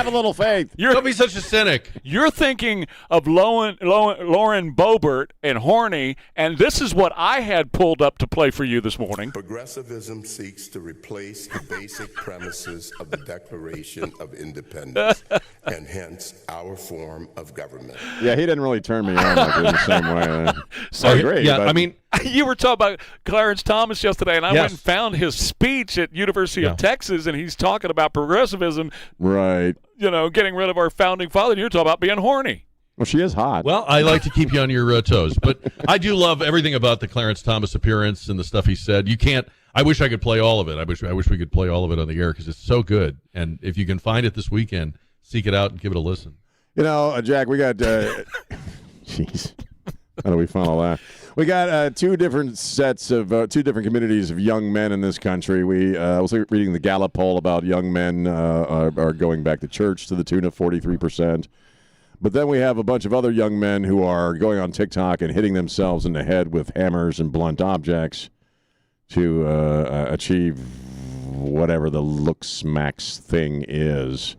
a little faith. Don't be such a cynic. You're thinking of Lauren Boebert and horny, and this is what I had pulled up to play for you this morning. Progressivism seeks to replace the basic premises of the Declaration of Independence, and hence our form of government. Yeah, he didn't really turn me on like in the same way. So, I agree. Yeah, but I mean, you were talking about Clarence Thomas yesterday, and I Yes. went and found his speech at University of Texas, and he's talking about progressivism. Right. Getting rid of our founding father. And you're talking about being horny. Well, she is hot. Well, I like to keep you on your toes, but I do love everything about the Clarence Thomas appearance and the stuff he said. You can't. I wish I could play all of it. I wish we could play all of it on the air because it's so good. And if you can find it this weekend, seek it out and give it a listen. Jack, we got. Jeez, how do we funnel that? We got two different communities of young men in this country. I was reading the Gallup poll about young men are going back to church to the tune of 43%. But then we have a bunch of other young men who are going on TikTok and hitting themselves in the head with hammers and blunt objects to achieve whatever the looks max thing is.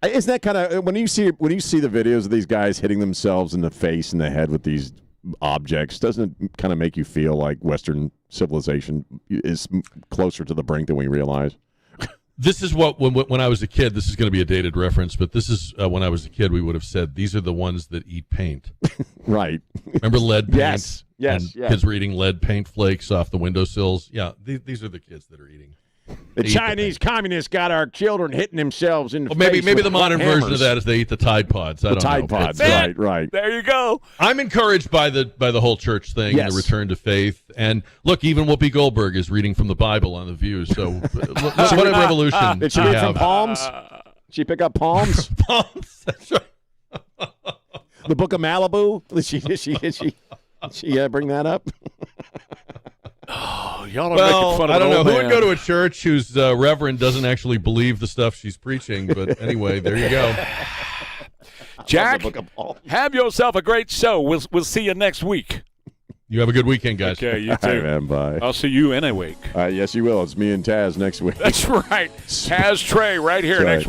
Isn't that kind of when you see the videos of these guys hitting themselves in the face and the head with these objects, doesn't it kind of make you feel like Western civilization is closer to the brink than we realize? This is what when I was a kid. This is going to be a dated reference, but this is when I was a kid. We would have said these are the ones that eat paint. Right. Remember lead paint? Yes. And kids were eating lead paint flakes off the windowsills. Yeah, these are the kids that are eating. The Chinese communists got our children hitting themselves in the face. Maybe with the modern hammers. version of that is they eat the Tide Pods. I don't know. Tide Pods, right. There you go. I'm encouraged by the whole church thing and the return to faith. And look, even Whoopi Goldberg is reading from the Bible on The View. So what a revolution! Did she read from Palms? She pick up Palms? Palms. That's right. The Book of Malibu? Did she bring that up? Oh, y'all are making fun of I don't know. old Who man. would go to a church whose reverend doesn't actually believe the stuff she's preaching? But anyway, there you go. Jack, have yourself a great show. We'll see you next week. You have a good weekend, guys. Okay, you too. All right, man, bye. I'll see you in a week. Yes, you will. It's me and Taz next week. That's right. Taz Trey right here That's next right. week.